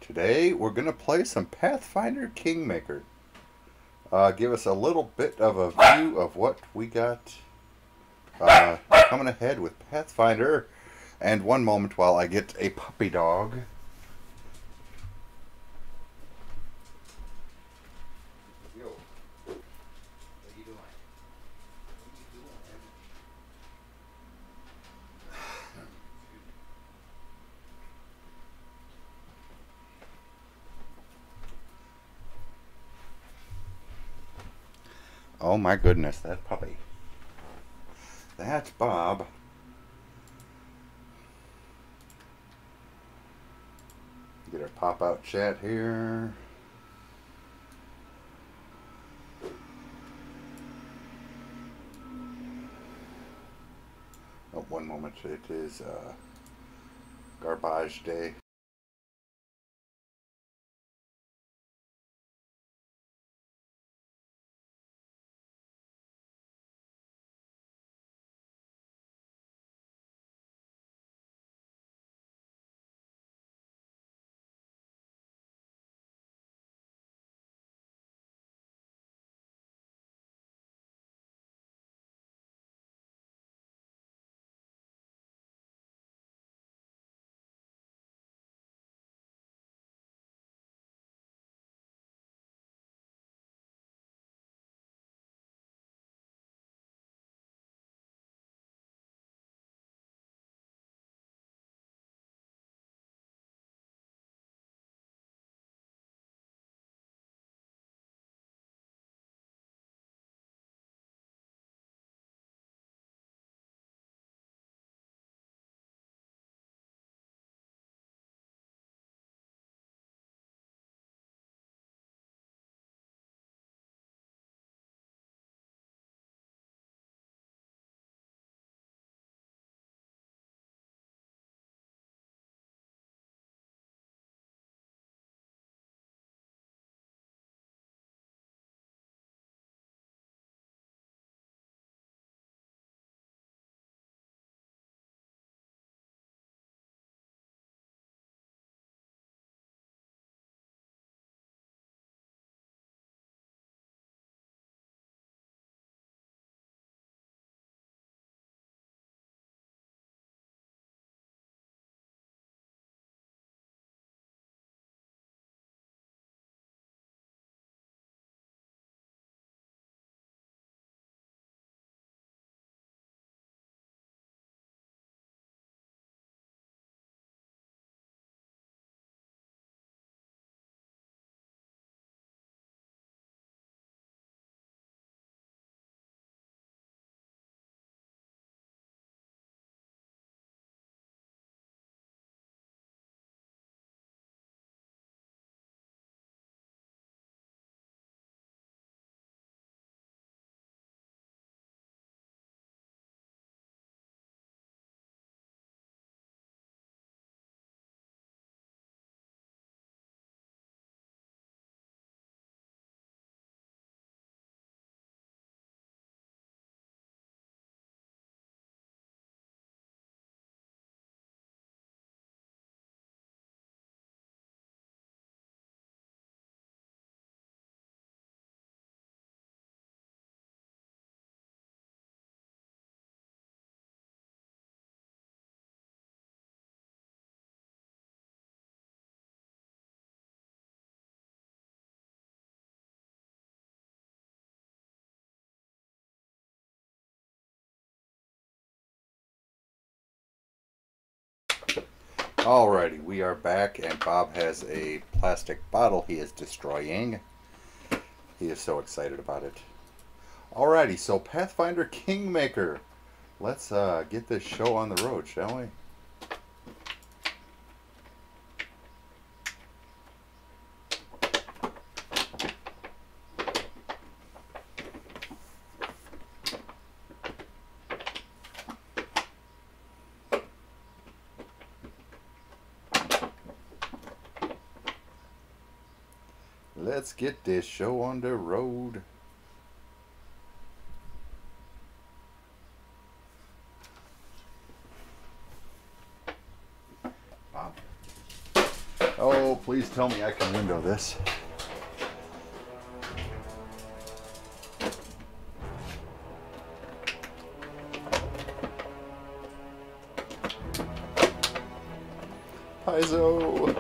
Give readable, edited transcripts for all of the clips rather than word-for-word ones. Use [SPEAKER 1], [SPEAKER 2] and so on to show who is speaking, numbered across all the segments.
[SPEAKER 1] Today we're going to play some Pathfinder Kingmaker. Give us a little bit of a view of what we got coming ahead with Pathfinder. And one moment while I get a puppy dog. Yo, what are you doing? What are you doing? Oh my goodness, that puppy. That's Bob. Get our pop-out chat here. Oh, one moment. It is garbage day. Alrighty, we are back, and Bob has a plastic bottle he is destroying. He is so excited about it. Alrighty, so Pathfinder Kingmaker. Let's get this show on the road, shall we? Let's get this show on the road. Oh, please tell me I can window this. Paizo!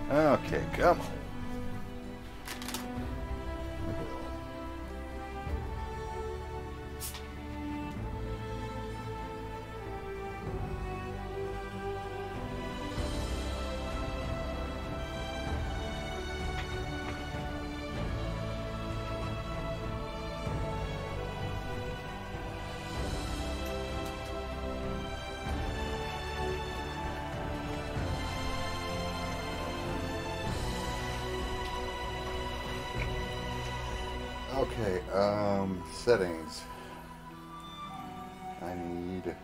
[SPEAKER 1] Okay, come on. Okay, settings. I need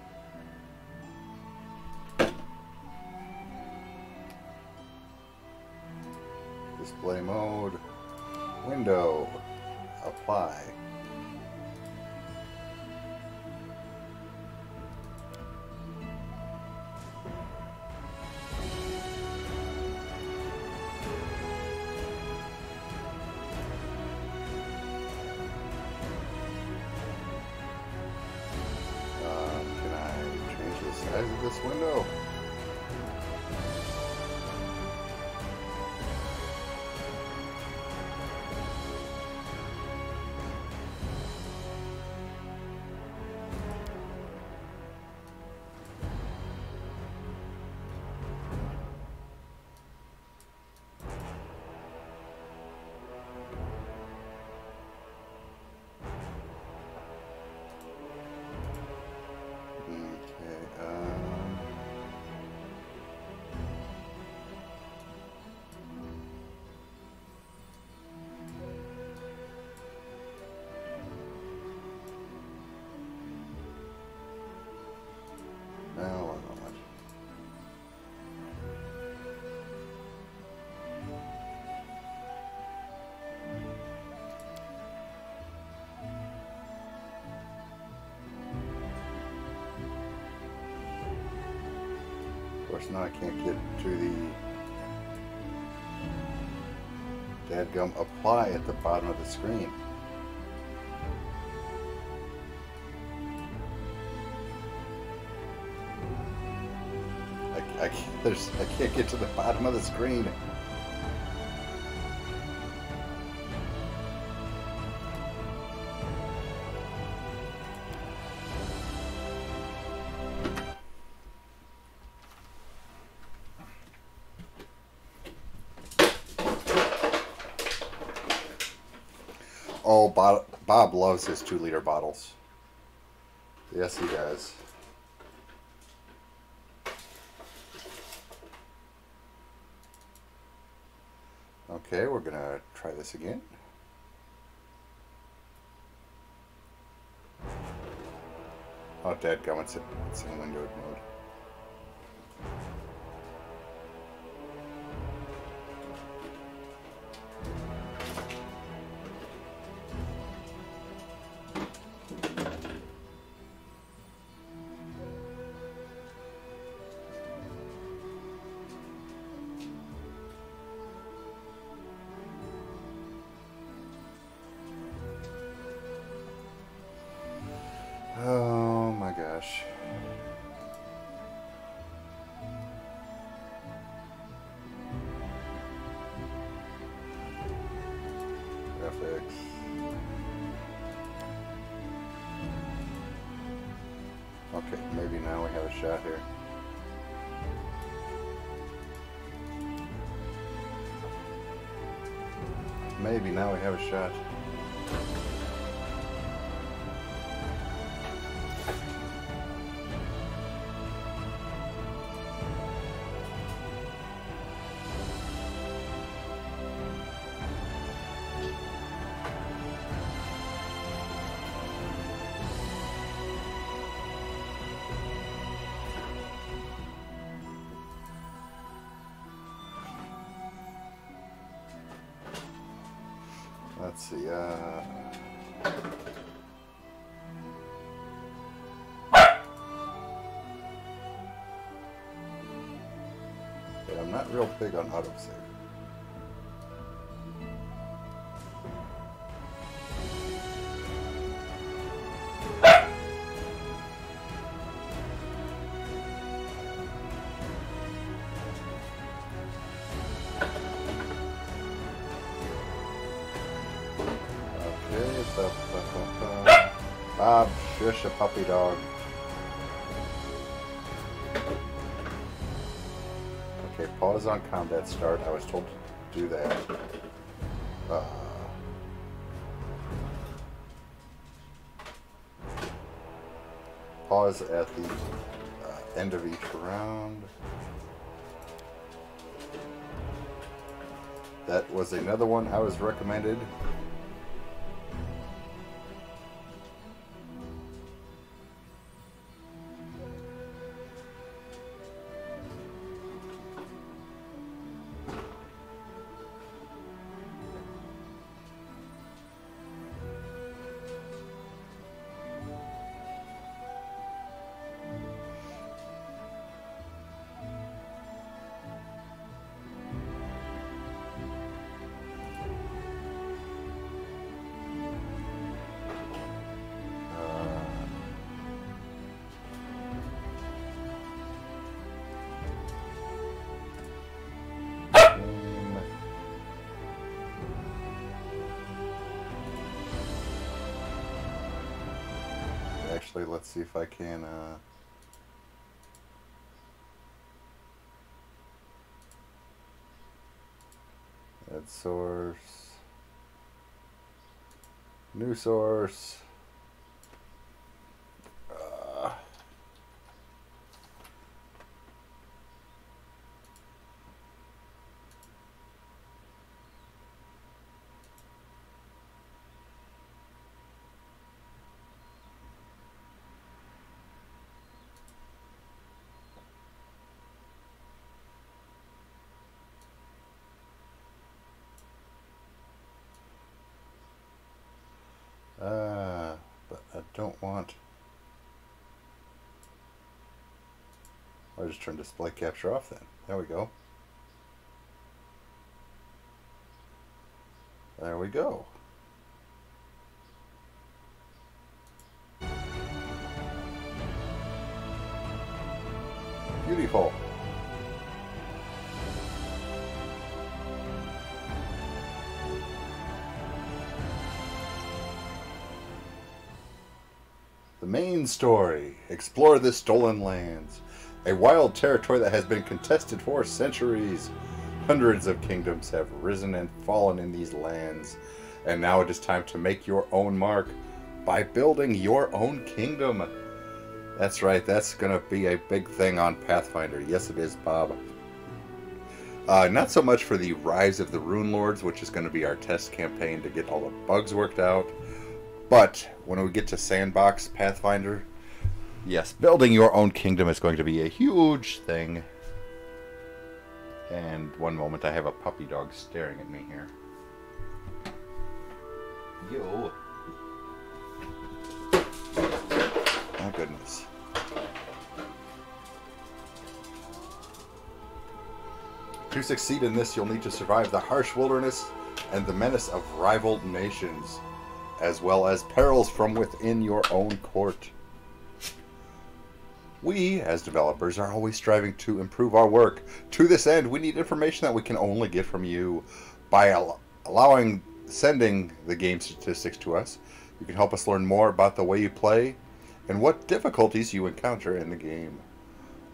[SPEAKER 1] display mode, window, apply. Size of this window. Now, one moment. Of course, now I can't get to the dadgum apply at the bottom of the screen. I can't get to the bottom of the screen. Oh, Bob loves his 2-liter bottles. Yes, he does. Okay, we're gonna try this again. Oh, dadgum, it's in windowed mode. Oh my gosh. Graphics. Okay, maybe now we have a shot here. Maybe now we have a shot. Let's see. Yeah, I'm not real big on autosave. Bob, shush a puppy dog. Okay, pause on combat start. I was told to do that. Pause at the end of each round. That was another one I was recommended. Actually, let's see if I can add source, new source. But I don't want. I'll just turn display capture off then. There we go. There we go. Beautiful. The main story. Explore the stolen lands. A wild territory that has been contested for centuries. Hundreds of kingdoms have risen and fallen in these lands. And now it is time to make your own mark by building your own kingdom. That's right, that's going to be a big thing on Pathfinder. Yes, it is, Bob. Not so much for the Rise of the Rune Lords, which is going to be our test campaign to get all the bugs worked out. But when we get to Sandbox Pathfinder, yes, building your own kingdom is going to be a huge thing. And one moment, I have a puppy dog staring at me here. Yo. My goodness. To succeed in this, you'll need to survive the harsh wilderness and the menace of rival nations, as well as perils from within your own court. We, as developers, are always striving to improve our work. To this end, we need information that we can only get from you. By sending the game statistics to us, you can help us learn more about the way you play and what difficulties you encounter in the game.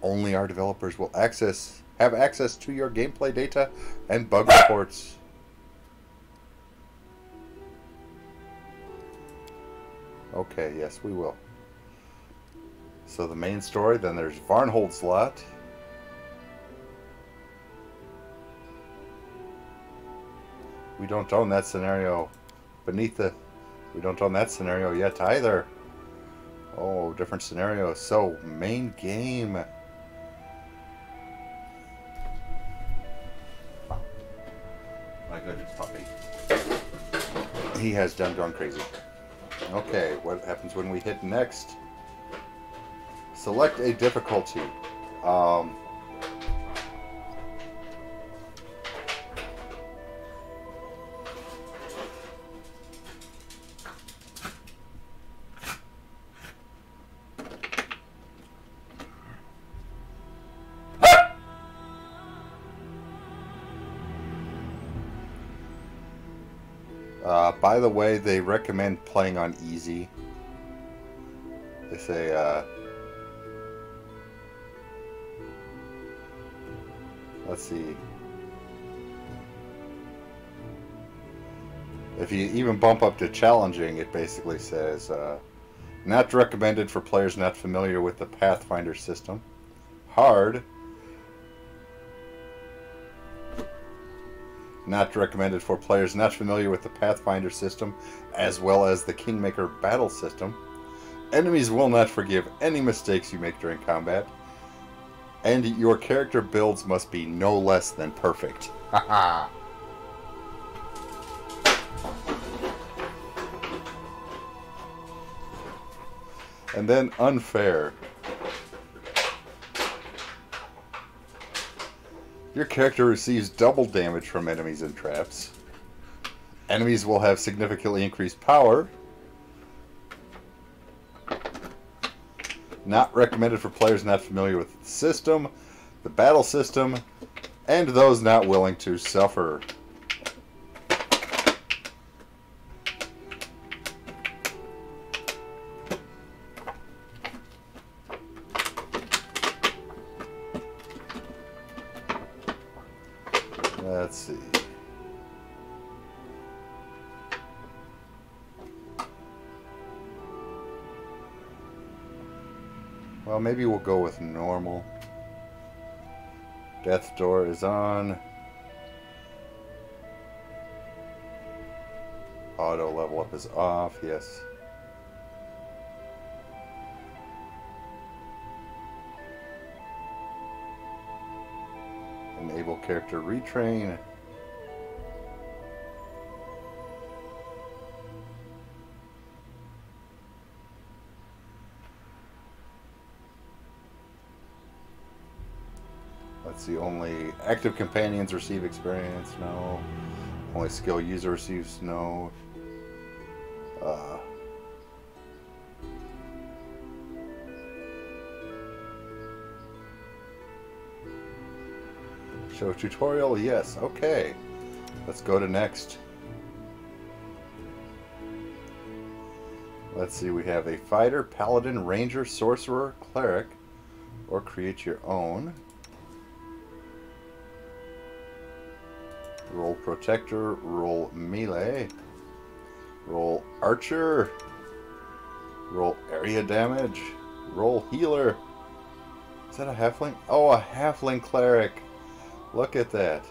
[SPEAKER 1] Only our developers will have access to your gameplay data and bug reports. Okay, yes, we will. So the main story, then there's Varnhold's Lot. We don't own that scenario. We don't own that scenario yet either. Oh, different scenarios. So, main game. My goodness, puppy. He has gone crazy. Okay, what happens when we hit next? Select a difficulty. By the way, they recommend playing on easy. They say, let's see. If you even bump up to challenging, it basically says, not recommended for players not familiar with the Pathfinder system. Hard. Not recommended for players not familiar with the Pathfinder system, as well as the Kingmaker battle system. Enemies will not forgive any mistakes you make during combat. And your character builds must be no less than perfect. Haha. And then unfair. Your character receives double damage from enemies and traps. Enemies will have significantly increased power. Not recommended for players not familiar with the system, the battle system, and those not willing to suffer. Let's see. Well, maybe we'll go with normal. Death door is on. Auto level up is off, yes. Enable character retrain. Let's see, only active companions receive experience, no. Only skill user receives, no. Show tutorial, yes, okay. Let's go to next. Let's see, we have a fighter, paladin, ranger, sorcerer, cleric, or create your own. Roll protector, roll melee, roll archer, roll area damage, roll healer. Is that a halfling? Oh, a halfling cleric. Look at that.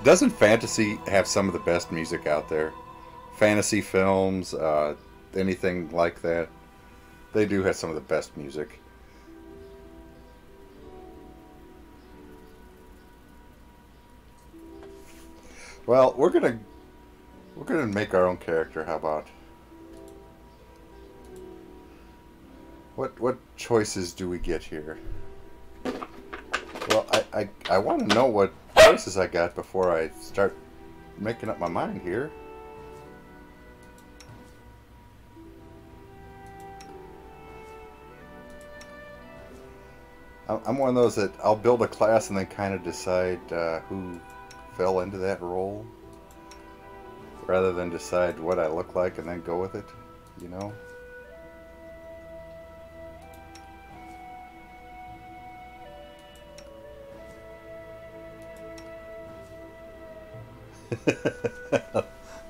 [SPEAKER 1] Doesn't fantasy have some of the best music out there? Fantasy films, anything like that. They do have some of the best music. Well, we're gonna make our own character. How about? What choices do we get here? Well, I want to know what choices I got before I start making up my mind here. I'm one of those that I'll build a class and then kind of decide who fell into that role, rather than decide what I look like and then go with it, you know?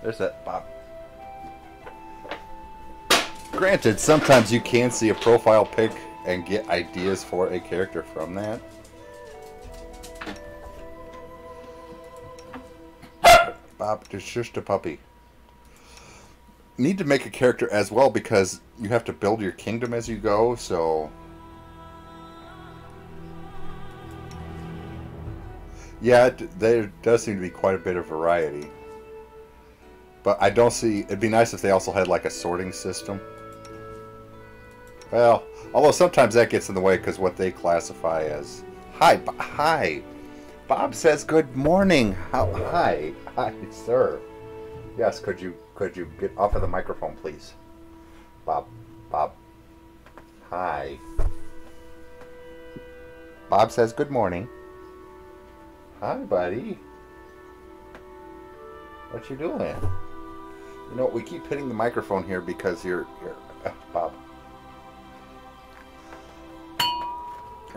[SPEAKER 1] There's that pop. Granted, sometimes you can see a profile pic and get ideas for a character from that. Bob, it's just a puppy. Need to make a character as well because you have to build your kingdom as you go, so... Yeah, there does seem to be quite a bit of variety. But I don't see... It'd be nice if they also had like a sorting system. Well, although sometimes that gets in the way because what they classify as... Hi. Bob says good morning. Hi, sir. Yes, could you get off of the microphone, please? Bob. Hi. Bob says good morning. Hi, buddy. What you doing? You know, we keep hitting the microphone here because you're Bob.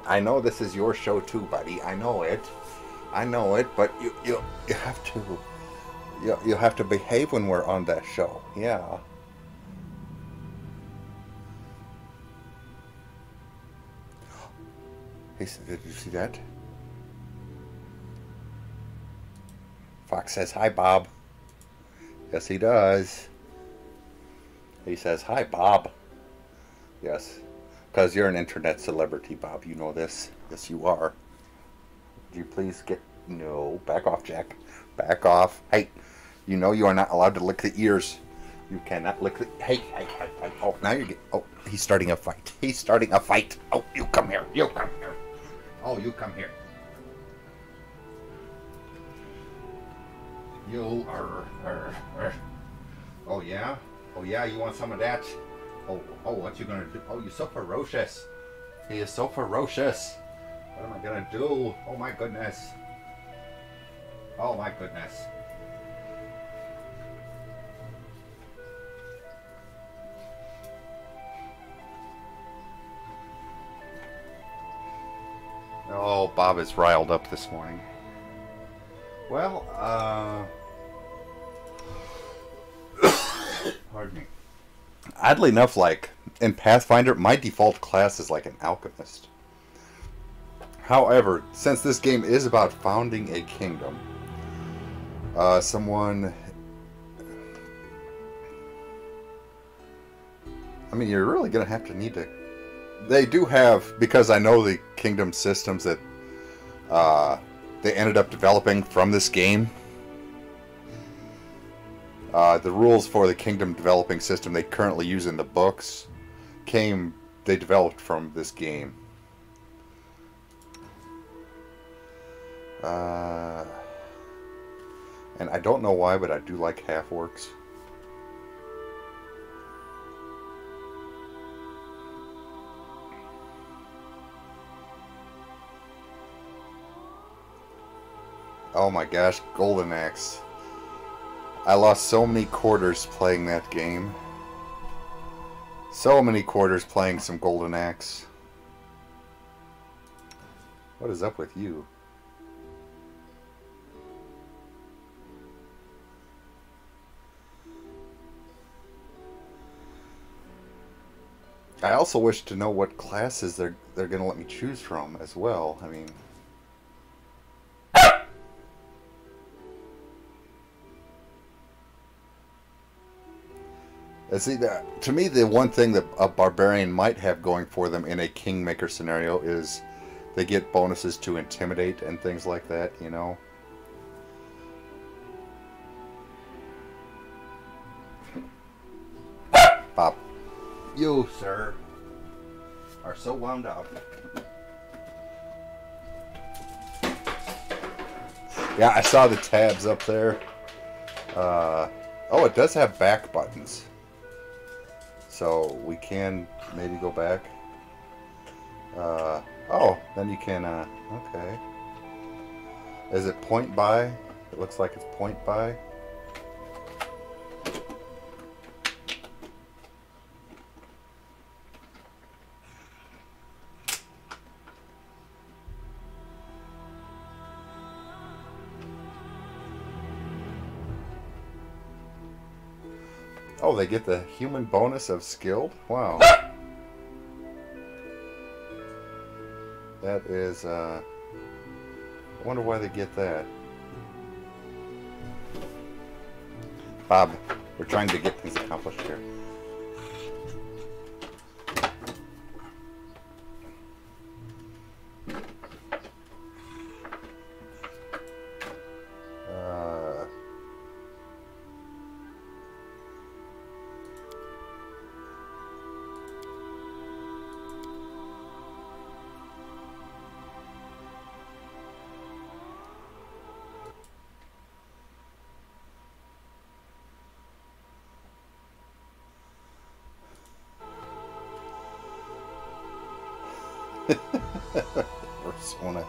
[SPEAKER 1] I know this is your show too, buddy. I know it, but you have to behave when we're on that show. Yeah. Hey, did you see that? Fox says hi, Bob. Yes, he does. He says hi, Bob. Yes. Because you're an internet celebrity, Bob. You know this. Yes, you are. Would you please get... No. Back off, Jack. Back off. Hey, you know you are not allowed to lick the ears. You cannot lick the... Hey. Oh, now you're getting... Oh, he's starting a fight. Oh, you come here. Oh, you come here. You are... Oh, yeah? Oh, yeah, you want some of that? Oh, what you gonna do? Oh, you're so ferocious. He is so ferocious. What am I gonna do? Oh my goodness. Oh my goodness. Oh, Bob is riled up this morning. Well, pardon me. Oddly enough, like, in Pathfinder, my default class is like an alchemist. However, since this game is about founding a kingdom, someone... I mean, you're really going to have to need to... They do have, because I know the kingdom systems that they ended up developing from this game. The rules for the kingdom developing system they currently use in the books they developed from this game. And I don't know why, but I do like half-orcs. Oh my gosh, Golden Axe. I lost so many quarters playing that game. So many quarters playing some Golden Axe. What is up with you? I also wish to know what classes they're going to let me choose from as well. I mean... See, to me, the one thing that a barbarian might have going for them in a Kingmaker scenario is they get bonuses to intimidate and things like that, you know? Bob, you, sir, are so wound up. Yeah, I saw the tabs up there. Oh, it does have back buttons. So we can maybe go back. Oh, then you can, okay. Is it point by? It looks like it's point by. Oh, they get the human bonus of skilled? Wow. That is, I wonder why they get that. Bob, we're trying to get things accomplished here. Persona.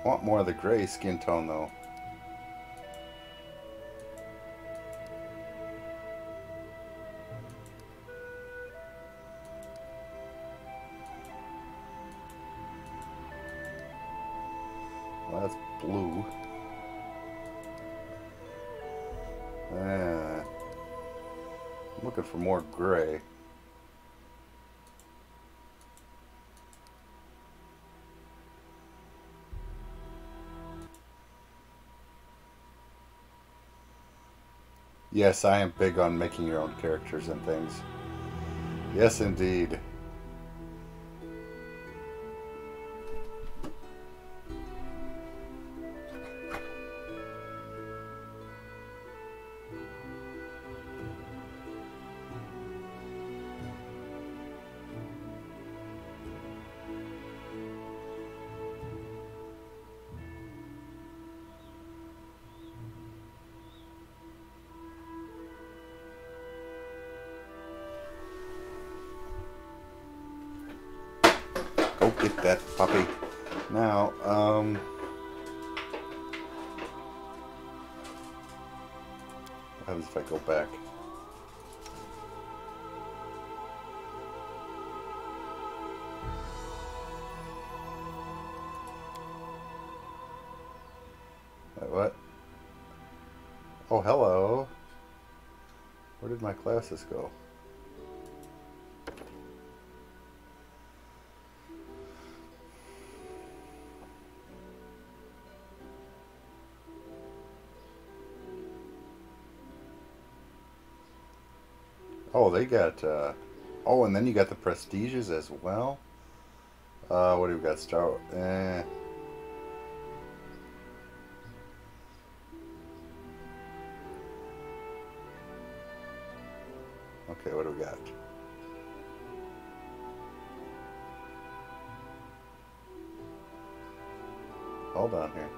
[SPEAKER 1] I want more of the gray skin tone though. Well, that's blue. I'm looking for more gray. Yes, I am big on making your own characters and things. Yes, indeed. Go get that puppy. Now, what happens if I go back? What? Oh, hello. Where did my classes go? Oh, they got, oh, and then you got the prestiges as well. What do we got? Star, Okay, what do we got? Hold on here.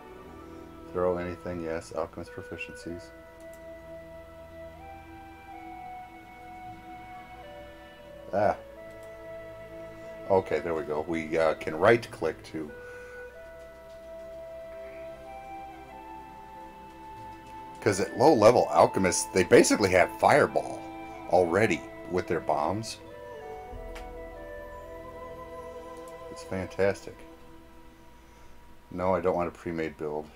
[SPEAKER 1] Throw anything, yes. Alchemist proficiencies. Ah. Okay, there we go. We can right-click to... Because at low-level alchemists, they basically have fireball already with their bombs. It's fantastic. No, I don't want a pre-made build.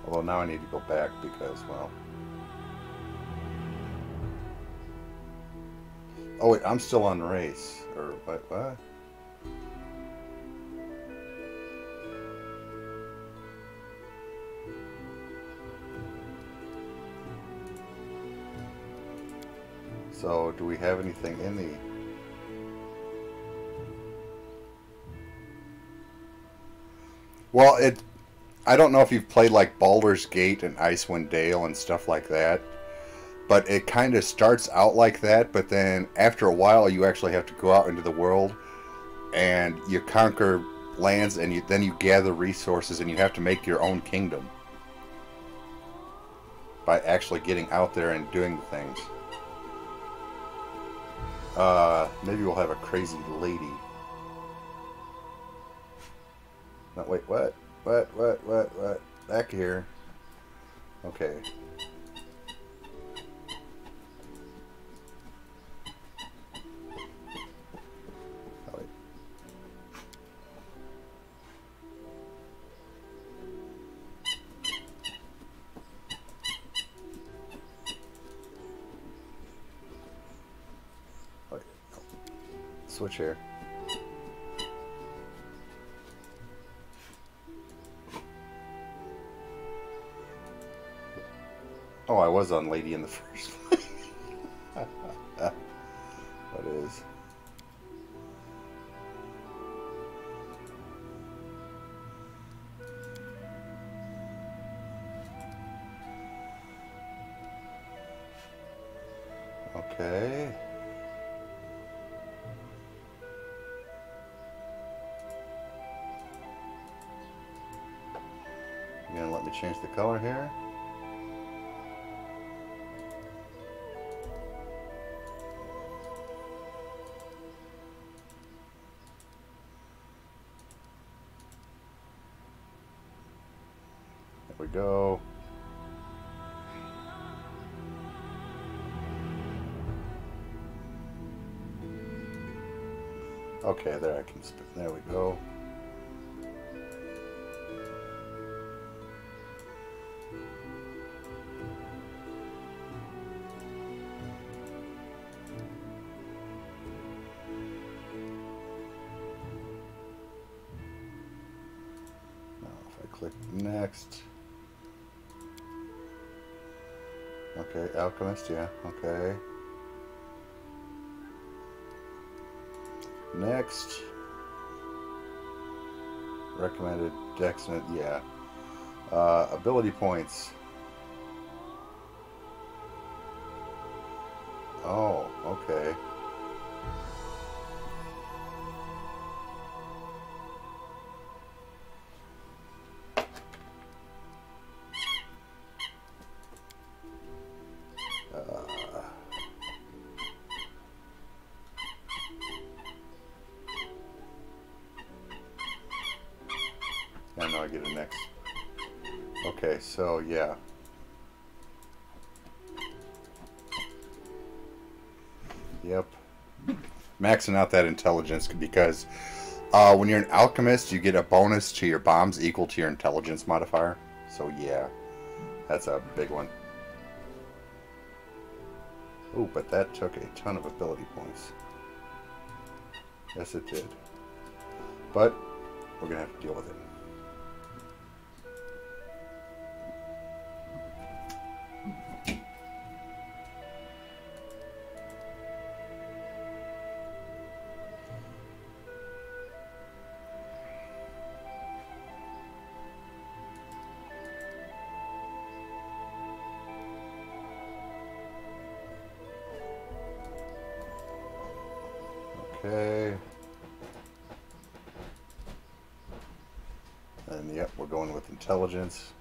[SPEAKER 1] Although now I need to go back because, well... Oh wait, I'm still on race. Or what? So, do we have anything in the... Well, I don't know if you've played like Baldur's Gate and Icewind Dale and stuff like that, but it kind of starts out like that, but then after a while you actually have to go out into the world and you conquer lands and then you gather resources and you have to make your own kingdom by actually getting out there and doing the things. Maybe we'll have a crazy lady. No, wait, what? What? Back here. Okay. Oh, wait. switch here. Oh, I was on lady in the first place. What is? Okay. You gonna let me change the color here? There we go. Okay, there I can spin. There we go. Now if I click next. Okay, Alchemist, yeah, okay. Next. Recommended Dexnet, yeah. Ability points. Oh, okay. I know I get a next. Okay, so yeah. Yep. Maxing out that intelligence because when you're an alchemist, you get a bonus to your bombs equal to your intelligence modifier. So yeah, that's a big one. Ooh, but that took a ton of ability points. Yes, it did. But we're gonna have to deal with it. Okay. And yep, we're going with intelligence.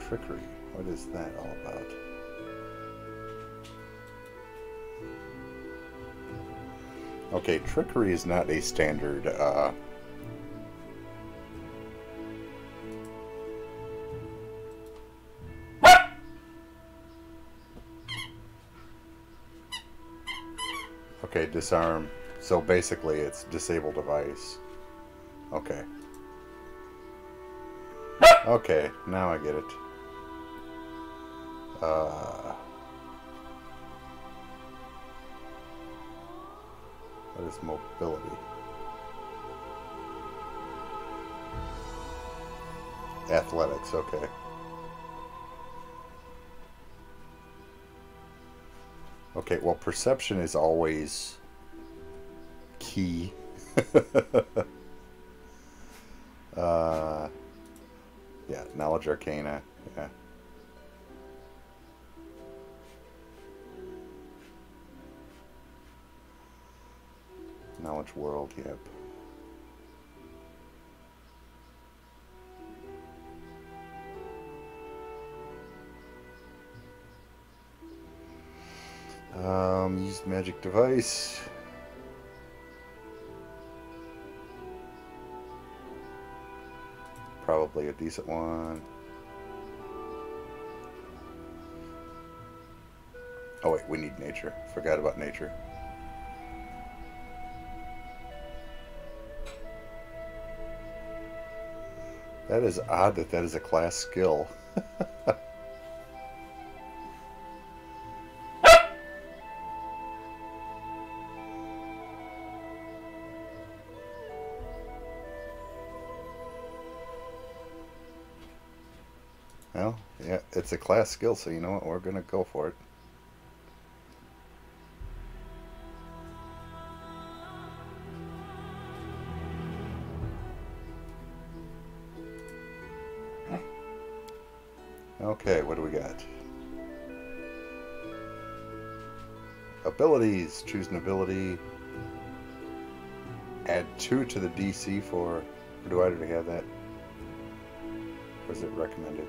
[SPEAKER 1] Trickery. What is that all about? Okay, trickery is not a standard okay, disarm. So basically it's disable device. Okay. Okay, now I get it. What is mobility? Athletics, okay. Okay, well, perception is always key. Yeah, knowledge arcana, yeah. Knowledge world, yep. Use magic device. Probably a decent one. Oh wait, we need nature. Forgot about nature. That is odd that that is a class skill. Well, yeah, it's a class skill, so you know what? We're going to go for it. Okay, what do we got? Abilities. Choose an ability. Add 2 to the DC for... Or do I already have that? Or is it recommended?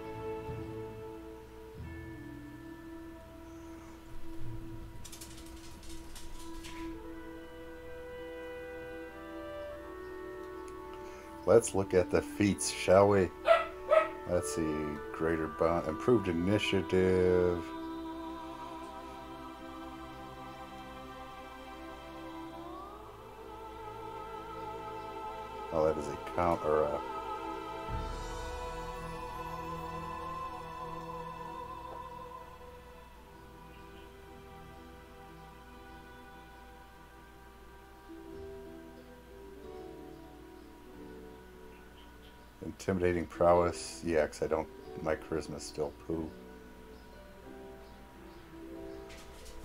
[SPEAKER 1] Let's look at the feats, shall we? Let's see. Greater bond, improved initiative. Oh, that is a count or a... Intimidating prowess. Yeah, because I don't... My charisma's still poo.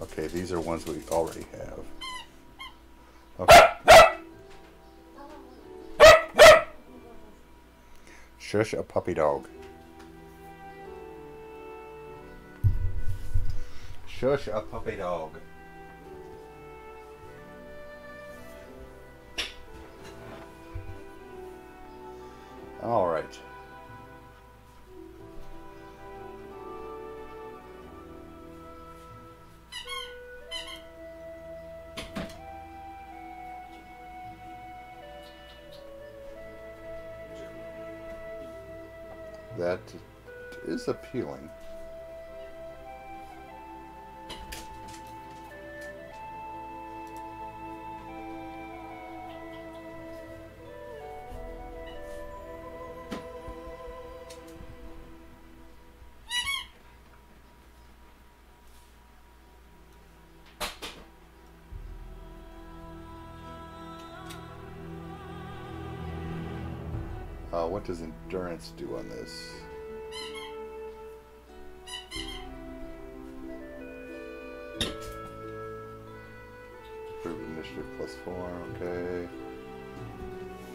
[SPEAKER 1] Okay, these are ones we already have. Okay. Shush a puppy dog. Shush a puppy dog. All right. That is appealing. What does endurance do on this? Improved initiative +4, okay.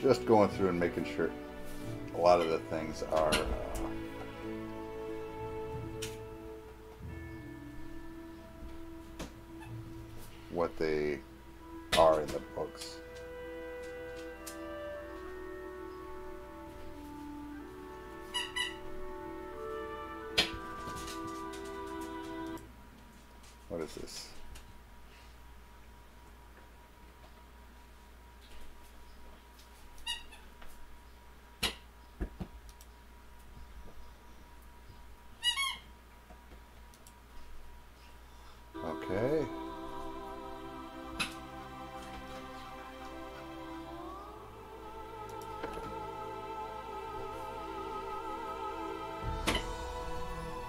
[SPEAKER 1] Just going through and making sure a lot of the things are what they are in the books. What is this? Okay.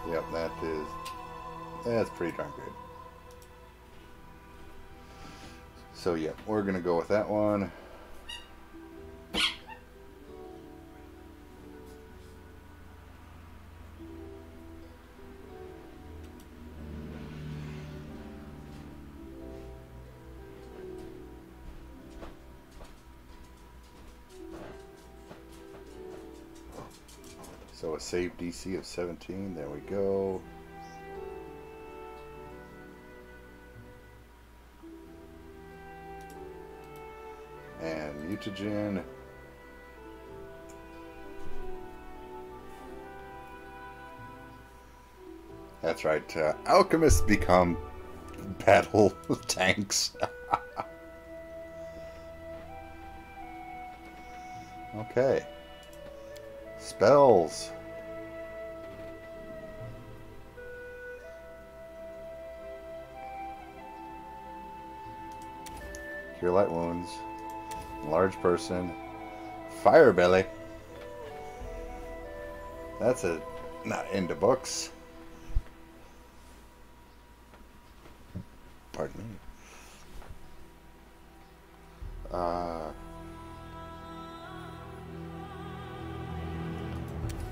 [SPEAKER 1] Yep, that's pretty darn good. So yeah, we're gonna go with that one. So a save DC of 17, there we go. And mutagen. That's right, alchemists become battle tanks. Okay. Spells. Cure light wounds. Large person. Fire belly. That's a not into books. Pardon me.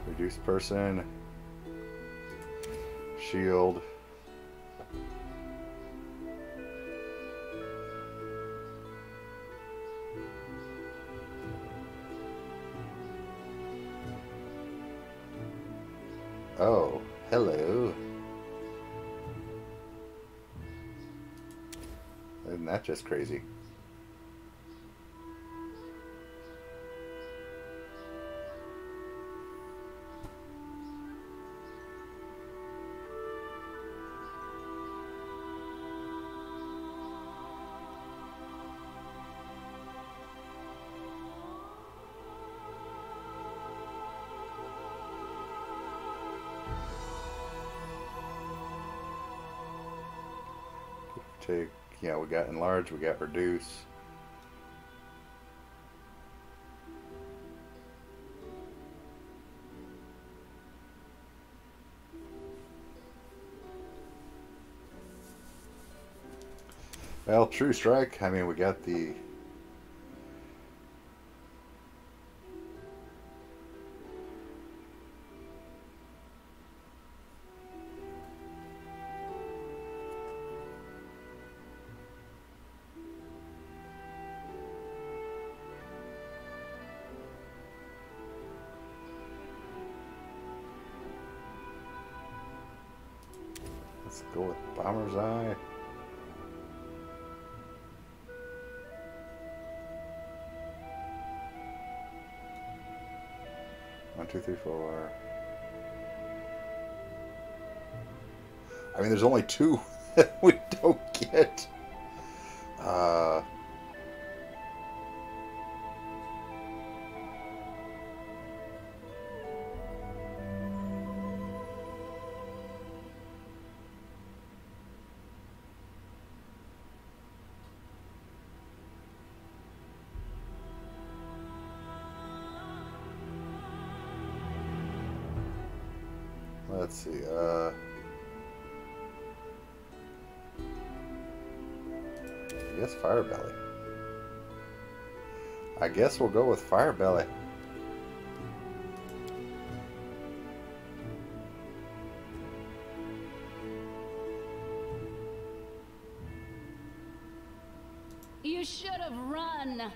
[SPEAKER 1] Reduce person. Shield. Oh, hello. Isn't that just crazy? Take, yeah, we got enlarge, we got reduce. Well, true strike. I mean, we got the let's go with Bomber's Eye. One, two, three, four. I mean, there's only two that we don't get. Let's see. I guess Firebelly. I guess we'll go with Firebelly.
[SPEAKER 2] You should have run.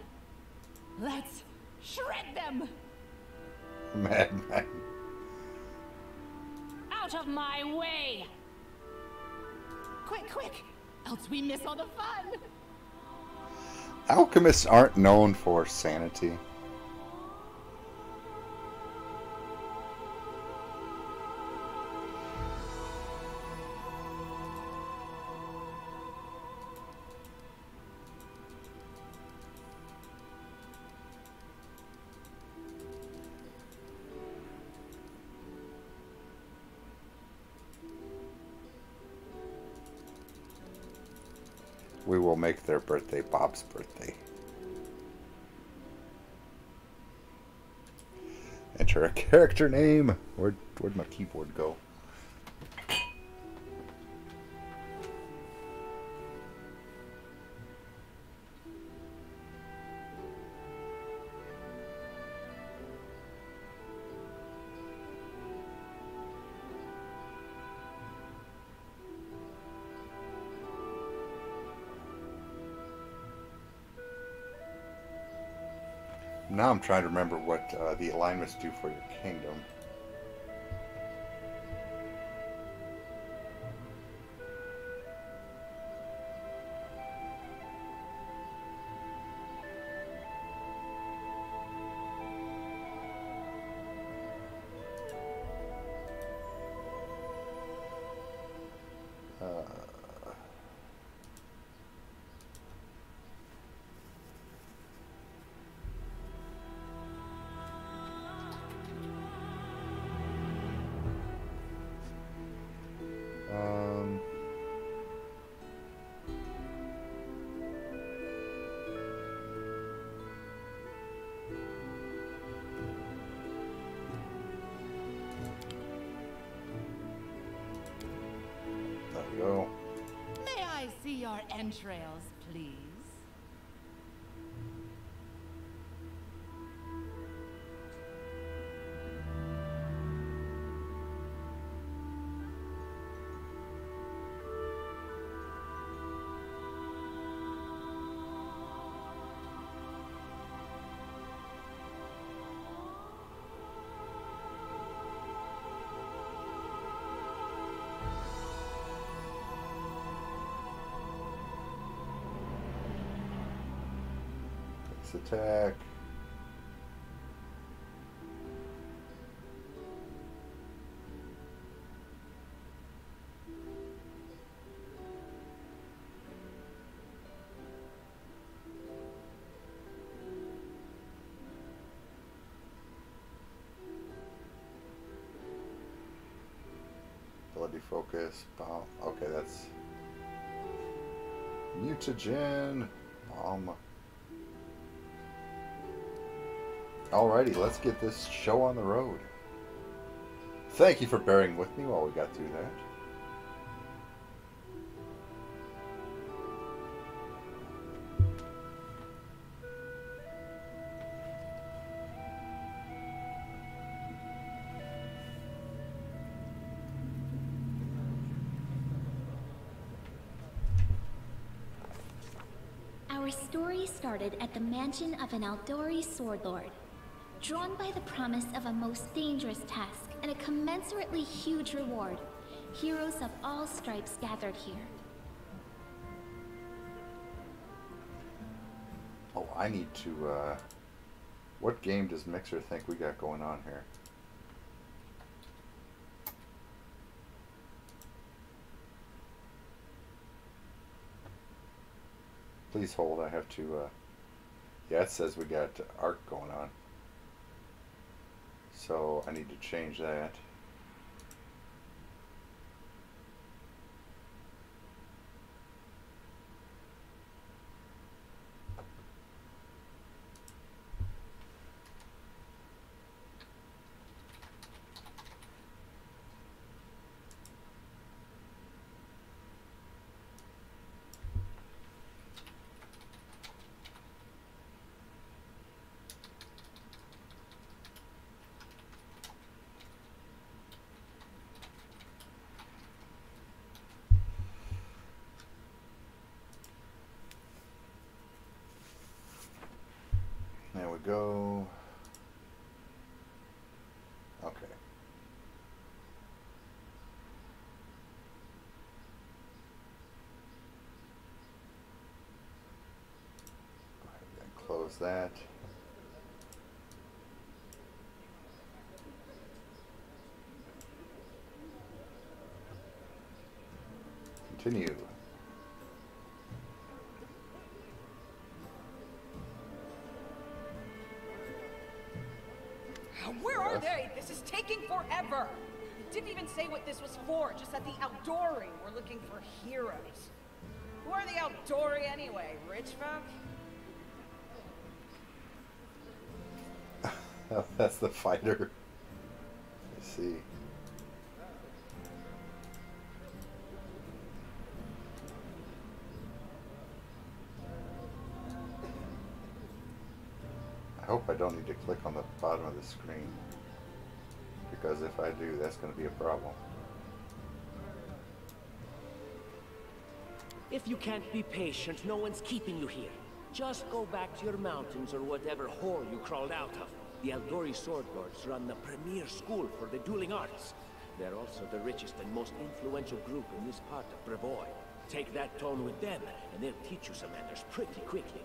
[SPEAKER 2] Let's shred them.
[SPEAKER 1] Madman.
[SPEAKER 2] Out of my way. Quick, quick, else we miss all the fun.
[SPEAKER 1] Alchemists aren't known for sanity. We will make their birthday Bob's birthday. Enter a character name. Where'd my keyboard go? Now I'm trying to remember what the alignments do for your kingdom.
[SPEAKER 2] see your entrails, please?
[SPEAKER 1] Attack. Bloody focus. Bomb. Okay, that's mutagen. Bomb. Alrighty, let's get this show on the road. Thank you for bearing with me while we got through that.
[SPEAKER 3] Our story started at the mansion of an Aldori sword lord. Drawn by the promise of a most dangerous task and a commensurately huge reward, heroes of all stripes gathered here.
[SPEAKER 1] Oh, I need to, what game does Mixer think we got going on here? Please hold, I have to, yeah, it says we got ARC going on. So I need to change that. There we go. Okay. Go ahead and close that. Continue.
[SPEAKER 4] Where are they? This is taking forever. It didn't even say what this was for, just that the Aldori were looking for heroes. Who are the Aldori anyway? Rich folk?
[SPEAKER 1] That's the fighter. I see. I hope I don't need to click on the bottom of the screen, because if I do, that's going to be a problem.
[SPEAKER 5] If you can't be patient, no one's keeping you here. Just go back to your mountains or whatever hole you crawled out of. The Aldori Sword Lords run the premier school for the dueling arts. They're also the richest and most influential group in this part of Brevoy. Take that tone with them, and they'll teach you some manners pretty quickly.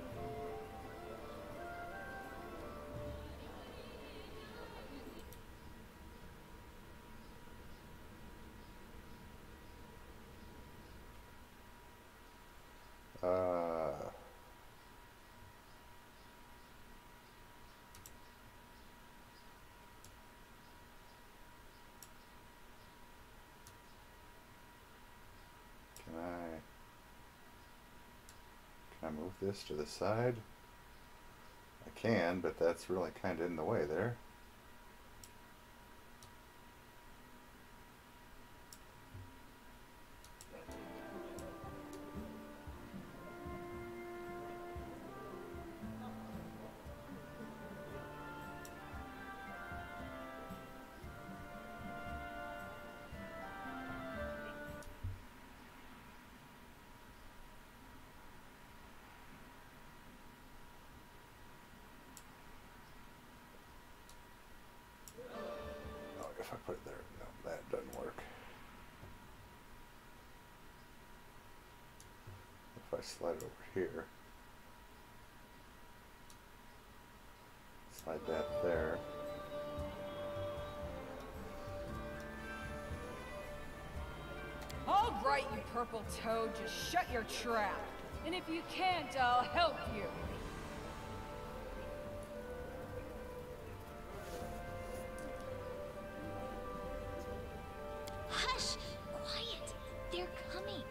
[SPEAKER 1] Can I move this to the side? I can, but that's really kind of in the way there. if I slide it over here. Slide that there.
[SPEAKER 4] All right, you purple toad, just shut your trap. And if you can't, I'll help you.
[SPEAKER 3] Hush! Quiet! They're coming.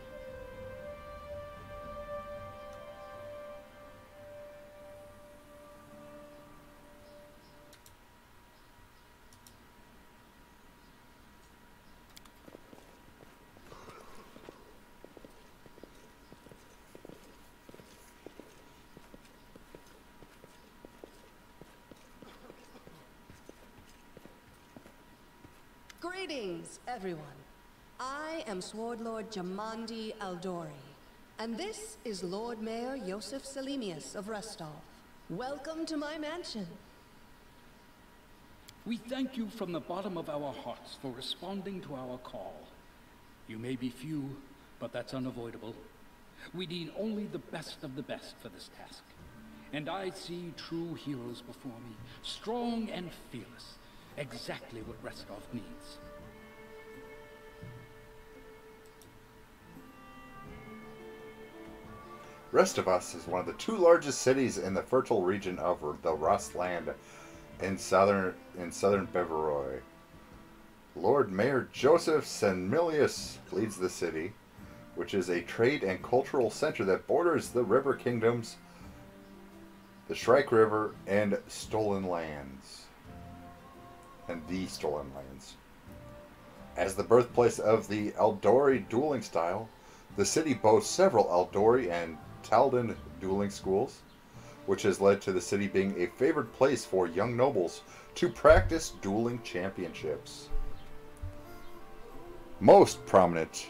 [SPEAKER 6] Greetings, everyone. I am Sword Lord Jamandi Aldori, and this is Lord Mayor Yosef Selimius of Restov. Welcome to my mansion.
[SPEAKER 7] We thank you from the bottom of our hearts for responding to our call. You may be few, but that's unavoidable. We need only the best of the best for this task. And I see true heroes before me, strong and fearless. Exactly what Restov needs.
[SPEAKER 1] Restovus is one of the two largest cities in the fertile region of the Rust Land in southern Beveroy. Lord Mayor Joseph Senmilius leads the city, which is a trade and cultural center that borders the river kingdoms, the Shrike River, and Stolen Lands. And the Stolen Lands. As the birthplace of the Aldori dueling style, the city boasts several Aldori and Taldan dueling schools, which has led to the city being a favored place for young nobles to practice dueling championships. Most prominent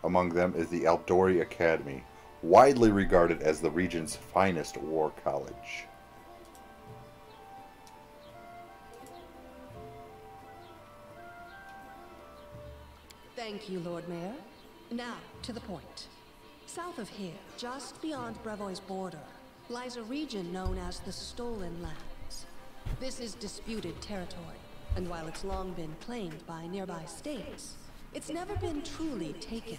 [SPEAKER 1] among them is the Aldori Academy, widely regarded as the region's finest war college.
[SPEAKER 6] Thank you, Lord Mayor. Now, to the point. South of here, just beyond Brevoy's border, lies a region known as the Stolen Lands. This is disputed territory, and while it's long been claimed by nearby states, it's never been truly taken.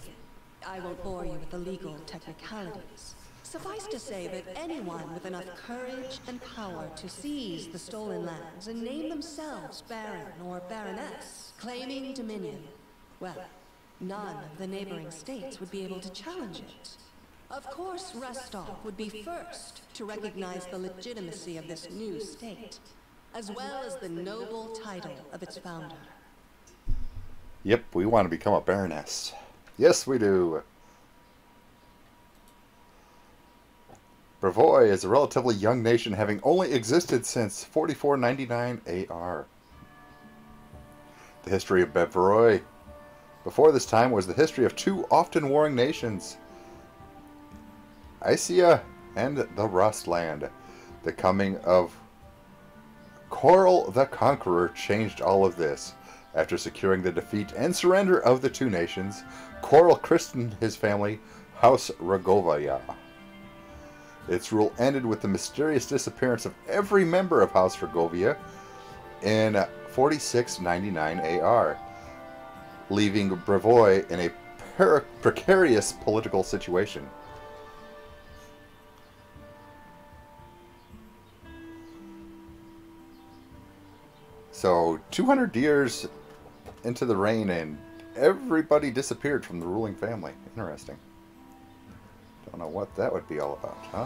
[SPEAKER 6] I won't bore you with the legal technicalities. Suffice to say that anyone with enough courage and power to seize the Stolen Lands and name themselves Baron or Baroness, claiming dominion, well, none of the neighboring states would be able to challenge it. Of course, Restov would be first to recognize the legitimacy of this new state, as well as the noble title of its founder.
[SPEAKER 1] Yep, we want to become a baroness. Yes, we do. Brevoy is a relatively young nation, having only existed since 4499 AR. The history of Brevoy before this time was the history of two often warring nations, Isia and the Rust Land. The coming of Coral the Conqueror changed all of this. After securing the defeat and surrender of the two nations, Coral christened his family House Rogovia. Its rule ended with the mysterious disappearance of every member of House Rogovia in 4699 AR. Leaving Brevoy in a precarious political situation. So, 200 years into the reign and everybody disappeared from the ruling family. Interesting. Don't know what that would be all about, huh?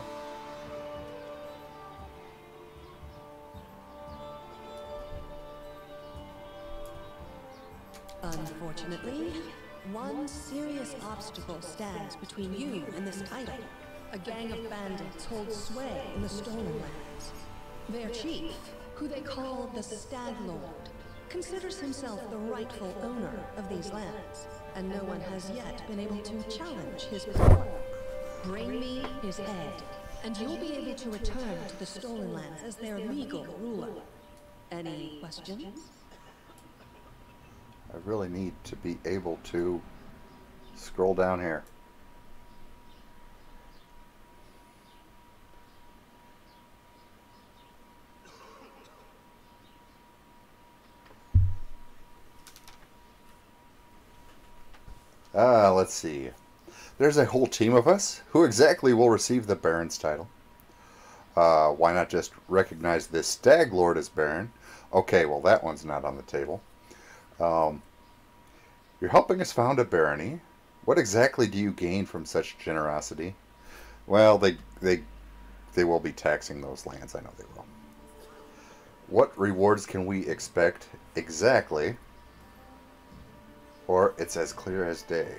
[SPEAKER 6] Unfortunately, one serious obstacle stands between you and this title. A gang of bandits holds sway in the Stolen Lands. Their chief, who they call the Stag Lord, considers himself the rightful owner of these lands, and no one has yet been able to challenge his power. Bring me his head, and you'll be able to return to the Stolen Lands as their legal ruler. Any questions?
[SPEAKER 1] I really need to be able to scroll down here. Let's see. There's a whole team of us. Who exactly will receive the Baron's title? Why not just recognize this Stag Lord as Baron? Okay, well that one's not on the table. You're helping us found a barony. What exactly do you gain from such generosity? Well, they will be taxing those lands. I know they will. What rewards can we expect exactly? Or it's as clear as day.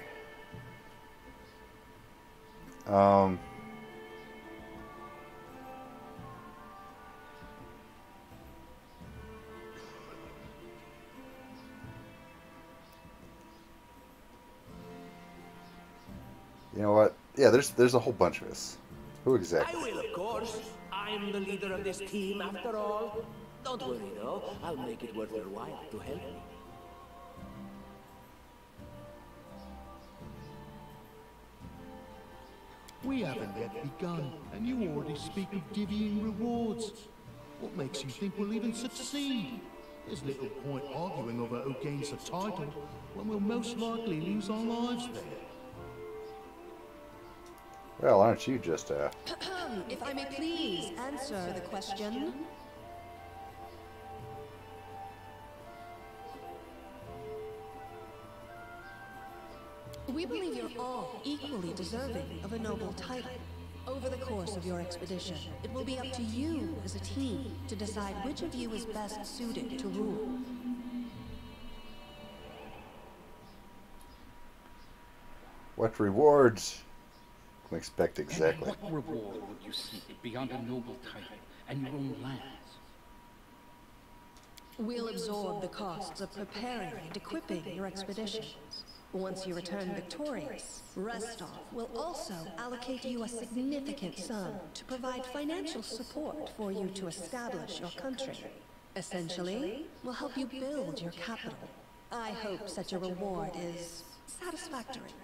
[SPEAKER 1] You know what? Yeah, there's a whole bunch of us. Who exactly?
[SPEAKER 5] I will, of course. I'm the leader of this team, after all. Don't worry, though. I'll make it worth your while to help me.
[SPEAKER 8] We haven't yet begun, and you already speak of divvying rewards. What makes you think we'll even succeed? There's little point arguing over who gains the title when we'll most likely lose our lives there.
[SPEAKER 1] Well, aren't you just
[SPEAKER 6] If I may please answer the question. We believe you're all equally deserving of a noble title. Over the course of your expedition, it will be up to you as a team to decide which of you is best suited to rule.
[SPEAKER 1] what rewards can we expect exactly?
[SPEAKER 7] And what reward would you seek beyond a noble title and your own lands?
[SPEAKER 6] We'll absorb the costs of preparing and equipping your expeditions. Once you return victorious, Restov will also allocate you a significant sum to provide financial support for you to establish your country. Essentially, we'll help you build your capital. I hope such a reward is satisfactory.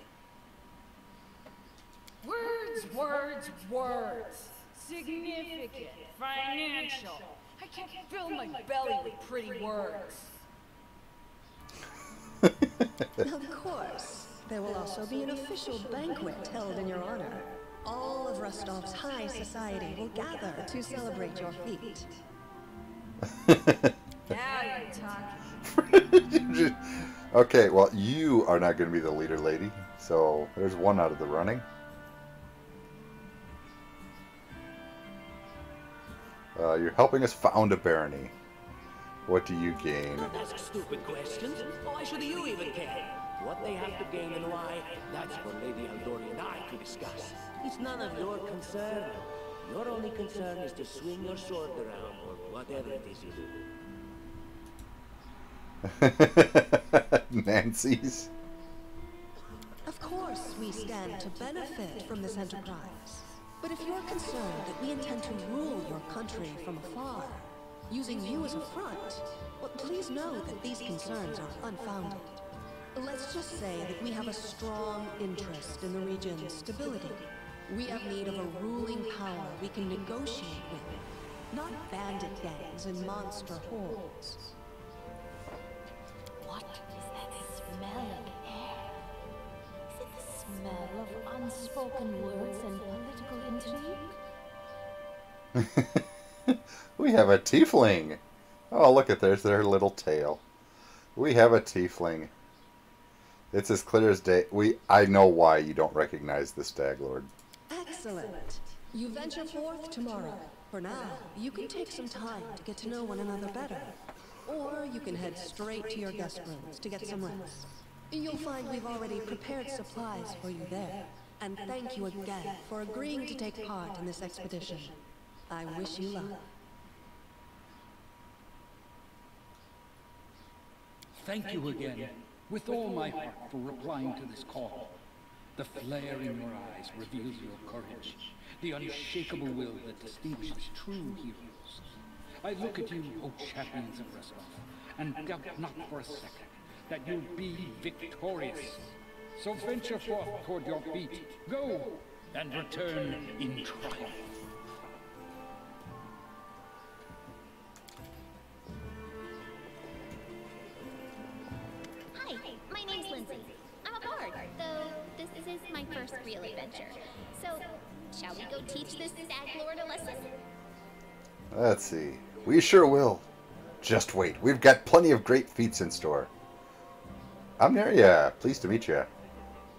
[SPEAKER 4] Words, words, words. Significant, financial. I can't fill my belly with pretty words.
[SPEAKER 6] Of course. There will also be an official banquet held in your honor. All of Rostov's high society will gather to celebrate your feat.
[SPEAKER 4] Now you're talking.
[SPEAKER 1] Okay, well, you are not going to be the leader, lady. So there's one out of the running. You're helping us found a barony. What do you gain?
[SPEAKER 5] Don't ask stupid questions. Why should you even care? What they have to gain and why, that's for Lady Aldori and I to discuss. It's none of your concern. Your only concern is to swing your sword around, or whatever it is you do.
[SPEAKER 1] Nancy's.
[SPEAKER 6] Of course, we stand to benefit from this enterprise. But if you're concerned that we intend to rule your country from afar, using you as a front, well, please know that these concerns are unfounded. Let's just say that we have a strong interest in the region's stability. We have need of a ruling power we can negotiate with, not bandit gangs and monster hordes.
[SPEAKER 3] What is that smell in the air? Is it the smell of unspoken words and political intrigue?
[SPEAKER 1] We have a tiefling. Oh, look at there's their little tail. We have a tiefling. It's as clear as day. I know why you don't recognize the Stag Lord.
[SPEAKER 6] Excellent. You venture forth tomorrow. For now, you can take some time to get to know one another better. Or you can head straight to your guest rooms to get some rest. You'll find we've already prepared supplies for you there. And thank you again for agreeing to take part in this expedition. I wish you luck.
[SPEAKER 7] Thank you again, with all my heart, for replying to this call. The flare in your eyes reveals your courage, the unshakable will that distinguishes true heroes. I look at you, O champions of Rostov, and doubt not for a second that you'll be victorious. So venture forth toward your feet. Go, and return in triumph.
[SPEAKER 3] Hi, my name's Lindsay. I'm a bard, though first real adventure. So, shall we go teach this stag lord a lesson?
[SPEAKER 1] Let's see. We sure will. Just wait. We've got plenty of great feats in store. I'm near ya. Pleased to meet you.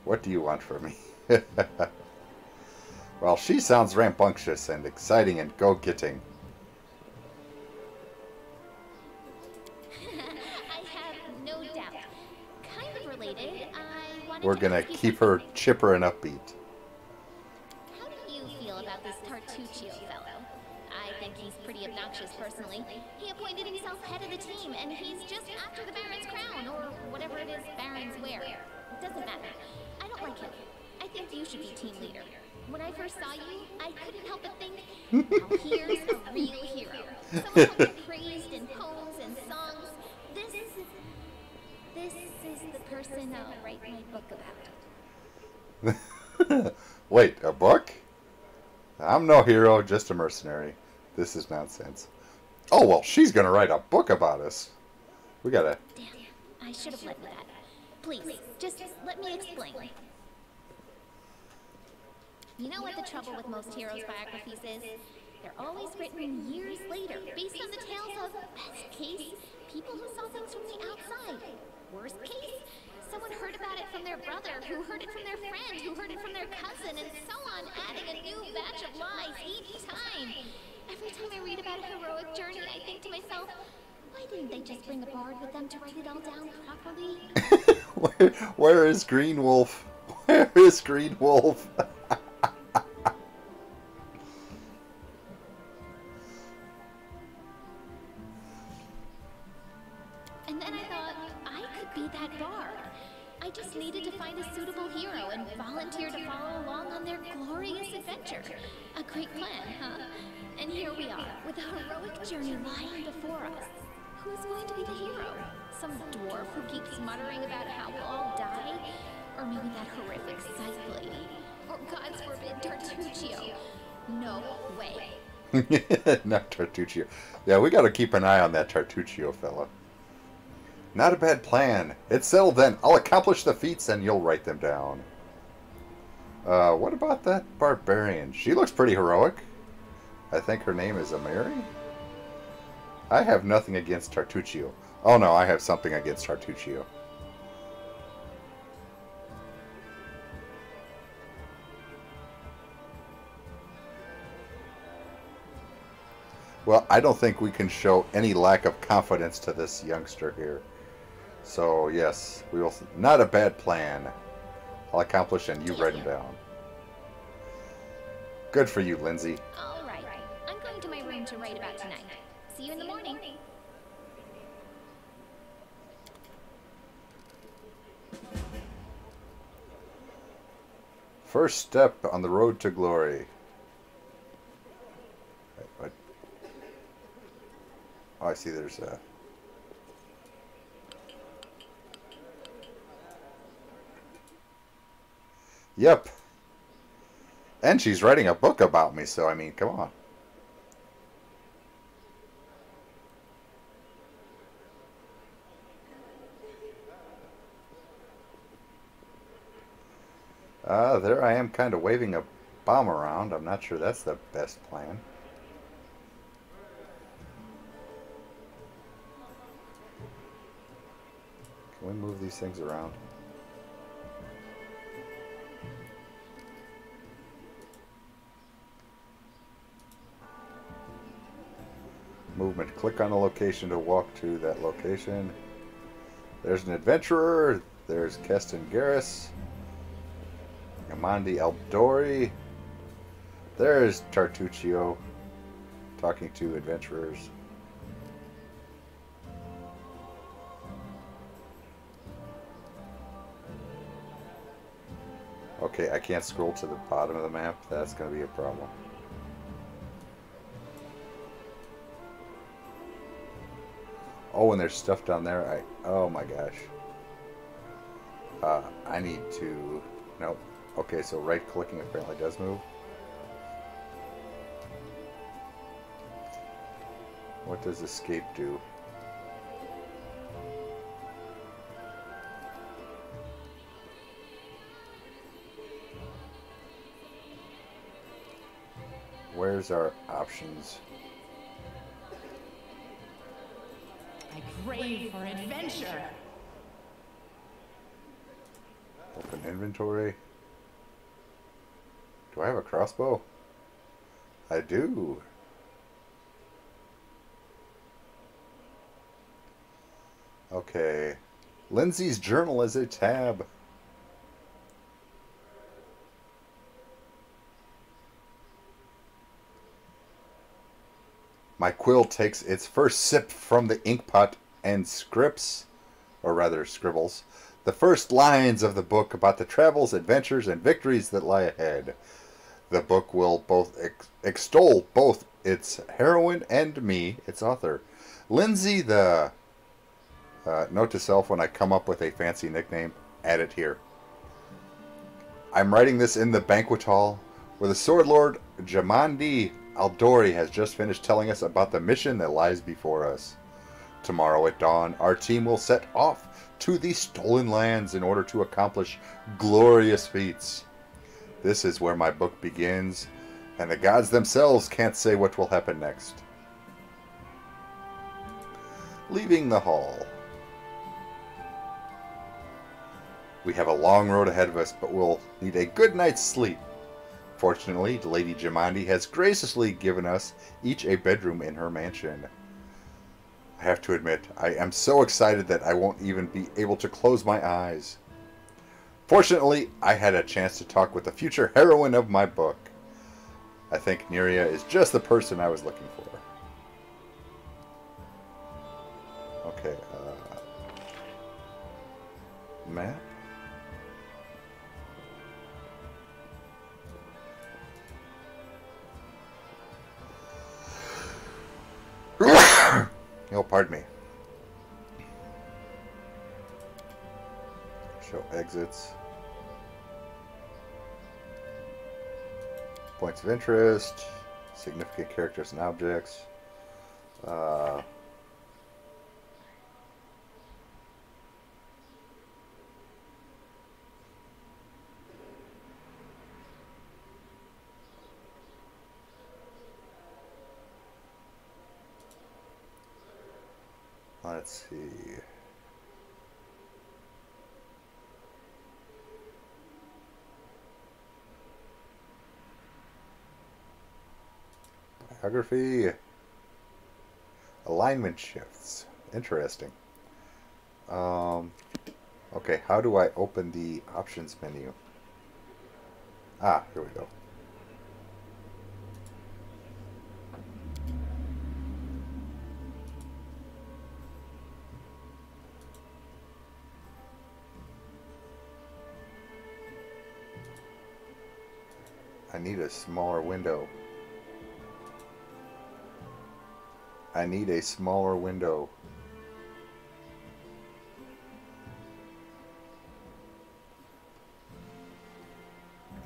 [SPEAKER 1] What do you want from me? Well, she sounds rambunctious and exciting and go-getting.
[SPEAKER 3] I have no doubt. Kind of related, I wanted
[SPEAKER 1] We're
[SPEAKER 3] to
[SPEAKER 1] gonna
[SPEAKER 3] ask you
[SPEAKER 1] keep her
[SPEAKER 3] something.
[SPEAKER 1] chipper and upbeat.
[SPEAKER 3] How do you feel about this Tartuccio fellow? I think he's pretty obnoxious personally. He appointed himself head of the team, and he's just after the Baron's crown, or whatever it is Barons wear. Doesn't matter. I don't like him. I think you should be team leader. When I first saw you, I couldn't help but think, now here's a real hero. Someone who be praised in poems and songs. This is the person I'll write my book about.
[SPEAKER 1] Wait, a book? I'm no hero, just a mercenary. This is nonsense. Oh, well, she's gonna write a book about us. We gotta...
[SPEAKER 3] Damn, I should have led with that. Please, just let me explain. You know what the trouble with most heroes' biographies is? They're always written years later, based on the tales of, best case, people who saw things from the outside. Worst case, someone heard about it from their brother, who heard it from their friend, who heard it from their cousin, and so on, adding a new batch of lies each time. Every time I read about a heroic journey, I think to myself, why didn't they just bring a bard with them to write it all down properly?
[SPEAKER 1] Where is Green Wolf? Where is Green Wolf?
[SPEAKER 3] And then I thought, I could be that bard. I just needed to find a suitable hero and volunteer to follow along on their glorious adventure. A great plan, huh? And here we are, with a heroic journey lying before us. Who's going to be the hero? Some dwarf who keeps muttering about how we'll all die? Or maybe that horrific scythe lady? Or, God's forbid, Tartuccio? No way.
[SPEAKER 1] Not Tartuccio. Yeah, we gotta keep an eye on that Tartuccio fella. Not a bad plan. It's settled then. I'll accomplish the feats and you'll write them down. What about that barbarian? She looks pretty heroic. I think her name is Amiri? I have nothing against Tartuccio. Oh no, I have something against Tartuccio. Well, I don't think we can show any lack of confidence to this youngster here. So, yes, we will. Not a bad plan. I'll accomplish and you write them down. Good for you, Lindsay.
[SPEAKER 3] All right. I'm going to my room to write about tonight. See you in the morning.
[SPEAKER 1] First step on the road to glory. Wait, what? Oh, I see there's a... Yep. And she's writing a book about me, so I mean, come on. There I am kind of waving a bomb around. I'm not sure that's the best plan. Can we move these things around? Movement. Click on a location to walk to that location. There's an adventurer. There's Keston Garrus. Amandi Eldori. There's Tartuccio talking to adventurers. Okay, I can't scroll to the bottom of the map. That's going to be a problem. Oh, and there's stuff down there. Oh my gosh. I need to... Nope. Okay, so right-clicking apparently does move. What does escape do? Where's our options?
[SPEAKER 2] I crave for adventure.
[SPEAKER 1] Open inventory. Do I have a crossbow? I do. Okay. Lindsay's journal is a tab. My quill takes its first sip from the ink pot and scripts, or rather scribbles, the first lines of the book about the travels, adventures, and victories that lie ahead. The book will both extol both its heroine and me, its author. Lindsay, the note to self when I come up with a fancy nickname, add it here. I'm writing this in the banquet hall, where the Sword Lord Jamandi Aldori has just finished telling us about the mission that lies before us. Tomorrow at dawn, our team will set off to the Stolen Lands in order to accomplish glorious feats. This is where my book begins, and the gods themselves can't say what will happen next. Leaving the hall. We have a long road ahead of us, but we'll need a good night's sleep. Fortunately, Lady Jamandi has graciously given us each a bedroom in her mansion. I have to admit, I am so excited that I won't even be able to close my eyes. Fortunately, I had a chance to talk with the future heroine of my book. I think Neria is just the person I was looking for. Okay, map? Oh, pardon me. Show exits. Points of interest. Significant characters and objects. Let's see. Biography. Alignment shifts. Interesting. Okay, how do I open the options menu? Ah, here we go. I need a smaller window. I need a smaller window.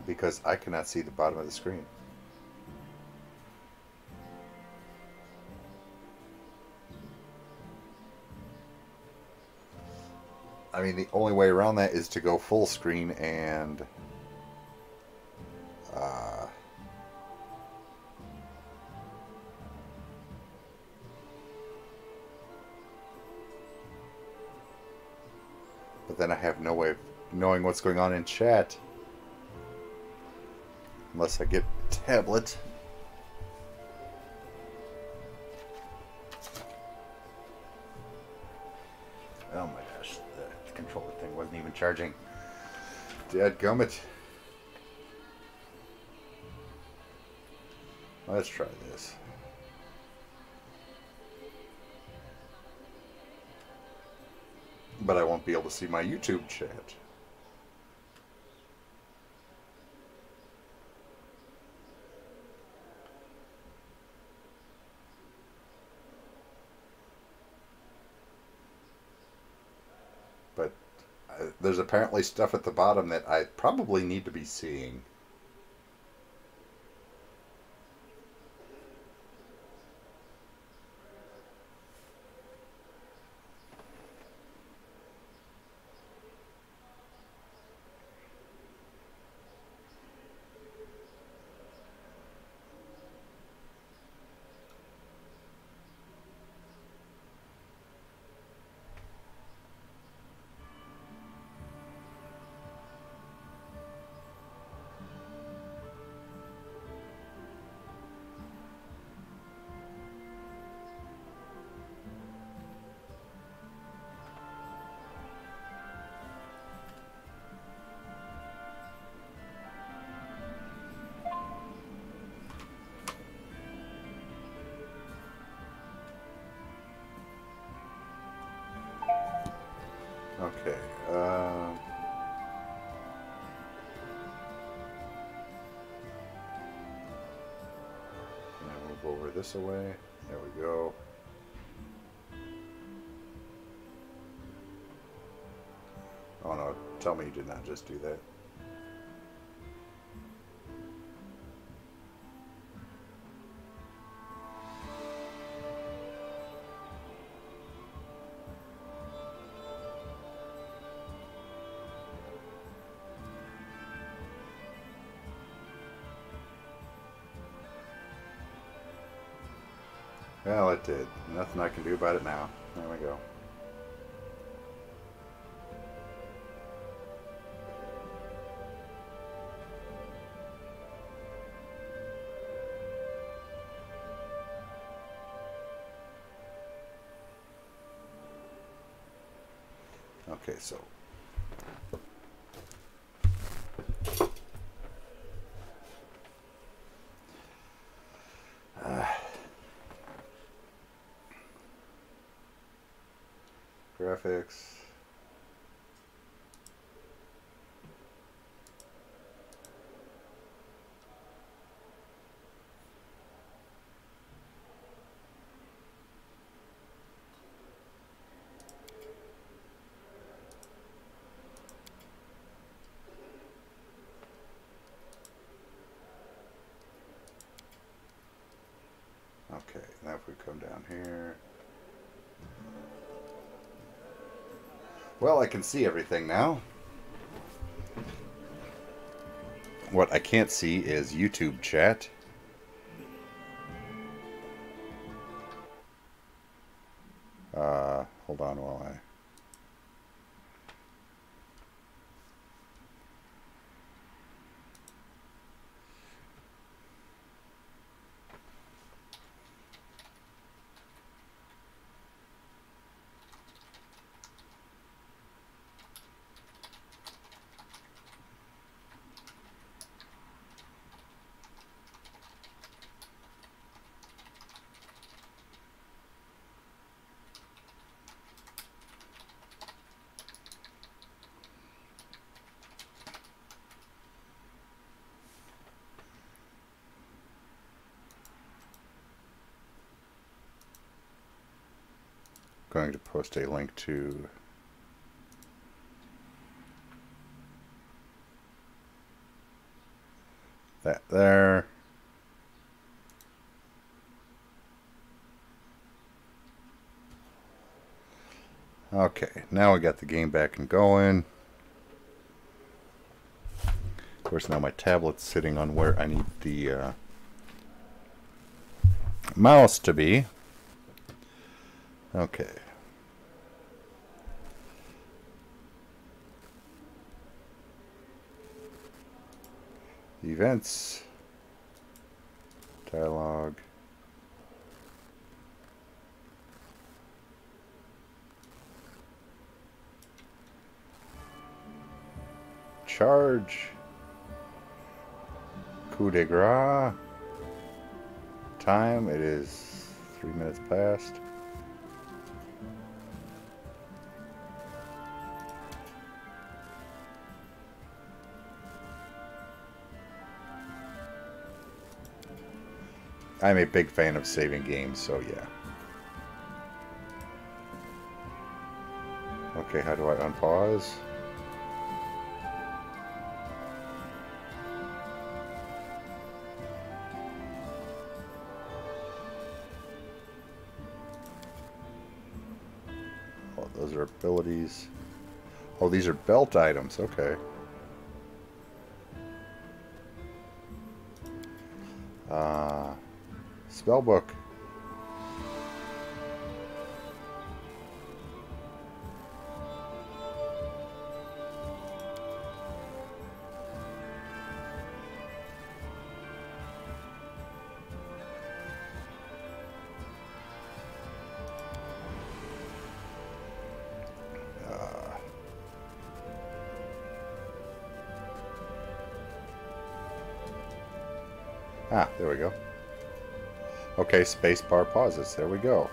[SPEAKER 1] Because I cannot see the bottom of the screen. I mean, the only way around that is to go full screen and but then I have no way of knowing what's going on in chat. Unless I get a tablet. Oh my gosh, the controller thing wasn't even charging. Dadgummit. Let's try this. But I won't be able to see my YouTube chat. But there's apparently stuff at the bottom that I probably need to be seeing. over this away. There we go. Oh no, tell me you did not just do that. Well, it did. Nothing I can do about it now. There we go. Okay, so graphics. Okay, now if we come down here. Well, I can see everything now. What I can't see is YouTube chat. Hold on while I... going to post a link to that there. Okay, now we got the game back and going. Of course, now my tablet's sitting on where I need the mouse to be. Okay. Events. Dialogue. Charge. Coup de grace. Time, it is 3 minutes past. I'm a big fan of saving games, so yeah. Okay, how do I unpause? Oh, those are abilities. Oh, these are belt items, okay. Spellbook. There we go. Okay, spacebar pauses. There we go.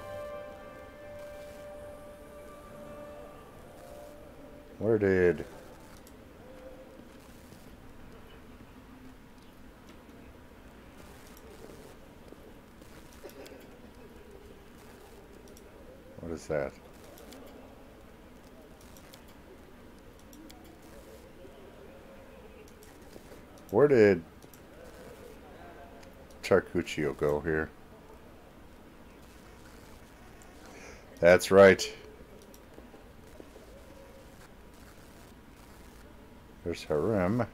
[SPEAKER 1] Where did... is that? Where did Charcuccio go here? That's right. There's Harem.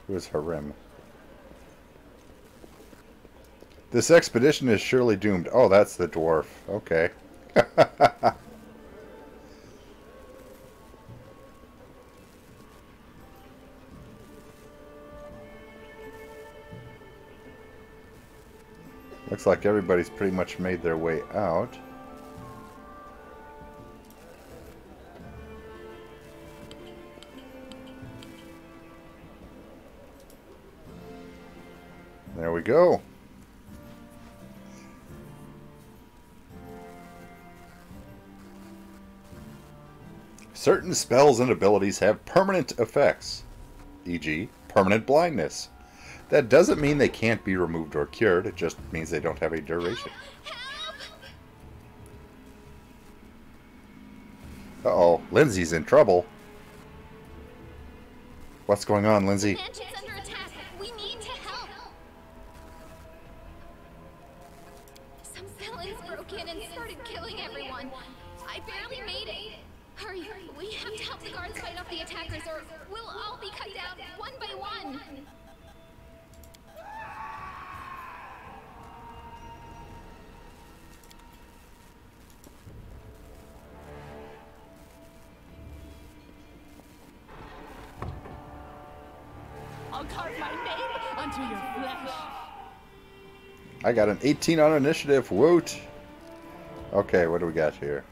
[SPEAKER 1] Who is Harem? This expedition is surely doomed. Oh, that's the dwarf. Okay. Looks like everybody's pretty much made their way out. There we go. Certain spells and abilities have permanent effects, e.g., permanent blindness. That doesn't mean they can't be removed or cured, it just means they don't have a duration. Uh-oh, Lindsay's in trouble. What's going on, Lindsay?
[SPEAKER 3] The mansion's under attack. We need to help. Some villains broke in and started killing everyone. I barely made it. Hurry, we have to help the guards fight off the attackers or we'll all be cut down one by one.
[SPEAKER 2] I'll carve my name onto your flesh.
[SPEAKER 1] I got an 18 on initiative. Woot! Okay, what do we got here?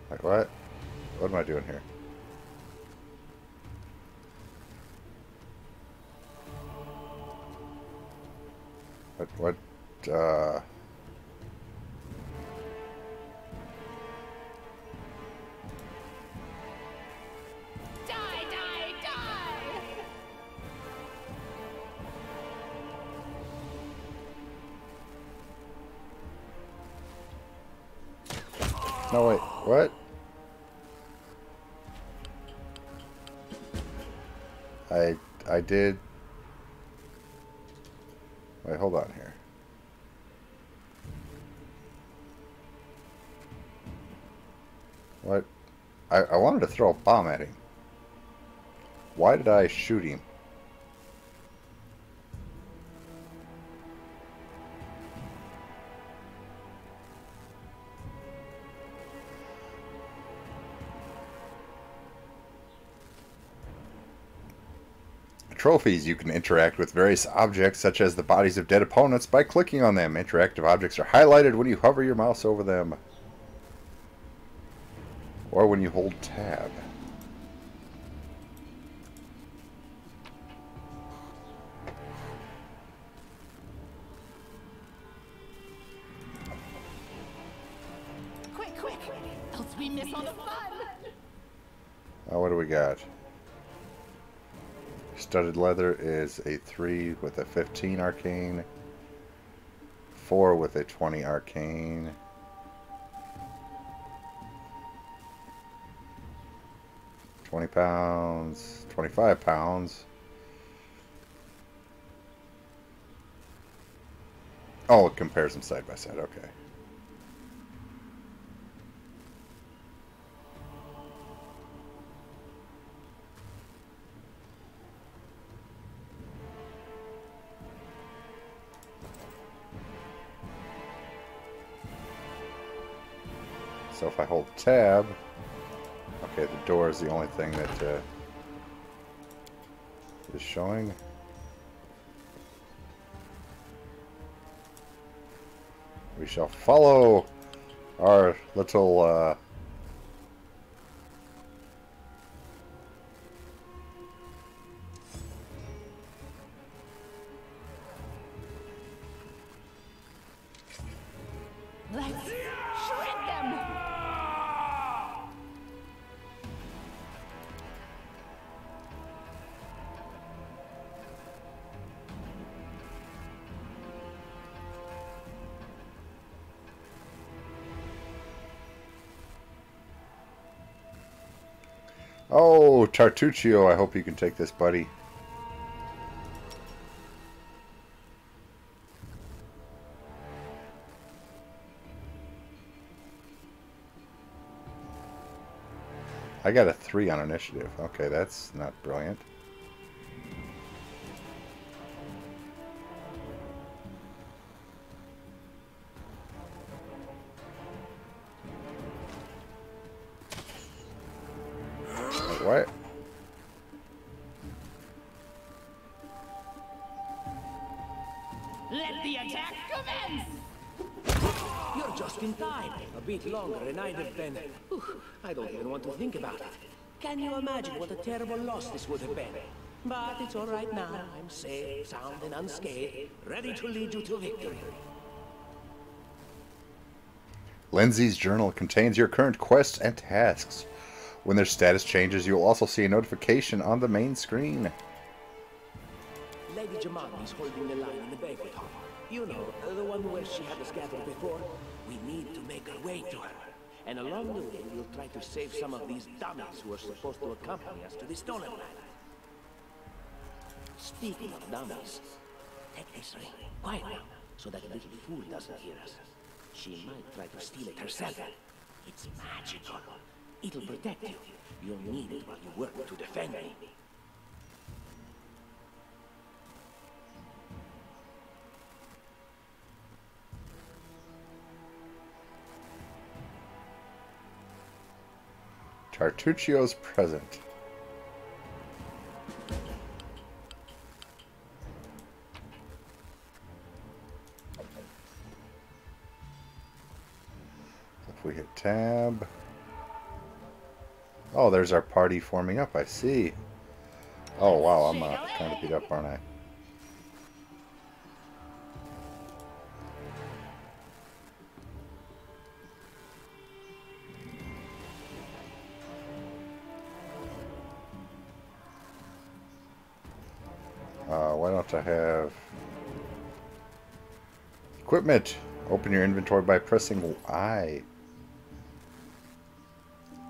[SPEAKER 1] Wait, what? What am I doing here? What,
[SPEAKER 2] Die, die, die!
[SPEAKER 1] No, wait, what? I did... Wait, hold on here. What? I wanted to throw a bomb at him. Why did I shoot him? Trophies. You can interact with various objects such as the bodies of dead opponents by clicking on them. Interactive objects are highlighted when you hover your mouse over them or when you hold tab.
[SPEAKER 2] Quick, quick! Else we miss all the fun!
[SPEAKER 1] What do we got? Studded leather is a 3 with a 15 arcane, 4 with a 20 arcane, £20, 25 pounds. Oh, it compares them side by side. Okay. So if I hold tab, okay, the door is the only thing that is showing. We shall follow our little Oh, Tartuccio, I hope you can take this, buddy. I got a 3 on initiative. Okay, that's not brilliant. What?
[SPEAKER 2] Let the attack commence!
[SPEAKER 5] You're just in time. A bit longer and I'd have been... Whew, I don't even want to think about it. Can you imagine what a terrible loss this would have been? But it's all right now. I'm safe, sound, and unscathed, ready to lead you to victory.
[SPEAKER 1] Lindsay's journal contains your current quests and tasks. When their status changes, you'll also see a notification on the main screen.
[SPEAKER 5] Lady Jamani's holding the line in the banquet hall. You know, the one where she had us gathered before. We need to make our way to her. And along the way, we'll try to save some of these dummies who are supposed to accompany us to the Stolen Land. Speaking of dummies, take this ring, quiet now, so that little fool doesn't hear us. She might try to steal it herself. It's magical. It'll protect you. You'll need it while you work to defend me.
[SPEAKER 1] Tartuccio's present. If we hit tab. Oh, there's our party forming up, I see. Oh wow, I'm kind of beat up, aren't I? Why don't I have equipment? Open your inventory by pressing I.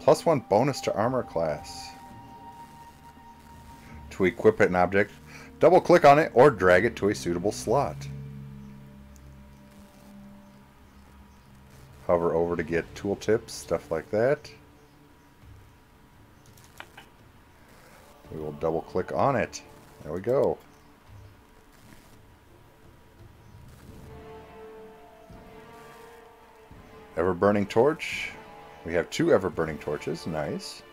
[SPEAKER 1] +1 bonus to armor class. To equip an object, double click on it or drag it to a suitable slot. Hover over to get tooltips, stuff like that. We will double click on it. There we go. Ever-burning torch. We have 2 ever-burning torches. Nice.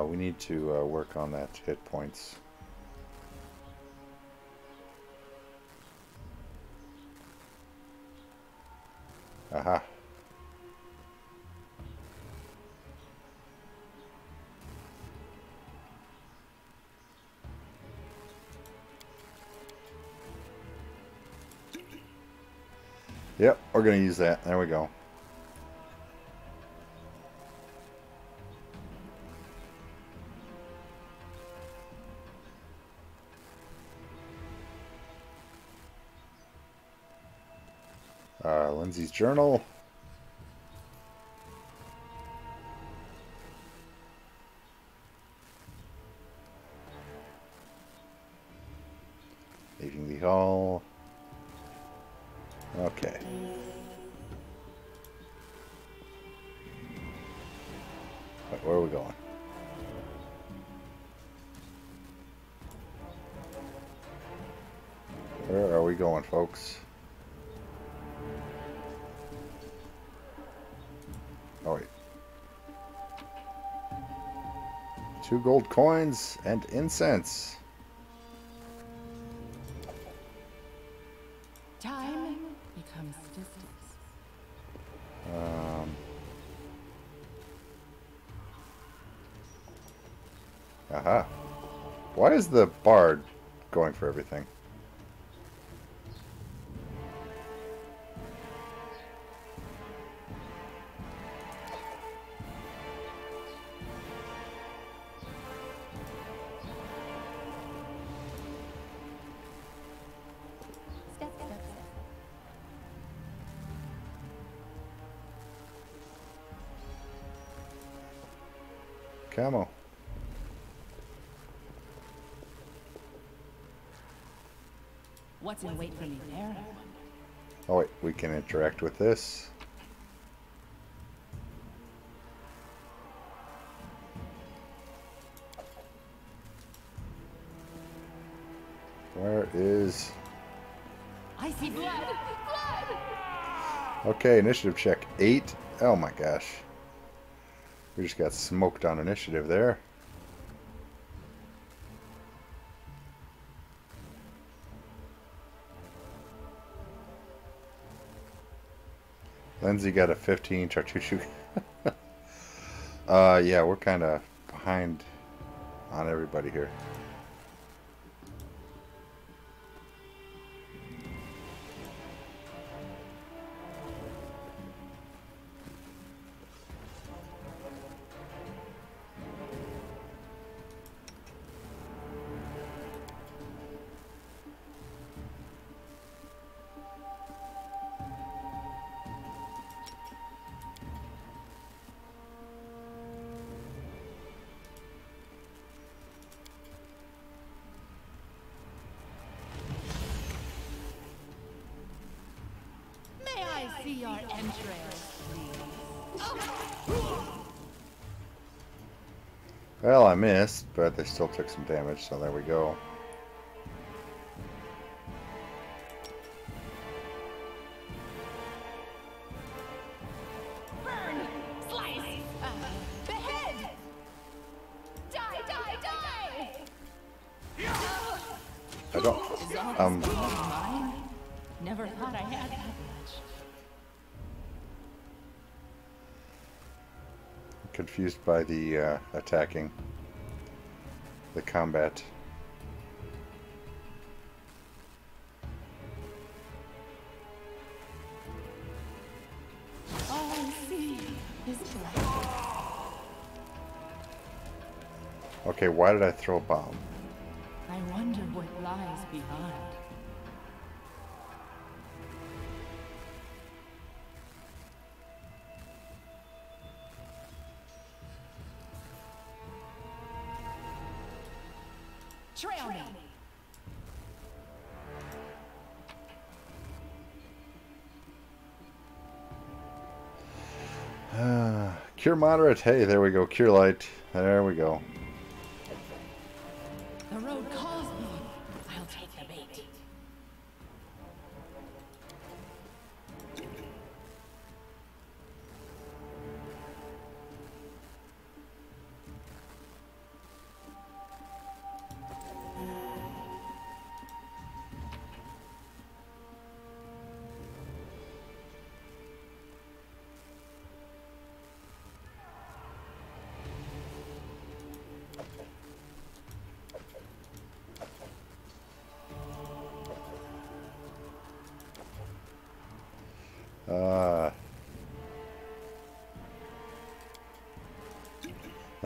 [SPEAKER 1] We need to work on that hit points. Aha. Yep, we're going to use that. There we go. Lindsay's journal. Leaving the hall. Okay. Where are we going? Where are we going, folks? Oh, wait. 2 gold coins and incense.
[SPEAKER 2] Time becomes distance.
[SPEAKER 1] Aha. Why is the bard going for everything? Come on.
[SPEAKER 2] What's in wait for me there?
[SPEAKER 1] Oh wait, we can interact with this. Where is...
[SPEAKER 2] I see blood! Blood!
[SPEAKER 1] Okay, initiative check. 8. Oh my gosh. We just got smoked on initiative there. Lindsay got a 15. Charchuchu. Yeah, we're kind of behind on everybody here.
[SPEAKER 2] May I see your entrails, please?
[SPEAKER 1] Well, I missed, but they still took some damage, so there we go.
[SPEAKER 2] Burn! Slice! Behead! Die, die, die!
[SPEAKER 1] I don't...
[SPEAKER 2] Mine? Never thought I had that much.
[SPEAKER 1] confused by the attacking, the combat.
[SPEAKER 2] All I see is blood.
[SPEAKER 1] Okay, why did I throw a bomb?
[SPEAKER 2] I wonder what lies behind. Trail me.
[SPEAKER 1] Cure moderate. Hey, there we go. Cure light. There we go.
[SPEAKER 2] The road calls me. I'll take the bait.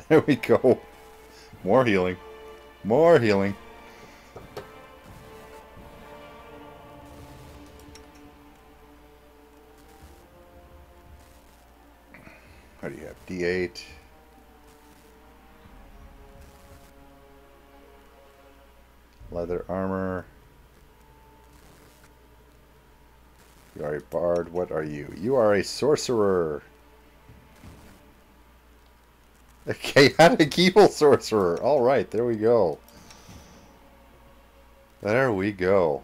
[SPEAKER 1] There we go. More healing. More healing. What do you have? D8. Leather armor. You are a bard. What are you? You are a sorcerer. A chaotic evil sorcerer. Alright, there we go. There we go.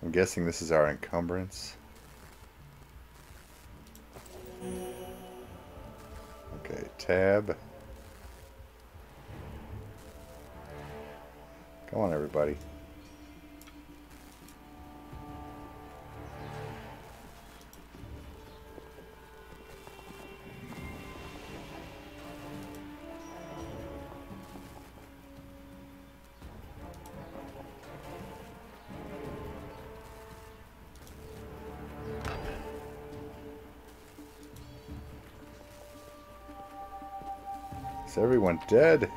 [SPEAKER 1] I'm guessing this is our encumbrance. Okay, tab. Come on, everybody. Is everyone dead?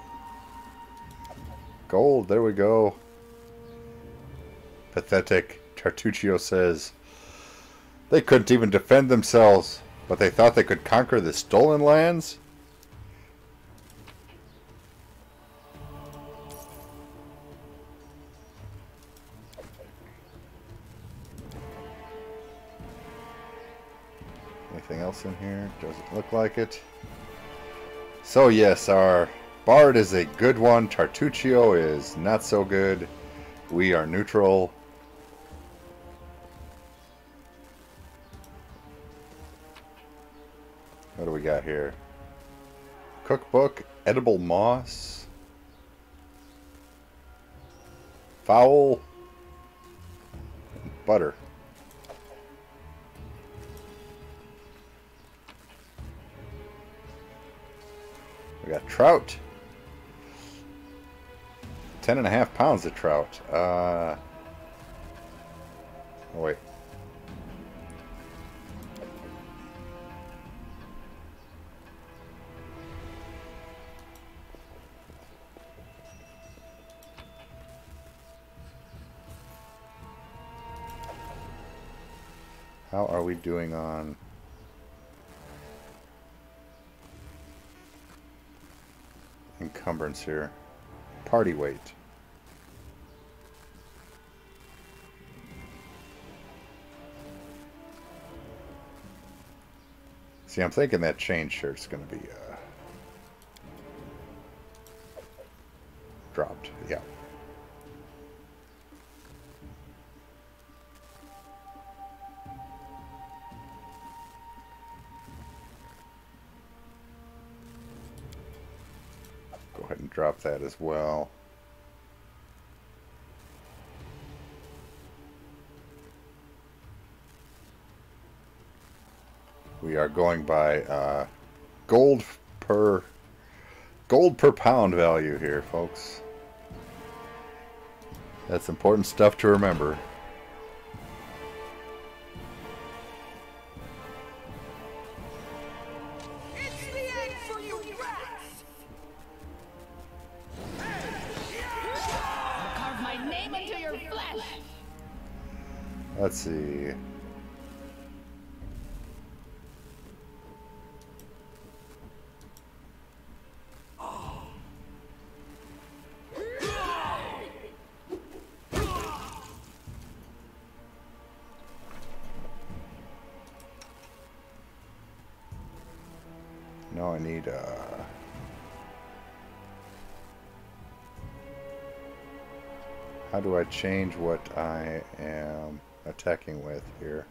[SPEAKER 1] Gold, there we go. Pathetic, Tartuccio says. They couldn't even defend themselves, but they thought they could conquer the stolen lands? Anything else in here? Doesn't look like it. So yes, our Bard is a good one. Tartuccio is not so good. We are neutral. What do we got here? Cookbook, edible moss, fowl, butter. We got trout. 10.5 pounds of trout. Oh wait. How are we doing on encumbrance here? Party weight. See, I'm thinking that chain shirt's going to be dropped. Yeah. Go ahead and drop that as well. We are going by gold per pound value here, folks. That's important stuff to remember.
[SPEAKER 4] It's the end for you rats!
[SPEAKER 2] I'll carve my name into your flesh.
[SPEAKER 1] Let's see. No, I need how do I change what I am attacking with here?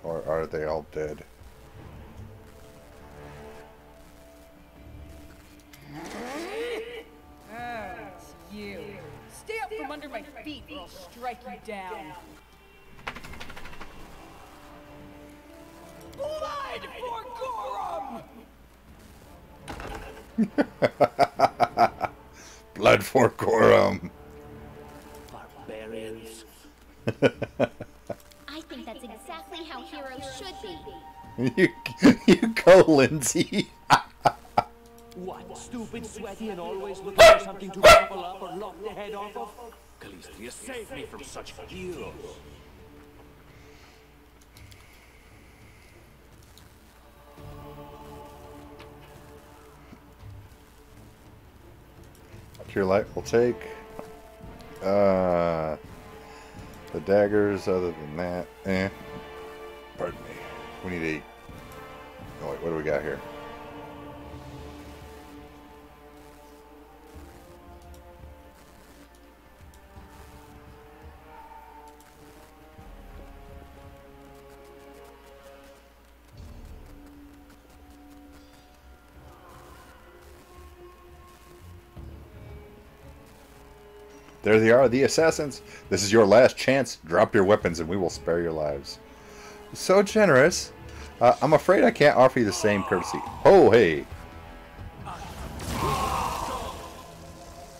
[SPEAKER 1] Or are they all dead?
[SPEAKER 4] It's you. Stay up from under my feet or I'll strike you down. Blood for Gorum!
[SPEAKER 1] Blood for Gorum.
[SPEAKER 5] Barbarians.
[SPEAKER 3] I think that's exactly how heroes should be.
[SPEAKER 1] You go, Lindsay.
[SPEAKER 5] What? Stupid, sweaty, and always looking for something to gobble up or lock the head off of? Calistria, save me from such heroes.
[SPEAKER 1] Pure light will take. The daggers, other than that, Pardon me. We need 8. Oh wait, what do we got here? There they are, the assassins. This is your last chance. Drop your weapons and we will spare your lives. So generous. I'm afraid I can't offer you the same courtesy. Oh, hey.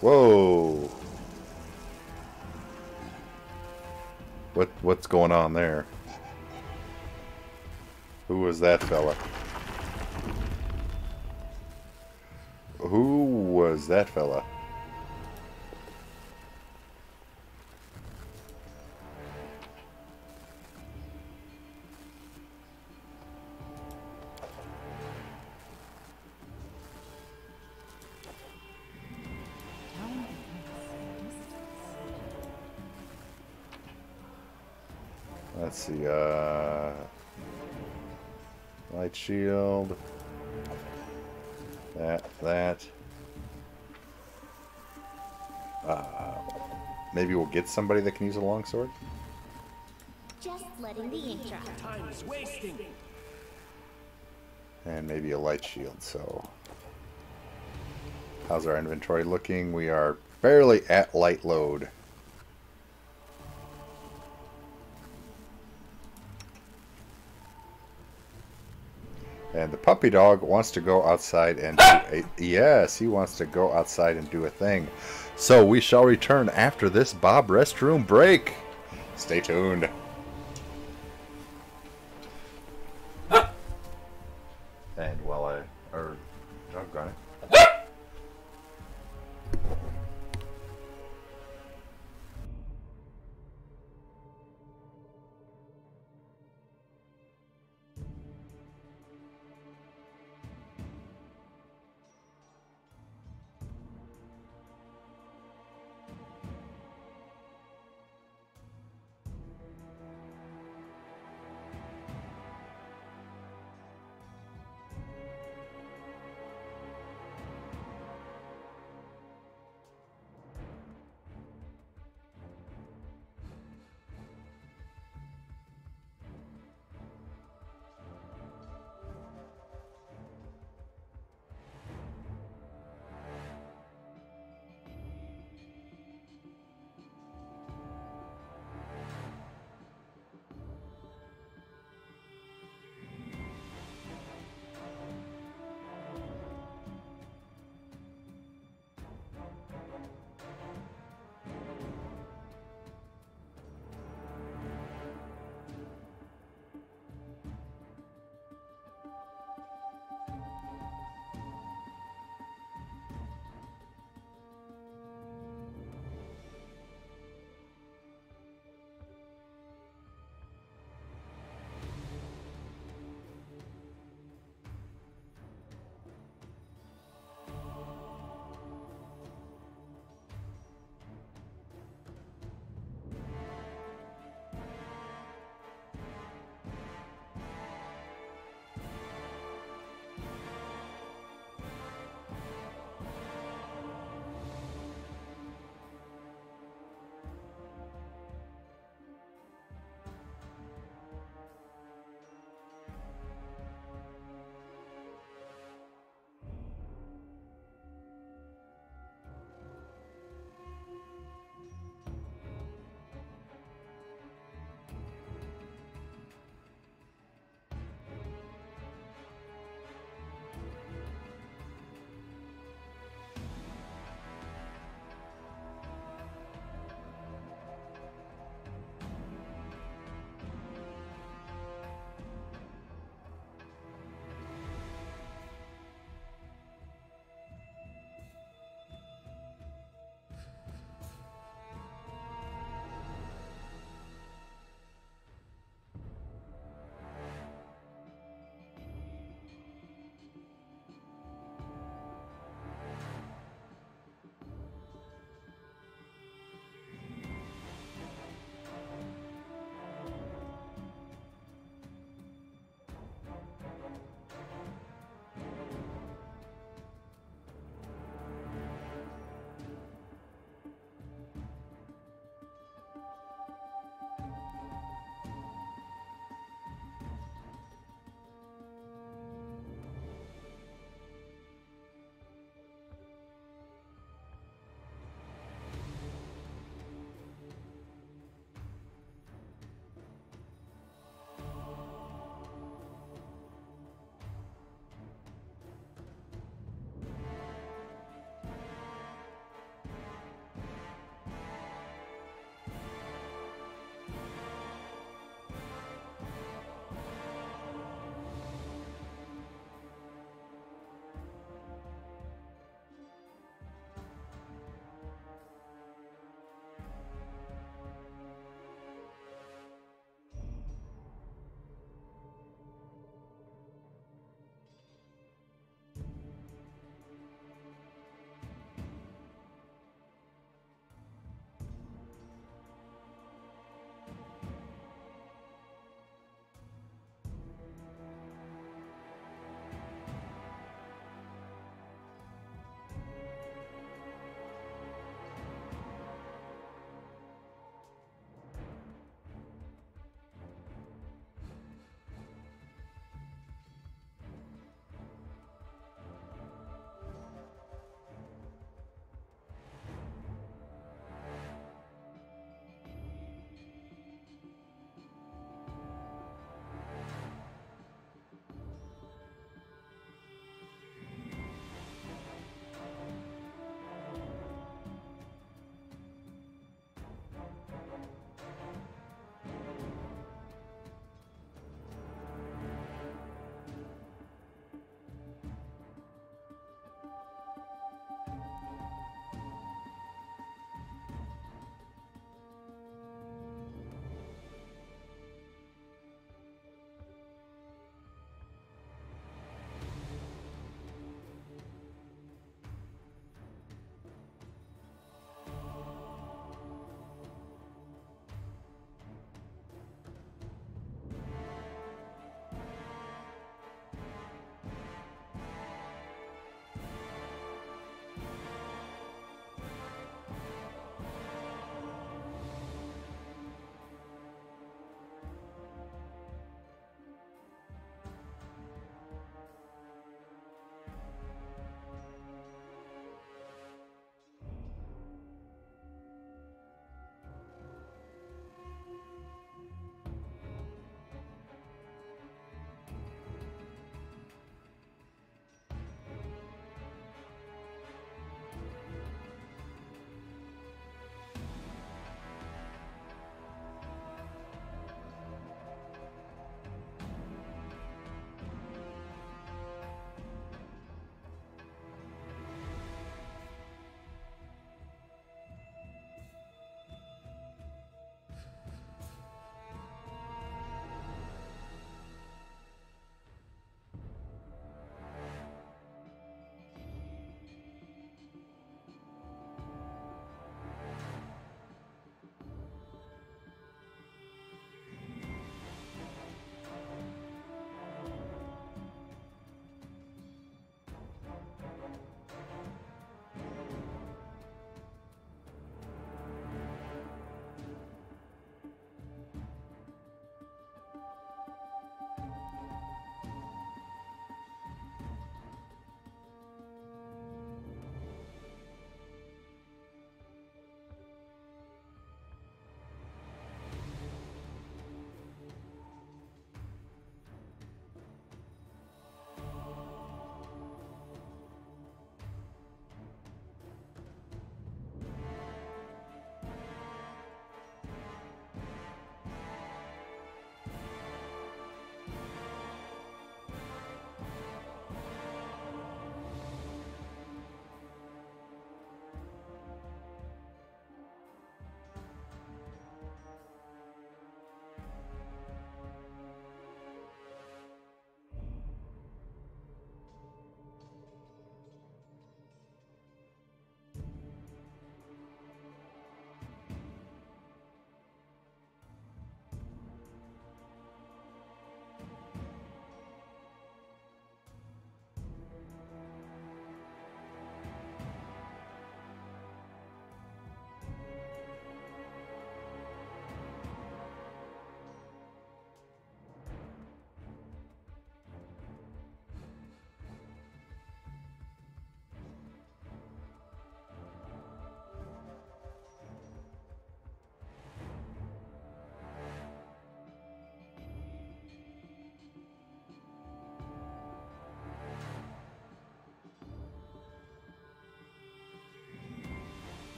[SPEAKER 1] Whoa. What's going on there? Who was that fella? Who was that fella? Let's see, light shield, that. Maybe we'll get somebody that can use a longsword?
[SPEAKER 3] Just letting the ink dry.
[SPEAKER 5] Time is wasting.
[SPEAKER 1] And maybe a light shield, so... How's our inventory looking? We are barely at light load. And the puppy dog wants to go outside and do a... Yes, he wants to go outside and do a thing. So we shall return after this Bob restroom break. Stay tuned. And while doggone it.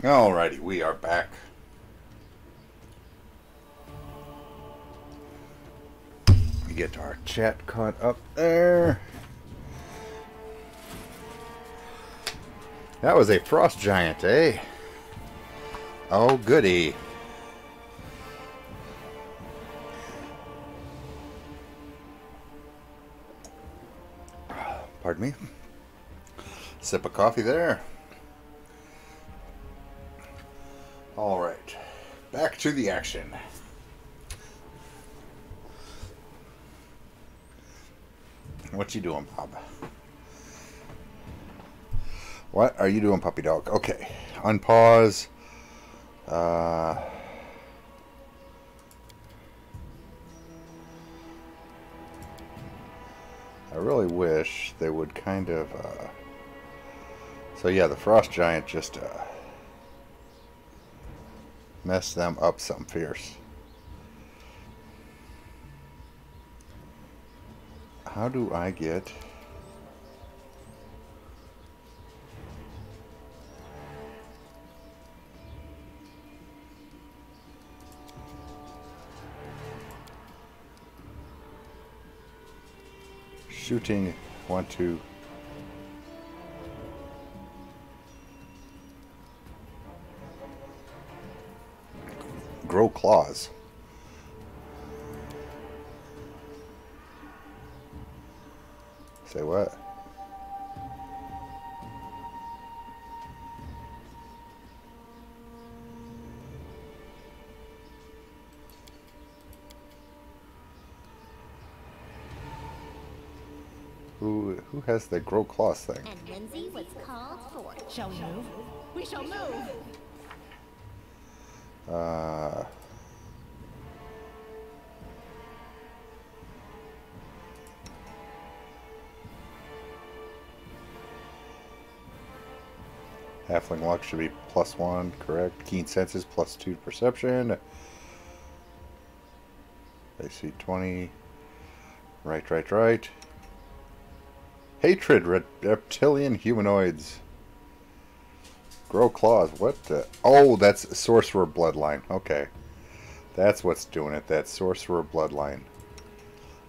[SPEAKER 1] Alrighty, we are back. We get our chat caught up there. That was a frost giant, eh? Oh, goody. Pardon me. Sip of coffee there. All right, back to the action. What you doing, Bob? What are you doing, puppy dog? Okay, unpause. I really wish they would kind of... So yeah, the frost giant just... mess them up some fierce. How do I get... shooting, want to... grow claws. Say what? Who has the grow claws thing?
[SPEAKER 3] And Lindsay was called for.
[SPEAKER 2] Shall we move? We shall move!
[SPEAKER 1] Halfling luck should be +1, correct. Keen senses +2 perception. I see 20. Right. Hatred, reptilian humanoids. Grow claws, what the... Oh, that's sorcerer bloodline. Okay. That's what's doing it, that sorcerer bloodline.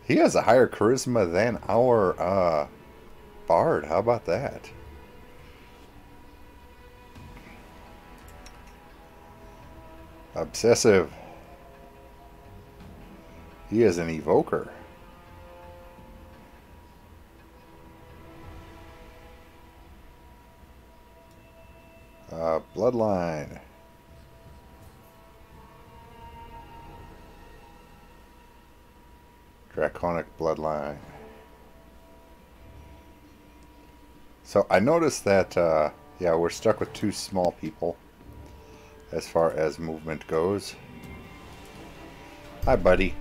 [SPEAKER 1] He has a higher charisma than our bard. How about that? Obsessive. He is an evoker. Bloodline. Draconic bloodline. So I noticed that, yeah, we're stuck with 2 small people as far as movement goes. Hi, buddy.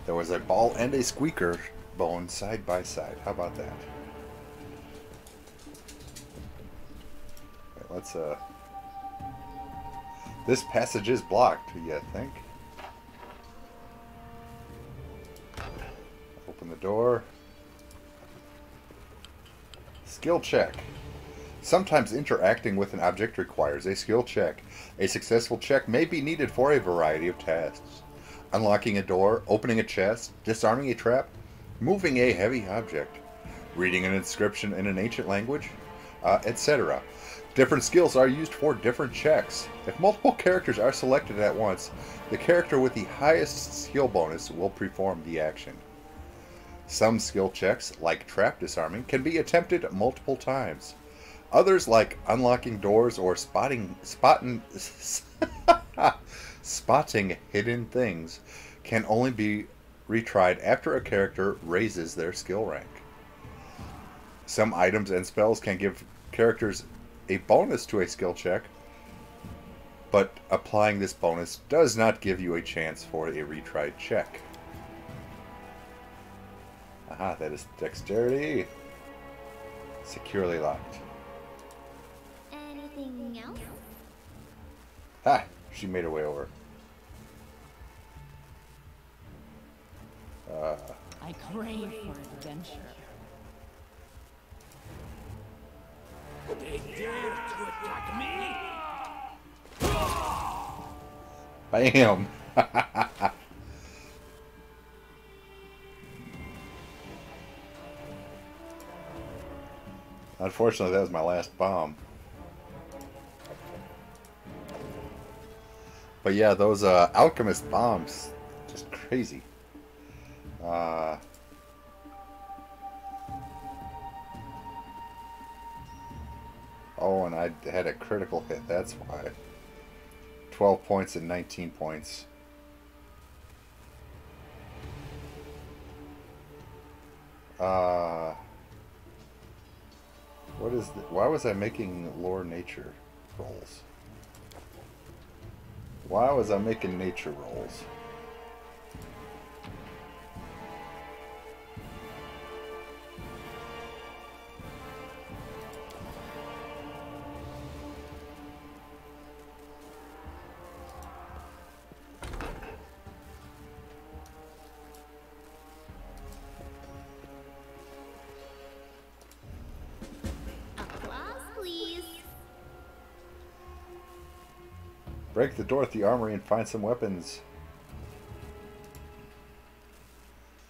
[SPEAKER 1] There was a ball and a squeaker bone side by side. How about that? Okay, let's this passage is blocked, you think? Open the door. Skill check. Sometimes interacting with an object requires a skill check. A successful check may be needed for a variety of tasks. Unlocking a door, opening a chest, disarming a trap, moving a heavy object, reading an inscription in an ancient language, etc. Different skills are used for different checks. If multiple characters are selected at once, the character with the highest skill bonus will perform the action. Some skill checks, like trap disarming, can be attempted multiple times. Others, like unlocking doors or spotting hidden things, can only be retried after a character raises their skill rank. Some items and spells can give characters a bonus to a skill check, but applying this bonus does not give you a chance for a retried check. Aha, that is dexterity. Securely locked.
[SPEAKER 3] Anything else?
[SPEAKER 1] Ah, she made her way over.
[SPEAKER 2] I crave for adventure.
[SPEAKER 5] They dare to attack me?
[SPEAKER 1] Bam! Unfortunately, that was my last bomb. But yeah, those alchemist bombs, just crazy. Oh, and I had a critical hit, that's why. 12 points and 19 points. What is the, why was I making lore nature rolls? Why was I making nature rolls? Break the door at the armory and find some weapons.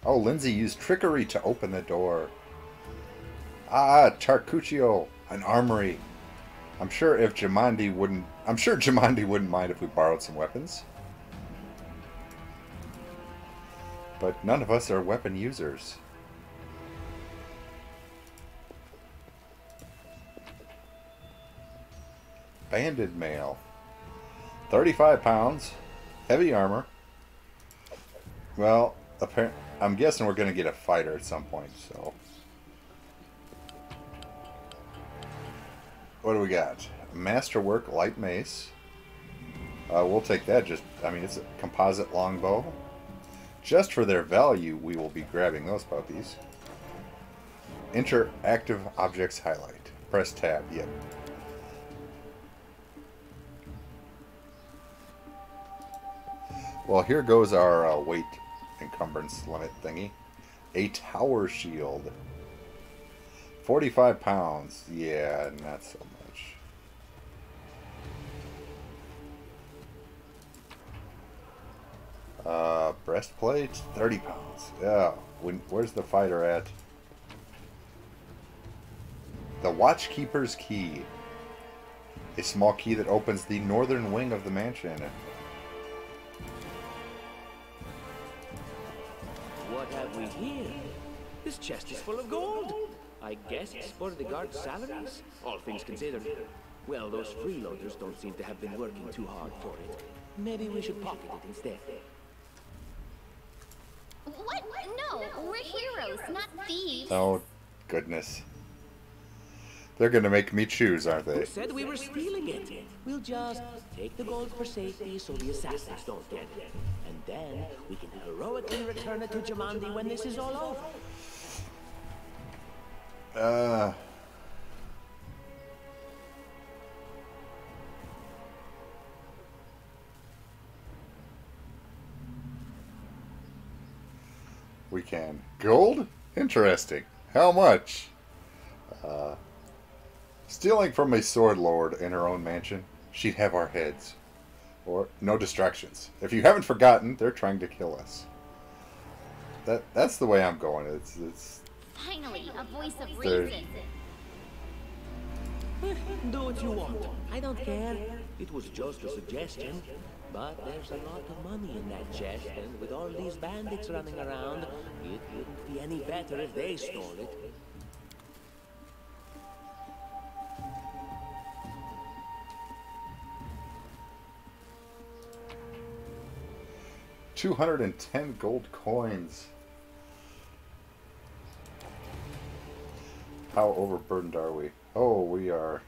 [SPEAKER 1] Oh, Lindsay used trickery to open the door. Ah, Charcuccio, an armory. I'm sure Jamandi wouldn't mind if we borrowed some weapons. But none of us are weapon users. Banded mail. 35 pounds. Heavy armor. Well, I'm guessing we're going to get a fighter at some point, so. What do we got? Masterwork light mace. We'll take that. It's a composite longbow. Just for their value, we will be grabbing those puppies. Interactive objects highlight. Press tab. Yep. Well, here goes our weight encumbrance limit thingy. A tower shield. 45 pounds. Yeah, not so much. Breastplate. 30 pounds. Yeah. Where's the fighter at? The Watchkeeper's Key. A small key that opens the northern wing of the mansion.
[SPEAKER 5] What have we here? This chest is full of gold. I guess it's for the guards' salaries, all things considered. Well, those freeloaders don't seem to have been working too hard for it. Maybe we should pocket it instead.
[SPEAKER 3] What? No, we're heroes, not thieves.
[SPEAKER 1] Oh, goodness. They're gonna make me choose, aren't they?
[SPEAKER 5] Who said we were stealing it? We'll just take the gold for safety so the assassins don't get it. And then we can heroically return it to Jamandi when this is all over.
[SPEAKER 1] We can. Gold? Interesting. How much? Stealing from a sword lord in her own mansion, she'd have our heads. Or no distractions. If you haven't forgotten, they're trying to kill us. That's the way I'm going. It's
[SPEAKER 3] Finally, a voice of reason.
[SPEAKER 5] Do what you want. I don't care. It was just a suggestion. But there's a lot of money in that chest, and with all these bandits running around, it wouldn't be any better if they stole it.
[SPEAKER 1] $210 gold coins. How overburdened are we? Oh, we are.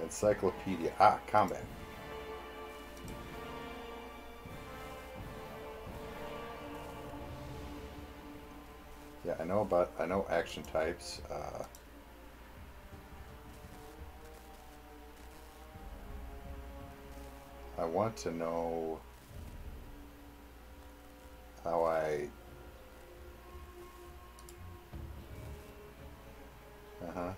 [SPEAKER 1] Encyclopedia. Ah, combat. Yeah, I know action types. I want to know how I... yeah.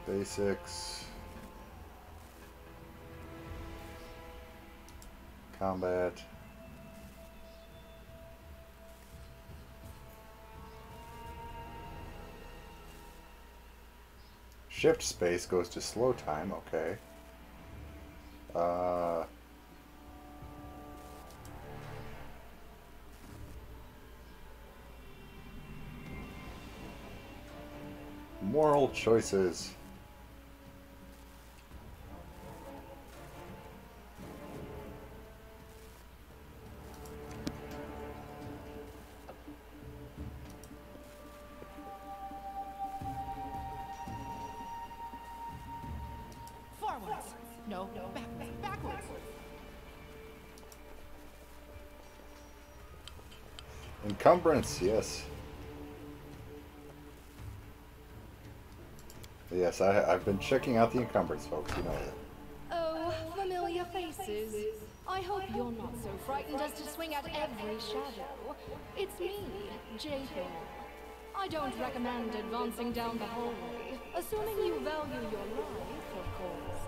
[SPEAKER 1] Basics. Combat. Shift space goes to slow time, okay. Moral choices.
[SPEAKER 2] Forwards. No, backwards. Backwards.
[SPEAKER 1] Encumbrance, yes. Yes, I've been checking out the encumbrance, folks. You know that.
[SPEAKER 9] Oh, familiar faces. I hope you're not so frightened as to swing at every shadow. It's me, Jacob. I don't recommend advancing down the hallway, assuming you value your life, of course.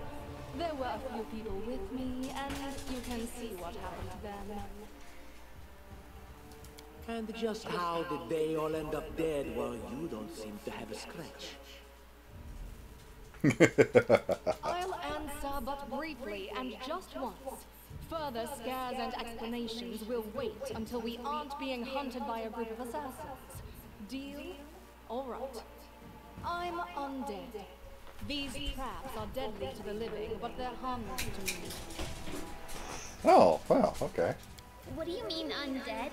[SPEAKER 9] There were a few people with me, and you can see what happened to them.
[SPEAKER 5] And just how did they all end up dead while you don't seem to have a scratch?
[SPEAKER 9] I'll answer but briefly and just once. Further scares and explanations will wait until we aren't being hunted by a group of assassins. Deal? All right. I'm undead. These traps are deadly to the living, but they're harmless to me.
[SPEAKER 1] Oh, wow, okay.
[SPEAKER 3] What do you mean undead?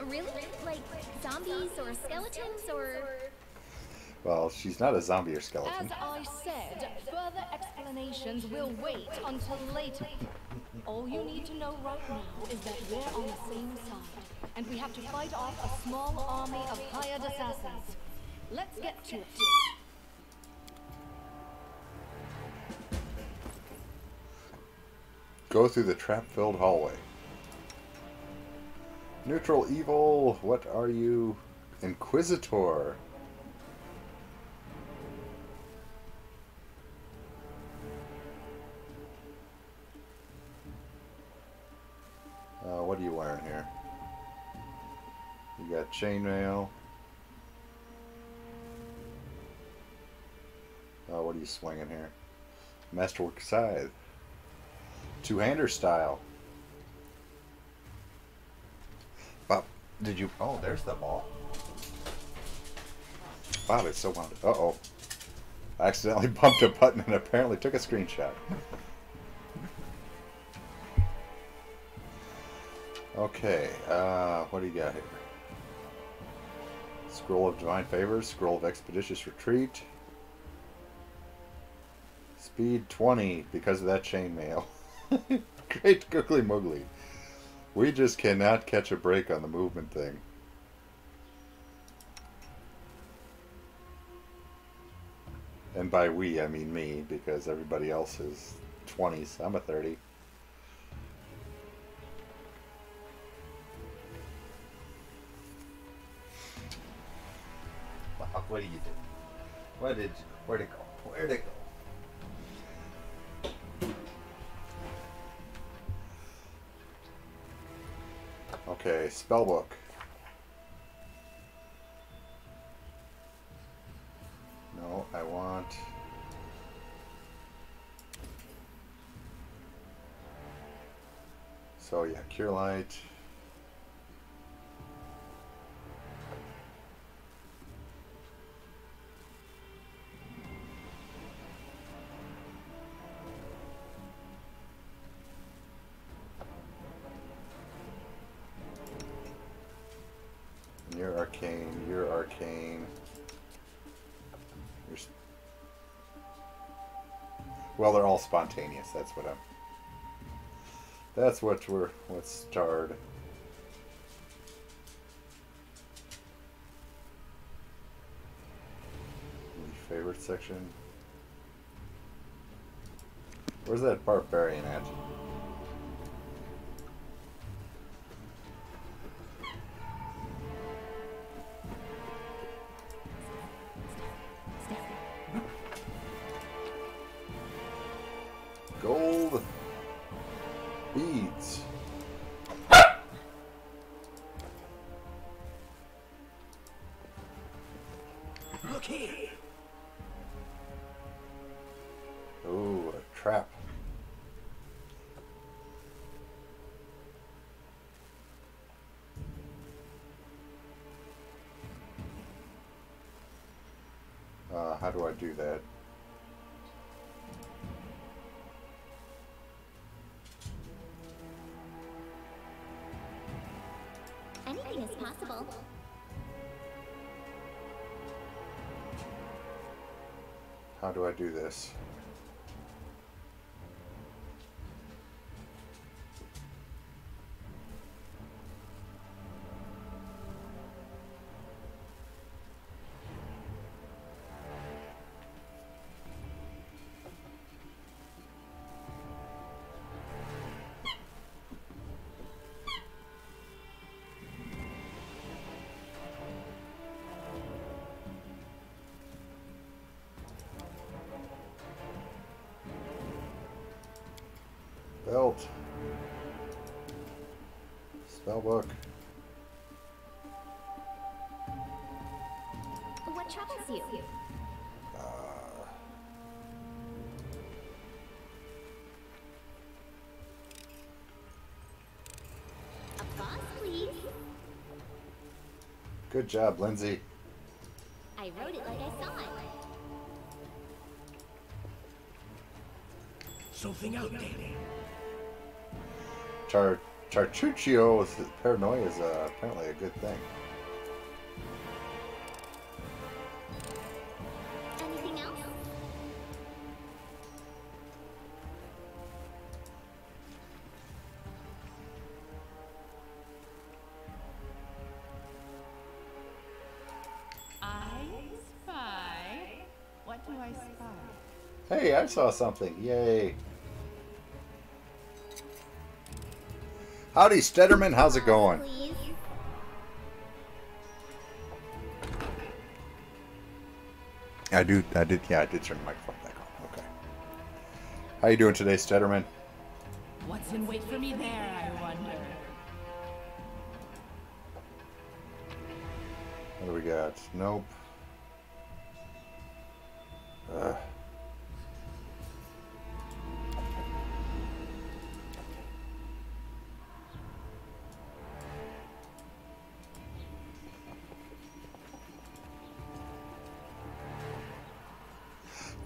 [SPEAKER 3] Really? Like zombies or skeletons or...
[SPEAKER 1] Well, she's not a zombie or skeleton.
[SPEAKER 9] As I said, further explanations will wait until later. All you need to know right now is that we're on the same side, and we have to fight off a small army of hired assassins. Let's get to it.
[SPEAKER 1] Go through the trap-filled hallway. Neutral evil, what are you? Inquisitor. What are you wearing here? You got chainmail. What are you swinging here? Masterwork scythe. Two-hander style. Bob, did you... Oh, there's the ball. Bob is so wounded. Uh-oh. I accidentally bumped a button and apparently took a screenshot. Okay, what do you got here? Scroll of Divine Favors, Scroll of Expeditious Retreat. Speed 20 because of that chainmail. Great googly moogly. We just cannot catch a break on the movement thing. And by we, I mean me, because everybody else is 20s. I'm a 30. Wow, what are you doing? Where'd it go? Where'd it go? Okay, spellbook. No, I want... So yeah, Cure Light. You're arcane, you're arcane. Well, they're all spontaneous, that's what I'm... That's what's starred. Favorite section. Where's that barbarian at? Gold beads.
[SPEAKER 5] Look here.
[SPEAKER 1] Oh, a trap. How do I do that?
[SPEAKER 3] Anything is possible.
[SPEAKER 1] How do I do this? Belt. Spellbook.
[SPEAKER 3] What troubles you? A boss, please.
[SPEAKER 1] Good job, Lindsay.
[SPEAKER 3] I wrote it like I saw it.
[SPEAKER 5] Something out there.
[SPEAKER 1] Charchuccio with paranoia is apparently a good thing.
[SPEAKER 3] Anything else?
[SPEAKER 2] I spy. What do I spy?
[SPEAKER 1] Hey, I saw something. Yay. Howdy, Stedderman. How's it going?
[SPEAKER 3] Please.
[SPEAKER 1] I did turn the microphone back on. Okay. How you doing today, Stedderman?
[SPEAKER 2] What's in wait for me there, I wonder?
[SPEAKER 1] What do we got? Nope.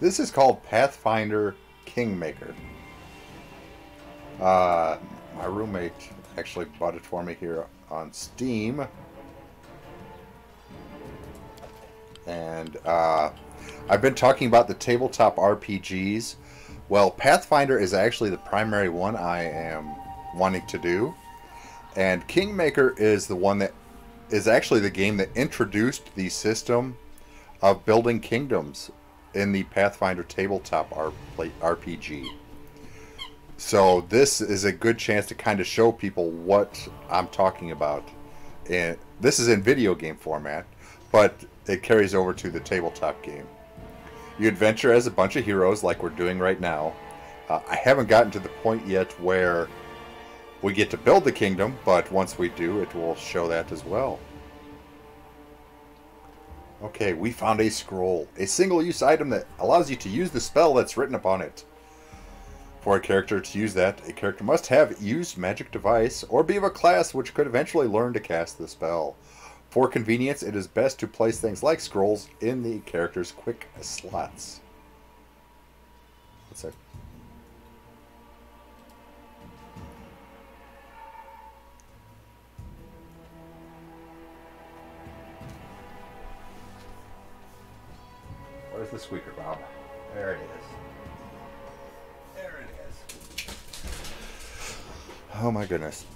[SPEAKER 1] This is called Pathfinder Kingmaker. My roommate actually bought it for me here on Steam. And I've been talking about the tabletop RPGs. Well, Pathfinder is actually the primary one I am wanting to do. And Kingmaker is the one that is actually the game that introduced the system of building kingdoms in the Pathfinder tabletop RPG. So this is a good chance to kind of show people what I'm talking about. And this is in video game format, but it carries over to the tabletop game. You adventure as a bunch of heroes like we're doing right now. I haven't gotten to the point yet where we get to build the kingdom, but once we do, it will show that as well. Okay, we found a scroll. A single-use item that allows you to use the spell that's written upon it. For a character to use that, a character must have used magic device or be of a class which could eventually learn to cast the spell. For convenience, it is best to place things like scrolls in the character's quick slots. What's that? Where's the squeaker, Bob? There it is. There it is. Oh my goodness.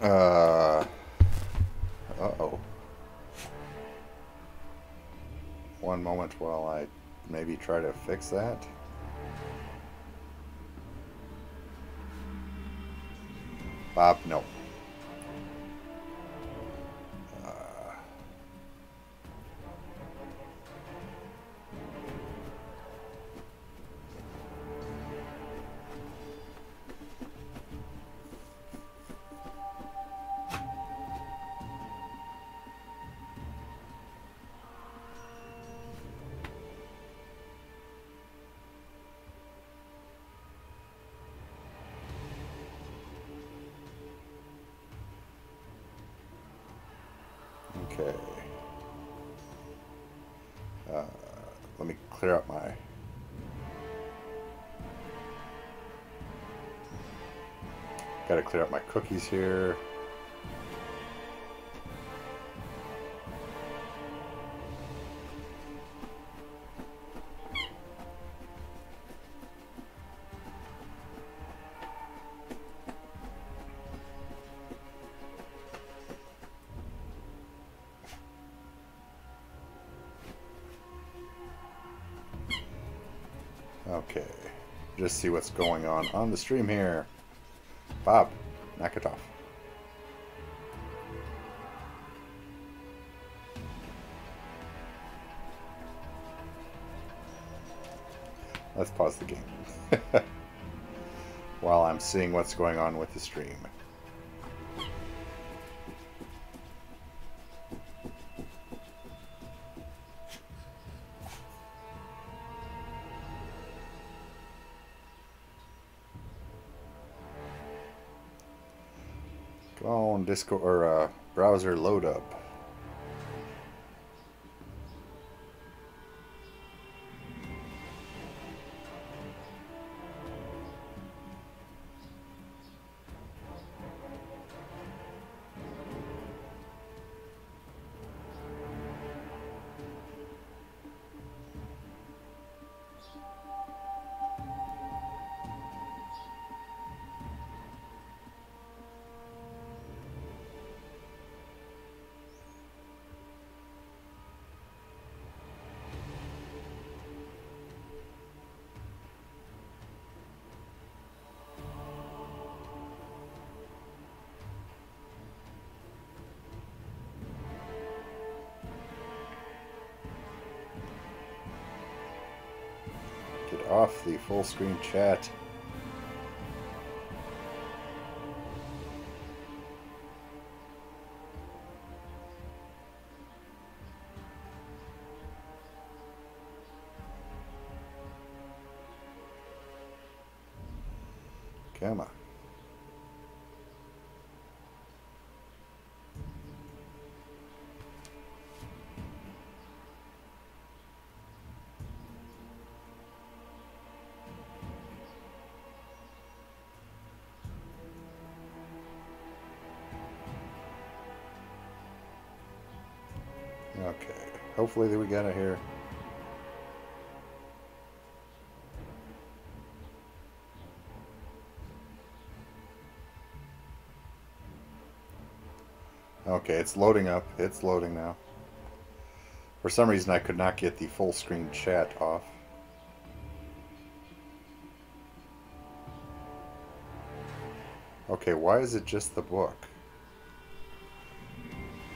[SPEAKER 1] Uh-oh. One moment while I maybe try to fix that. Bob, no. Okay. Let me clear up my... Gotta clear up my cookies here. Okay, just see what's going on the stream here. Bob, knock it off. Let's pause the game while I'm seeing what's going on with the stream. Come on, Discord or browser load up. Get off the full screen chat. Come on. Okay, hopefully we got it here. Okay, it's loading up. It's loading now. For some reason I could not get the full screen chat off. Okay, why is it just the book?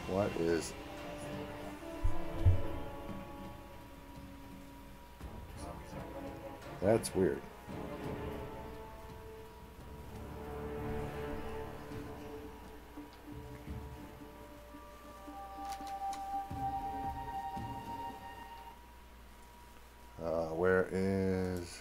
[SPEAKER 1] What is... That's weird. Where is...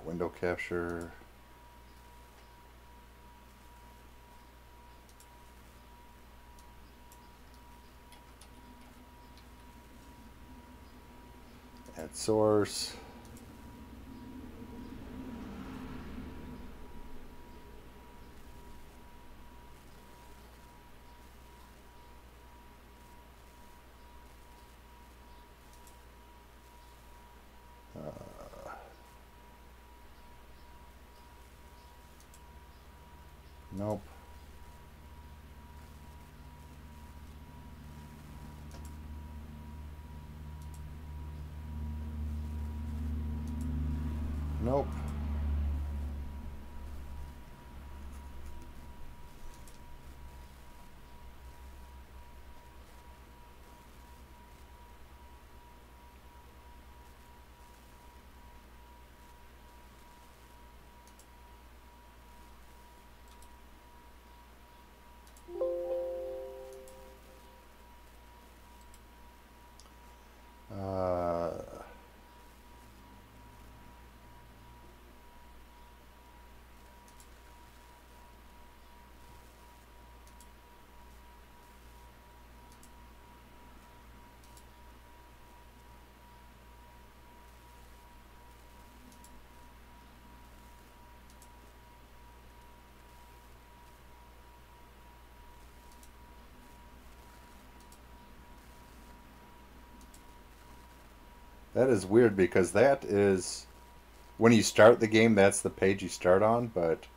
[SPEAKER 1] window capture. At source. Nope. Nope. That is weird because that is when you start the game, that's the page you start on, but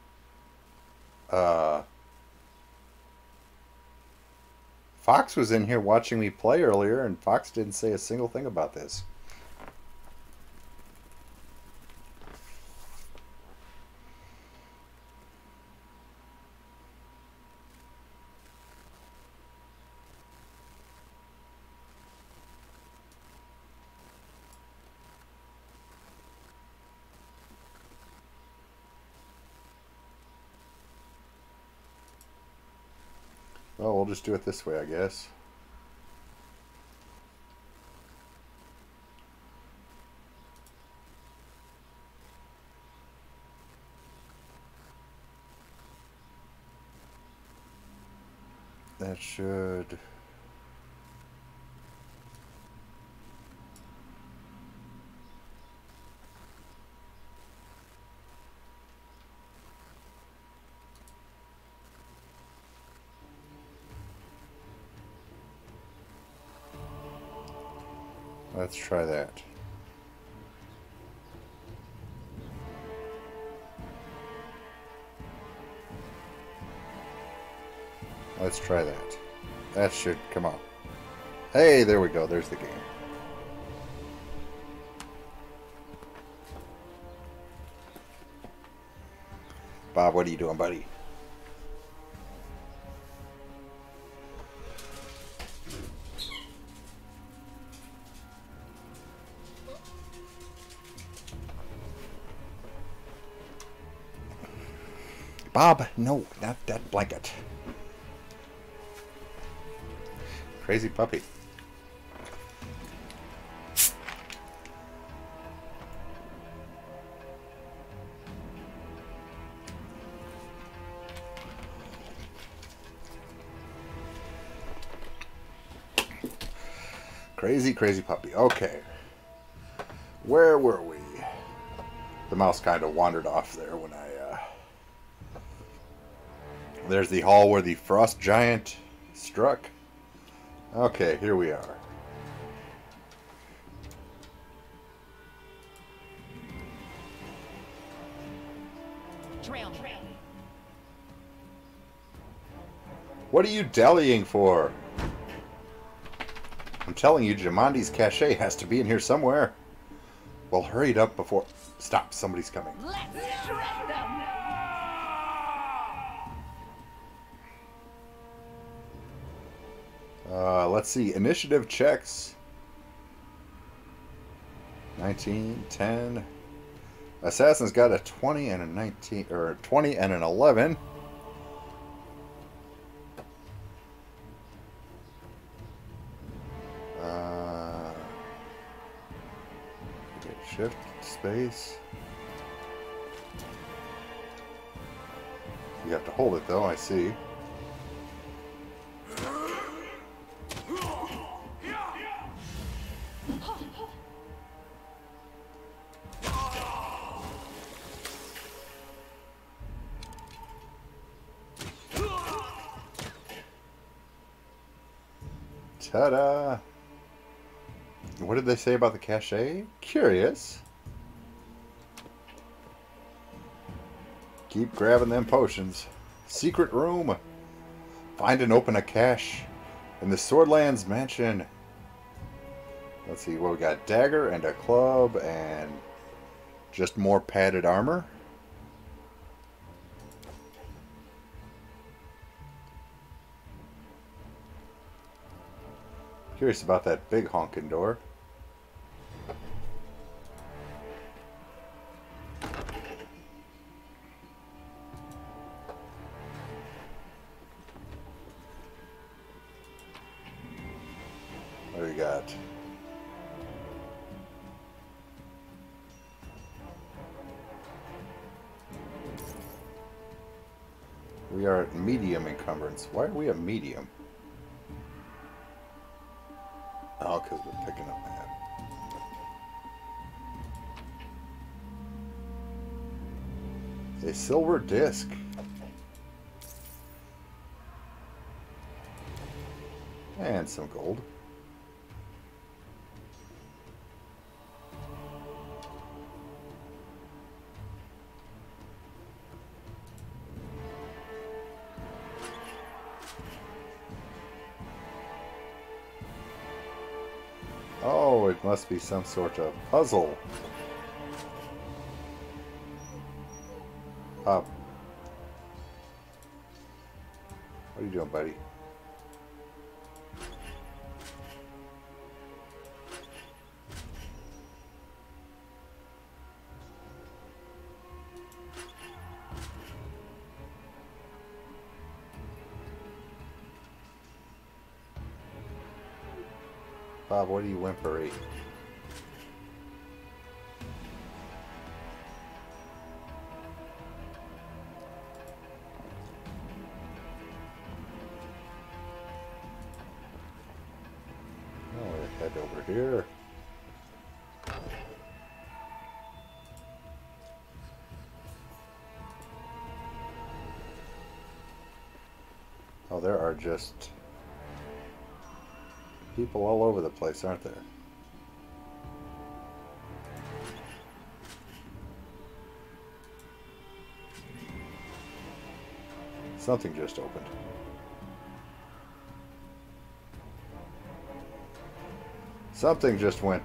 [SPEAKER 1] Fox was in here watching me play earlier, and Fox didn't say a single thing about this. Well, we'll just do it this way, I guess. That should... Let's try that. Let's try that. That should come on. Hey, there we go. There's the game. Bob, what are you doing, buddy? Bob, no, not that blanket. Crazy puppy. Crazy, crazy puppy. Okay. Where were we? The mouse kind of wandered off there when I... There's the hall where the frost giant struck. Okay, here we are.
[SPEAKER 2] Trail.
[SPEAKER 1] What are you dallying for? I'm telling you, Jumandi's cachet has to be in here somewhere. Well, hurry it up before... Stop, somebody's coming.
[SPEAKER 2] Let's shred them!
[SPEAKER 1] Let's see. Initiative checks. 19, 10. Assassin's got a 20 and a 19, or 20 and an 11. Shift, space. You have to hold it though, I see. Ta-da! What did they say about the cache? Curious. Keep grabbing them potions. Secret room. Find and open a cache in the Swordlands mansion. Let's see, well, we got a dagger and a club and just more padded armor. Curious about that big honking door. What do we got? We are at medium encumbrance. Why are we at medium? Oh, because we're picking up that. A silver disc. And some gold. Oh, it must be some sort of puzzle. What are you doing, buddy? Bob, what are you whimpering? Oh, we'll head over here. Oh, there are just people all over the place, aren't there? Something just opened. Something just went.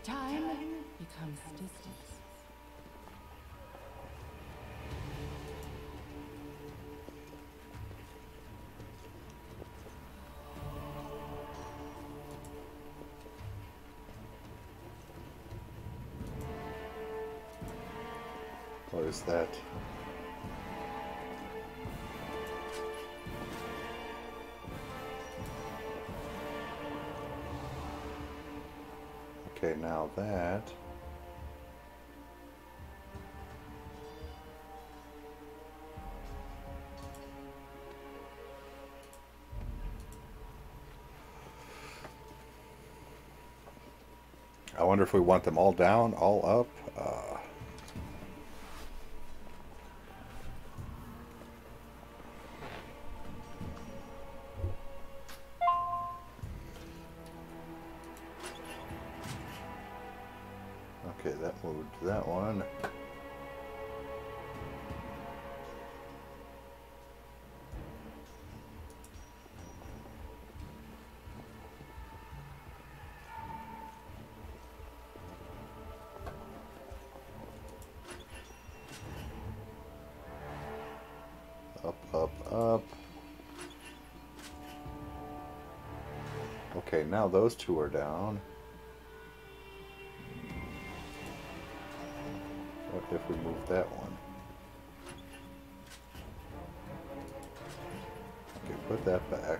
[SPEAKER 2] Time becomes distance.
[SPEAKER 1] What is that? Okay, now that. I wonder if we want them all down, all up. Okay, that moved that one. Up, up, up. Okay, now those two are down. What if we move that one? Okay, put that back.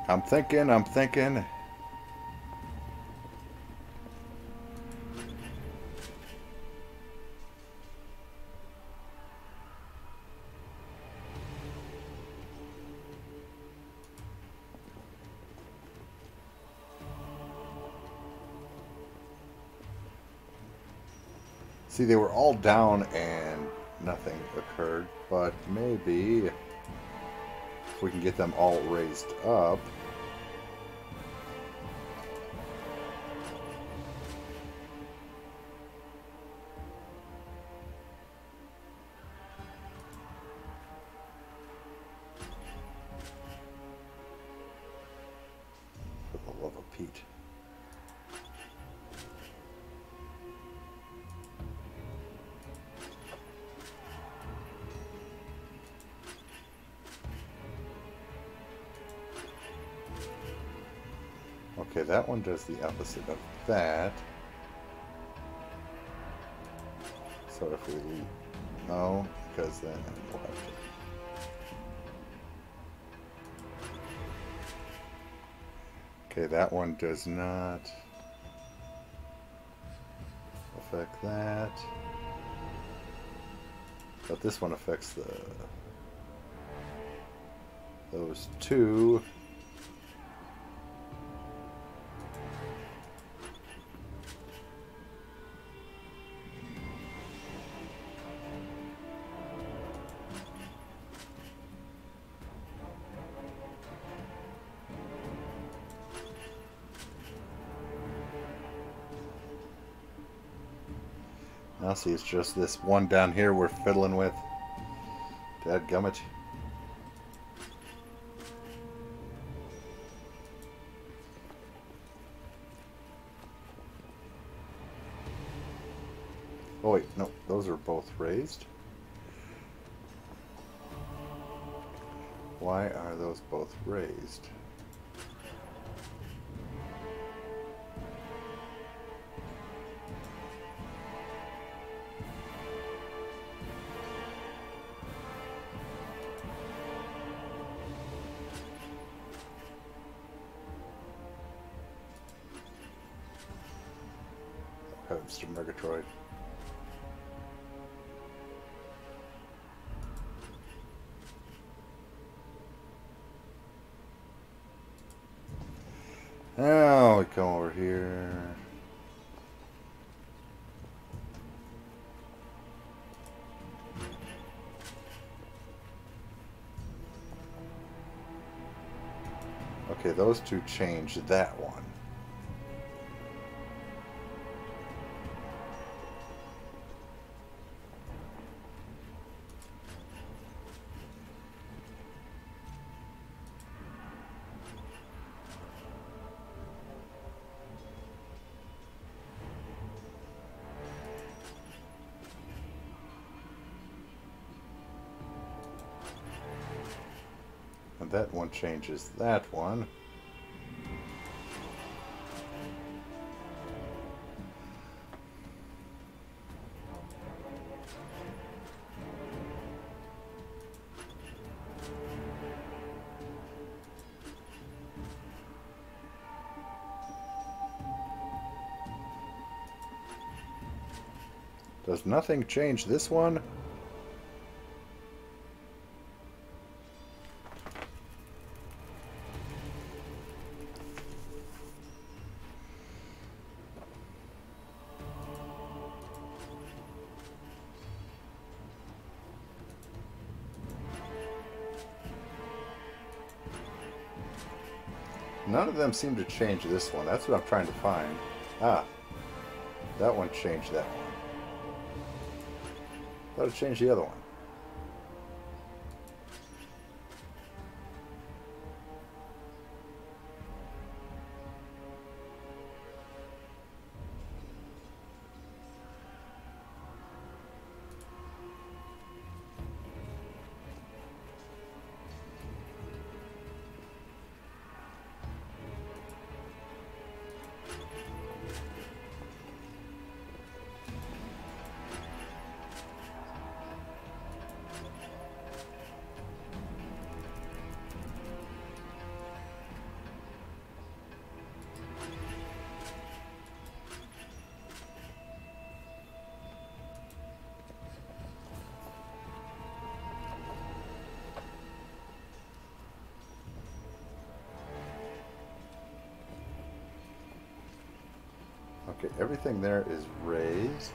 [SPEAKER 1] I'm thinking. See, they were all down and nothing occurred, but maybe if we can get them all raised up. For the love of Pete. Okay, that one does the opposite of that. So if we leave, no, because then we'll have to. Okay, that one does not affect that. But this one affects those two. Now see, it's just this one down here we're fiddling with. Dadgummit. Oh wait, no, those are both raised. Why are those both raised? Mr. Murgatroyd. Now we come over here. Okay, those two change that one. And that one changes that one. Does nothing change this one? None of them seem to change this one. That's what I'm trying to find. Ah, that one changed that one. Thought it changed the other one. Okay, everything there is raised.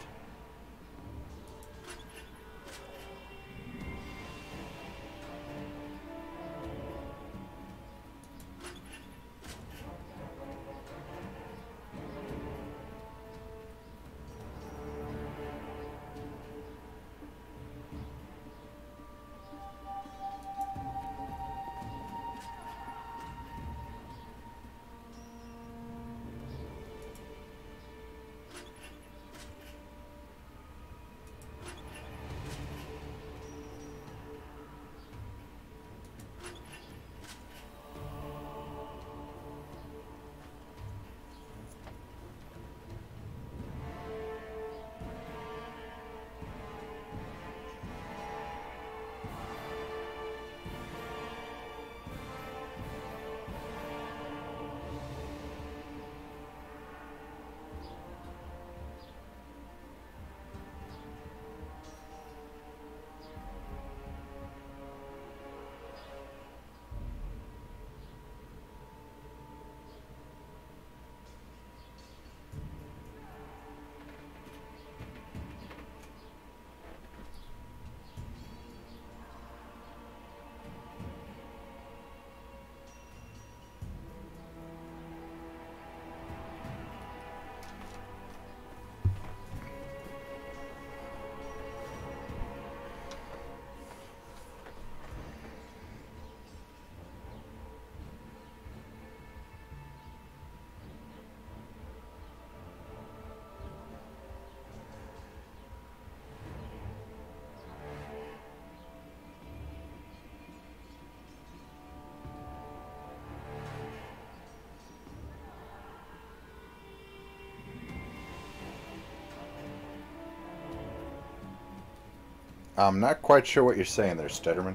[SPEAKER 1] I'm not quite sure what you're saying there, Stutterman.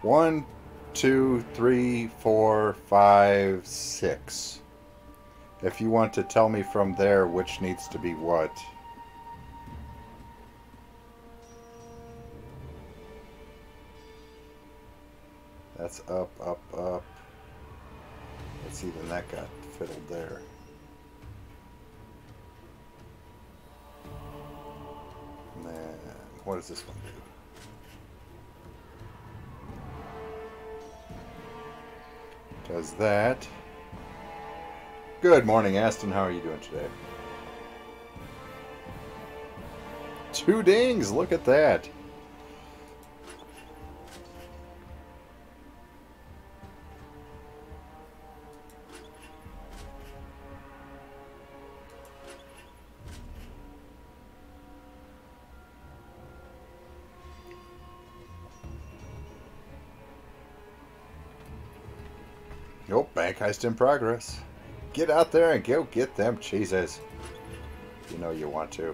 [SPEAKER 1] 1, 2, 3, 4, 5, 6. If you want to tell me from there which needs to be what. That's up, up, up. Let's see, then that got fiddled there. And then, what does this one do? Does that. Good morning, Aston. How are you doing today? 2 dings! Look at that! Nope, bank heist in progress. Get out there and go get them cheeses. You know you want to.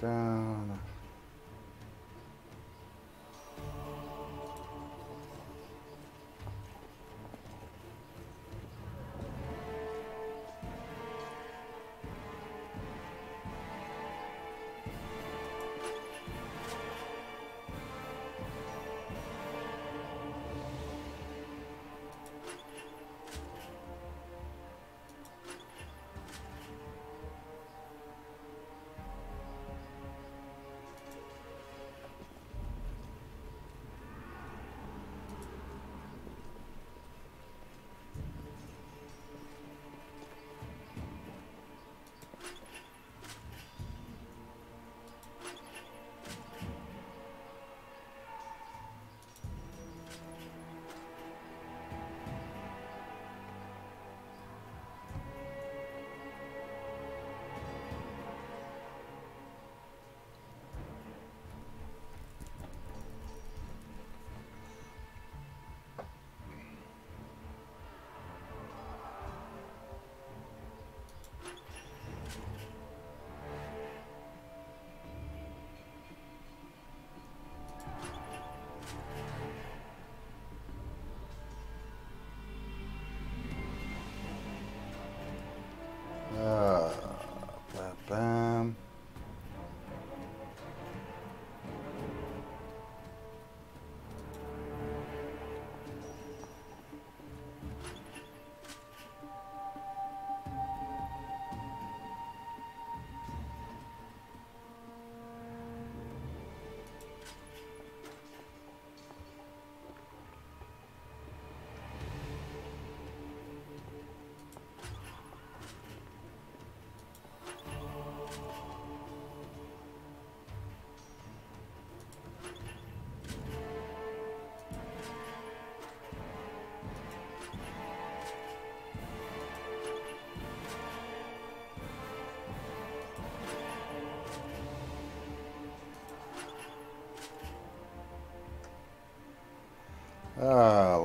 [SPEAKER 1] Down. Bam.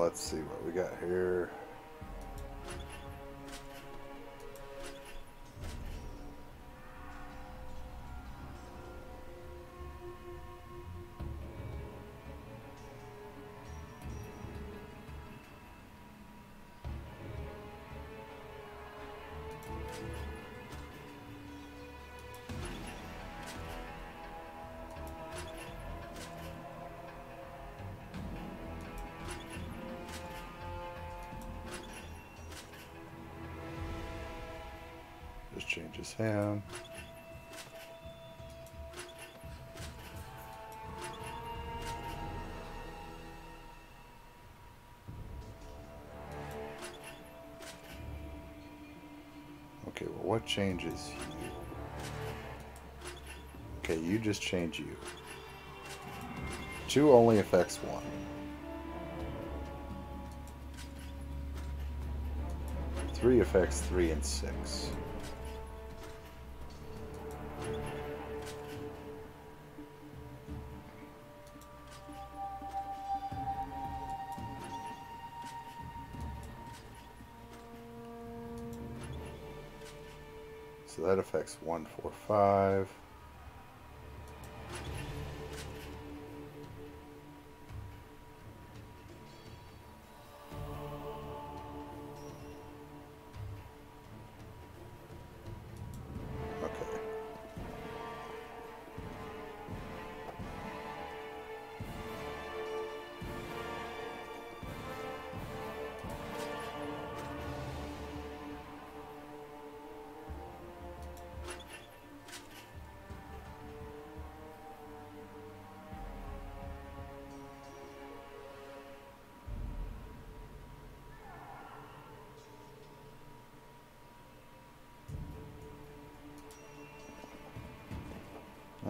[SPEAKER 1] Let's see what we got here. changes him. Okay, well, what changes you? Okay, you just change you. 2 only affects 1. 3 affects 3 and 6. So that affects 1, 4, 5.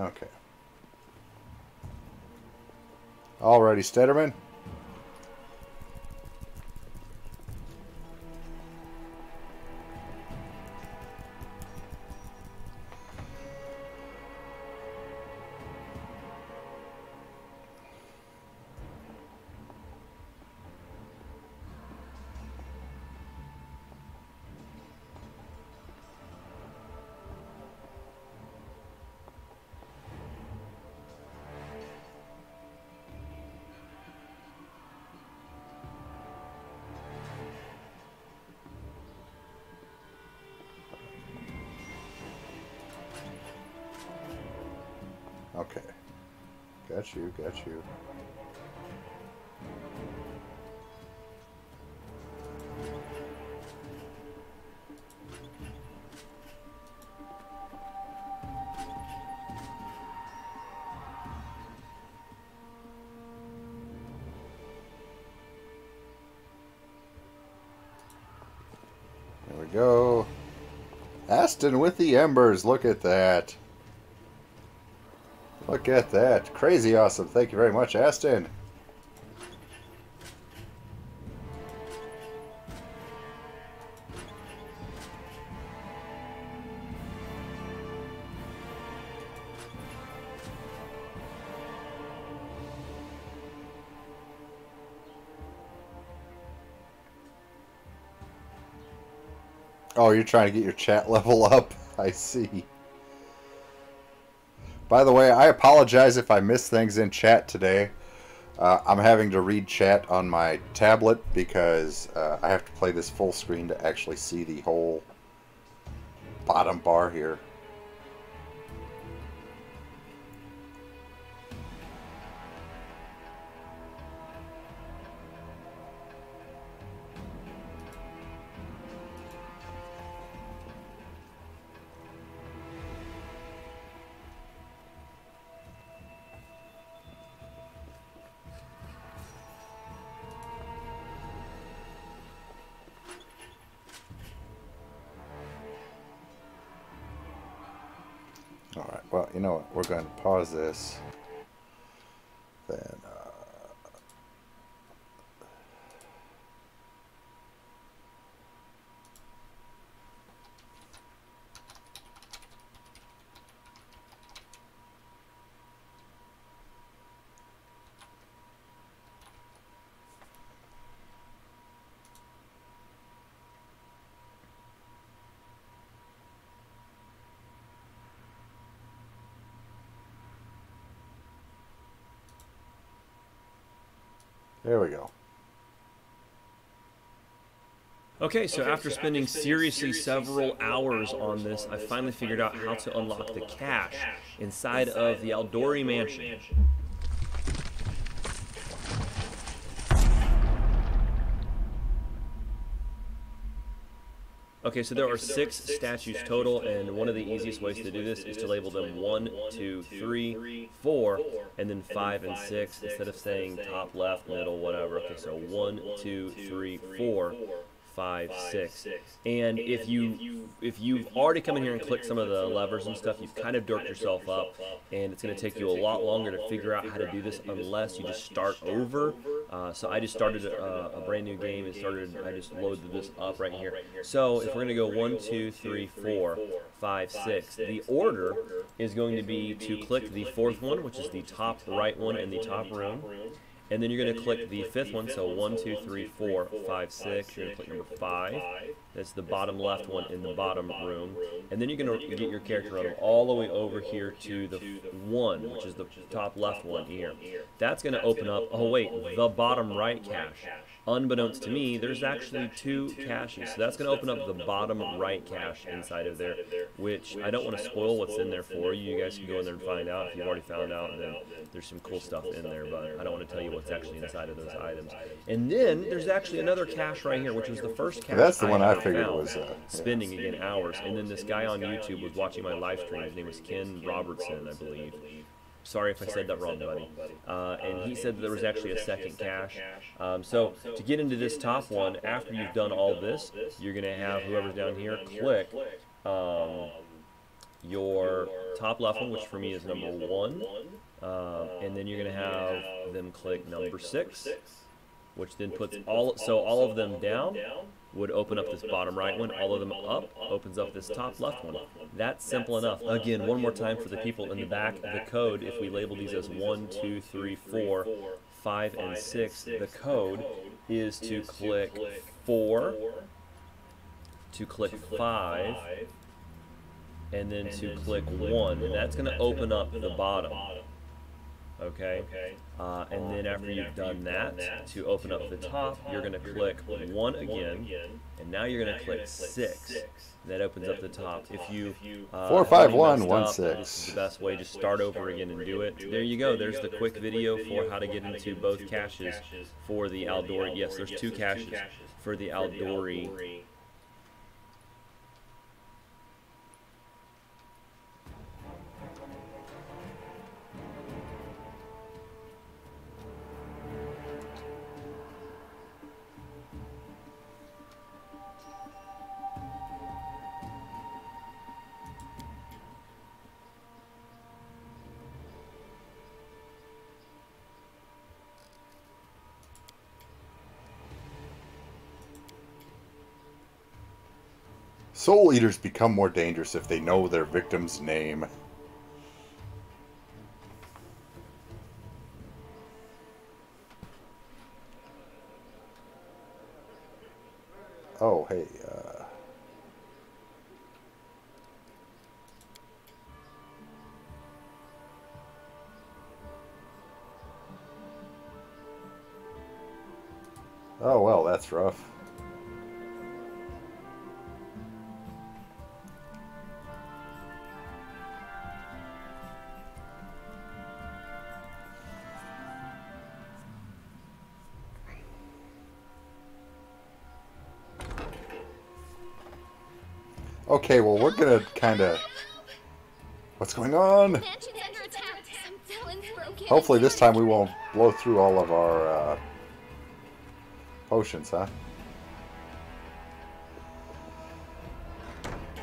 [SPEAKER 1] Okay. Alrighty, Stedderman. Okay. Got you, got you. There we go. Aston with the embers. Look at that. Look at that. Crazy awesome. Thank you very much, Aston. Oh, you're trying to get your chat level up. I see. By the way, I apologize if I missed things in chat today. I'm having to read chat on my tablet because I have to play this full screen to actually see the whole bottom bar here. Alright, well, you know what? We're going to pause this. Then, there we go.
[SPEAKER 10] Okay, so after spending seriously several hours on this, I finally figured out how to unlock the cache inside of the Aldori mansion. Okay, so there are 6 statues total, and one of the easiest ways to do this is to label them 1, 2, 3, 4, and then 5 and 6 instead of saying top, left, middle, whatever. Okay, so 1, 2, 3, 4, 5, 6. And if you've already come in here and clicked some of the levers and stuff, you've kind of dorked yourself up, and it's going to take you a lot longer to figure out how to do this unless you just start over. So I just started a brand new game and I just loaded this up right here. So if we're going to go 1, 2, 3, 4, 5, 6, the order is going to be to click the 4th one, which is the top right one in the top room. And then you're going to click the 5th one, so 1, 2, 3, 4, 5, 6. You're going to click number 5. That's the bottom left one in the bottom room. And then you're going to get your character run all the way over here to the 1, which is the top left one here. That's going to open up, oh wait, the bottom right cache. Unbeknownst to me, there's actually 2 caches. So that's going to open up the bottom right cache inside of there, which I don't want to spoil what's in there for you. You guys can go in there and find out. If you've already found out, then there's some cool stuff in there, but I don't want to tell you what's actually inside of those items. And then there's actually another cache right here, which was the first cache.
[SPEAKER 1] That's the one I figured was
[SPEAKER 10] spending again hours. And then this guy on YouTube was watching my live stream. His name was Ken Robertson, I believe. Sorry if I said that wrong, buddy. And he said that there was actually a second cache. So to get into this top one, after you've done all this, you're going to have whoever's down here click your top left one, which for me is number 1. And then you're going to have them click number 6, which then puts all of them down would open up this bottom right one. All of them up opens up this top left one. That's simple enough. Again, one more time for the people in the back. The code, if we label these as 1, 2, 3, 4, 5, and 6, the code is to click 4, to click 5, and then to click 1. And that's going to open up the bottom. Okay, and then after you've done that, to open up the top, you're going to click 1 again, and now you're going to click 6. That opens up the top. If you
[SPEAKER 1] 4, 5, 1, 1, 6.
[SPEAKER 10] This is the best way. Just start over again and do it. There you go. There's the quick video for how to get into both caches for the Aldori. Yes, there's 2 caches for the Aldori.
[SPEAKER 1] Soul Eaters become more dangerous if they know their victim's name. Oh, hey, oh, well, that's rough. Okay, well, we're gonna kind of... What's going on? Hopefully this time we won't blow through all of our potions, huh?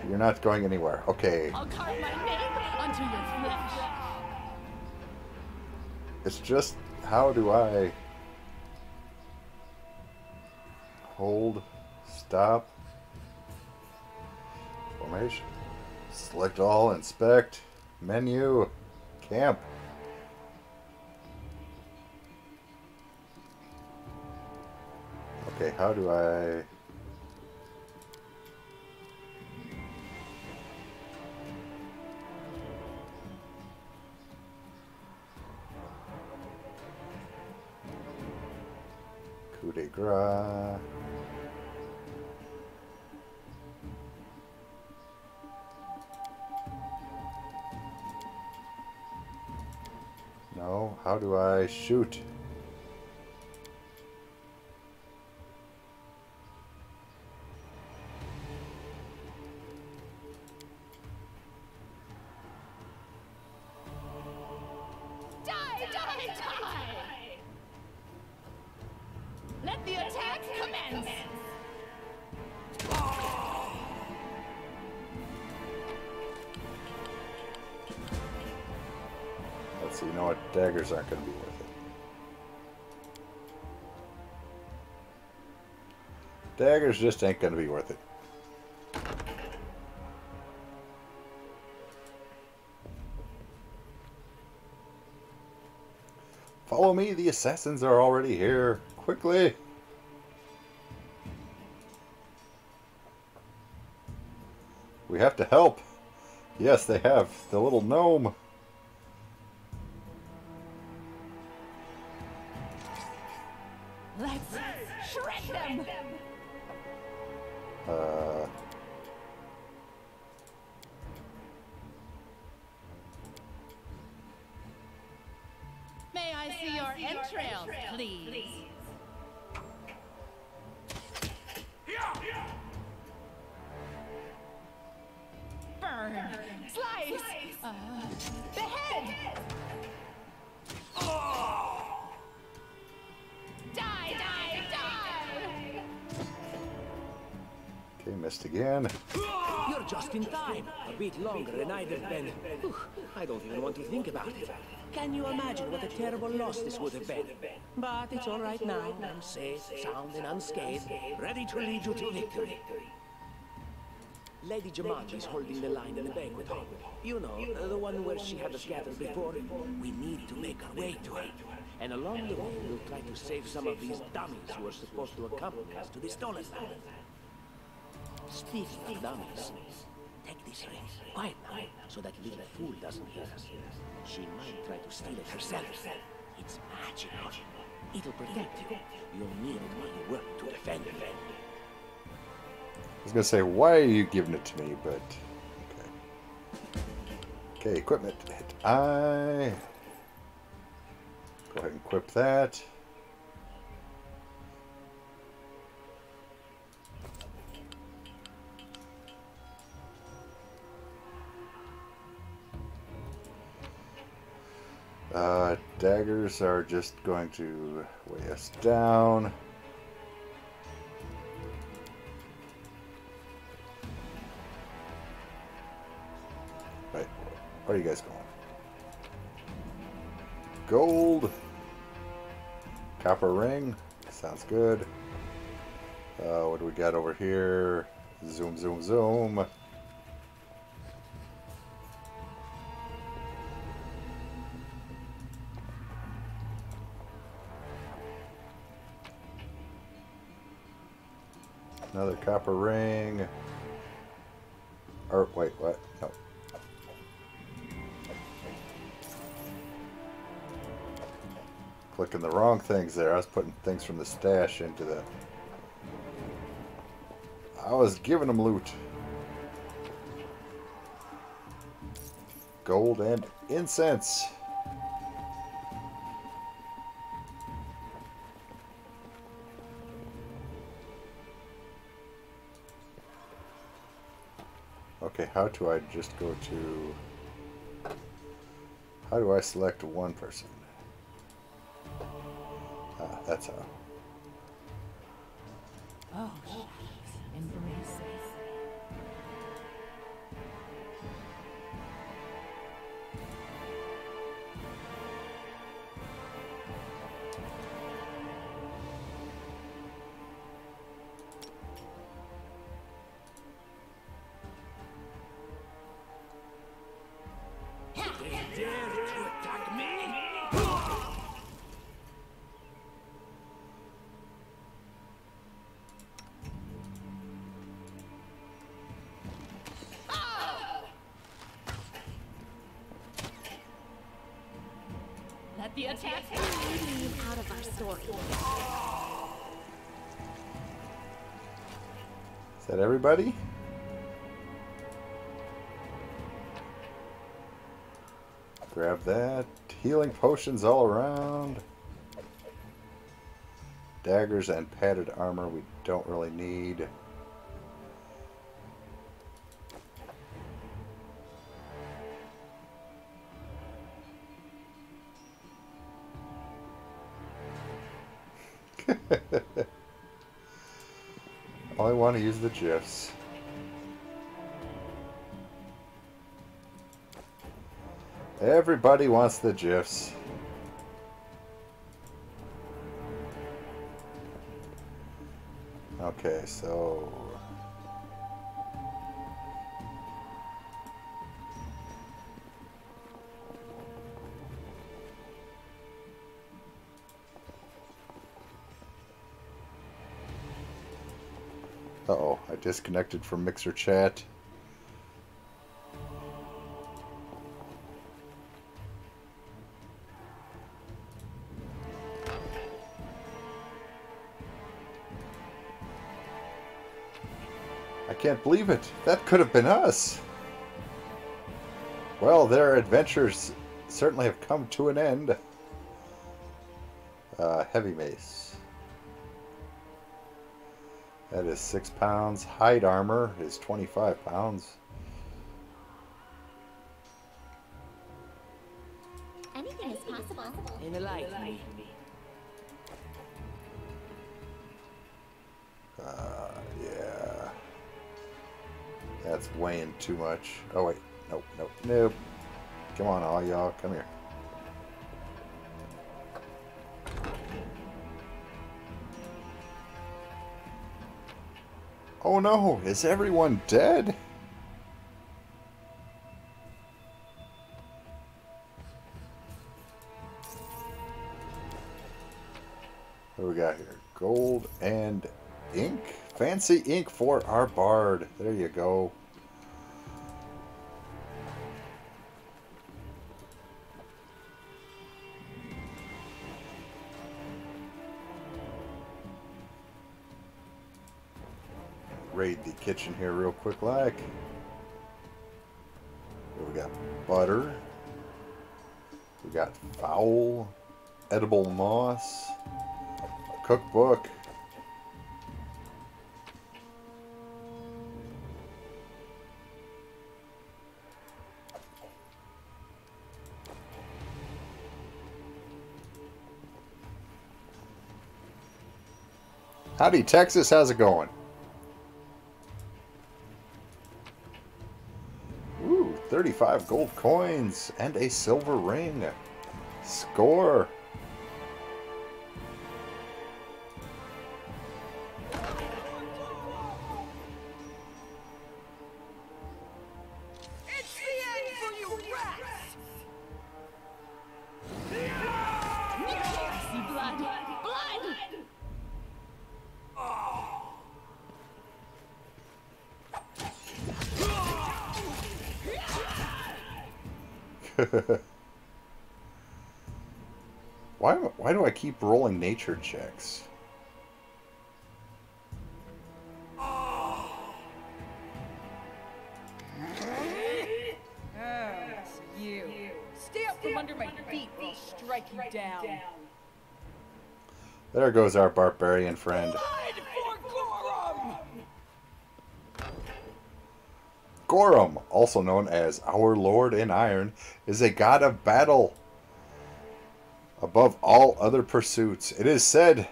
[SPEAKER 1] You're not going anywhere. Okay.
[SPEAKER 2] I'll carve my name onto your flesh.
[SPEAKER 1] It's just, how do I hold, stop, formation, select all, inspect, menu, camp. Okay, how do I... Coup de grace. No, how do I shoot? So you know what? Daggers aren't going to be worth it. Daggers just ain't going to be worth it. Follow me, the assassins are already here. Quickly! We have to help. Yes, they have. The little gnome.
[SPEAKER 2] Let's shred them! May I see your entrails, please? Burn! Slice! Behead! Die, die, die!
[SPEAKER 1] Okay, missed again.
[SPEAKER 5] You're just in time. A bit longer than I'd have been. Whew, I don't even want to think about it. Can you imagine what a terrible loss this would have been? But it's all right now. I'm safe, sound, and unscathed, ready to lead you to victory. Lady Jumanji's holding the line in the banquet hall. You know, the one where she had us gathered before. We need to make our way to her. And along the way, we'll try to save some of these dummies who are supposed to accompany us to the stolen land. Speaking of dummies, take this ring, quiet now, so that little fool doesn't hear us. She might try to steal it herself. It's magical. It'll protect you. You'll need it while you work to defend it.
[SPEAKER 1] I was going to say, why are you giving it to me, but... Okay. Okay, equipment. Hit I. Go ahead and equip that. Daggers are just going to weigh us down. Right, where are you guys going? Gold. Copper ring. Sounds good. What do we got over here? Zoom, zoom, zoom. Another copper ring. Or, wait, what? No. Clicking the wrong things there. I was putting things from the stash into the... I was giving them loot. Gold and incense. Okay, how do I just go to... How do I select one person? Ah, that's how.
[SPEAKER 2] Oh, shadows, embrace me.
[SPEAKER 5] They dare to attack me?
[SPEAKER 2] Let the attack
[SPEAKER 3] Leave out of our story.
[SPEAKER 1] Is that everybody? Grab that. Healing potions all around. Daggers and padded armor we don't really need. I want to use the GIFs. Everybody wants the GIFs. Okay, so... Uh-oh, I disconnected from Mixer Chat. I can't believe it. That could have been us. Well, their adventures certainly have come to an end. Heavy mace. That is 6 pounds. Hide armor is 25 pounds.
[SPEAKER 3] Anything is possible.
[SPEAKER 5] In a light.
[SPEAKER 1] Yeah. That's weighing too much. Oh, wait. Nope, nope, nope. Come on, all y'all. Come here. Oh no, is everyone dead? What do we got here? Gold and ink? Fancy ink for our bard. There you go. Raid the kitchen here real quick like. We got butter. We got fowl. Edible moss. A cookbook. Howdy, Texas. How's it going? Ooh, 35 gold coins and a silver ring. Score.
[SPEAKER 4] It's the end for you rats!
[SPEAKER 2] See blood. Blood!
[SPEAKER 1] Why do I keep rolling nature checks?
[SPEAKER 4] It's you. Stay up from under my feet or I'll strike you down.
[SPEAKER 1] There goes our barbarian friend.
[SPEAKER 4] Blood for Gorum!
[SPEAKER 1] Gorum, also known as our Lord in Iron, is a god of battle. Above all other pursuits, it is said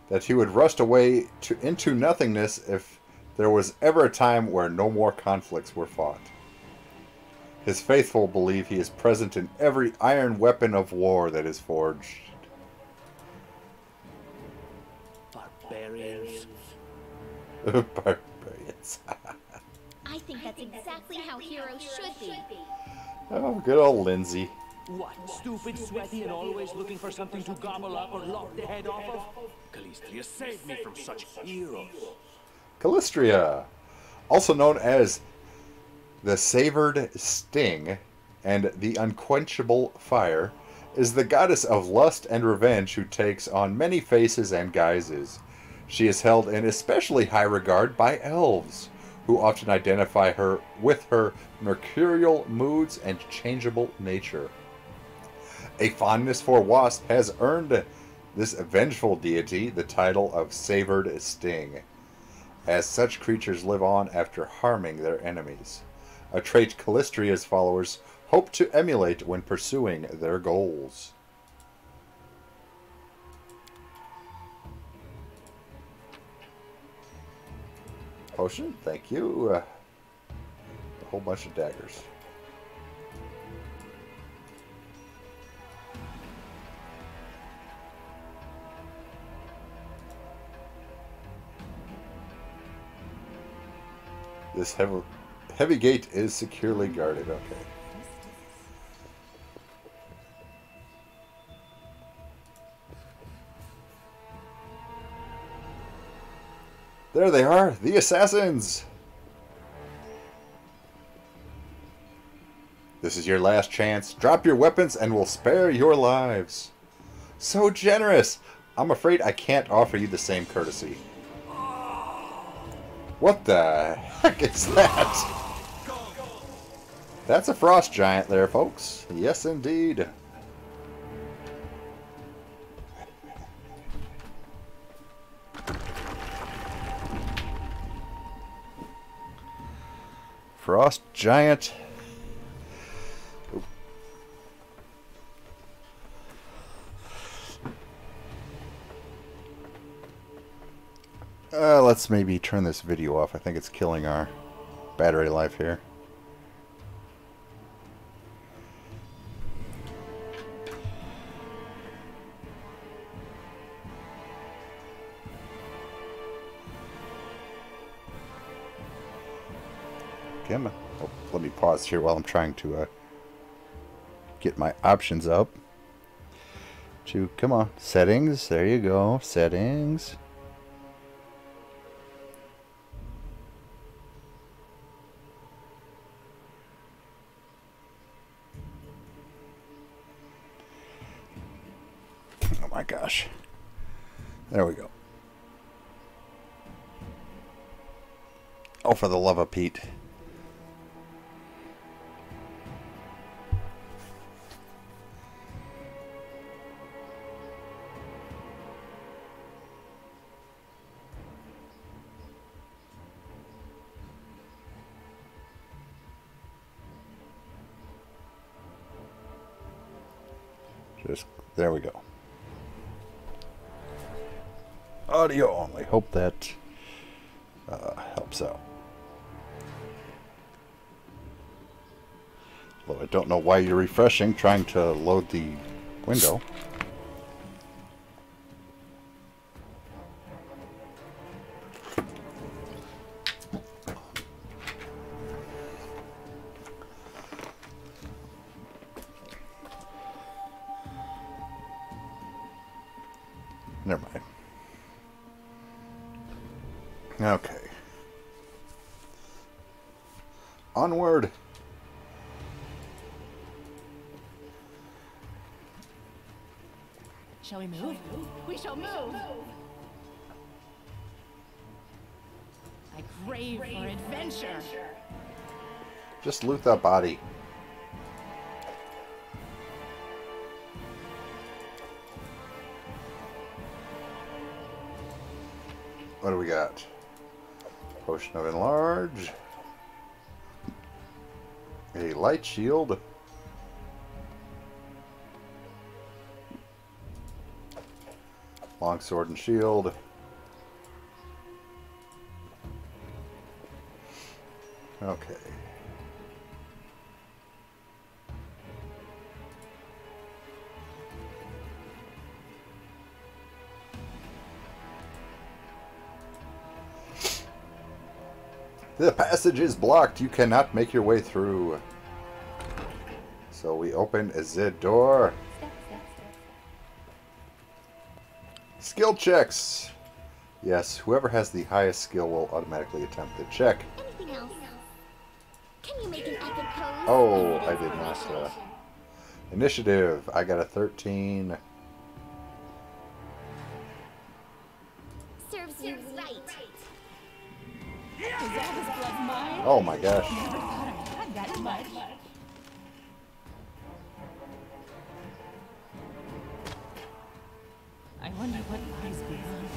[SPEAKER 1] that he would rust away into nothingness if there was ever a time where no more conflicts were fought. His faithful believe he is present in every iron weapon of war that is forged.
[SPEAKER 5] Barbarians.
[SPEAKER 1] Barbarians.
[SPEAKER 3] I think that's exactly how heroes should be.
[SPEAKER 1] Oh, good old Lindsay.
[SPEAKER 5] What, stupid, sweaty, and always looking for something to gobble up or lop the head off of? Calistria saved me from such heroes.
[SPEAKER 1] Calistria, also known as the Savored Sting and the Unquenchable Fire, is the goddess of lust and revenge who takes on many faces and guises. She is held in especially high regard by elves, who often identify her with her mercurial moods and changeable nature. A fondness for wasp has earned this vengeful deity the title of Savored Sting, as such creatures live on after harming their enemies, a trait Calistria's followers hope to emulate when pursuing their goals. Potion, thank you. A whole bunch of daggers. This heavy gate is securely guarded. Okay. There they are, the assassins! This is your last chance. Drop your weapons and we'll spare your lives. So generous! I'm afraid I can't offer you the same courtesy. What the heck is that? That's a frost giant there, folks. Yes, indeed. Frost giant. Let's maybe turn this video off. I think it's killing our battery life here. Oh, let me pause here while I'm trying to get my options up. Come on, settings. There you go, settings. Oh my gosh. There we go. Oh, for the love of Pete. There we go. Audio only. Hope that helps out. Although I don't know why you're refreshing, trying to load the window. Never mind. Okay. Onward.
[SPEAKER 2] Shall we move? We shall move. I crave for adventure.
[SPEAKER 1] Just loot that body. What do we got? Potion of Enlarge. A light shield. Longsword and shield. Okay. The passage is blocked. You cannot make your way through. So we open the door. Skill checks. Yes, whoever has the highest skill will automatically attempt the check.
[SPEAKER 3] Anything else? Can you make an epic pose?
[SPEAKER 1] Oh, I did not. Initiative. I got a 13.
[SPEAKER 3] Serves you right.
[SPEAKER 2] Is all this blood mine?
[SPEAKER 1] Oh my gosh.
[SPEAKER 2] Never thought I had that much. I wonder what lies beyond.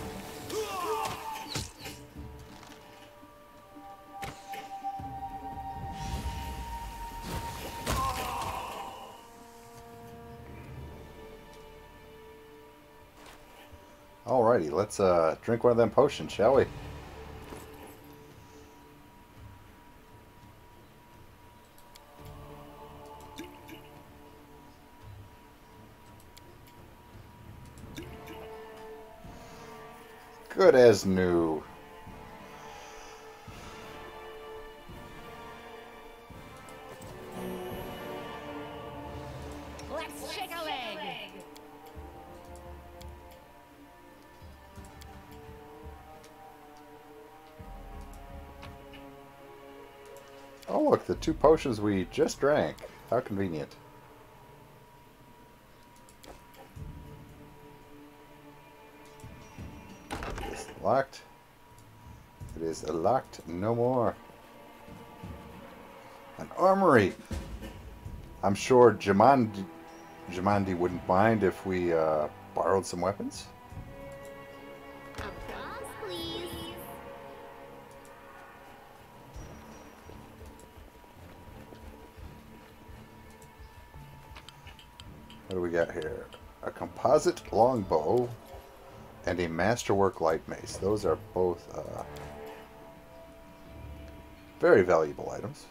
[SPEAKER 1] Alrighty, let's drink one of them potions, shall we? Good as new.
[SPEAKER 2] Let's shake a leg.
[SPEAKER 1] Oh look, the 2 potions we just drank. How convenient. It is locked. It is locked no more. An armory. I'm sure Jamandi wouldn't mind if we borrowed some weapons.
[SPEAKER 3] Applause, please.
[SPEAKER 1] What do we got here? A composite longbow and a masterwork light mace. Those are both very valuable items.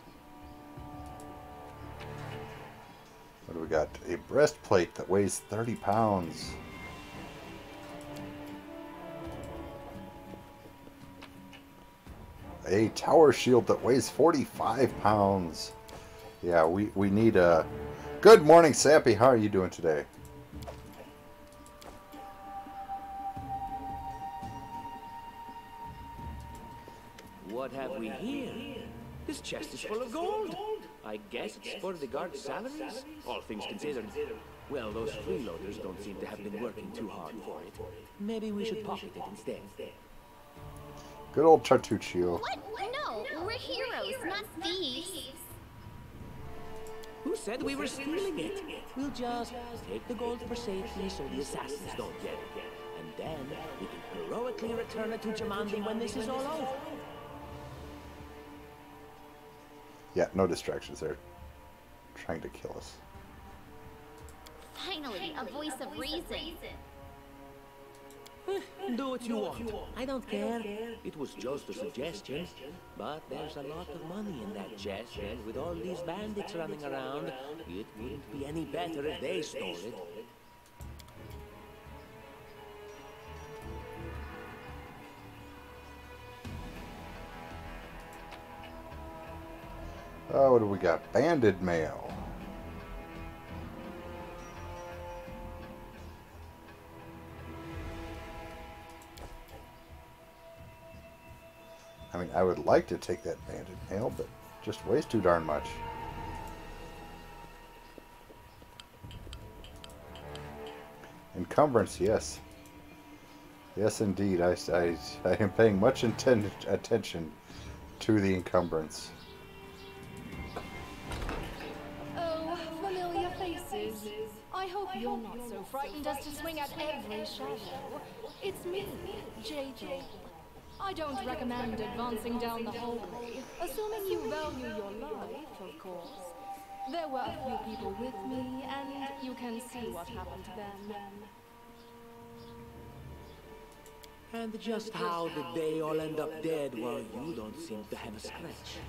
[SPEAKER 1] What do we got? A breastplate that weighs 30 pounds. A tower shield that weighs 45 pounds. Yeah, we need a... Good morning, Sappy. How are you doing today?
[SPEAKER 5] What have we here? This chest is full of gold. I guess it's for the guards' salaries, all things considered. Well, those freeloaders don't seem to have been working too hard for it. Maybe we should pocket it instead.
[SPEAKER 1] Good old Tartuccio.
[SPEAKER 3] What? No, we're heroes, not thieves.
[SPEAKER 5] Who said we were stealing it? We'll just take the gold for safety so the assassins don't get it. And then we can heroically return it to Jamandi when this is all over.
[SPEAKER 1] Yeah, no distractions there. Trying to kill us.
[SPEAKER 3] Finally, a voice of reason.
[SPEAKER 5] Do what you want. I don't care. It was just a suggestion. But there's a lot of money in that chest, and with all these bandits running around, it wouldn't be any better if they stole it.
[SPEAKER 1] Oh, what do we got? Banded mail. I mean, I would like to take that banded mail, but just weighs too darn much. Encumbrance, yes. Yes, indeed. I am paying much attention to the encumbrance.
[SPEAKER 9] Oh, familiar faces. I hope you're not so frightened as to swing at every shadow. It's me, JJ. I don't recommend advancing down the hallway, assuming you value your life, of course. There were a few people with me, and you can see what happened to them.
[SPEAKER 5] And just how did they all end up dead while you don't seem to have a scratch?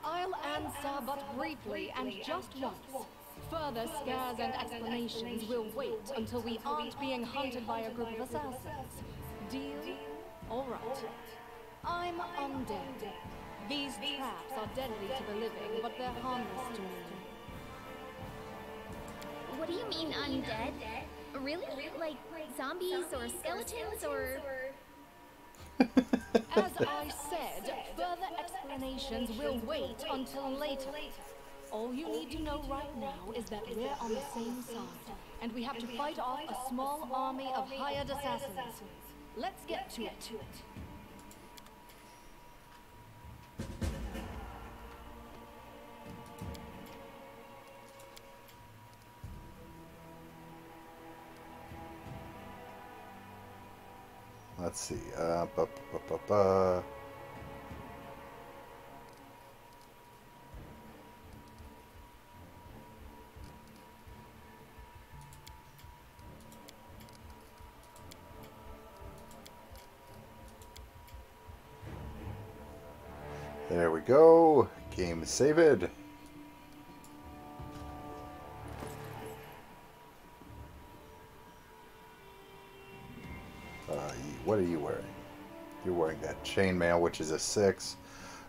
[SPEAKER 9] I'll answer but briefly and just once. Further scares and explanations will wait until we aren't being hunted by a group of assassins. Deal? All right. I'm undead. These traps are deadly to the living, but they're harmless to me.
[SPEAKER 3] What do you mean undead? Really? Like zombies or skeletons or...
[SPEAKER 9] As I said, further explanations will wait until later. All you need to know right now is that we're on the same side, and we have to fight off a small army of hired assassins. Let's get to it.
[SPEAKER 1] Let's see. There we go. Game saved. What are you wearing? You're wearing that chainmail, which is a 6.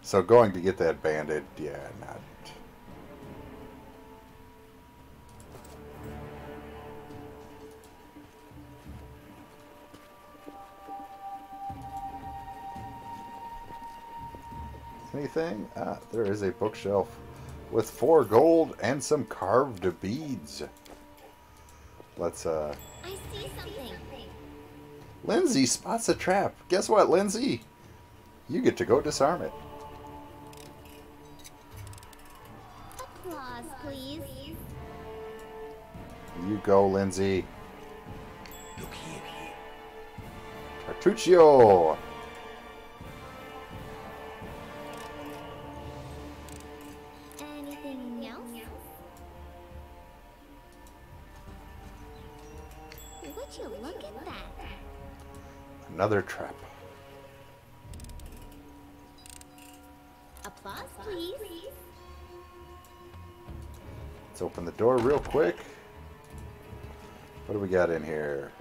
[SPEAKER 1] So going to get that banded, yeah, not. anything? Ah, there is a bookshelf with 4 gold and some carved beads. Let's,
[SPEAKER 3] I see something.
[SPEAKER 1] Lindsay spots a trap. Guess what, Lindsay? You get to go disarm it.
[SPEAKER 3] Applause, please.
[SPEAKER 1] You go, Lindsay.
[SPEAKER 5] Look here.
[SPEAKER 1] Cartuccio!
[SPEAKER 3] Anything else? Would you look at that?
[SPEAKER 1] Another trap.
[SPEAKER 3] Applause, please.
[SPEAKER 1] Let's open the door real quick. What do we got in here?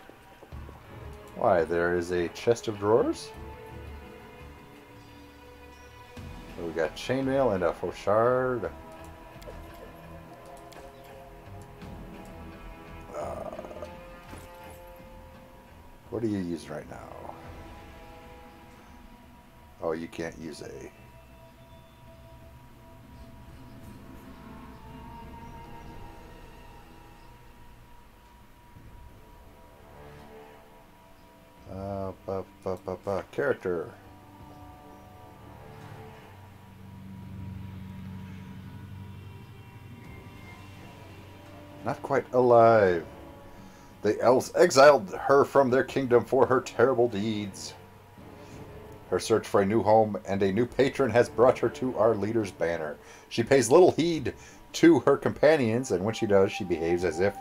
[SPEAKER 1] Why, there is a chest of drawers. We got chainmail and a fauchard. What are you using right now? Oh, you can't use a... Character. Not quite alive. The elves exiled her from their kingdom for her terrible deeds. Her search for a new home and a new patron has brought her to our leader's banner. She pays little heed to her companions, and when she does, she behaves as if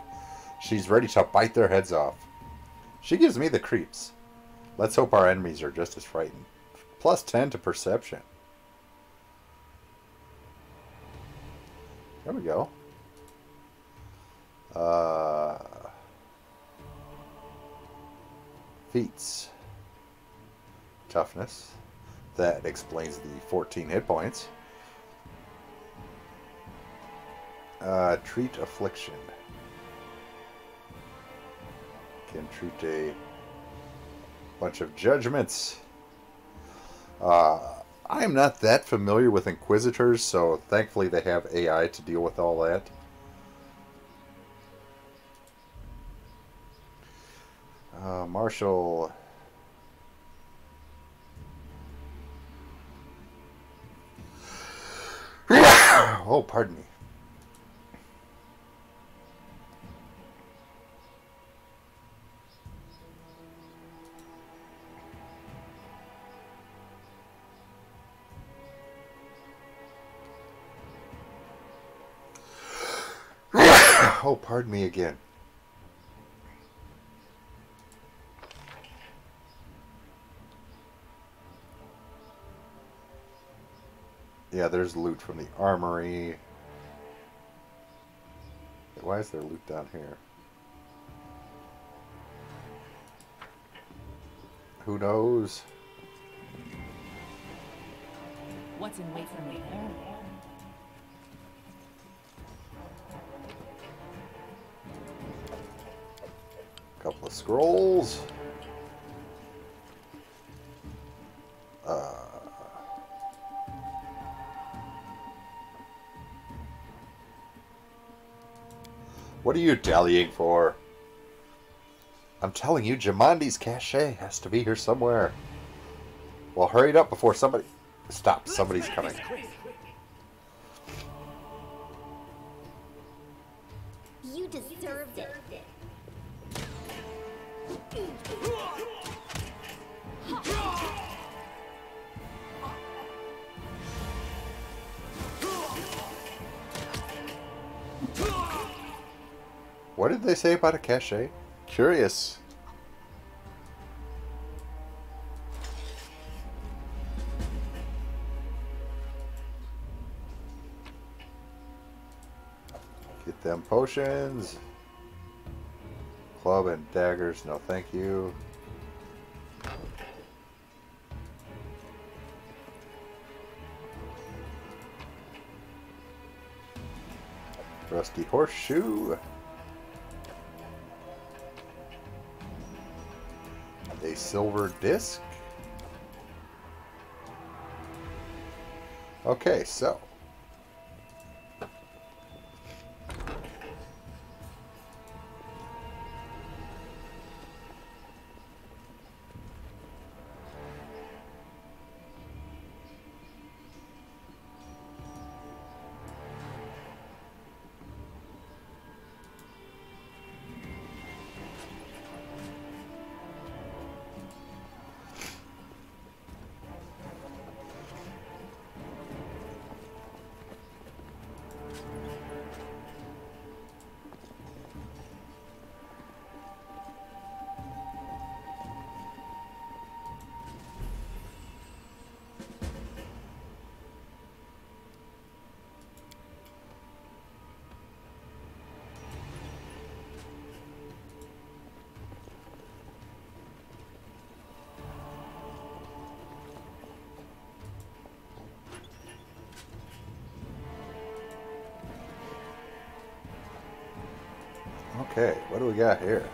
[SPEAKER 1] she's ready to bite their heads off. She gives me the creeps. Let's hope our enemies are just as frightened. Plus 10 to perception. There we go. Feats. Toughness. That explains the 14 hit points. Treat affliction. Can treat a bunch of judgments. I am not that familiar with Inquisitors, so thankfully they have AI to deal with all that. Marshall. Oh, pardon me. Oh, pardon me again. Yeah, there's loot from the armory. Why is there loot down here? Who knows?
[SPEAKER 2] What's in wait for me?
[SPEAKER 1] Couple of scrolls. What are you dallying for? I'm telling you, Jamandi's cachet has to be here somewhere. Well, hurry it up before somebody... Stop, somebody's coming.
[SPEAKER 3] You deserved it.
[SPEAKER 1] What did they say about a cachet? Curious. Get them potions. Club and daggers, no thank you. Rusty horseshoe. A silver disc. Okay, so. Okay, what do we got here?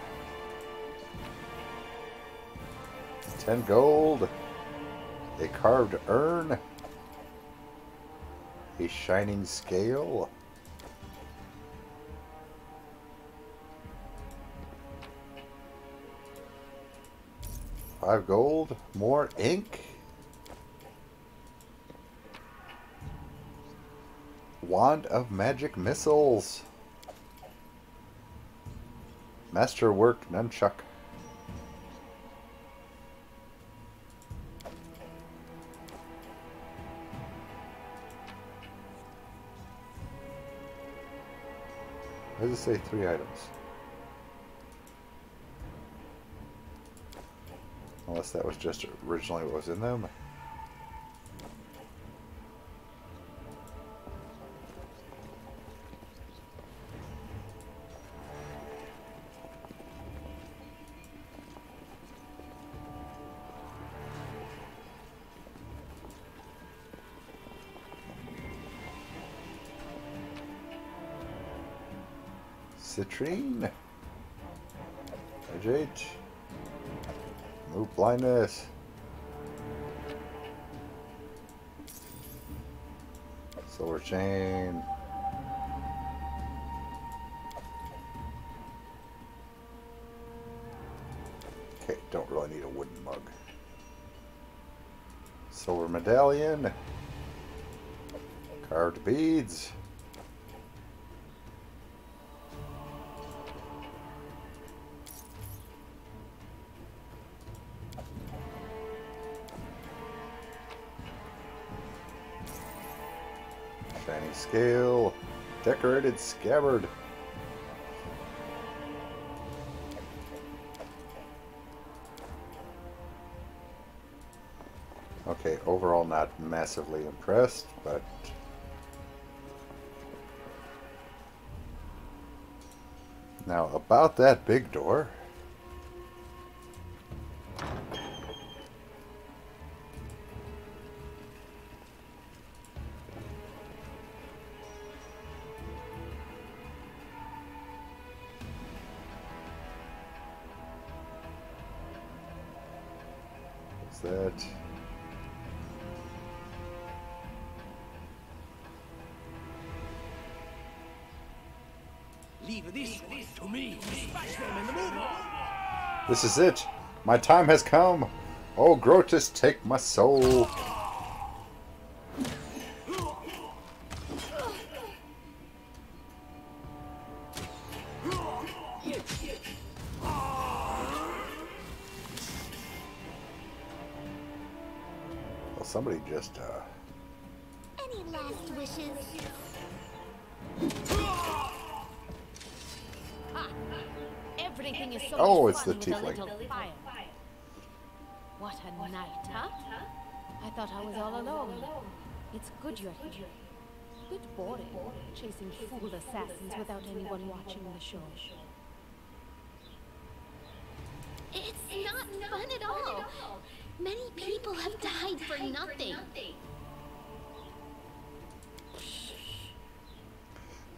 [SPEAKER 1] 10 gold, a carved urn, a shining scale, $5 gold, more ink, wand of magic missiles, masterwork nunchuck. Why does it say 3 items? Unless that was just originally what was in them. Citrine. Edge 8. Move blindness. Silver chain. Okay, don't really need a wooden mug. Silver medallion. Carved beads. Shining scale, decorated scabbard. Okay, overall not massively impressed, but now about that big door. That
[SPEAKER 5] Leave this to me. Smash them in the move.
[SPEAKER 1] This is it. My time has come. Oh, Grotus, take my soul. Well, somebody just
[SPEAKER 3] Any last wishes?
[SPEAKER 2] Everything is so
[SPEAKER 1] Oh,
[SPEAKER 2] much
[SPEAKER 1] it's
[SPEAKER 2] fun
[SPEAKER 1] the
[SPEAKER 2] with a
[SPEAKER 1] tiefling.
[SPEAKER 2] little fire. What a night, huh? I thought I was all alone. It's good you're here. Bit boring, chasing fool assassins without anyone watching the show.
[SPEAKER 3] It's not fun at all. Many people have died for nothing.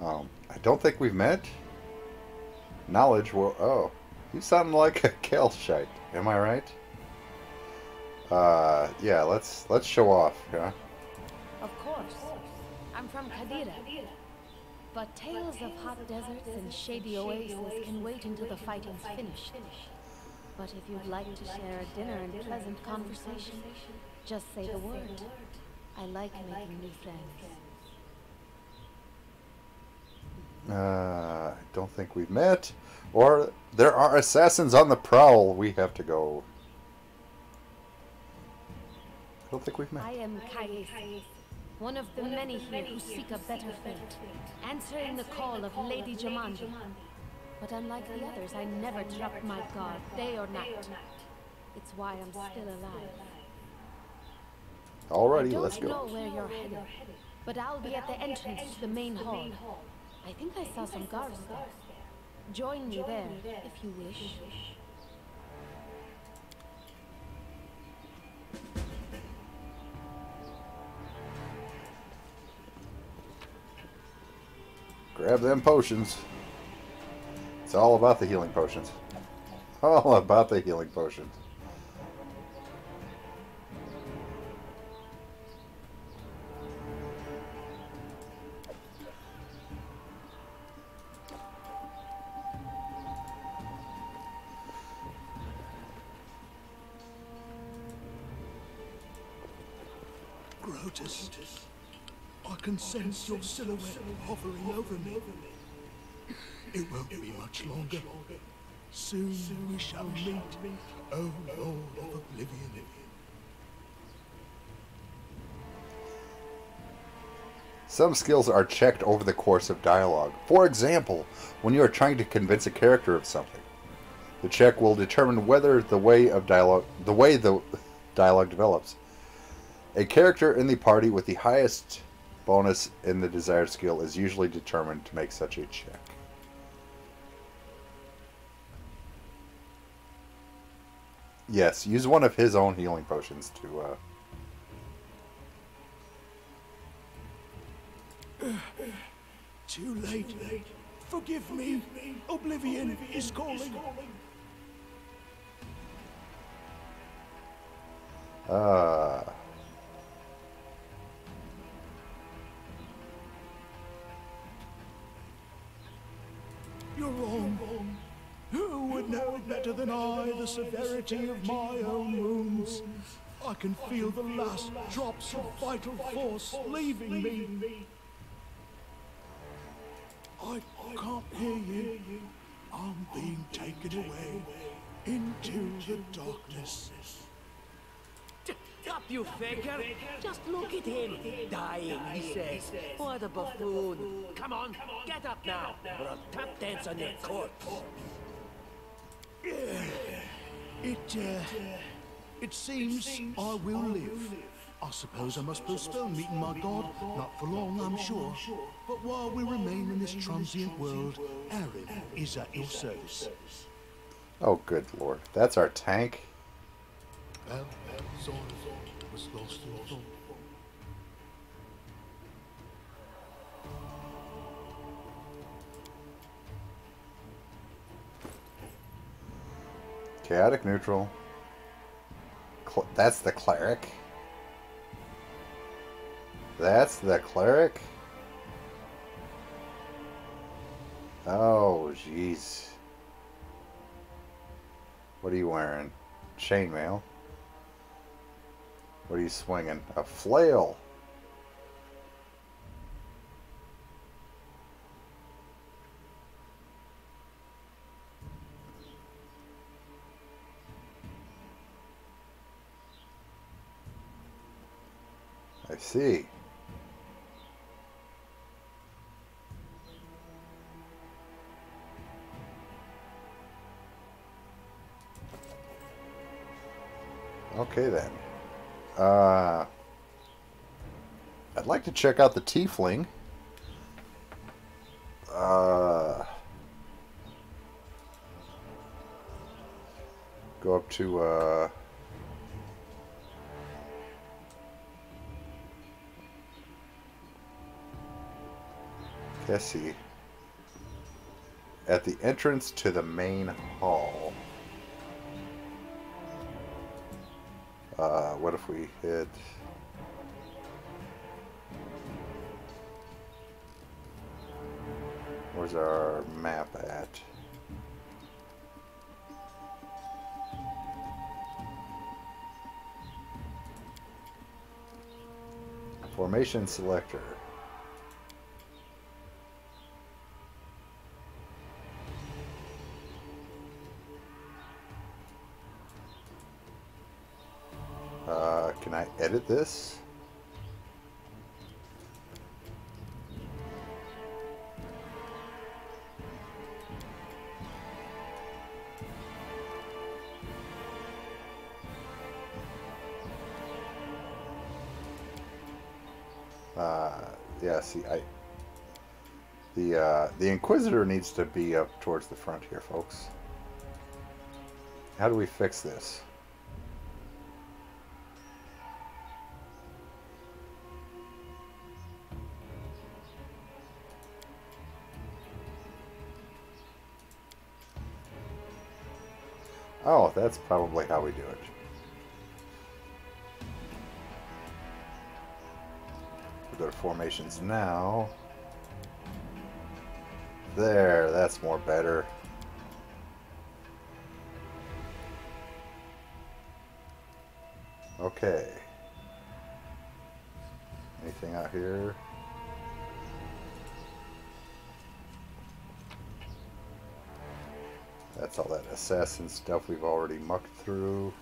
[SPEAKER 1] I don't think we've met. Knowledge will. Oh, you sound like a Kelshite. Am I right? Yeah. Let's show off. Yeah.
[SPEAKER 2] Of course. course. I'm from Kadira. But tales of hot deserts and shady oases can wait until the fighting's finished. But if you'd like to share a dinner and pleasant conversation, just say the word. I like making new friends.
[SPEAKER 1] I don't think we've met. Or there are assassins on the prowl. We have to go. I don't think we've met.
[SPEAKER 2] I am Kaesi, one of the many here who seek a better fate, answering the call of Lady Jamandi. But unlike the others, I never dropped my guard, day or night. It's why I'm still alive.
[SPEAKER 1] Alrighty, let's
[SPEAKER 2] I don't
[SPEAKER 1] go.
[SPEAKER 2] know where you're headed, but I'll be at the entrance to the main hall. I think I saw some guards there. Join me there, if you wish.
[SPEAKER 1] Grab them potions. It's all about the healing potions. All about the healing potions.
[SPEAKER 8] Grotus, I can sense your silhouette hovering over me. It won't be much longer. Soon we shall meet, O Lord of Oblivion.
[SPEAKER 1] Some skills are checked over the course of dialogue. For example, when you are trying to convince a character of something, the check will determine whether the way the dialogue develops. A character in the party with the highest bonus in the desired skill is usually determined to make such a check. Yes, use one of his own healing potions to
[SPEAKER 8] Too late. Forgive me. Oblivion is calling. You're wrong. Who would know better than I the severity of my own wounds? I can feel the last drops of vital force leaving me. I can't hear you. I'm being taken away into the darkness.
[SPEAKER 5] Up, you faker! Just look at him! Dying, he says. What a buffoon! Come on, get up now, or I'll tap dance on your corpse.
[SPEAKER 8] It seems I will live. I suppose I must postpone meeting my god. Not for long, I'm sure. But while we remain in this transient world, Aaron is at your service.
[SPEAKER 1] Oh, good lord. That's our tank.
[SPEAKER 8] Well, sort of was lost in thought.
[SPEAKER 1] Chaotic neutral. That's the cleric. That's the cleric? Oh, jeez. What are you wearing? Chainmail. What are you swinging? A flail. I see. Okay then. I'd like to check out the tiefling. Go up to Kessie. At the entrance to the main hall. What if we hit... Where's our map at? Formation selector. Can I edit this? Yeah, see, the Inquisitor needs to be up towards the front here, folks. How do we fix this? Oh, that's probably how we do it. We go to formations now. There, that's more better. Okay. Anything out here? That's all that assassin stuff we've already mucked through.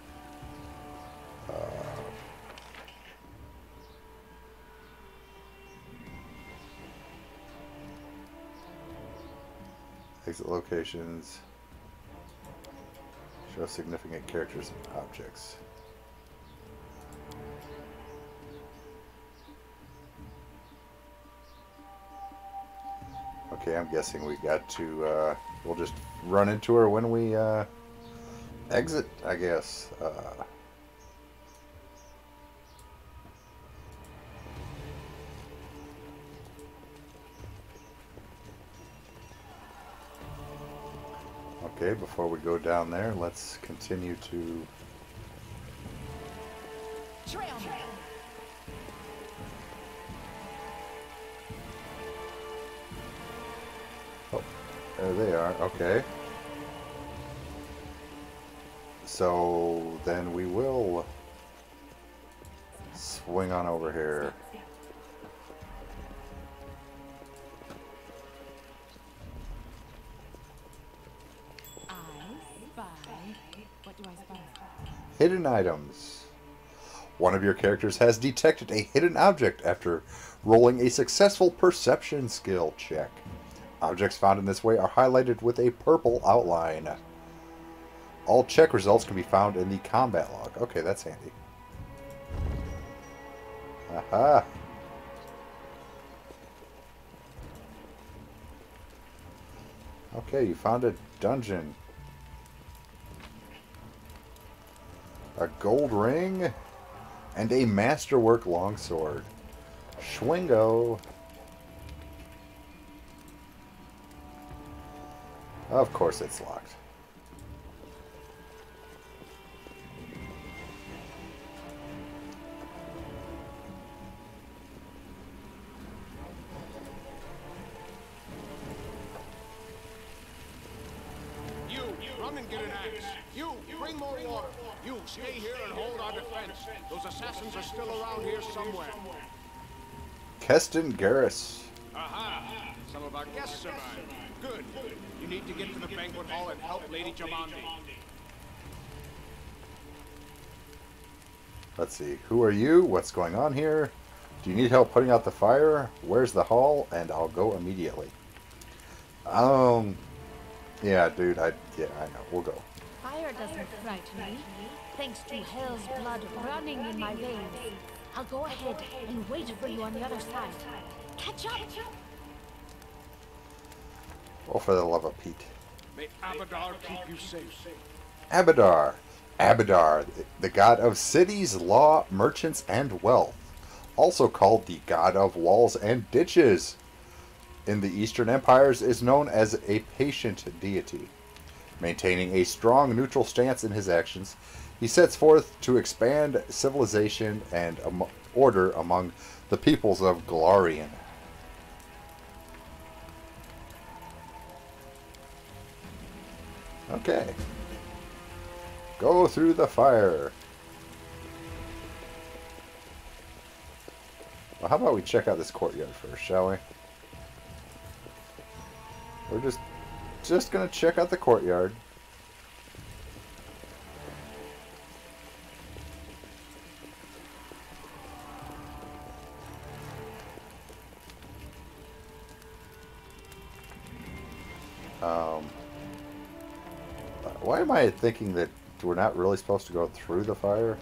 [SPEAKER 1] Exit locations. Show significant characters and objects. Okay, I'm guessing we got to, we'll just run into her when we exit, I guess. Okay, before we go down there, let's continue to...
[SPEAKER 4] Trail me.
[SPEAKER 1] Oh, there they are. Okay. So then we will swing on over here.
[SPEAKER 2] What do I spy?
[SPEAKER 1] Hidden items. One of your characters has detected a hidden object after rolling a successful perception skill check. Objects found in this way are highlighted with a purple outline. All check results can be found in the combat log. Okay, that's handy. Aha! Okay, you found a dungeon. A gold ring and a masterwork longsword. Schwingo. Of course it's locked.
[SPEAKER 11] You, run and get an axe. You, bring more water. You, stay here and hold our defense. Those assassins are still around here somewhere.
[SPEAKER 1] Keston Garrus.
[SPEAKER 11] Aha! Some of our guests arrived. Good. You need to get to the banquet hall and help Lady Jamandi.
[SPEAKER 1] Let's see. Who are you? What's going on here? Do you need help putting out the fire? Where's the hall? And I'll go immediately. Yeah, dude. Yeah, I know. We'll go.
[SPEAKER 2] Fire doesn't frighten me. Thanks to hell's blood running in my veins. I'll go ahead and wait for you on the other side. Catch up!
[SPEAKER 1] Oh, for the love of Pete.
[SPEAKER 11] May Abadar keep you safe.
[SPEAKER 1] Abadar. Abadar, the god of cities, law, merchants, and wealth. Also called the god of walls and ditches. In the Eastern Empires is known as a patient deity. Maintaining a strong neutral stance in his actions, he sets forth to expand civilization and order among the peoples of Galarian. Okay. Go through the fire. Well, how about we check out this courtyard first, shall we? We're just gonna check out the courtyard. Why am I thinking that we're not really supposed to go through the fire?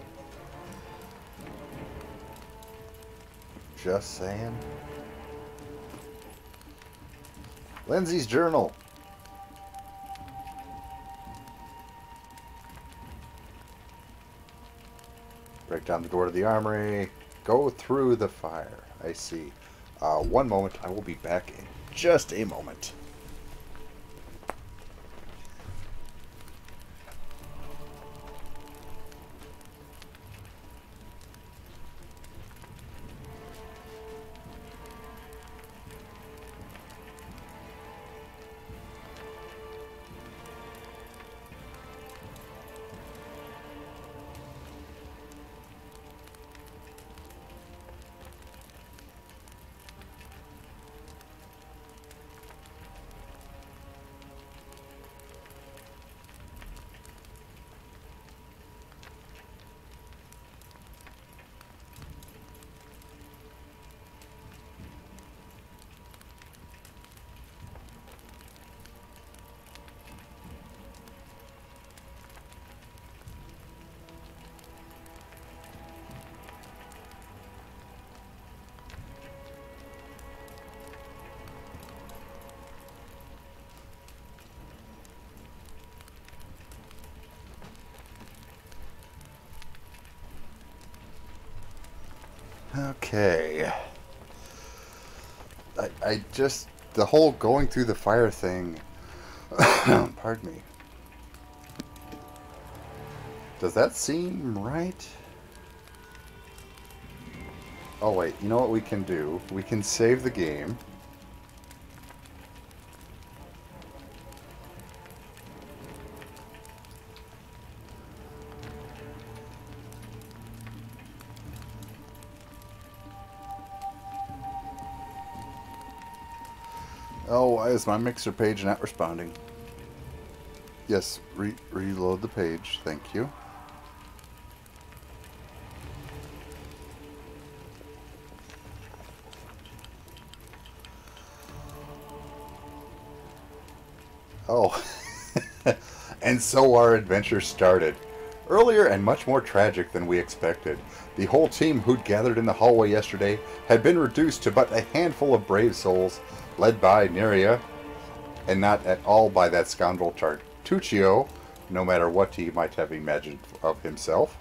[SPEAKER 1] Just saying. Lindsay's journal. Break down the door to the armory. Go through the fire. I see. One moment. I will be back in just a moment. Okay. I just... The whole going through the fire thing... Pardon me. Does that seem right? Oh wait, you know what we can do? We can save the game. Oh, why is my mixer page not responding? Yes, reload the page. Thank you. Oh. And so our adventure started. Earlier and much more tragic than we expected. The whole team who'd gathered in the hallway yesterday had been reduced to but a handful of brave souls, led by Neria, and not at all by that scoundrel Tartuccio, no matter what he might have imagined of himself.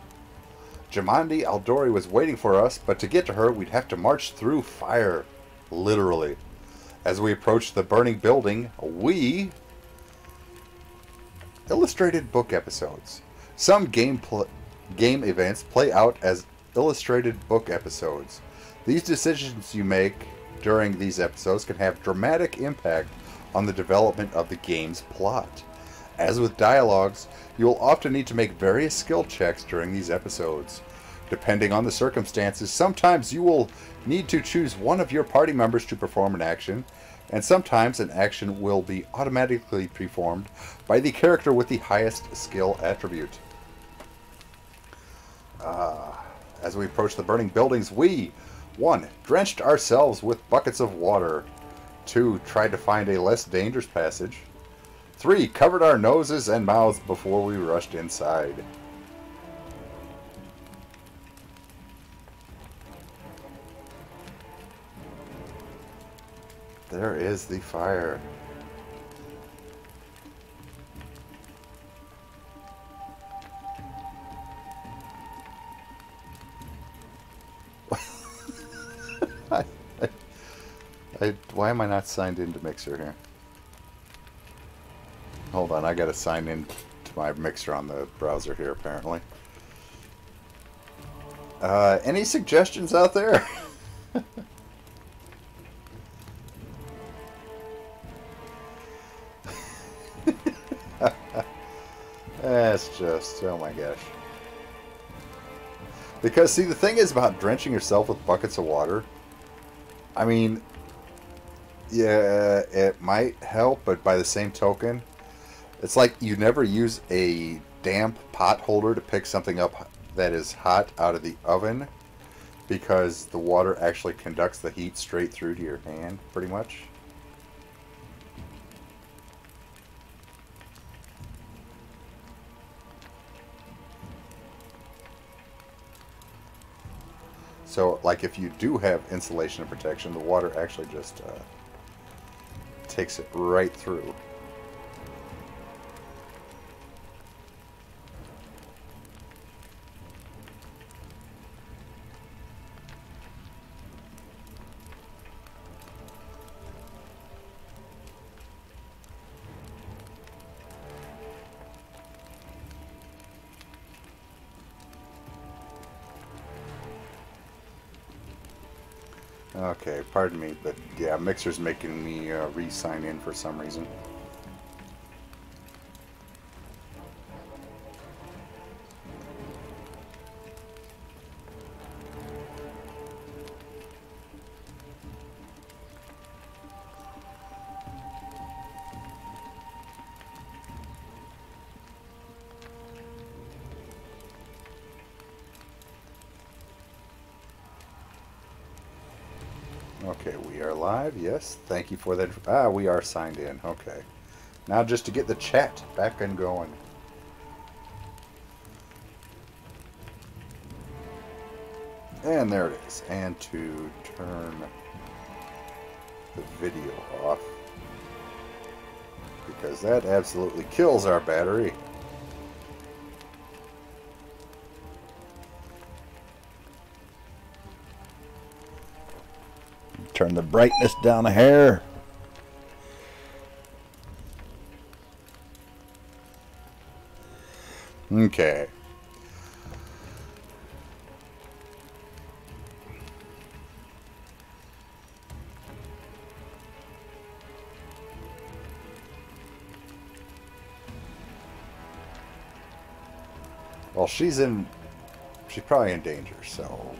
[SPEAKER 1] Jamandi Aldori was waiting for us, but to get to her, we'd have to march through fire. Literally. As we approached the burning building, we... Illustrated book episodes. Some game events play out as illustrated book episodes. These decisions you make during these episodes can have dramatic impact on the development of the game's plot. As with dialogues, you will often need to make various skill checks during these episodes. Depending on the circumstances, sometimes you will need to choose one of your party members to perform an action, and sometimes an action will be automatically performed by the character with the highest skill attribute. As we approached the burning buildings, we 1. Drenched ourselves with buckets of water. 2. Tried to find a less dangerous passage. 3. Covered our noses and mouths before we rushed inside. There is the fire. Why am I not signed into Mixer here? Hold on, I gotta sign in to my Mixer on the browser here, apparently. Any suggestions out there? That's just, oh my gosh. Because, see, the thing is about drenching yourself with buckets of water, I mean, yeah, it might help, but by the same token, it's like you never use a damp pot holder to pick something up that is hot out of the oven, because the water actually conducts the heat straight through to your hand, pretty much. So, like, if you do have insulation and protection, the water actually just takes it right through. Okay, pardon me, but yeah, Mixer's making me re-sign in for some reason. Okay, we are live. Yes, thank you for that. Ah, we are signed in. Okay. Now just to get the chat back and going. And there it is. And to turn the video off, because that absolutely kills our battery. Turn the brightness down a hair. Okay. Well, she's probably in danger, so...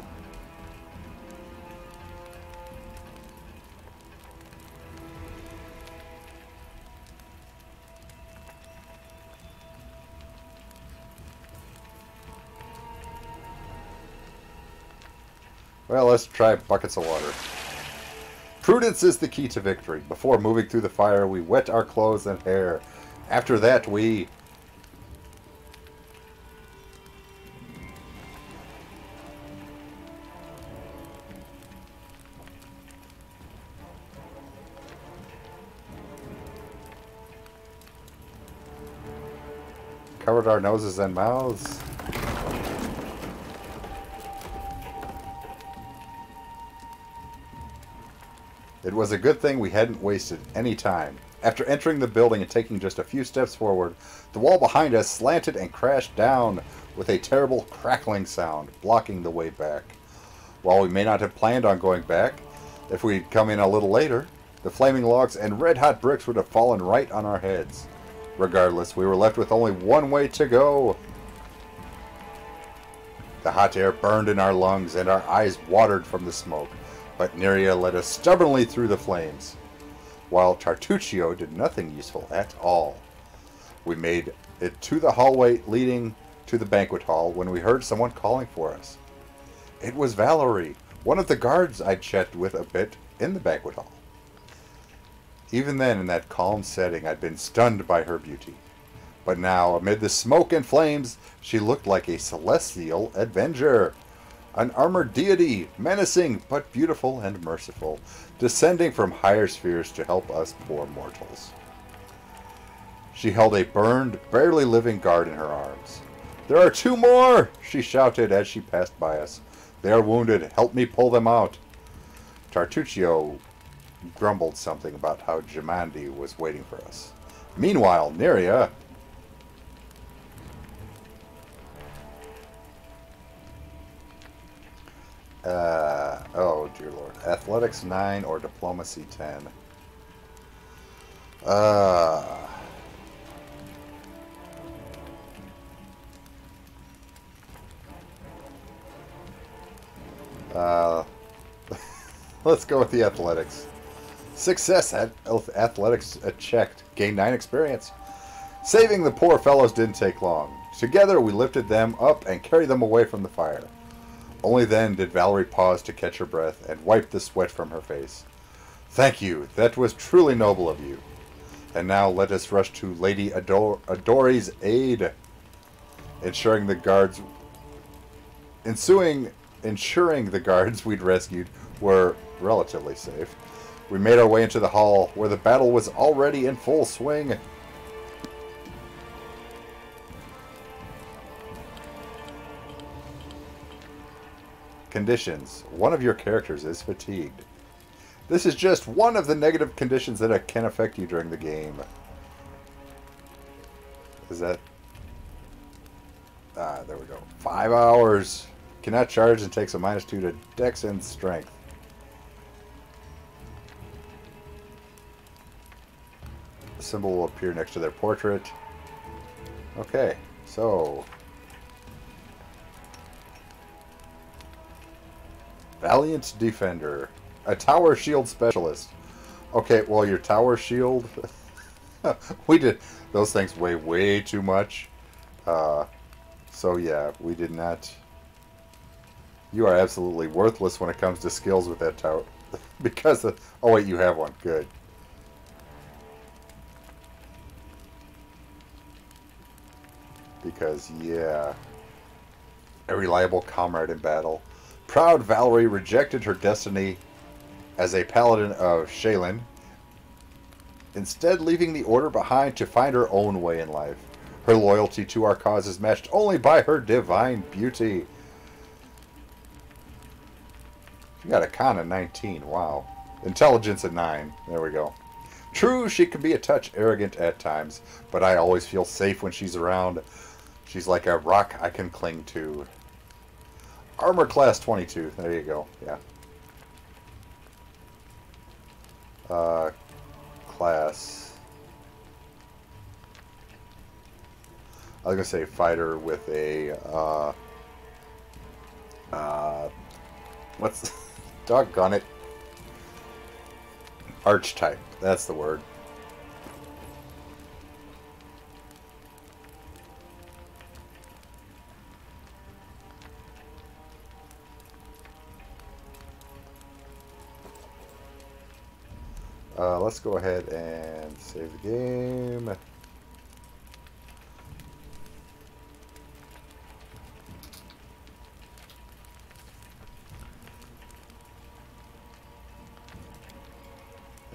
[SPEAKER 1] Well, let's try buckets of water. Prudence is the key to victory. Before moving through the fire, we wet our clothes and hair. After that, we... covered our noses and mouths. It was a good thing we hadn't wasted any time. After entering the building and taking just a few steps forward, the wall behind us slanted and crashed down with a terrible crackling sound, blocking the way back. While we may not have planned on going back, if we'd come in a little later, the flaming logs and red-hot bricks would have fallen right on our heads. Regardless, we were left with only one way to go. The hot air burned in our lungs and our eyes watered from the smoke, but Neria led us stubbornly through the flames, while Tartuccio did nothing useful at all. We made it to the hallway leading to the banquet hall when we heard someone calling for us. It was Valerie, one of the guards I'd chatted with a bit in the banquet hall. Even then, in that calm setting, I'd been stunned by her beauty. But now, amid the smoke and flames, she looked like a celestial avenger. An armored deity, menacing but beautiful and merciful, descending from higher spheres to help us poor mortals. She held a burned, barely living guard in her arms. "There are two more!" she shouted as she passed by us. "They are wounded. Help me pull them out." Tartuccio grumbled something about how Jamandi was waiting for us. Meanwhile, Neria... oh dear lord. Athletics 9 or Diplomacy 10. Let's go with the athletics. Success at athletics checked. Gain 9 experience. Saving the poor fellows didn't take long. Together we lifted them up and carried them away from the fire. Only then did Valerie pause to catch her breath and wipe the sweat from her face. Thank you. That was truly noble of you. And now let us rush to Lady Adori's aid, ensuring the guards we'd rescued were relatively safe. We made our way into the hall, where the battle was already in full swing. Conditions. One of your characters is fatigued. This is just one of the negative conditions that can affect you during the game. Is that... there we go. 5 hours. Cannot charge and takes a -2 to Dex and Strength. The symbol will appear next to their portrait. Okay, so... Valiant Defender. A Tower Shield Specialist. Okay, well, your Tower Shield... we did... Those things weigh way too much. So, yeah, we did not... You are absolutely worthless when it comes to skills with that tower. Because of... Oh, wait, you have one. Good. Because, yeah... A reliable comrade in battle. Proud Valerie rejected her destiny as a paladin of Shaylin, instead leaving the order behind to find her own way in life. Her loyalty to our cause is matched only by her divine beauty. She got a con of 19. Wow. Intelligence at 9. There we go. True, she can be a touch arrogant at times, but I always feel safe when she's around. She's like a rock I can cling to. Armor class 22. There you go. Yeah. Class. I was gonna say fighter with a what's doggone it? Archetype. That's the word. Let's go ahead and save the game.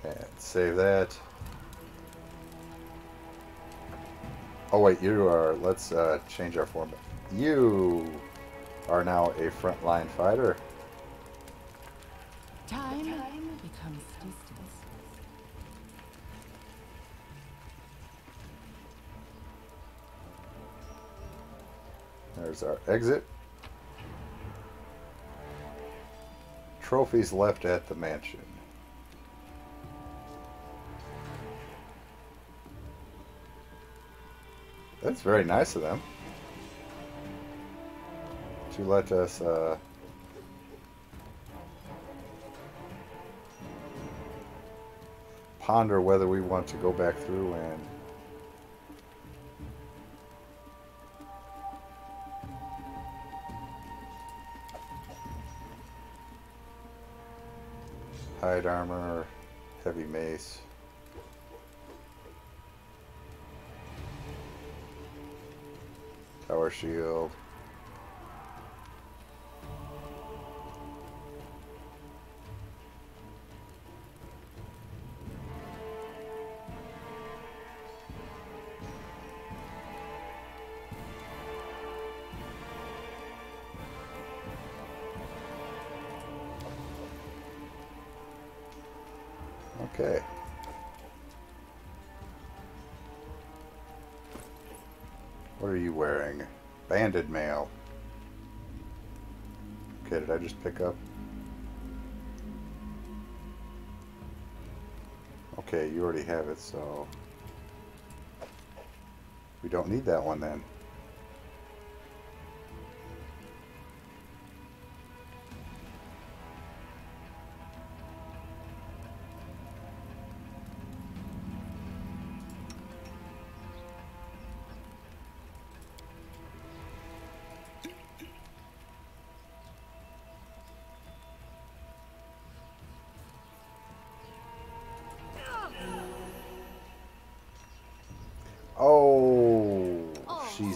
[SPEAKER 1] And save that. Oh wait, you are, let's change our format. You are now a frontline fighter.
[SPEAKER 12] Time becomes distance.
[SPEAKER 1] There's our exit. Trophies left at the mansion. That's very nice of them to let us ponder whether we want to go back through and hide armor, heavy mace. Tower shield. Okay. What are you wearing? Banded mail. Okay, did I just pick up? Okay, you already have it, so we don't need that one then.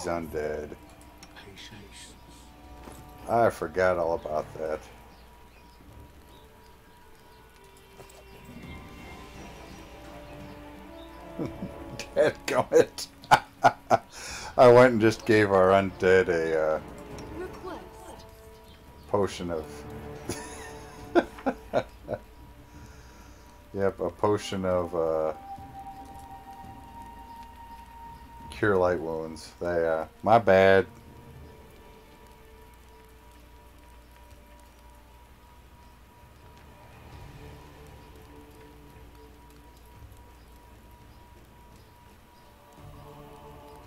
[SPEAKER 1] He's undead. I forgot all about that. Dadgummit. I went and just gave our undead a potion of... Yep, a potion of cure light wounds. They, my bad.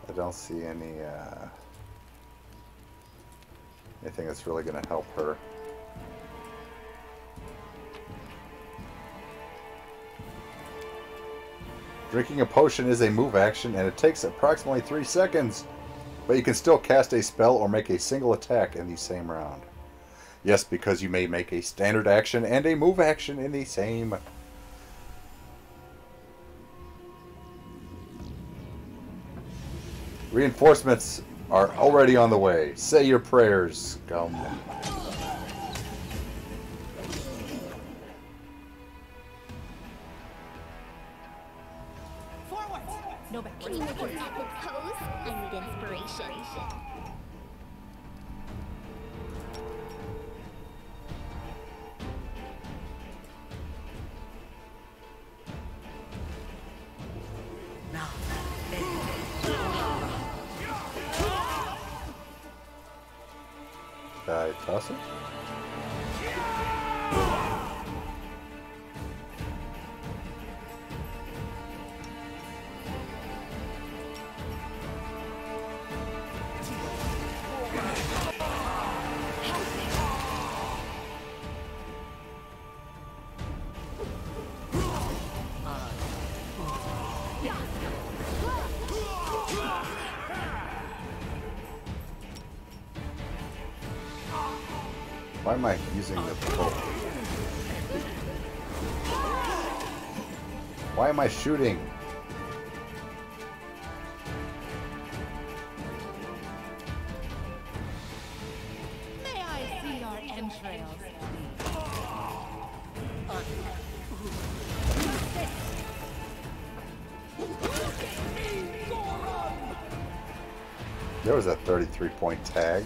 [SPEAKER 1] I don't see anything that's really going to help her. Drinking a potion is a move action, and it takes approximately 3 seconds. But you can still cast a spell or make a single attack in the same round. Yes, because you may make a standard action and a move action in the same. Reinforcements are already on the way. Say your prayers, scum.
[SPEAKER 3] No back. Can you make an epic pose? I need inspiration.
[SPEAKER 6] Now.
[SPEAKER 1] I toss it? Why am I using the bow? Why am I shooting?
[SPEAKER 12] May I see your entrails?
[SPEAKER 1] There was a 33-point tag.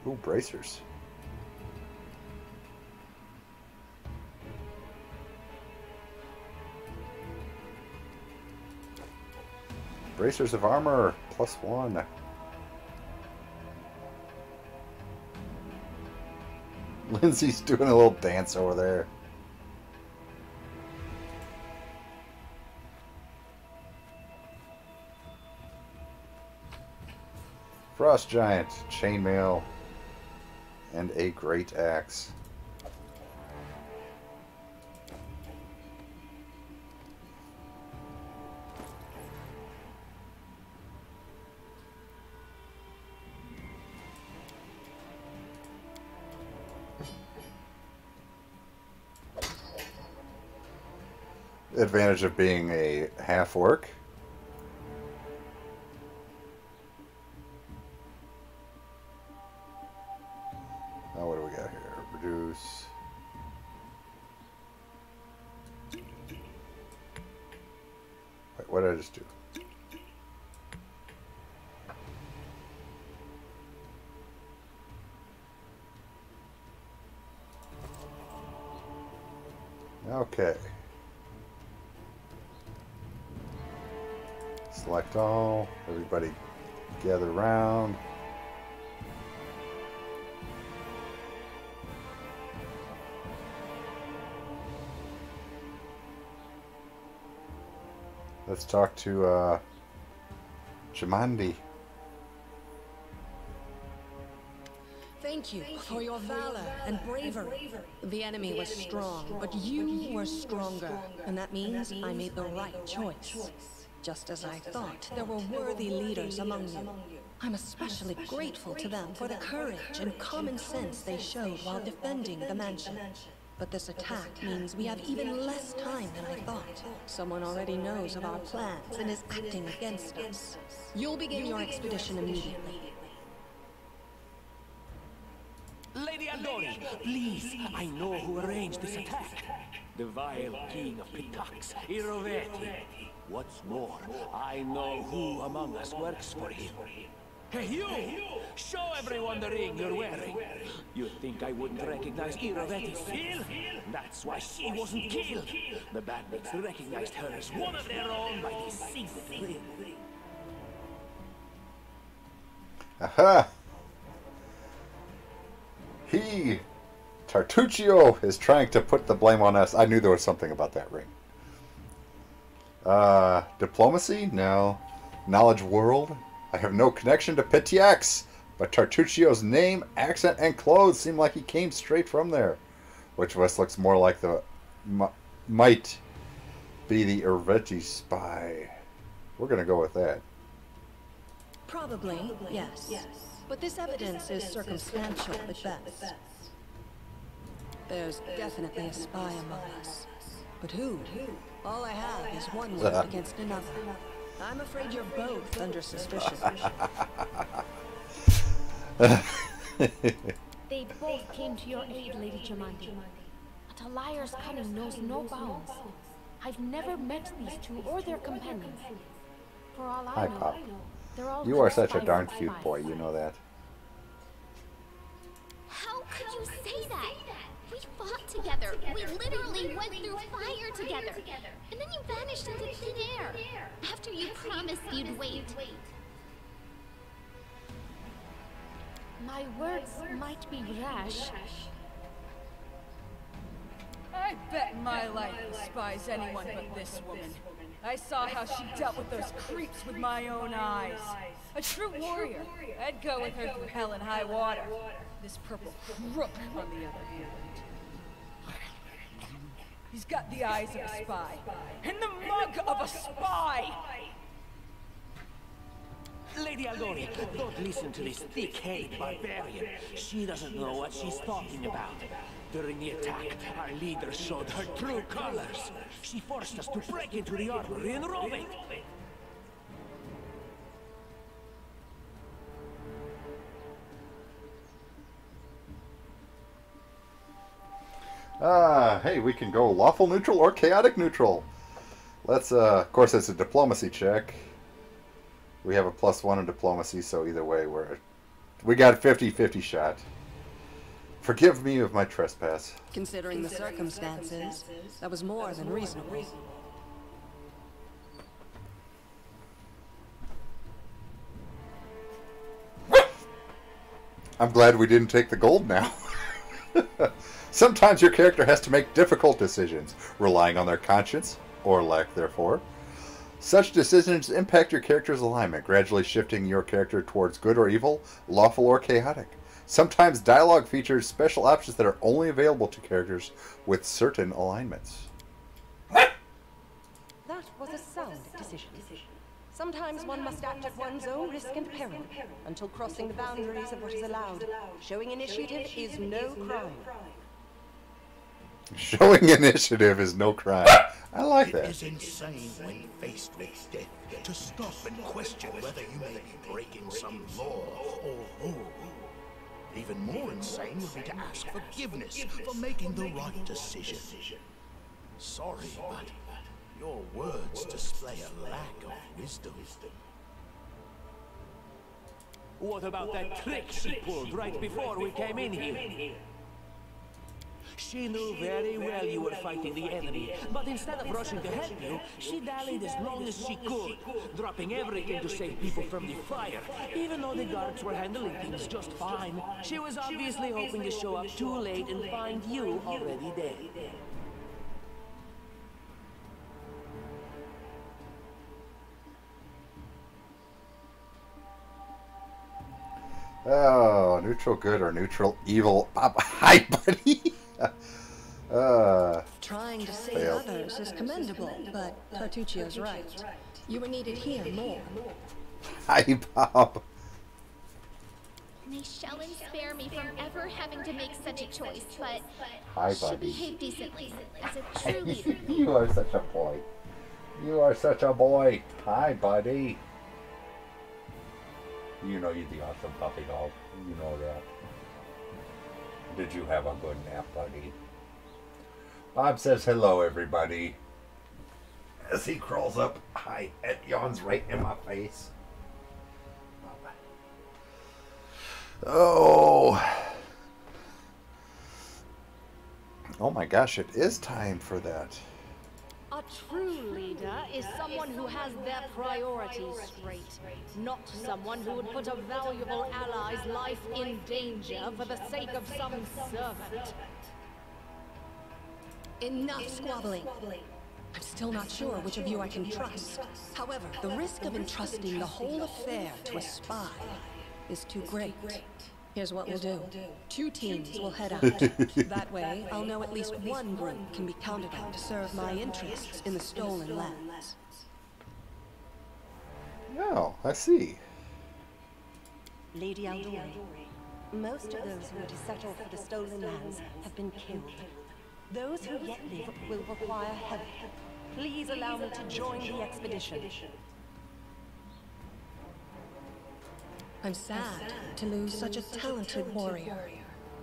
[SPEAKER 1] Ooh, bracers. Bracers of armor, +1. Lindsay's doing a little dance over there. Frost Giant, chainmail, and a great axe. Advantage of being a half-orc. Now what do we got here? Reduce. Wait, what did I just do? Okay. Select all. Everybody gather around. Let's talk to Jamandi.
[SPEAKER 6] Thank you for your valor and bravery. The enemy was strong, but you were stronger, and that means I made the right choice. Just as I thought, there were worthy leaders among you. I'm especially grateful to them for the courage and common sense they showed while defending the mansion. But this attack means we have even less time than I thought. Someone already knows of our plans and is acting against us. You'll begin your expedition immediately.
[SPEAKER 5] Lady Aldori, please, I know who arranged this attack. The vile king of Pitax, Iroveti. What's more, I know who among us works for him. Hey, you! Show everyone the ring you're wearing. You think I wouldn't recognize Iroveti's seal? That's why she wasn't killed. The bandits recognized her as one of their own by this secret ring.
[SPEAKER 1] Aha! Tartuccio is trying to put the blame on us. I knew there was something about that ring. Diplomacy? No. Knowledge world? I have no connection to Pitiax, but Tartuccio's name, accent, and clothes seem like he came straight from there. Which of us looks more like the... might be the Irveti spy? We're going to go with that.
[SPEAKER 6] Probably, yes. But this evidence is circumstantial at best. There's definitely a spy among us. But who? All I have is one word against another. I'm afraid you're both under suspicion.
[SPEAKER 2] They both came to your aid, Lady Jamandi. But a liar's cunning knows no bounds. I've never met these two or their companions. For all I know,
[SPEAKER 1] Pop.
[SPEAKER 2] they're all
[SPEAKER 1] You are such a
[SPEAKER 2] spies
[SPEAKER 1] darn
[SPEAKER 2] and
[SPEAKER 1] cute
[SPEAKER 2] spies.
[SPEAKER 1] boy, you know that.
[SPEAKER 3] How could you say that? We fought together. We literally went through fire together. And then you vanished into thin air. After you promised you'd wait.
[SPEAKER 2] My words might be rash.
[SPEAKER 4] I bet my life despises anyone but this woman. I saw how she dealt with those creeps with my own eyes. A true warrior. I'd go with her through hell and high water. This purple crook, on the other hand. He's got the eyes of a spy, and the mug of a spy!
[SPEAKER 5] Lady Aldori, don't listen to this thick-headed barbarian. She doesn't know what she's talking about. During the attack, our leader showed her true colors. She forced us to break into the armory and rob it.
[SPEAKER 1] Hey, we can go lawful neutral or chaotic neutral. Let's, of course, it's a diplomacy check. We have a +1 in diplomacy, so either way, we got a 50-50 shot. Forgive me of my trespass.
[SPEAKER 6] Considering the circumstances, that was more than reasonable.
[SPEAKER 1] I'm glad we didn't take the gold now. Sometimes your character has to make difficult decisions, relying on their conscience, or lack thereof. Such decisions impact your character's alignment, gradually shifting your character towards good or evil, lawful or chaotic. Sometimes dialogue features special options that are only available to characters with certain alignments.
[SPEAKER 13] That was a sound decision. Sometimes one must act at one's own risk and peril, until crossing the boundaries of what is allowed. Showing initiative is no crime.
[SPEAKER 1] Showing initiative is no crime. I like that.
[SPEAKER 8] It is insane when faced with death to stop and question whether you may be breaking some law or rule. Even more insane would be to ask forgiveness for making the right decision. Sorry, but your words display a lack of wisdom.
[SPEAKER 5] What about that trick she pulled right before we came in here? She knew very well you were fighting the enemy, but instead of rushing to help you, she dallied as long as she could, dropping everything to save people from the fire, even though the guards were handling things just fine. She was obviously hoping to show up too late and find you already dead.
[SPEAKER 1] Oh, neutral good or neutral evil. Hi, buddy.
[SPEAKER 6] Trying to save
[SPEAKER 1] failed.
[SPEAKER 6] others is commendable, but Tartuccio's right. You were needed here more.
[SPEAKER 1] Hi, Bob.
[SPEAKER 3] May Shellen spare me from ever having to make such a choice, but
[SPEAKER 1] Hi,
[SPEAKER 3] she
[SPEAKER 1] buddy.
[SPEAKER 3] behaved decently, as a true leader.
[SPEAKER 1] You are such a boy. You are such a boy. Hi, buddy. You know you're the awesome puppy dog. You know that. Did you have a good nap, buddy? Bob says hello, everybody. As he crawls up, hi, and yawns right in my face. Oh. Oh my gosh, it is time for that.
[SPEAKER 9] A true leader is someone who has their priorities straight, not someone who would put a valuable ally's life in danger for the sake of some servant.
[SPEAKER 6] Enough squabbling. I'm still not sure which of you I can trust. However, the risk of entrusting the whole affair to a spy is too great. Here's what we'll do. 2 teams will head out. That way, I'll know at least one group can be counted on to serve my interests in the stolen lands.
[SPEAKER 1] Oh, I see.
[SPEAKER 13] Lady Aldori, most of those who are to settle for the stolen lands have been killed. Those who yet live will require help. Please allow me to join the expedition.
[SPEAKER 6] I'm sad to lose such a talented warrior.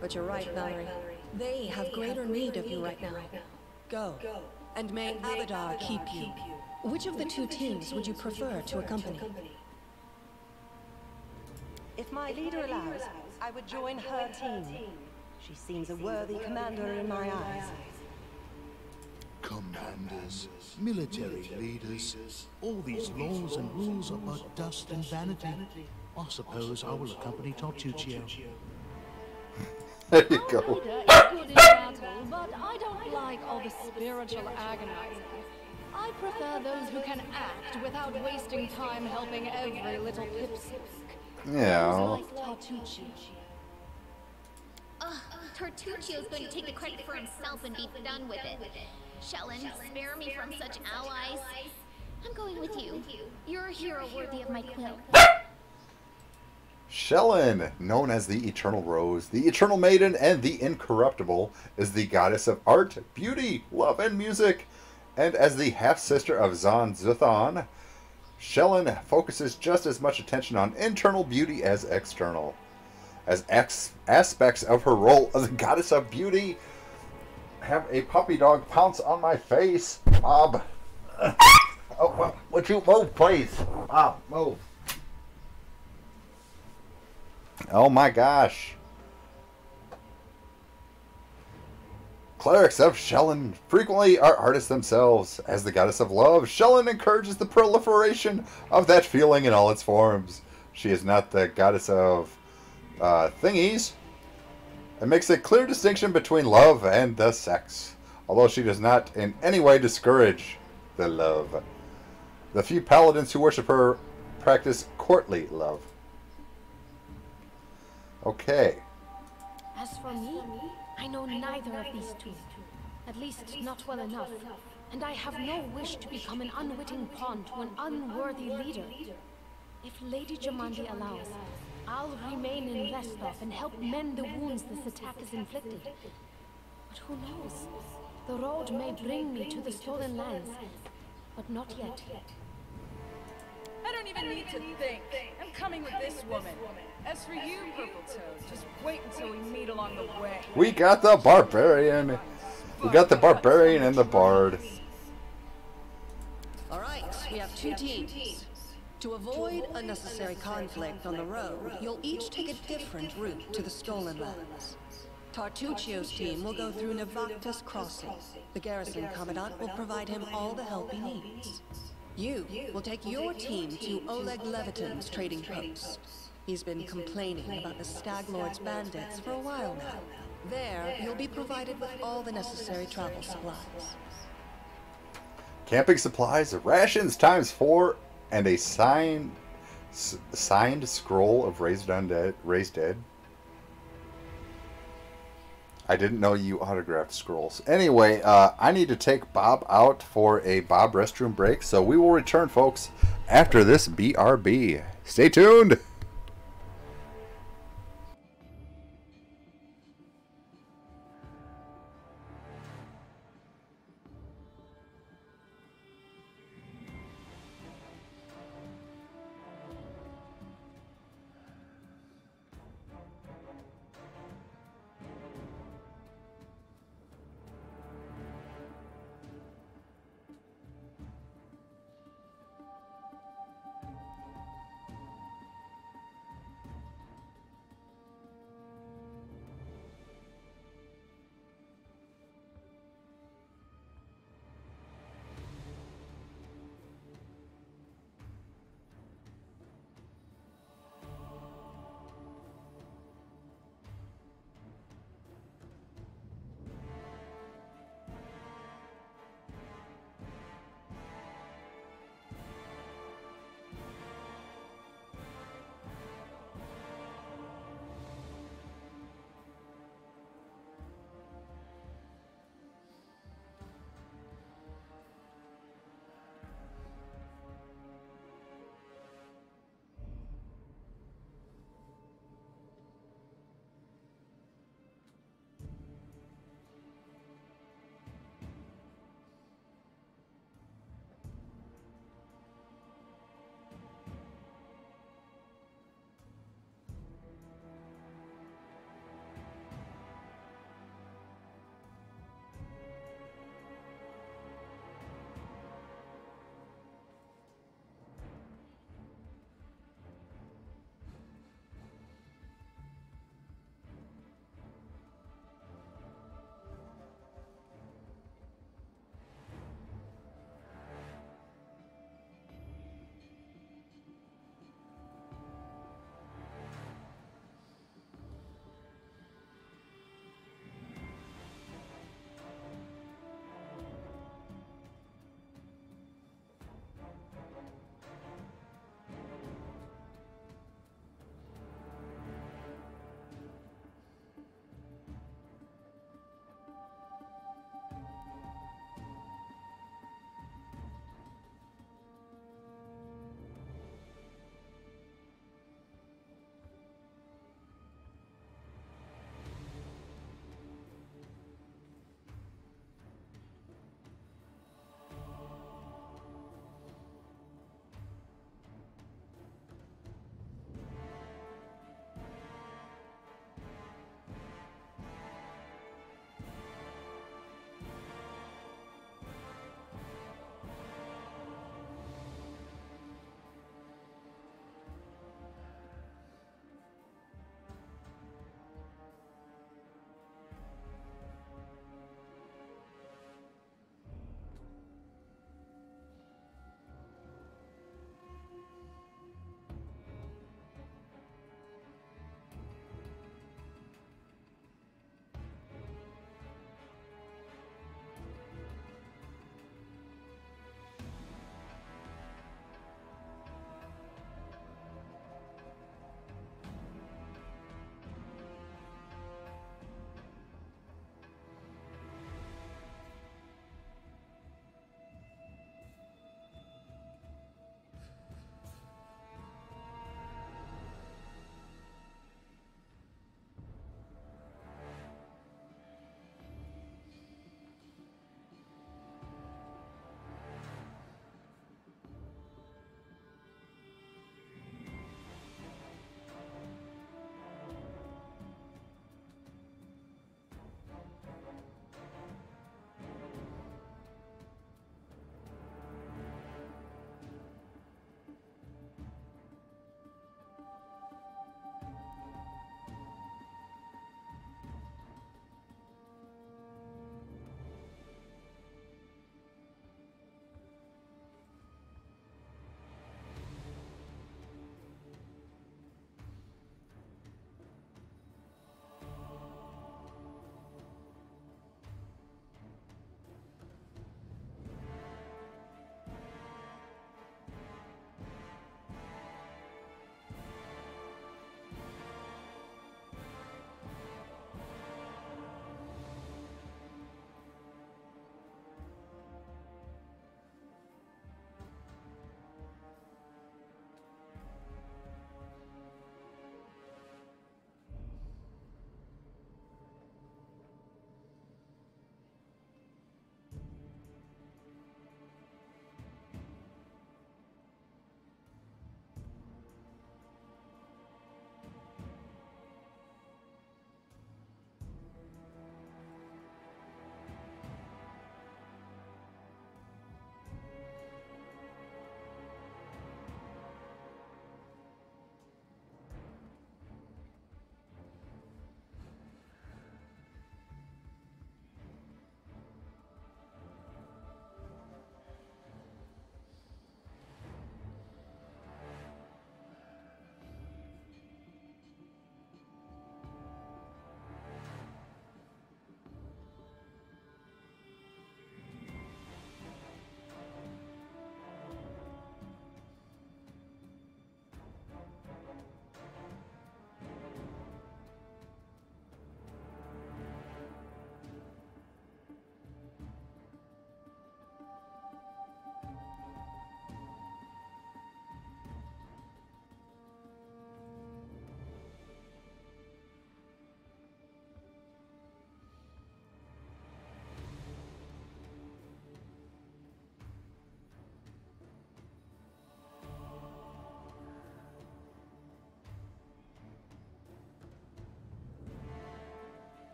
[SPEAKER 6] But you're right, Valerie. They have greater need of you right now. Go, and may Abadar keep you. Which of the 2 teams would you prefer to accompany?
[SPEAKER 13] If my leader allows, I would join her team. She seems a worthy commander in my eyes.
[SPEAKER 8] Commanders, military leaders, all these laws and rules are but dust and vanity. I suppose I will accompany Tartuccio.
[SPEAKER 1] There you go.
[SPEAKER 9] Leader is good in battle, but I don't like all the spiritual agonizing. I prefer those who can act without wasting time helping every little pipsqueak.
[SPEAKER 1] Yeah.
[SPEAKER 9] Those like Tartuccio.
[SPEAKER 3] Ugh, Tartuccio's going to take the credit for himself and be done with it. Shellen, spare me from such allies. I'm going with you. You're a hero worthy of my quill.
[SPEAKER 1] Shellen, known as the Eternal Rose, the Eternal Maiden, and the Incorruptible, is the goddess of art, beauty, love, and music. And as the half-sister of Zon Zuthon, Shellen focuses just as much attention on internal beauty as external. As aspects of her role as a goddess of beauty, have a puppy dog pounce on my face. Bob. Oh, well, would you move, please? Bob, move. Oh my gosh. Clerics of Shellen frequently are artists themselves. As the goddess of love, Shellen encourages the proliferation of that feeling in all its forms. She is not the goddess of thingies. It makes a clear distinction between love and the sex, although she does not in any way discourage the love. The few paladins who worship her practice courtly love. Okay.
[SPEAKER 2] As for me, I know neither of these 2. At least not well enough. And I have no wish to become an unwitting pawn to an unworthy leader. If Lady Jamandi allows, I'll remain in Restov and help mend the wounds this attack has inflicted. But who knows? The road may bring me to the stolen lands, but not yet.
[SPEAKER 4] I don't even need to think. I'm coming with this woman. As for you, Purple Toad, just wait until we meet along the way.
[SPEAKER 1] We got the barbarian. We got the barbarian and the bard.
[SPEAKER 6] All right, we have 2 teams. To avoid unnecessary conflict on the road, you'll each take a different route to the stolen lands. Tartuccio's team will go through Navactus Crossing. The garrison commandant will provide him all the help he needs. You will take your team to Oleg Levitin's trading post. He's been complaining about the Stag Lord's bandits for a while now. There, you'll be provided with all the necessary travel supplies.
[SPEAKER 1] Camping supplies, rations times 4, and a signed scroll of raised dead. I didn't know you autographed scrolls. Anyway, I need to take Bob out for a Bob restroom break, so we will return, folks, after this BRB. Stay tuned!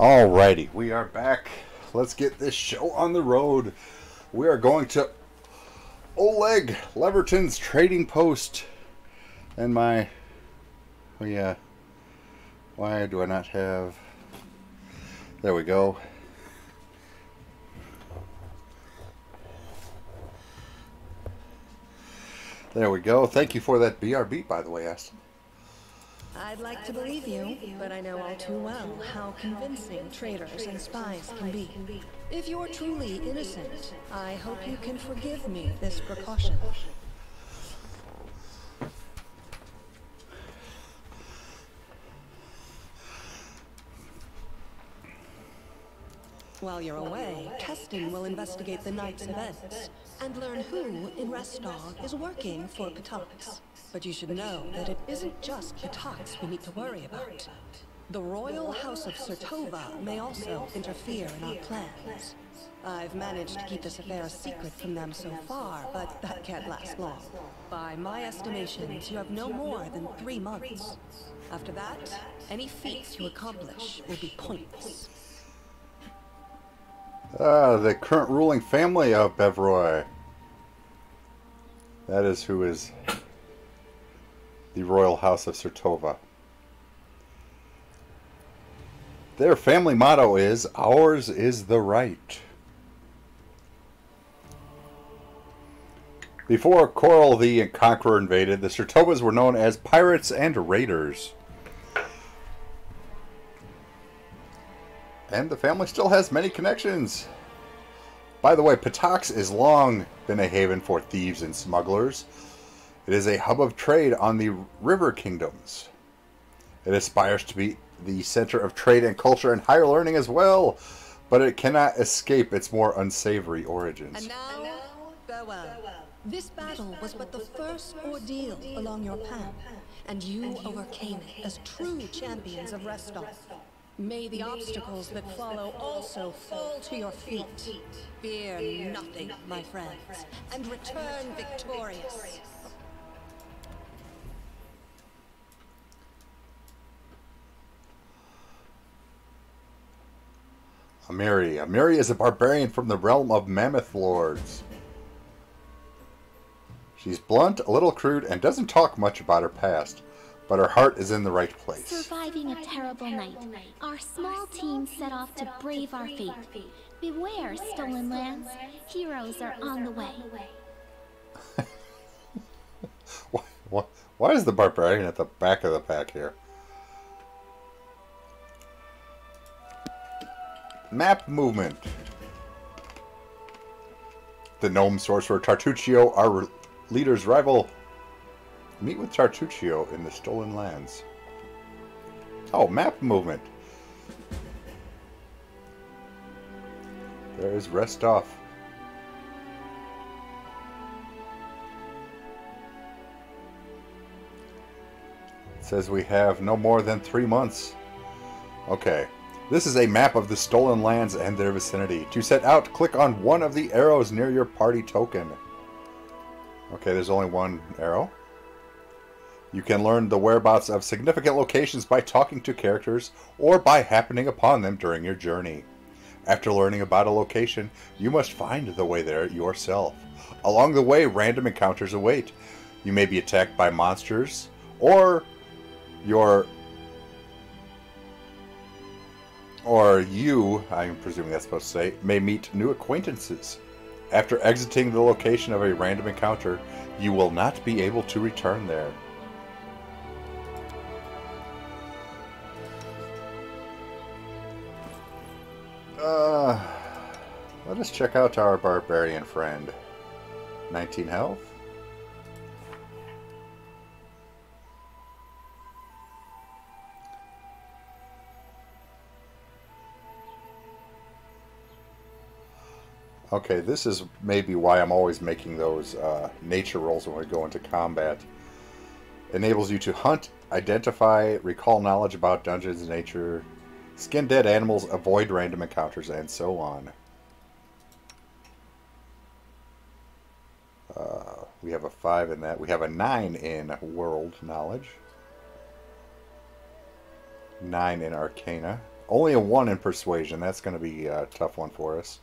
[SPEAKER 1] Alrighty, we are back. Let's get this show on the road. We are going to Oleg Leverton's trading post. And my... Oh yeah. Why do I not have... There we go. There we go. Thank you for that BRB, by the way, Aston.
[SPEAKER 6] I'd like to believe you, but I know all too well how convincing traitors and spies can be. If you're truly innocent, I hope you can forgive me this precaution. While you're away, Keston will investigate the night's events and learn who in Restog is working for Patax. But you should know that it isn't just Patax we need to worry about. The Royal House of Sertova may also interfere in our plans. I've managed to keep this affair a secret from them so far, but that can't last long. By my estimations, you have no more than 3 months. After that, any feats you accomplish will be pointless.
[SPEAKER 1] The current ruling family of Bevroy. That is who is the Royal House of Sertova. Their family motto is, "Ours is the right." Before Coral the Conqueror invaded, the Sertovas were known as pirates and raiders. And the family still has many connections. By the way, Patax has long been a haven for thieves and smugglers. It is a hub of trade on the river kingdoms. It aspires to be the center of trade and culture and higher learning as well, but it cannot escape its more unsavory origins.
[SPEAKER 6] And now, farewell. This battle was but the first ordeal along your path, and you overcame it as true champions of Restov. May the obstacles that follow also fall to your feet. Fear nothing, my friends, and return victorious.
[SPEAKER 1] Amiri. Amiri is a barbarian from the realm of Mammoth Lords. She's blunt, a little crude, and doesn't talk much about her past. But her heart is in the right place.
[SPEAKER 3] Surviving a terrible night, our small team set off to brave our fate. Beware, stolen lands. Heroes are on the way.
[SPEAKER 1] Why is the barbarian at the back of the pack here? Map movement. The gnome sorcerer Tartuccio, our leader's rival. Meet with Tartuccio in the Stolen Lands. Oh, map movement. There is Restov. It says we have no more than 3 months. Okay. This is a map of the Stolen Lands and their vicinity. To set out, click on one of the arrows near your party token. Okay, there's only one arrow. You can learn the whereabouts of significant locations by talking to characters or by happening upon them during your journey. After learning about a location, you must find the way there yourself. Along the way, random encounters await. You may be attacked by monsters, or you, I'm presuming that's supposed to say, may meet new acquaintances. After exiting the location of a random encounter, you will not be able to return there. Let us check out our barbarian friend. 19 health. Okay, this is maybe why I'm always making those nature rolls when we go into combat. Enables you to hunt, identify, recall knowledge about dungeons, nature, skin dead animals, avoid random encounters, and so on. We have a 5 in that. We have a 9 in world knowledge. 9 in arcana. Only a 1 in persuasion. That's going to be a tough one for us.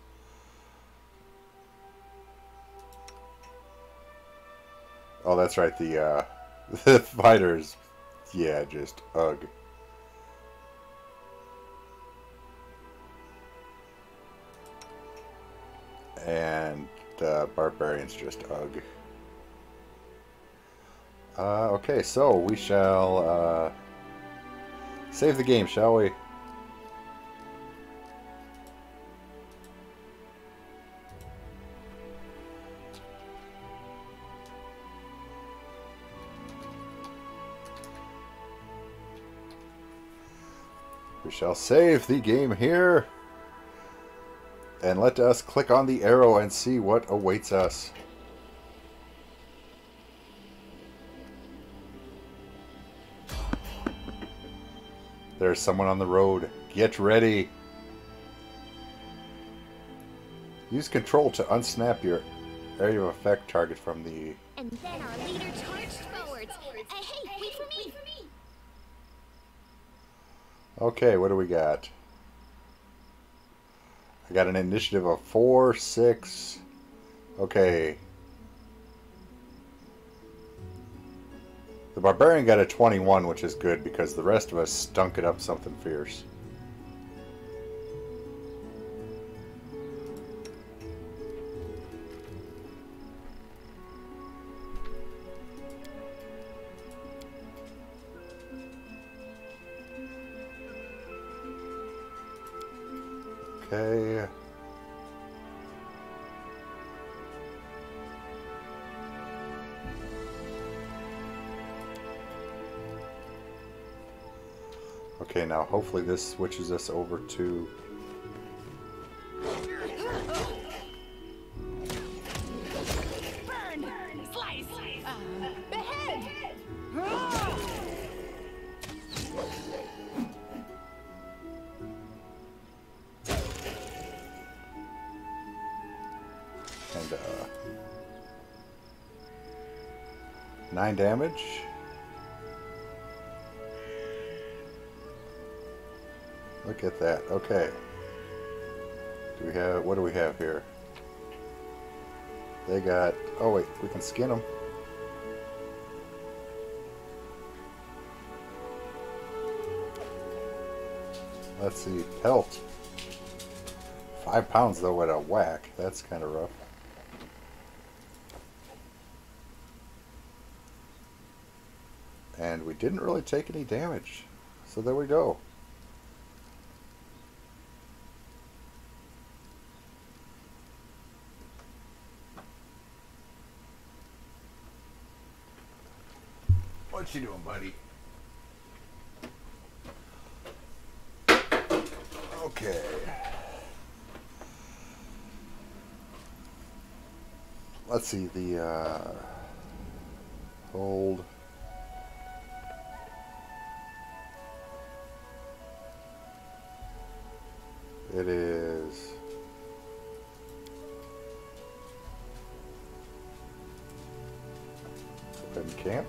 [SPEAKER 1] Oh, that's right. The the fighters, yeah, just ugh. And the barbarians just ugh. Okay, so we shall save the game, shall we? We shall save the game here. And let us click on the arrow and see what awaits us. There's someone on the road. Get ready. Use control to unsnap your area of effect target from the...
[SPEAKER 3] And then our leader charged forwards. Hey, wait for me!
[SPEAKER 1] Okay, what do we got? I got an initiative of 4, 6. Okay. The barbarian got a 21, which is good because the rest of us stunk it up something fierce. Okay. Okay, now hopefully this switches us over to...
[SPEAKER 12] Burn! Slice! Behead!
[SPEAKER 1] And 9 damage. Look at that. Okay. Do we have... What do we have here? They got... Oh wait, we can skin them. Let's see. Pelt. 5 pounds though at a whack. That's kind of rough. And we didn't really take any damage. So there we go. What you doing, buddy? Okay. Let's see, the hold. It is open camp.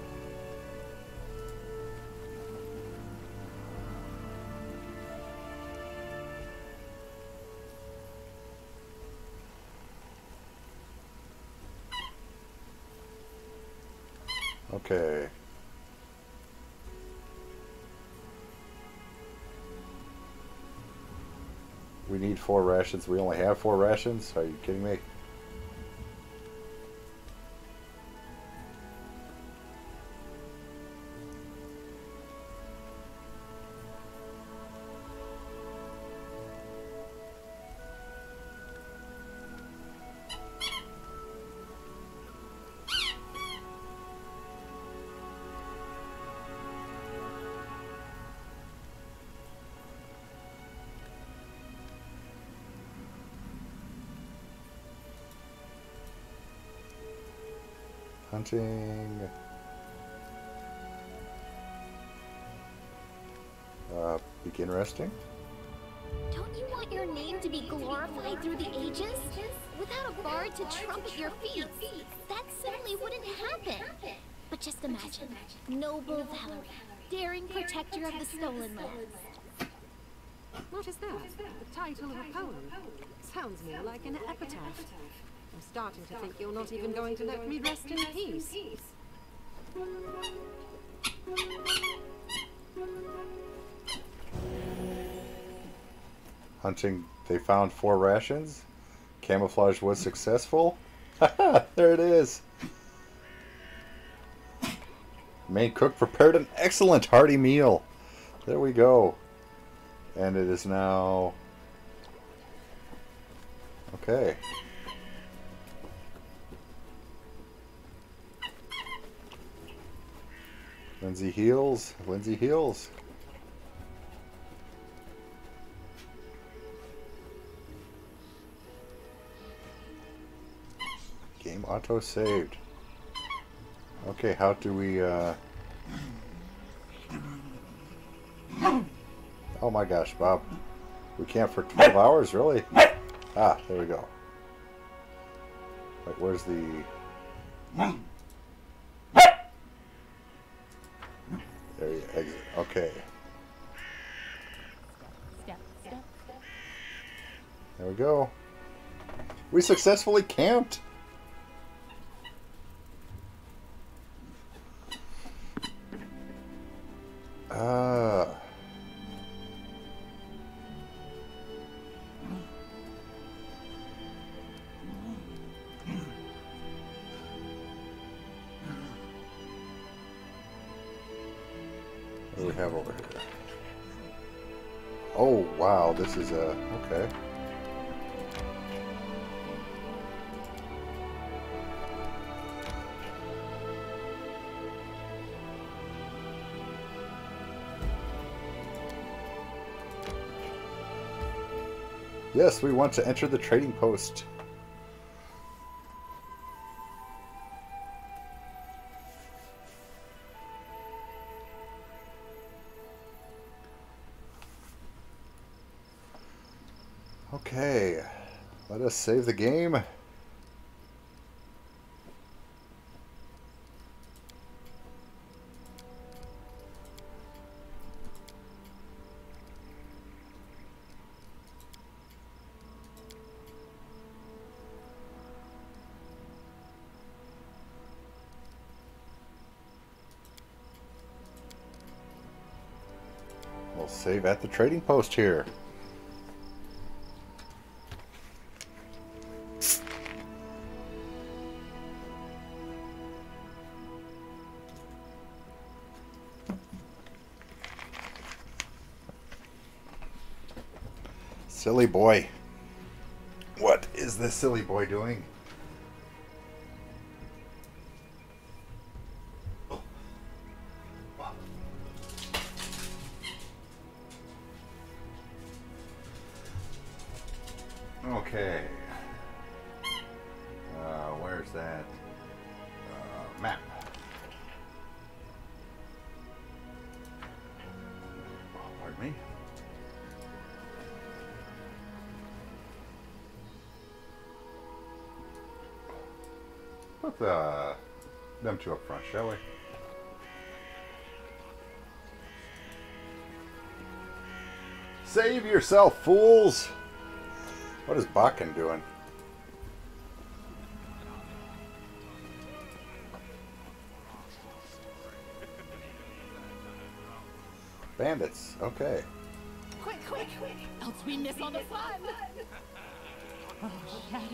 [SPEAKER 1] Okay. We need 4 rations. We only have 4 rations? Are you kidding me? Hunting. Begin resting.
[SPEAKER 3] Don't you want your name to be glorified through the ages? Without a bard to trumpet your feats, that simply wouldn't happen. But just imagine, noble Valerie, daring protector of the stolen lands.
[SPEAKER 14] What is that? The title of a poem? Sounds more like an epitaph. I'm starting to think you're not even going to let me rest in peace.
[SPEAKER 1] Hunting, they found 4 rations. Camouflage was successful. There it is. Main cook prepared an excellent hearty meal. There we go. And it is now... Okay. Lindsay heals. Lindsay heals. Game auto saved. Okay, how do we Oh my gosh, Bob. We camp for 12 hours, really? Ah, there we go. Wait, where's the... There you exit. Okay. There we go. We successfully camped. What do we have over here? Oh, wow, this is a... okay. Yes, we want to enter the trading post. Okay, let us save the game. We'll save at the trading post here. Silly boy. What is this silly boy doing? Okay. Where's that map? Oh, pardon me. Put them two up front, shall we? Save yourself, fools! What is Bakken doing? Bandits, okay.
[SPEAKER 12] Quick, quick, quick, else we miss all the fun. Oh, shadows,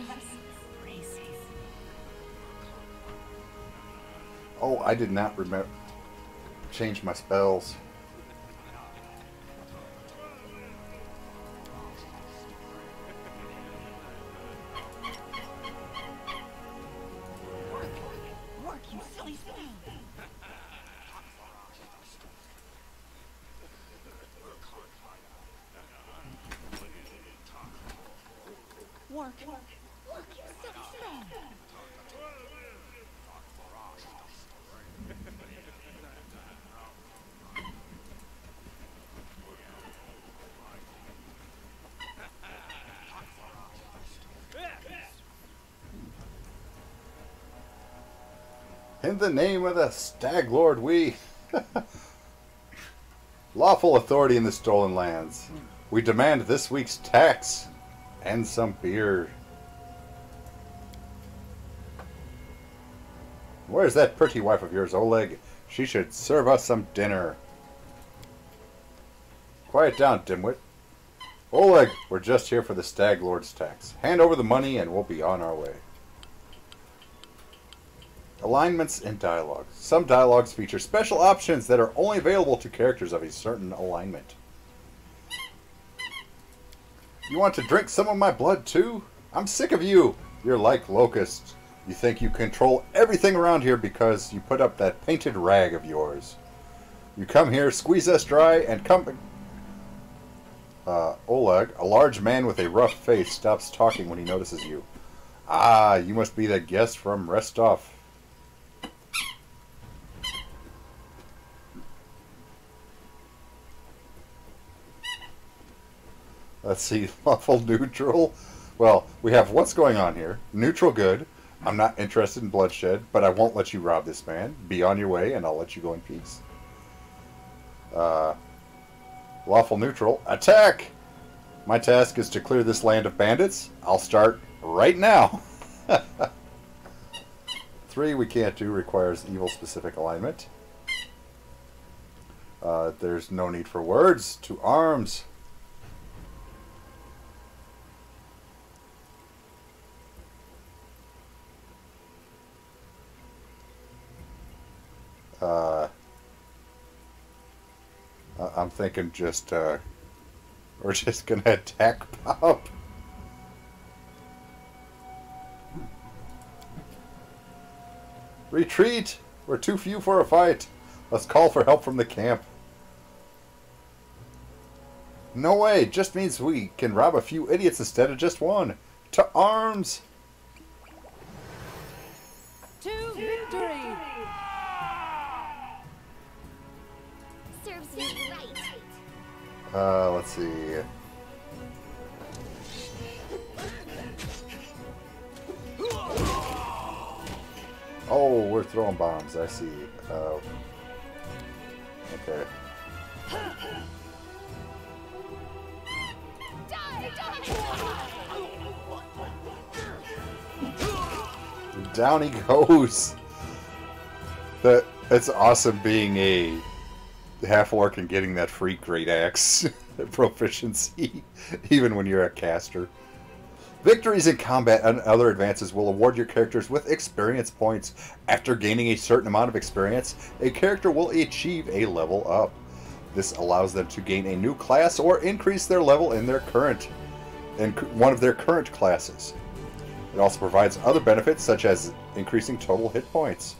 [SPEAKER 12] races.
[SPEAKER 1] Oh, I did not remember change my spells.
[SPEAKER 12] Work, you silly spell. Work, you silly spell.
[SPEAKER 1] In the name of the Stag Lord, we lawful authority in the stolen lands. We demand this week's tax and some beer. Where's that pretty wife of yours, Oleg? She should serve us some dinner. Quiet down, dimwit. Oleg, we're just here for the Stag Lord's tax. Hand over the money and we'll be on our way. Alignments and dialogues. Some dialogues feature special options that are only available to characters of a certain alignment. You want to drink some of my blood too? I'm sick of you. You're like locusts. You think you control everything around here because you put up that painted rag of yours. You come here, squeeze us dry, and come... Oleg, a large man with a rough face, stops talking when he notices you. Ah, you must be the guest from Restov. Let's see, lawful neutral. Well, we have what's going on here. Neutral good. I'm not interested in bloodshed, but I won't let you rob this man. Be on your way, and I'll let you go in peace. Lawful neutral. Attack! My task is to clear this land of bandits. I'll start right now. 3 we can't do. Requires evil-specific alignment. There's no need for words. To arms. I'm thinking just, we're just gonna attack Pop. Retreat! We're too few for a fight. Let's call for help from the camp. No way! Just means we can rob a few idiots instead of just one. To arms!
[SPEAKER 12] To victory!
[SPEAKER 3] Serves me right.
[SPEAKER 1] Let's see. Oh, we're throwing bombs. I see. Okay. Down he goes. It's awesome being a half-orc and getting that free great axe proficiency, even when you're a caster. Victories in combat and other advances will award your characters with experience points. After gaining a certain amount of experience, a character will achieve a level up. This allows them to gain a new class or increase their level in one of their current classes. It also provides other benefits such as increasing total hit points.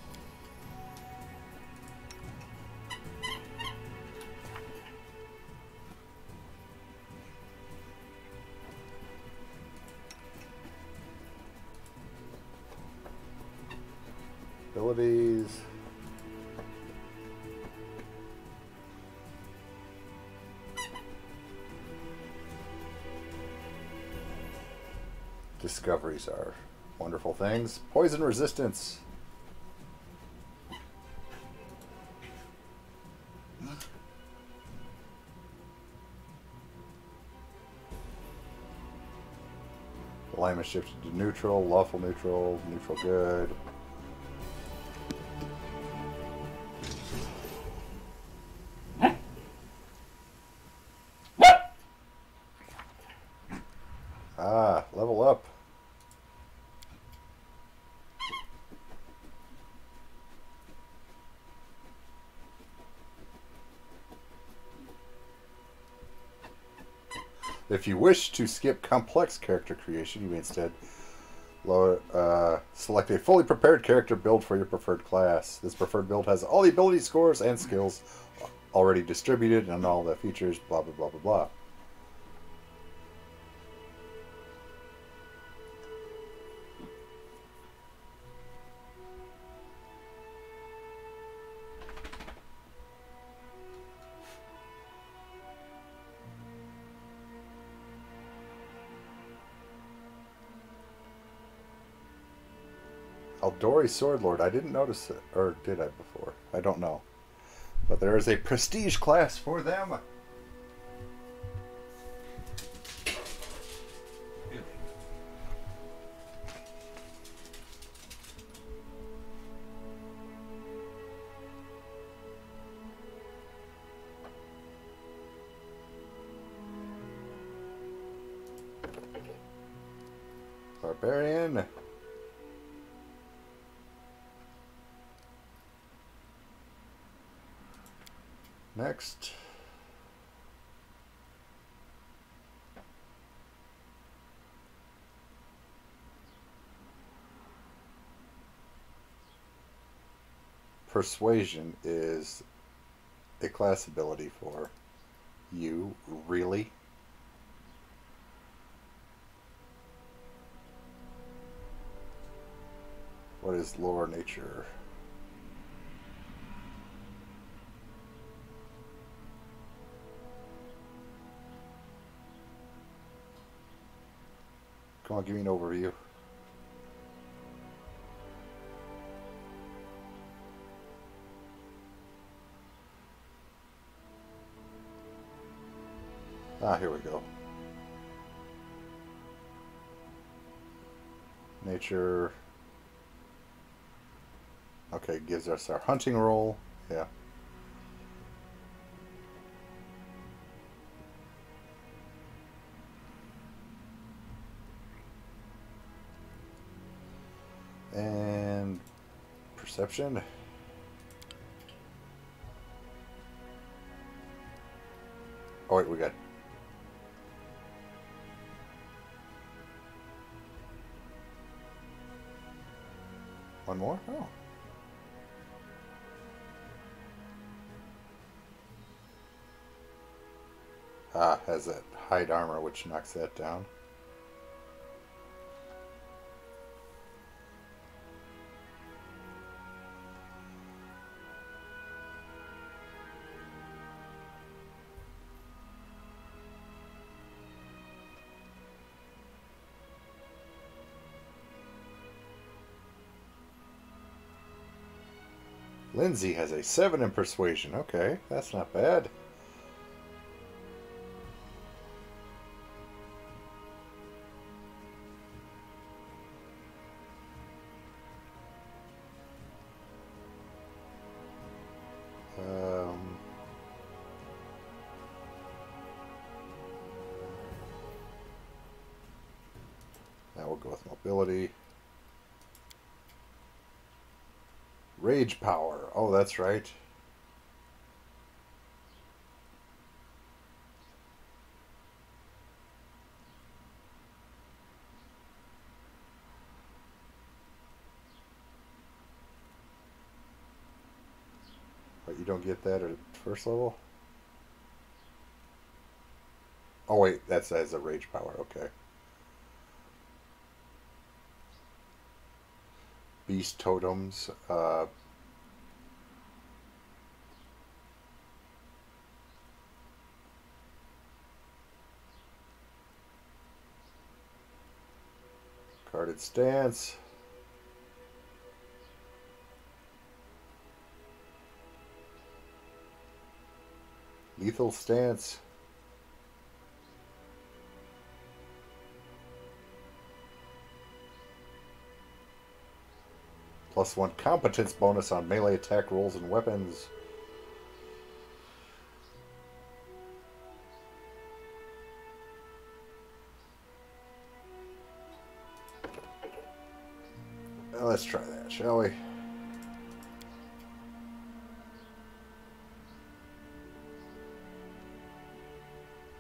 [SPEAKER 1] Abilities. Discoveries are wonderful things. Poison resistance. Alignment shifted to neutral, lawful neutral, neutral good. Level up. If you wish to skip complex character creation, you may instead select a fully prepared character build for your preferred class. This preferred build has all the ability scores and skills already distributed and all the features, blah, blah, blah, blah, blah. Eldori Swordlord. I didn't notice it, or did I before? I don't know. But there is a prestige class for them. Barbarian. Next. Persuasion is a class ability for you. Really? What is lore nature? Come on, give me an overview. Ah, here we go. Nature. Okay, gives us our hunting roll. Yeah. And perception. Oh wait, we got one more? Oh. Ah, has that hide armor which knocks that down. Lindsay has a 7 in persuasion. Okay, that's not bad. Now we'll go with mobility. Rage power. Oh, that's right. But you don't get that at first level? Oh wait, that's as a rage power. Okay. Beast totems. Carded stance. Lethal stance. +1 competence bonus on melee attack rolls and weapons. Well, let's try that, shall we?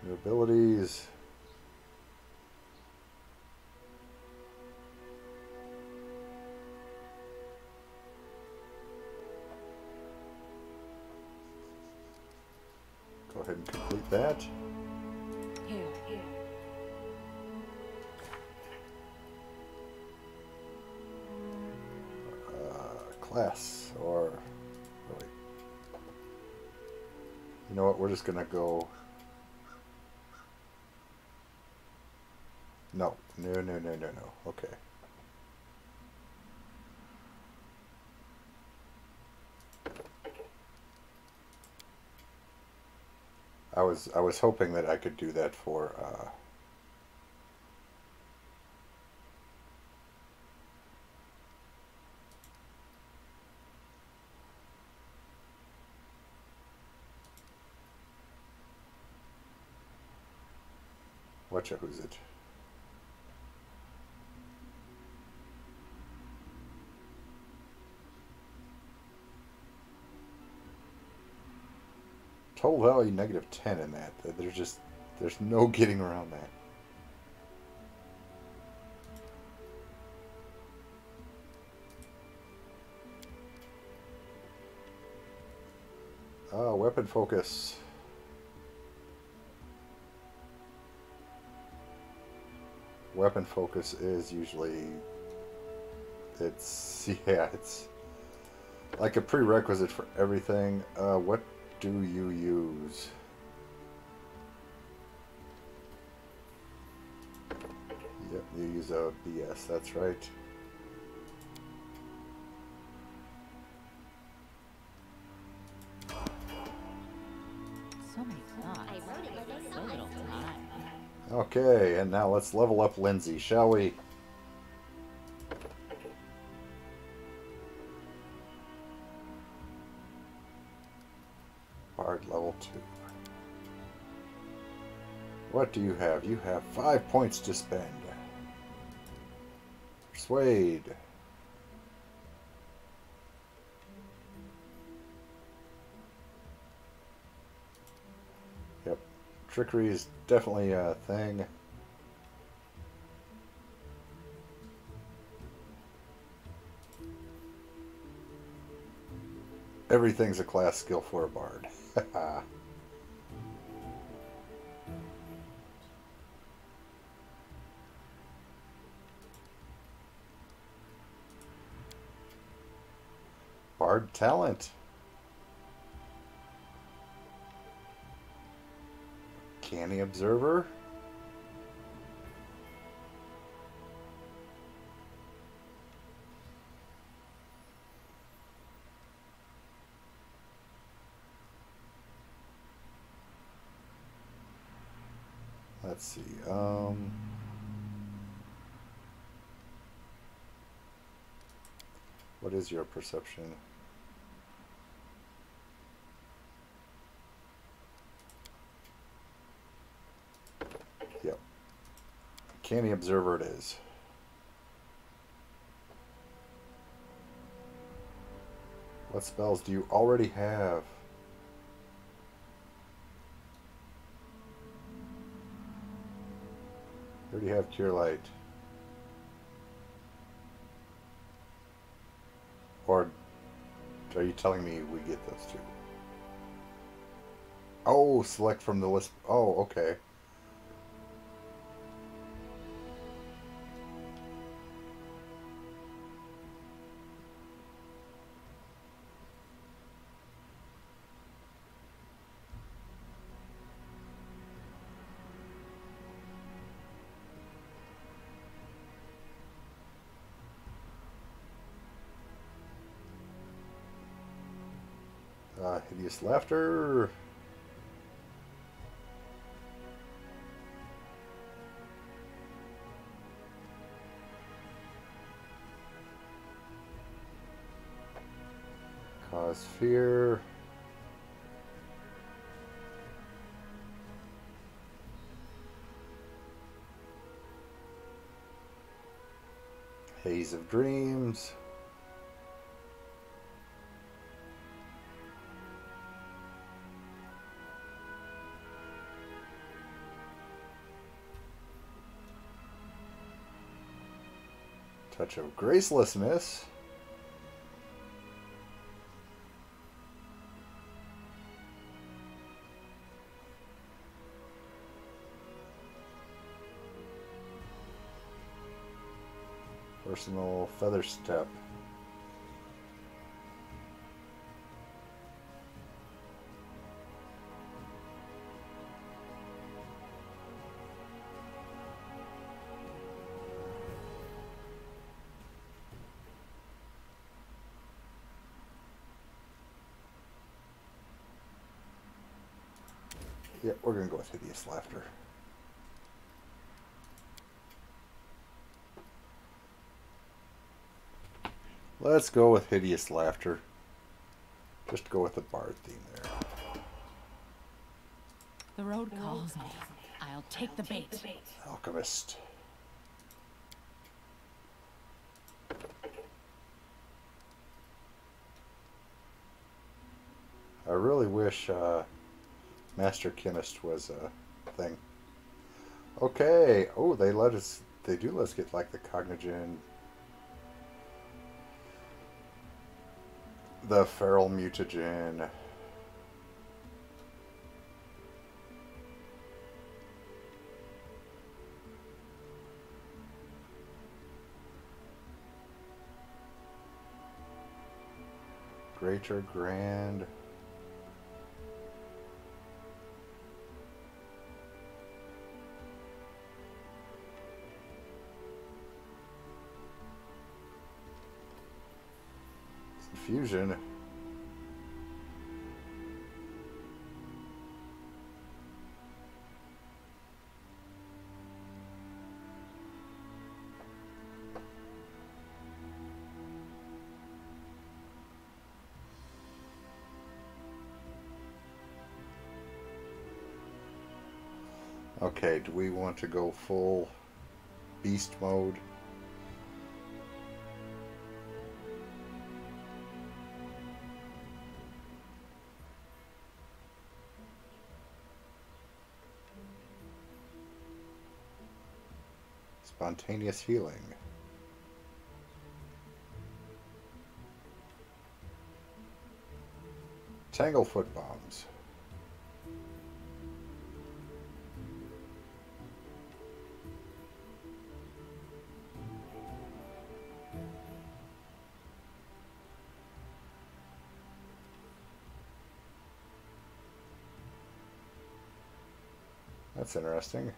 [SPEAKER 1] New abilities. Go ahead and complete that.
[SPEAKER 4] Here.
[SPEAKER 1] Class, or really, you know what? We're just gonna go. No. Okay. I was hoping that I could do that for who's it? Total value -10 in that. There's no getting around that. Weapon focus. Weapon focus is usually, it's like a prerequisite for everything. What do you use? Yep, you use a BS, that's right.
[SPEAKER 12] So many thoughts. So little time.
[SPEAKER 1] Okay, and now let's level up Lindsay, shall we? Bard level 2. What do you have? You have 5 points to spend. Persuade. Yep. Trickery is definitely a thing. Everything's a class skill for a bard. Bard talent. Canny observer. Let's see. What is your perception? Yep. Canny observer it is. What spells do you already have? You already have Cure Light. Or are you telling me we get those two? Oh, select from the list. Oh, okay. Hideous Laughter. Cause fear. Haze of Dreams. Touch of Gracelessness. Personal Feather Step. Yeah, we're going to go with Hideous Laughter. Let's go with Hideous Laughter. Just go with the bard theme there.
[SPEAKER 12] The road calls me. I'll take the bait.
[SPEAKER 1] Alchemist. I really wish Master Chemist was a thing. Okay. Oh, they do let us get like the Cognigen, the Feral Mutagen. Greater Grand. Fusion. Okay, do we want to go full beast mode? Spontaneous healing. Tanglefoot bombs. That's interesting.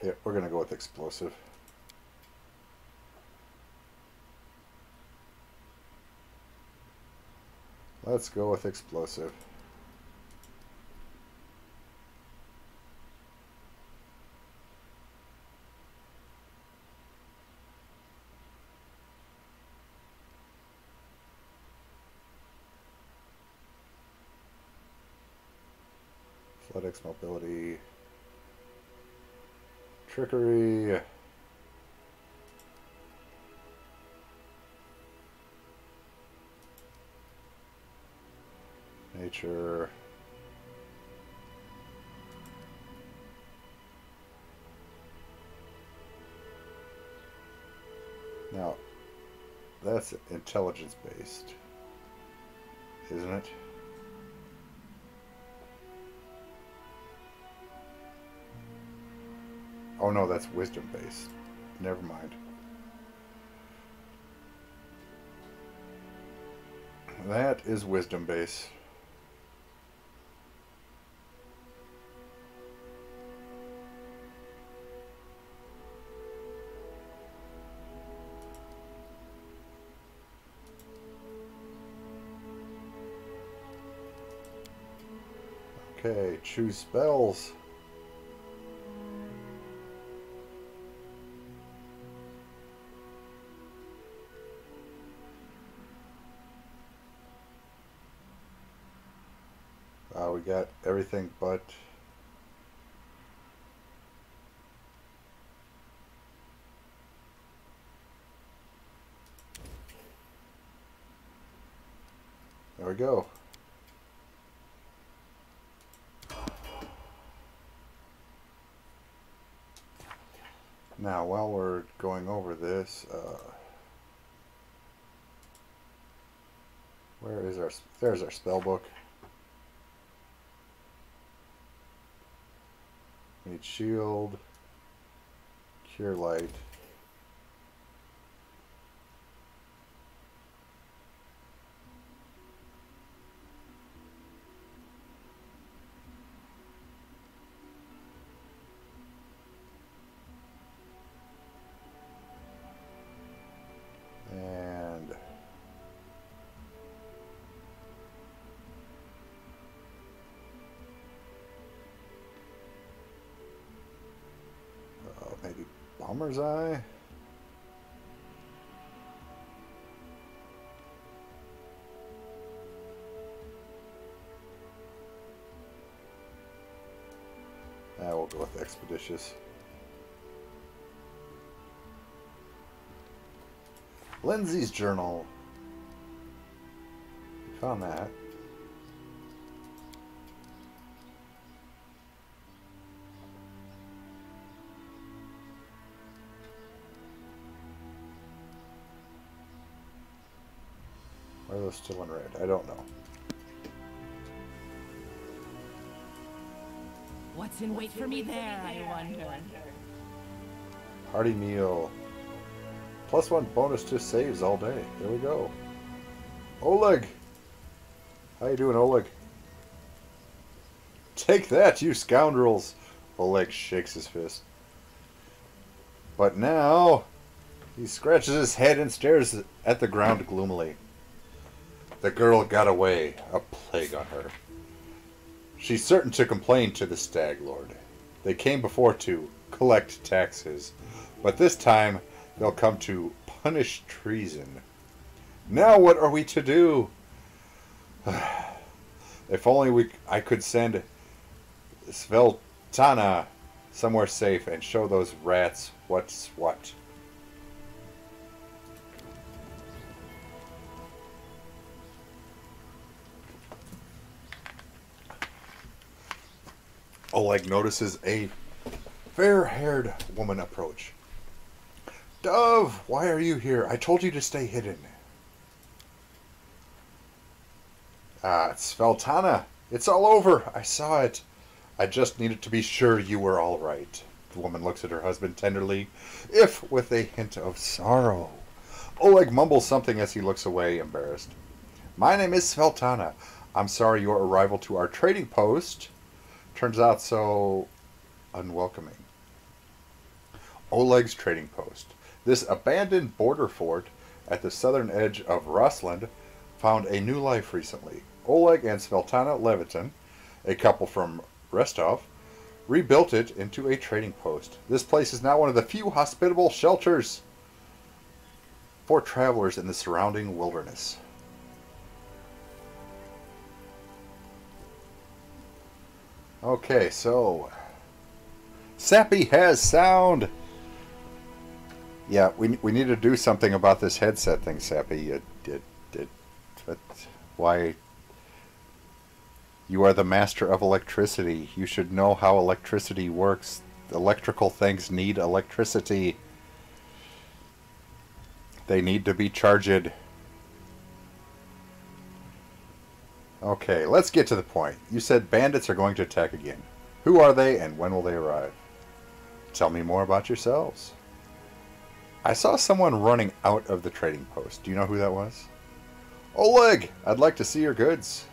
[SPEAKER 1] Yeah, we're going to go with explosive. Let's go with explosive. Athletics, mobility, trickery. Nature. Now, that's intelligence based, isn't it? Oh no, that's wisdom based. Never mind. That is wisdom based. Okay, choose spells. We got everything but there we go. Now, while we're going over this, where is our? There's our spell book. Need shield, cure light. And maybe Bomber's Eye. We'll go with expeditious. Lindsay's journal. We found that. Why are those still in red? I don't know.
[SPEAKER 12] What's in wait for me there, I wonder?
[SPEAKER 1] Hearty meal. +1 bonus to saves all day. There we go. Oleg! How you doing, Oleg? Take that, you scoundrels! Oleg shakes his fist. But now, he scratches his head and stares at the ground gloomily. The girl got away, a plague on her. She's certain to complain to the Stag Lord. They came before to collect taxes, but this time they'll come to punish treason. Now what are we to do? If only I could send Sveltana somewhere safe and show those rats what's what. Oleg notices a fair-haired woman approach. Dove, why are you here? I told you to stay hidden. It's Sveltana. It's all over. I saw it. I just needed to be sure you were all right. The woman looks at her husband tenderly, if with a hint of sorrow. Oleg mumbles something as he looks away, embarrassed. My name is Sveltana. I'm sorry your arrival to our trading post turns out so unwelcoming. Oleg's trading post. This abandoned border fort at the southern edge of Rusland found a new life recently. Oleg and Sveltana Levitin, a couple from Rostov, rebuilt it into a trading post. This place is now one of the few hospitable shelters for travelers in the surrounding wilderness. Okay, so Sappy has sound. Yeah, we need to do something about this headset thing, Sappy. But why? You are the master of electricity. You should know how electricity works. Electrical things need electricity. They need to be charged. Okay, let's get to the point. You said bandits are going to attack again. Who are they and when will they arrive? Tell me more about yourselves. I saw someone running out of the trading post. Do you know who that was? Oleg! I'd like to see your goods.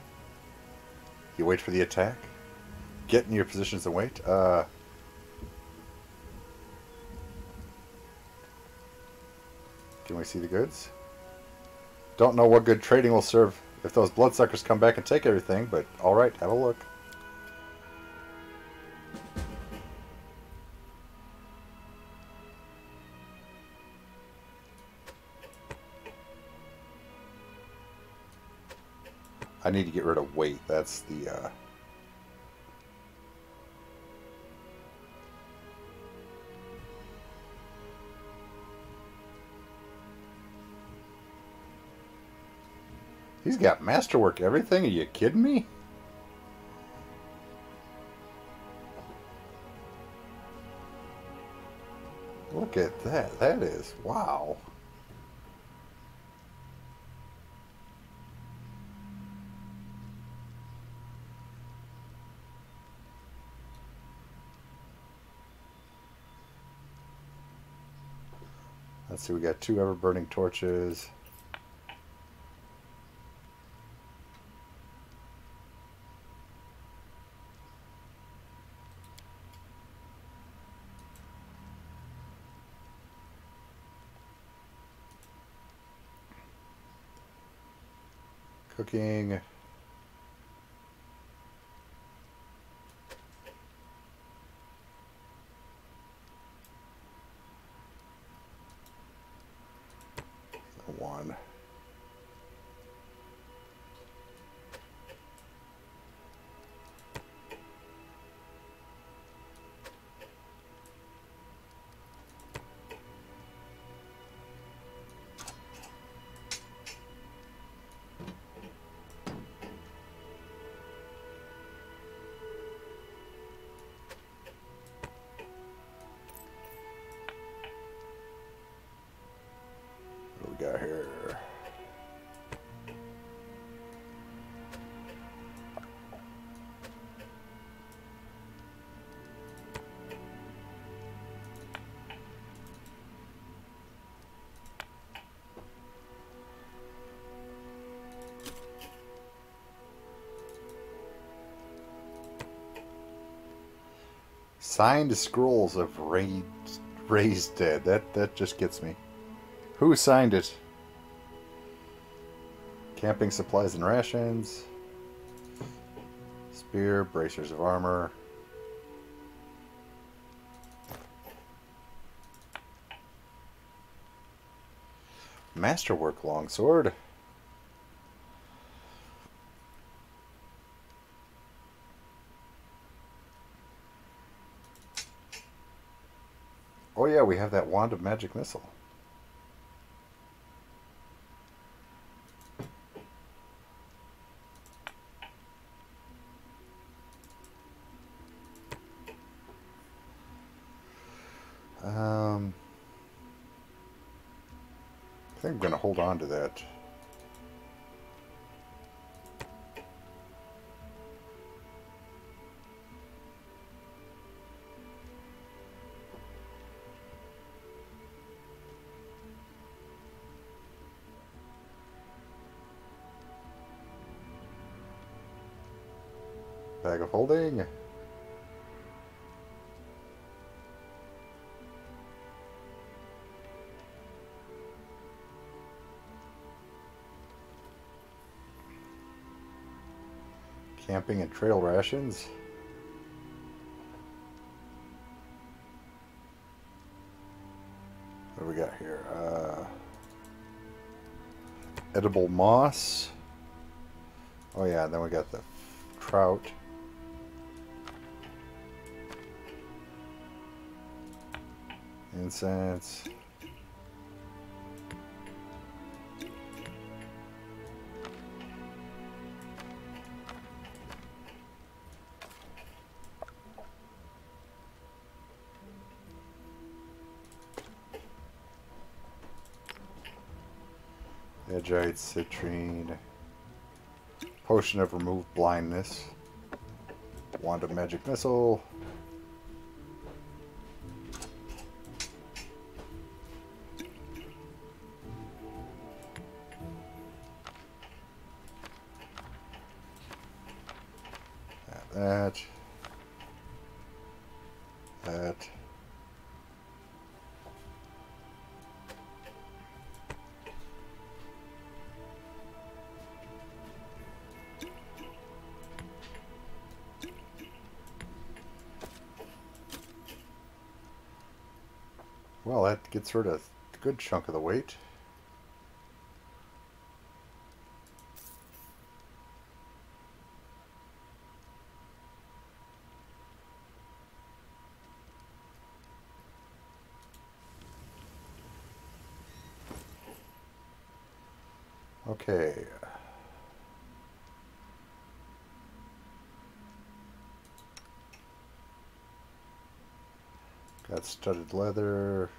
[SPEAKER 1] You wait for the attack? Get in your positions and wait? Can we see the goods? Don't know what good trading will serve if those bloodsuckers come back and take everything, but alright, have a look. I need to get rid of weight. That's the, He's got masterwork everything? Are you kidding me? Look at that. That is... wow. Let's see, we got 2 ever-burning torches. Cooking. One. Signed scrolls of raised dead. That just gets me. Who signed it? Camping supplies and rations. Spear, bracers of armor. Masterwork longsword. Oh yeah, we have that wand of magic missile. I think I'm going to hold on to that. Bag of holding. Camping and trail rations. What do we got here? Edible moss. Oh yeah, and then we got the trout. Incense. Edgite, citrine, potion of remove blindness, wand of magic missile, that. Well, that gets rid of a good chunk of the weight. Okay. Got studded leather.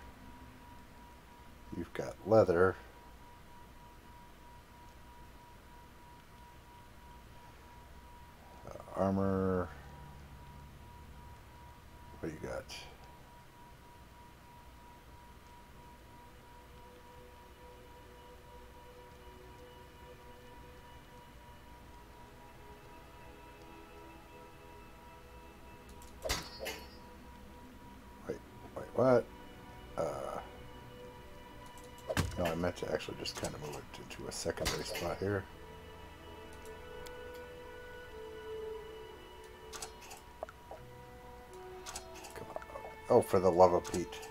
[SPEAKER 1] You've got leather. Armor. What do you got? Wait, what? No, I meant to actually just kind of move it into a secondary spot here. Come on. Oh, for the love of Pete.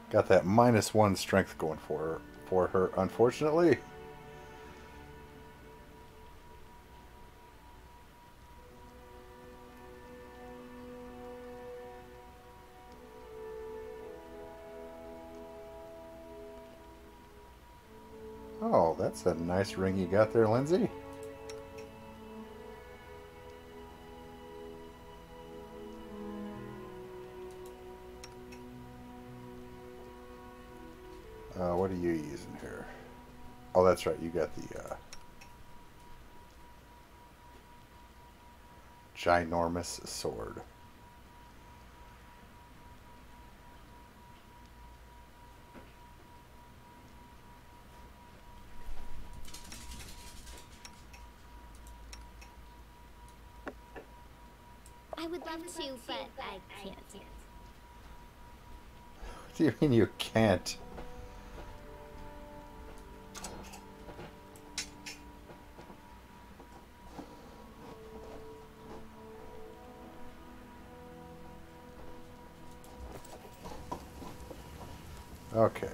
[SPEAKER 1] Got that -1 strength going for her, unfortunately. Oh, that's a nice ring you got there, Lindsay. What are you using here? Oh, that's right. You got the ginormous sword.
[SPEAKER 3] would love to, but I can't.
[SPEAKER 1] What do you mean you can't? Okay.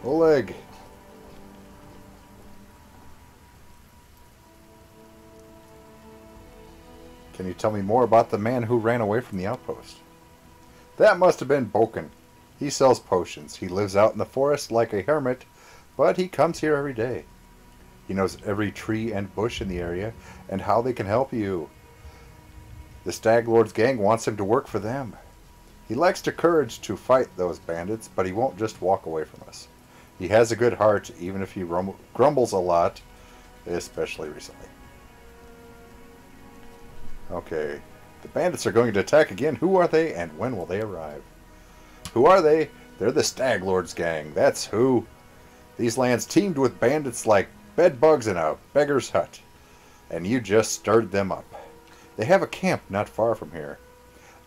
[SPEAKER 1] Oleg. Can you tell me more about the man who ran away from the outpost? That must have been Boken. He sells potions. He lives out in the forest like a hermit, but he comes here every day. He knows every tree and bush in the area and how they can help you. The Stag Lord's gang wants him to work for them. He likes the courage to fight those bandits, but he won't just walk away from us. He has a good heart, even if he grumbles a lot, especially recently. Okay, the bandits are going to attack again. Who are they, and when will they arrive? Who are they? They're the Stag Lord's gang. That's who. These lands teemed with bandits like bedbugs in a beggar's hut, and you just stirred them up. They have a camp not far from here.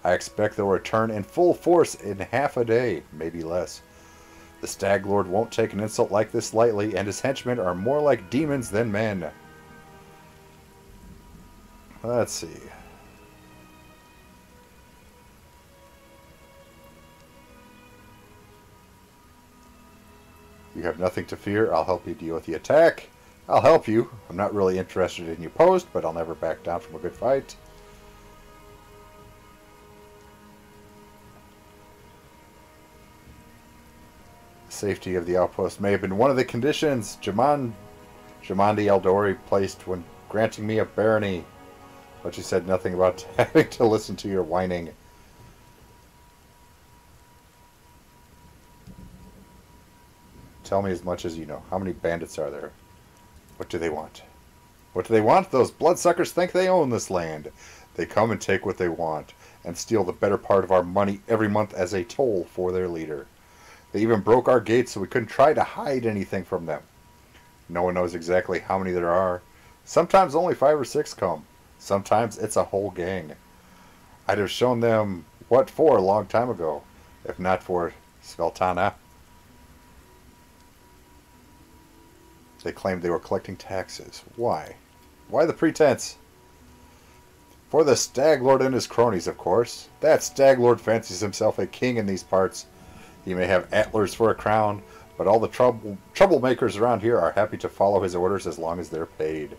[SPEAKER 1] I expect they'll return in full force in half a day, maybe less. The Stag Lord won't take an insult like this lightly, and his henchmen are more like demons than men. Let's see. You have nothing to fear. I'll help you deal with the attack. I'll help you. I'm not really interested in you posed, but I'll never back down from a good fight. The safety of the outpost may have been one of the conditions Jamandi Eldori placed when granting me a barony, but she said nothing about having to listen to your whining. Tell me as much as you know. How many bandits are there? What do they want? What do they want? Those bloodsuckers think they own this land. They come and take what they want, and steal the better part of our money every month as a toll for their leader. They even broke our gates so we couldn't try to hide anything from them. No one knows exactly how many there are. Sometimes only 5 or 6 come. Sometimes it's a whole gang. I'd have shown them what for a long time ago, if not for Sveltana. They claimed they were collecting taxes. Why? Why the pretense? For the Stag Lord and his cronies, of course. That Stag Lord fancies himself a king in these parts. He may have antlers for a crown, but all the troublemakers around here are happy to follow his orders as long as they're paid.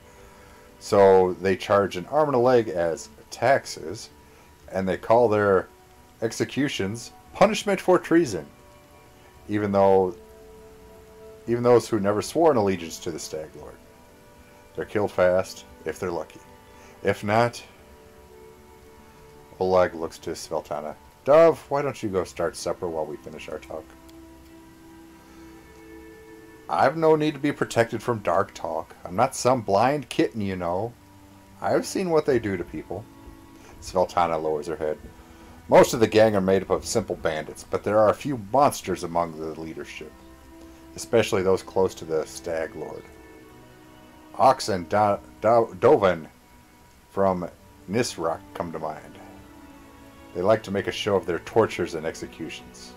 [SPEAKER 1] So they charge an arm and a leg as taxes, and they call their executions punishment for treason, even those who never swore an allegiance to the Stag Lord. They're killed fast, if they're lucky. If not, Oleg looks to Sveltana. Dove, why don't you go start supper while we finish our talk? I've no need to be protected from dark talk. I'm not some blind kitten, you know. I've seen what they do to people. Sveltana lowers her head. Most of the gang are made up of simple bandits, but there are a few monsters among the leadership, especially those close to the Stag Lord. Ox and Dovan from Nisrock come to mind. They like to make a show of their tortures and executions.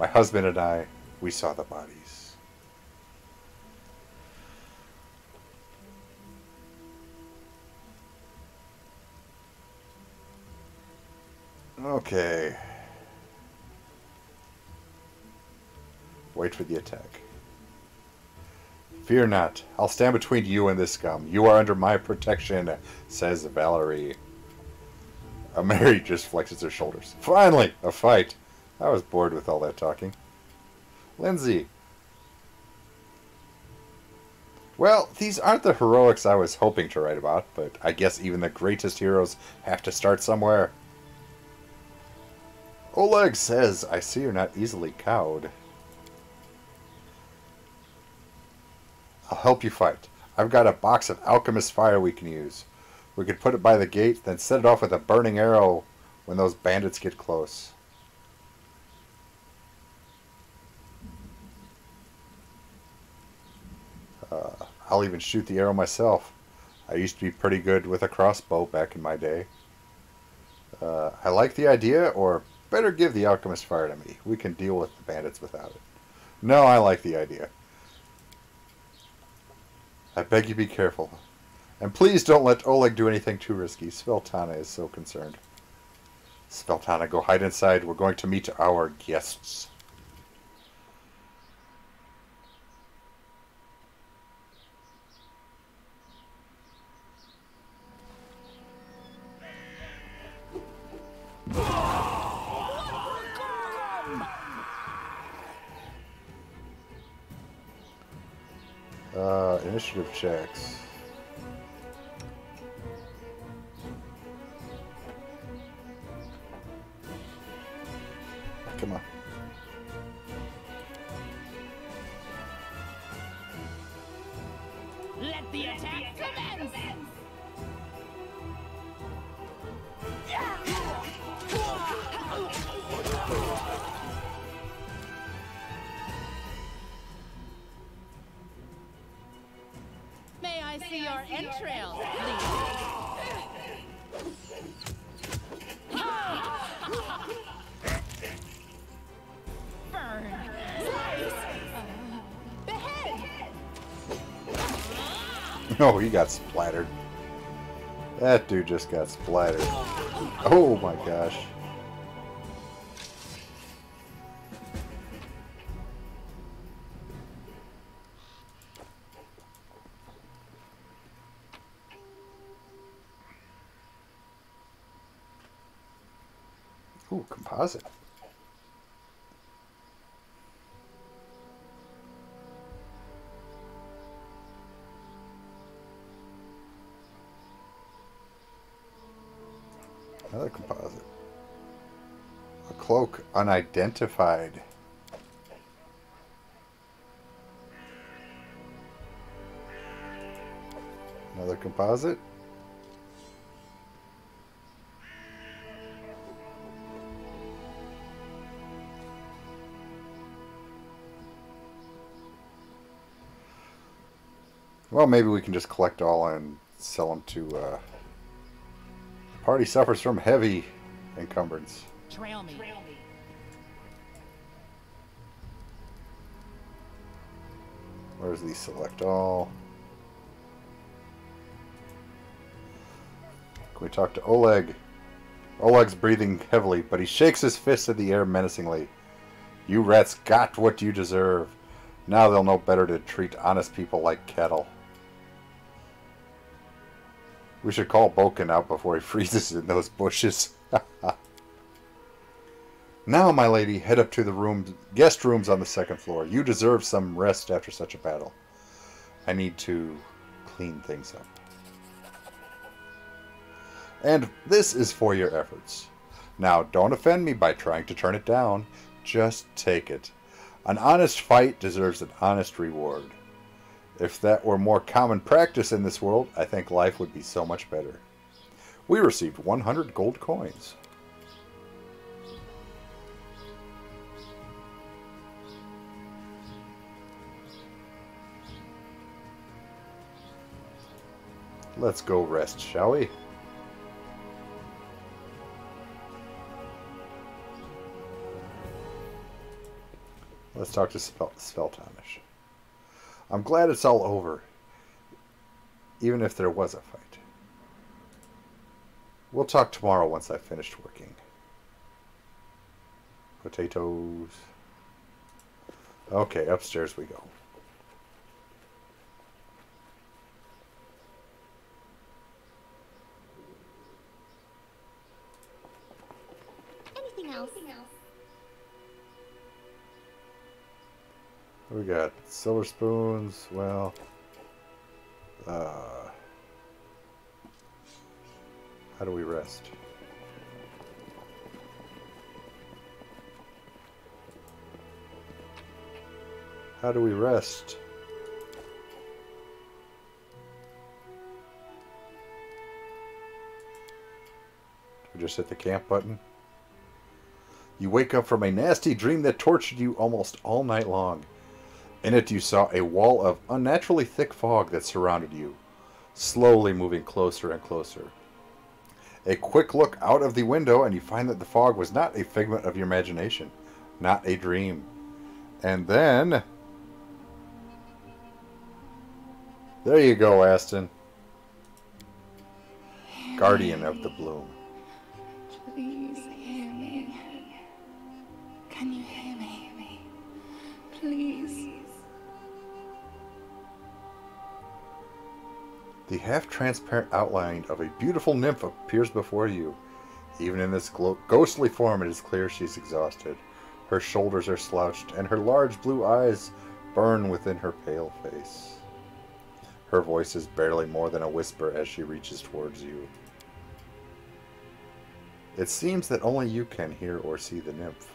[SPEAKER 1] My husband and I, we saw the bodies. Okay. Wait for the attack. Fear not. I'll stand between you and this scum. You are under my protection, says Valerie. Mary just flexes her shoulders. Finally, a fight. I was bored with all that talking. Lindsay. Well, these aren't the heroics I was hoping to write about, but I guess even the greatest heroes have to start somewhere. Oleg says, I see you're not easily cowed. I'll help you fight. I've got a box of alchemist fire we can use. We could put it by the gate, then set it off with a burning arrow when those bandits get close. I'll even shoot the arrow myself. I used to be pretty good with a crossbow back in my day. I like the idea, or better give the alchemist fire to me. We can deal with the bandits without it. No, I like the idea. I beg you be careful. And please don't let Oleg do anything too risky. Sveltana is so concerned. Sveltana, go hide inside. We're going to meet our guests. Initiative checks. Come on.
[SPEAKER 12] Let the attack commence! May I see your entrails, please? Burn! Slice! Behead!
[SPEAKER 1] Oh, he got splattered. That dude just got splattered. Oh my gosh. Ooh, composite. Another composite. A cloak unidentified. Another composite. Well, maybe we can just collect all and sell them to, party suffers from heavy encumbrance.
[SPEAKER 12] Trail me.
[SPEAKER 1] Where's the select all? Can we talk to Oleg? Oleg's breathing heavily, but he shakes his fist in the air menacingly. You rats got what you deserve. Now they'll know better to treat honest people like cattle. We should call Boken out before he freezes in those bushes. Now, my lady, head up to the guest rooms on the second floor. You deserve some rest after such a battle. I need to clean things up. And this is for your efforts. Now, don't offend me by trying to turn it down. Just take it. An honest fight deserves an honest reward. If that were more common practice in this world, I think life would be so much better. We received 100 gold coins. Let's go rest, shall we? Let's talk to Sveltanish. I'm glad it's all over, even if there was a fight. We'll talk tomorrow once I've finished working. Potatoes. Okay, upstairs we go.
[SPEAKER 3] Anything else?
[SPEAKER 1] We got silver spoons. Well, how do we rest? How do we rest? We just hit the camp button. You wake up from a nasty dream that tortured you almost all night long. In it you saw a wall of unnaturally thick fog that surrounded you. slowly moving closer and closer. A quick look out of the window and you find that the fog was not a figment of your imagination, not a dream. And then... there you go, Aston. Guardian of the Bloom.
[SPEAKER 12] Please hear me. Can you hear me? Please.
[SPEAKER 1] The half-transparent outline of a beautiful nymph appears before you. Even in this ghostly form, it is clear she's exhausted. Her shoulders are slouched, and her large blue eyes burn within her pale face. Her voice is barely more than a whisper as she reaches towards you. It seems that only you can hear or see the nymph.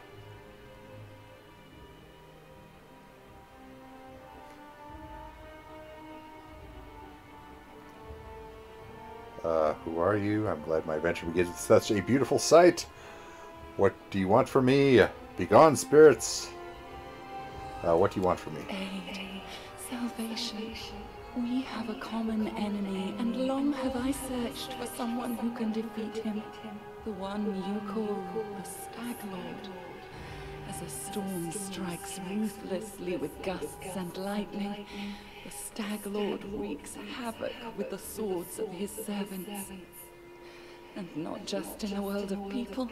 [SPEAKER 1] Who are you? I'm glad my adventure begins with such a beautiful sight. What do you want from me? Begone, spirits. What do you want from me?
[SPEAKER 12] Aid, salvation. We have a common enemy, and long have I searched for someone who can defeat him. The one you call the Stag Lord. As a storm strikes ruthlessly with gusts and lightning, the Stag Lord wreaks havoc with the swords of his servants. And not just in the world of people.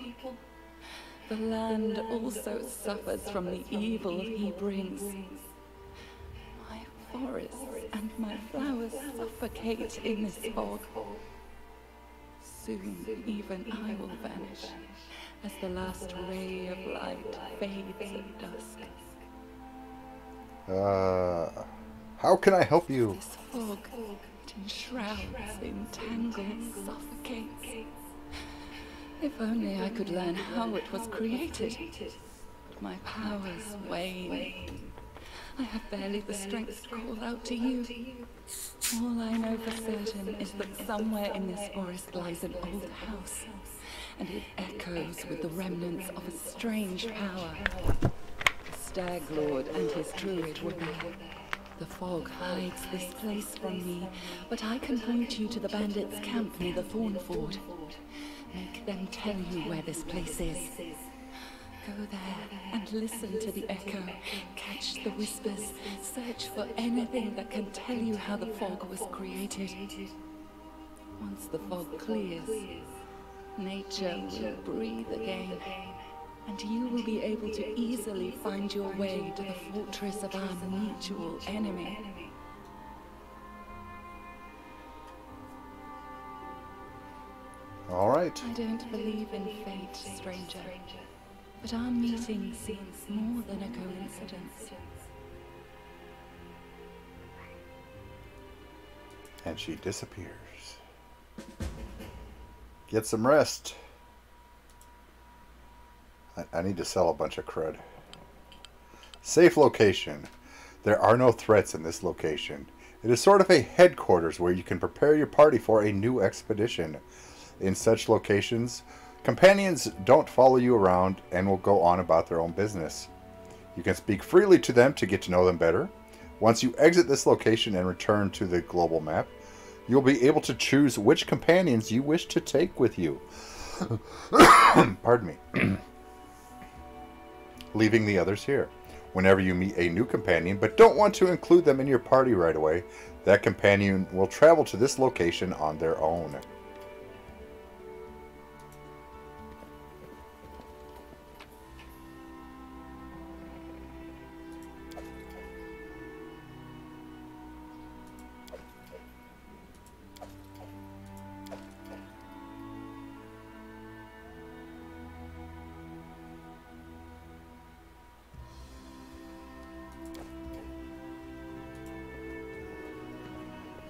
[SPEAKER 12] The land also suffers from the evil he brings. My forests and my flowers suffocate in this fog. Soon even I will vanish, as the last ray of light fades at dusk.
[SPEAKER 1] How can I help you?
[SPEAKER 12] This fog, it enshrouds, entangles, suffocates. If only I could learn how it was created. But my powers wane. I have barely the strength to call out to you. All I know for certain is that somewhere in this forest lies an old house, and it echoes with the remnants of a strange power. The Stag Lord and his druid were there. The fog hides this place from me, but I can point you to the bandits' camp near the Thornford. Make them tell you where this place is. Go there and listen to the echo, catch the whispers, search for anything that can tell you how the fog was created. Once the fog clears, nature will breathe again, and you will be able to easily find your way to the fortress of our mutual enemy.
[SPEAKER 1] All right.
[SPEAKER 12] I don't believe in fate, stranger. But our meeting seems more than a coincidence.
[SPEAKER 1] And she disappears. Get some rest. I need to sell a bunch of crud. Safe location. There are no threats in this location. It is sort of a headquarters where you can prepare your party for a new expedition. In such locations, companions don't follow you around and will go on about their own business. You can speak freely to them to get to know them better. Once you exit this location and return to the global map, you'll be able to choose which companions you wish to take with you. Pardon me. Leaving the others here. Whenever you meet a new companion but don't want to include them in your party right away, that companion will travel to this location on their own.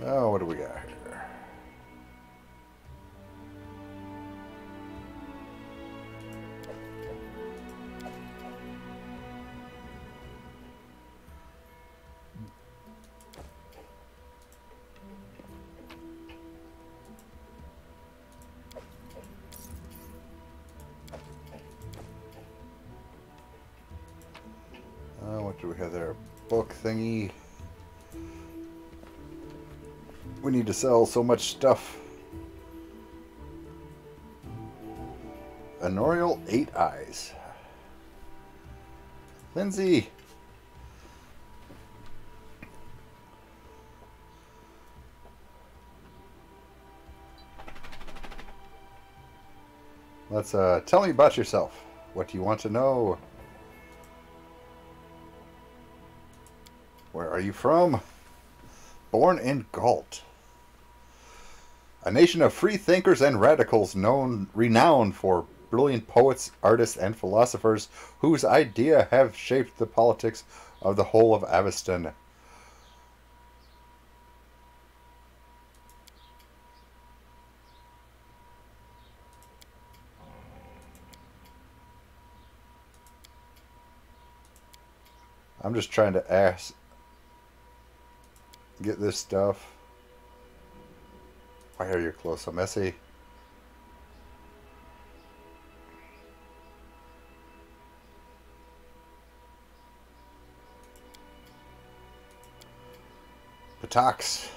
[SPEAKER 1] Oh, what do we got here? What do we have there? A book thingy. We need to sell so much stuff. Honorial 8 Eyes. Lindsay. Let's tell me about yourself. What do you want to know? Where are you from? Born in Galt. A nation of free thinkers and radicals renowned for brilliant poets, artists, and philosophers whose idea have shaped the politics of the whole of Aveston. I'm just trying to get this stuff. Why are your clothes so messy? Patox.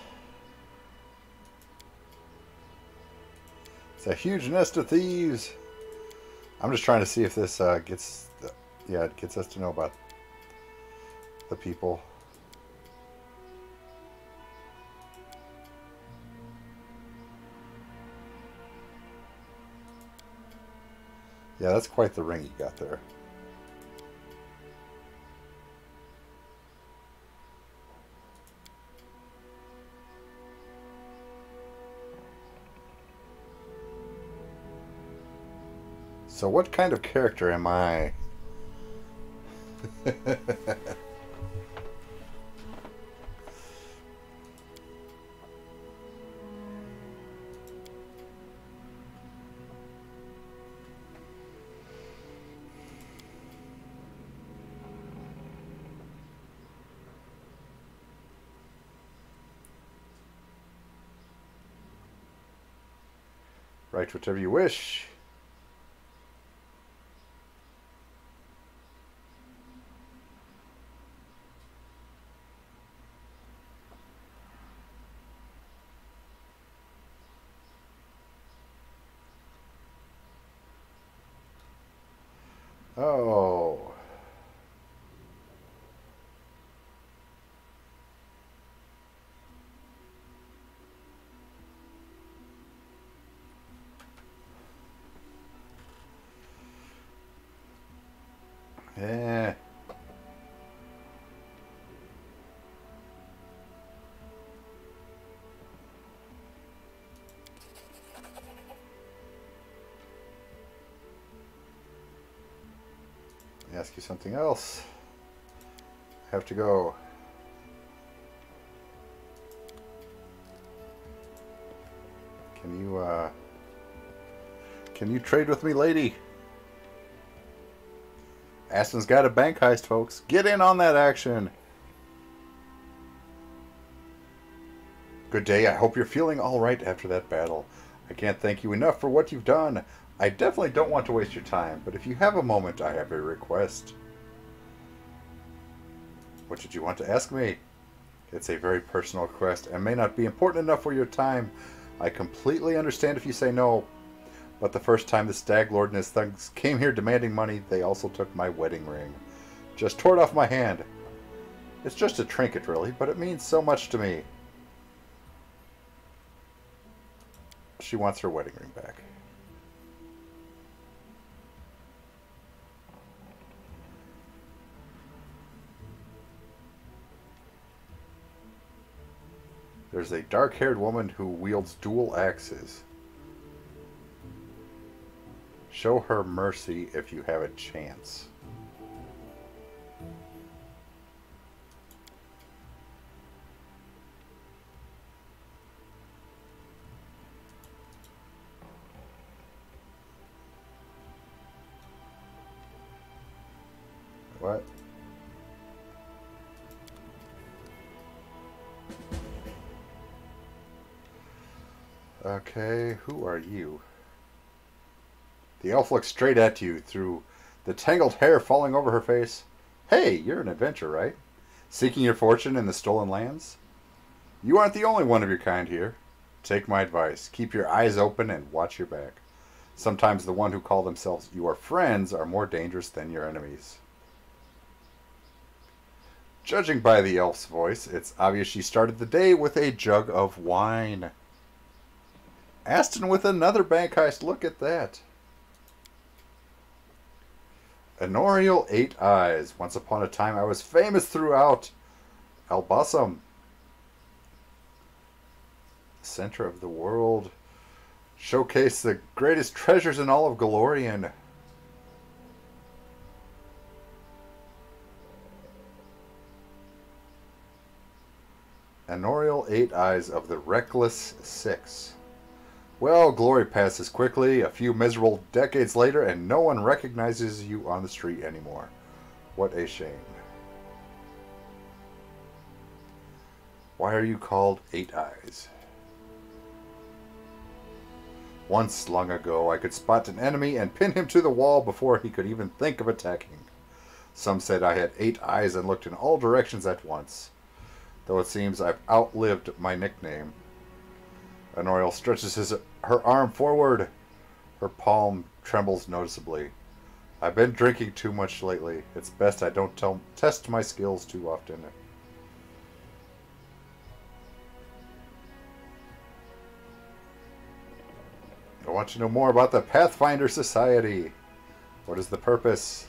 [SPEAKER 1] It's a huge nest of thieves. I'm just trying to see if this it gets us to know about the people. Yeah, that's quite the ring you got there. So what kind of character am I? Write whatever you wish. Oh. Yeah. Let me ask you something else. I have to go. Can you trade with me, lady? Aston's got a bank heist, folks. Get in on that action. Good day. I hope you're feeling all right after that battle. I can't thank you enough for what you've done. I definitely don't want to waste your time, but if you have a moment, I have a request. What did you want to ask me? It's a very personal request and may not be important enough for your time. I completely understand if you say no, but the first time the Stag Lord and his thugs came here demanding money, they also took my wedding ring. Just tore it off my hand. It's just a trinket, really, but it means so much to me. She wants her wedding ring back. There's a dark-haired woman who wields dual axes. Show her mercy if you have a chance. What? Okay, who are you? The elf looks straight at you through the tangled hair falling over her face. Hey, you're an adventurer, right? Seeking your fortune in the stolen lands? You aren't the only one of your kind here. Take my advice. Keep your eyes open and watch your back. Sometimes the one who call themselves your friends are more dangerous than your enemies. Judging by the elf's voice, it's obvious she started the day with a jug of wine. Aston with another bank heist. Look at that. Enorial 8 Eyes. Once upon a time I was famous throughout Albasum. Center of the world. Showcase the greatest treasures in all of Galorian. Enorial 8 Eyes of the Reckless 6. Well, glory passes quickly, a few miserable decades later, and no one recognizes you on the street anymore. What a shame. Why are you called 8 Eyes? Once, long ago, I could spot an enemy and pin him to the wall before he could even think of attacking. Some said I had 8 eyes and looked in all directions at once. Though it seems I've outlived my nickname. Enorial stretches her arm forward. Her palm trembles noticeably. I've been drinking too much lately. It's best I don't test my skills too often. I want to know more about the Pathfinder Society. What is the purpose?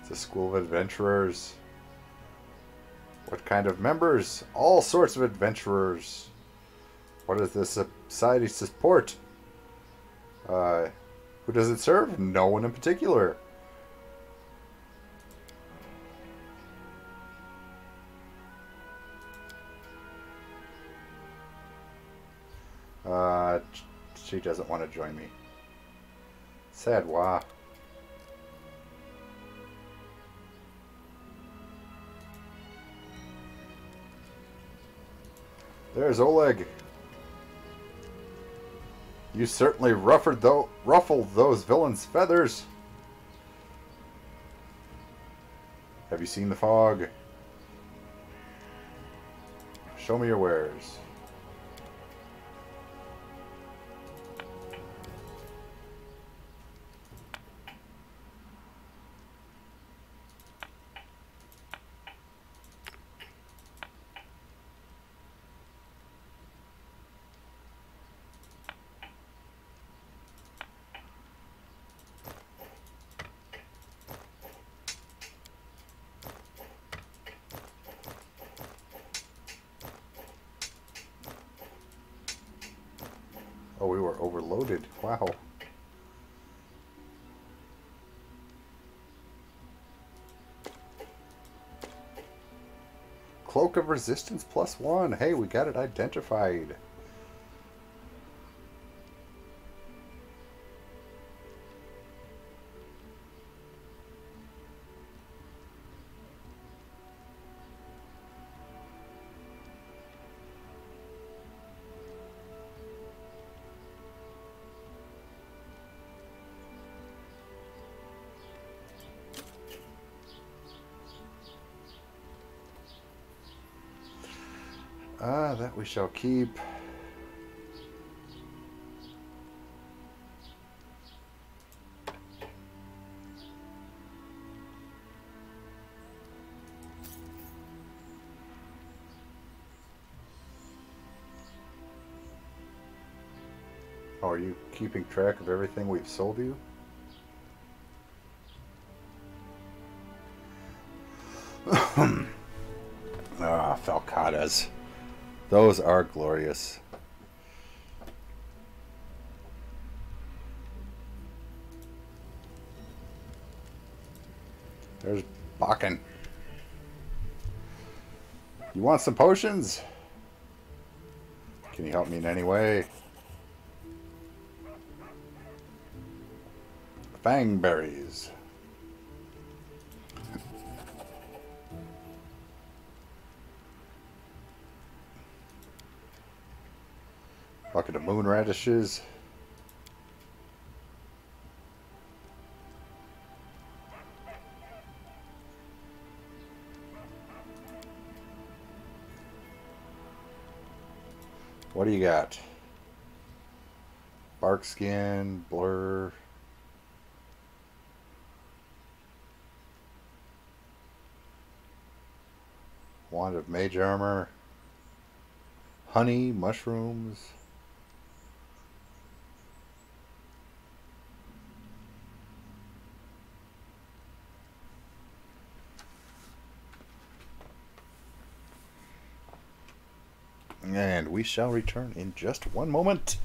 [SPEAKER 1] It's a school of adventurers. What kind of members? All sorts of adventurers. What does this society support? Who does it serve? No one in particular. She doesn't want to join me. Sad wah. There's Oleg. You certainly ruffled those villains' feathers. Have you seen the fog? Show me your wares. Oh, we were overloaded. Wow. Cloak of Resistance +1. Hey, we got it identified. That we shall keep. Oh, are you keeping track of everything we've sold you? Falcatas. Those are glorious. There's Bakken. You want some potions? Can you help me in any way? Fang berries. Bucket of moon radishes. What do you got? Bark skin, blur. Wand of mage armor. Honey, mushrooms. And we shall return in just one moment.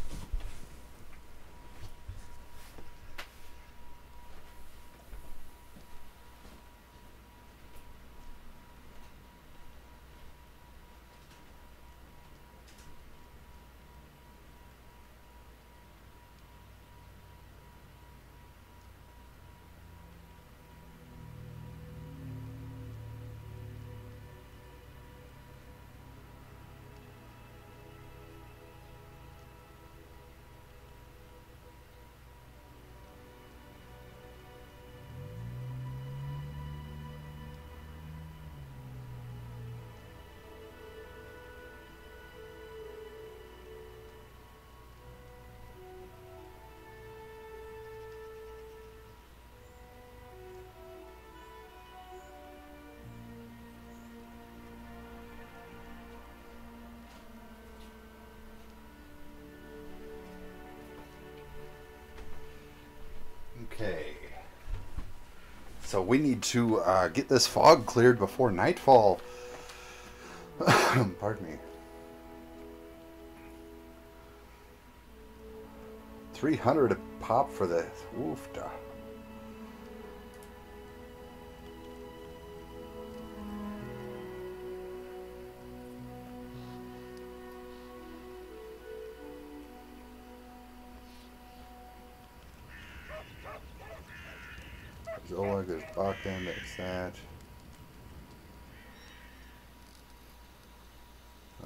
[SPEAKER 1] Okay. So we need to get this fog cleared before nightfall. Pardon me. 300 a pop for the woofda. There's Oleg, there's Bakken, there's that.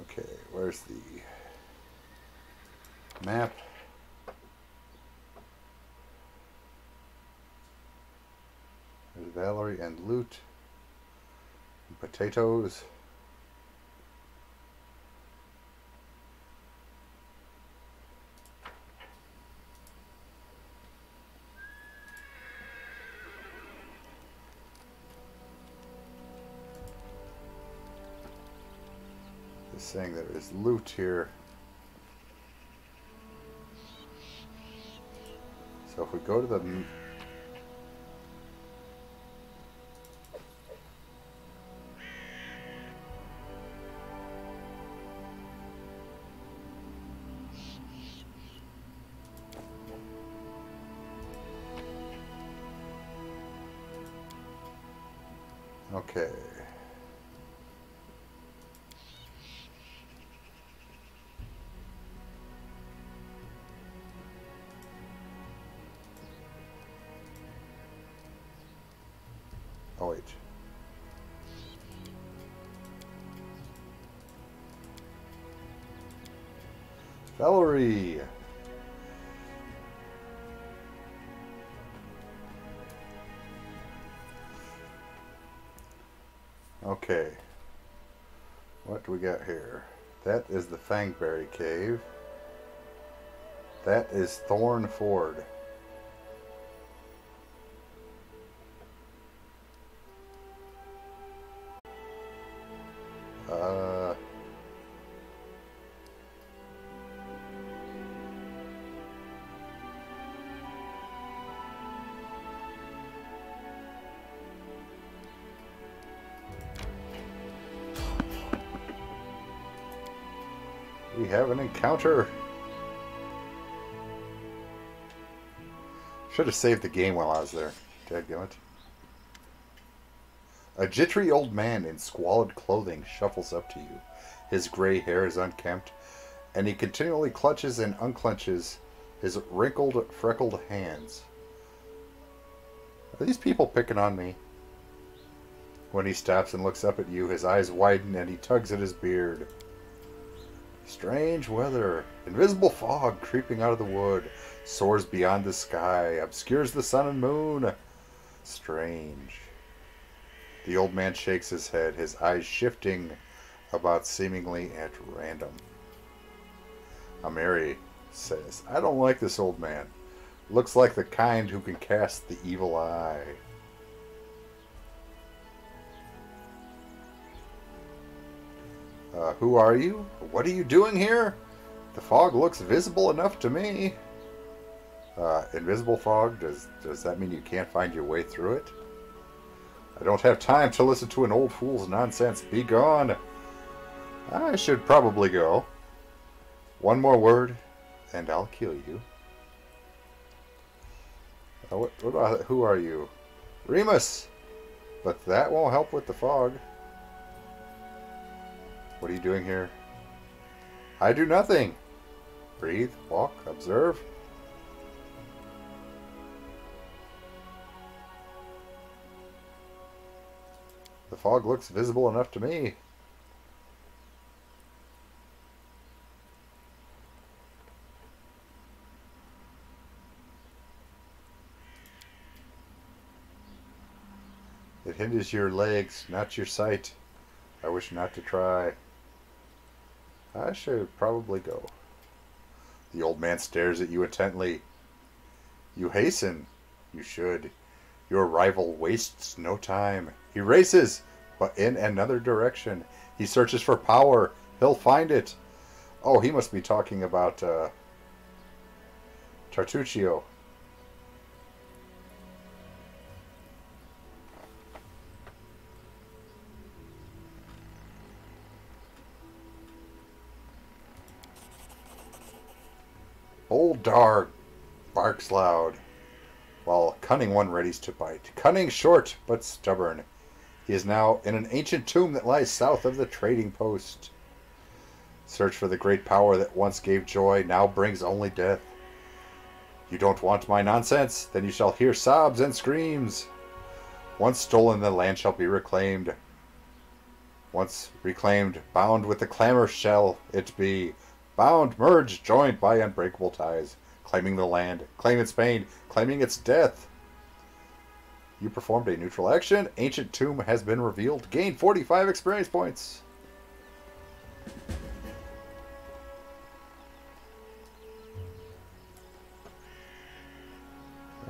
[SPEAKER 1] Okay, where's the map? There's Valerie and loot. And potatoes. Just saying there is loot here. So if we go to the okay. Oh wait. Valerie. Okay. What do we got here? That is the Fangberry Cave. That is Thorn Ford. We have an encounter. Should have saved the game while I was there. Dadgummit. A jittery old man in squalid clothing shuffles up to you. His gray hair is unkempt, and he continually clutches and unclenches his wrinkled, freckled hands. Are these people picking on me? When he stops and looks up at you, his eyes widen and he tugs at his beard. Strange weather. Invisible fog creeping out of the wood. Soars beyond the sky. Obscures the sun and moon. Strange. The old man shakes his head, his eyes shifting about seemingly at random. Amiri says, I don't like this old man. Looks like the kind who can cast the evil eye. Who are you? What are you doing here? The fog looks visible enough to me. Invisible fog? Does that mean you can't find your way through it? I don't have time to listen to an old fool's nonsense. Be gone. I should probably go. One more word, and I'll kill you. What about, who are you? Remus! But that won't help with the fog. What are you doing here? I do nothing. Breathe, walk, observe. The fog looks visible enough to me. It hinders your legs, not your sight. I wish not to try. I should probably go. The old man stares at you intently. You hasten. You should. Your rival wastes no time. He races, but in another direction. He searches for power. He'll find it. Oh, he must be talking about Tartuccio. Old dog barks loud, while cunning one readies to bite. Cunning short, but stubborn. He is now in an ancient tomb that lies south of the trading post. Search for the great power that once gave joy, now brings only death. You don't want my nonsense? Then you shall hear sobs and screams. Once stolen, the land shall be reclaimed. Once reclaimed, bound with the clamor shall it be. Bound, merged, joined by unbreakable ties. Claiming the land, claim its pain, claiming its death. You performed a neutral action. Ancient tomb has been revealed. Gain 45 experience points.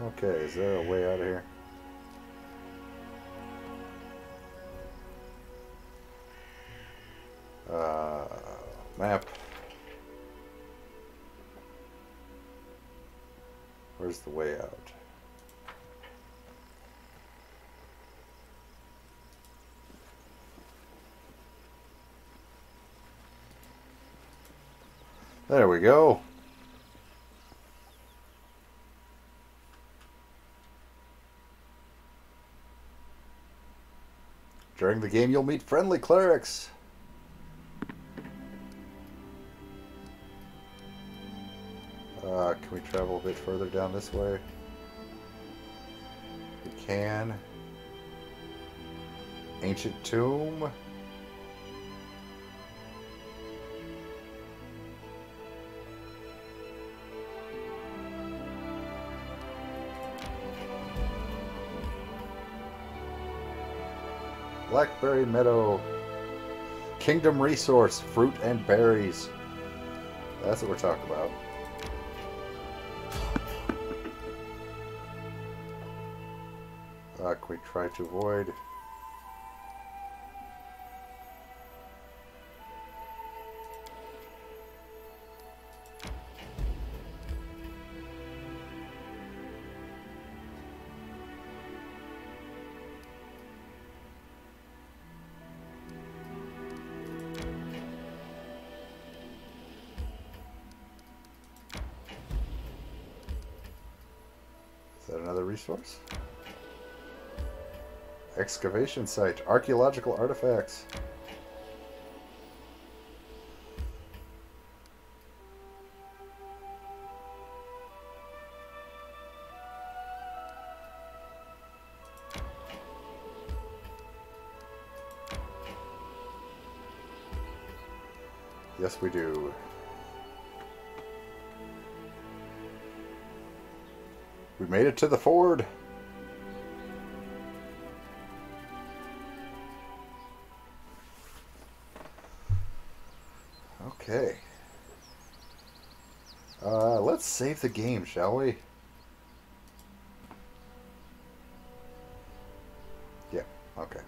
[SPEAKER 1] Okay, is there a way out of here? Map. Where's the way out? There we go. During the game, you'll meet friendly clerics. Can we travel a bit further down this way? We can. Ancient tomb. Blackberry Meadow. Kingdom Resource. Fruit and berries. That's what we're talking about. Can we try to avoid? Is that another resource? Excavation site. Archaeological artifacts. Yes, we do. We made it to the ford. Okay. Let's save the game, shall we? Yeah, okay.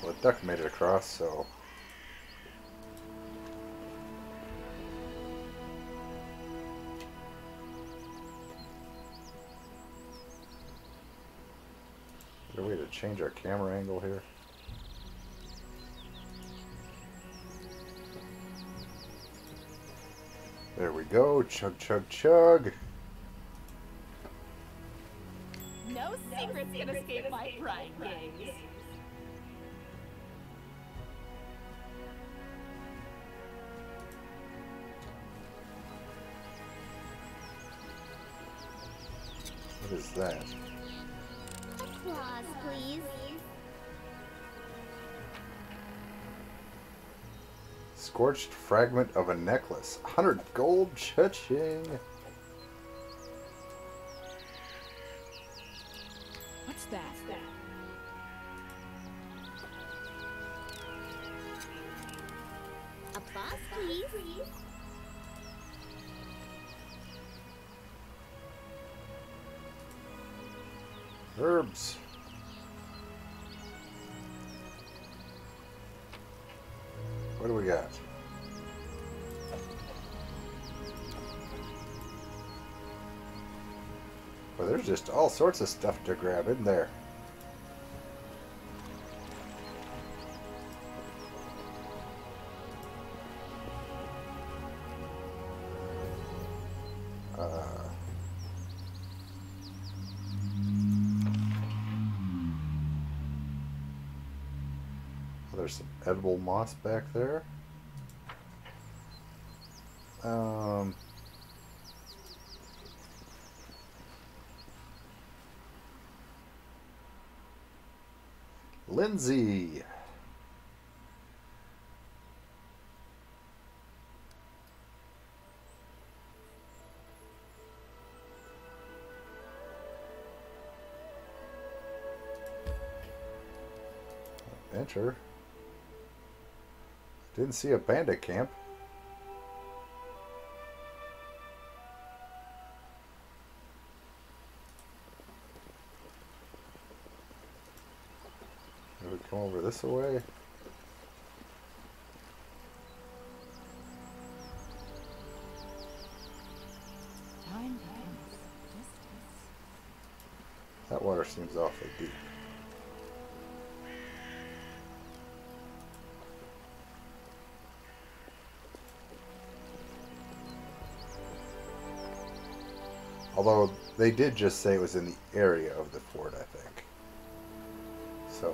[SPEAKER 1] Well, the duck made it across, so... Is there a way to change our camera angle here? There we go. Chug, chug, chug.
[SPEAKER 15] No secrets can escape my bright gaze.
[SPEAKER 1] What is that?
[SPEAKER 3] Applause, please.
[SPEAKER 1] Scorched fragment of a necklace. 100 gold. Cha-ching.
[SPEAKER 4] What's that?
[SPEAKER 3] Applause, please.
[SPEAKER 1] Herbs. What do we got? Well, there's just all sorts of stuff to grab in there. There's some edible moss back there. Lindsay. Adventure. Didn't see a bandit camp. Did we come over this way? That water seems awfully deep. Although they did just say it was in the area of the fort, I think. So...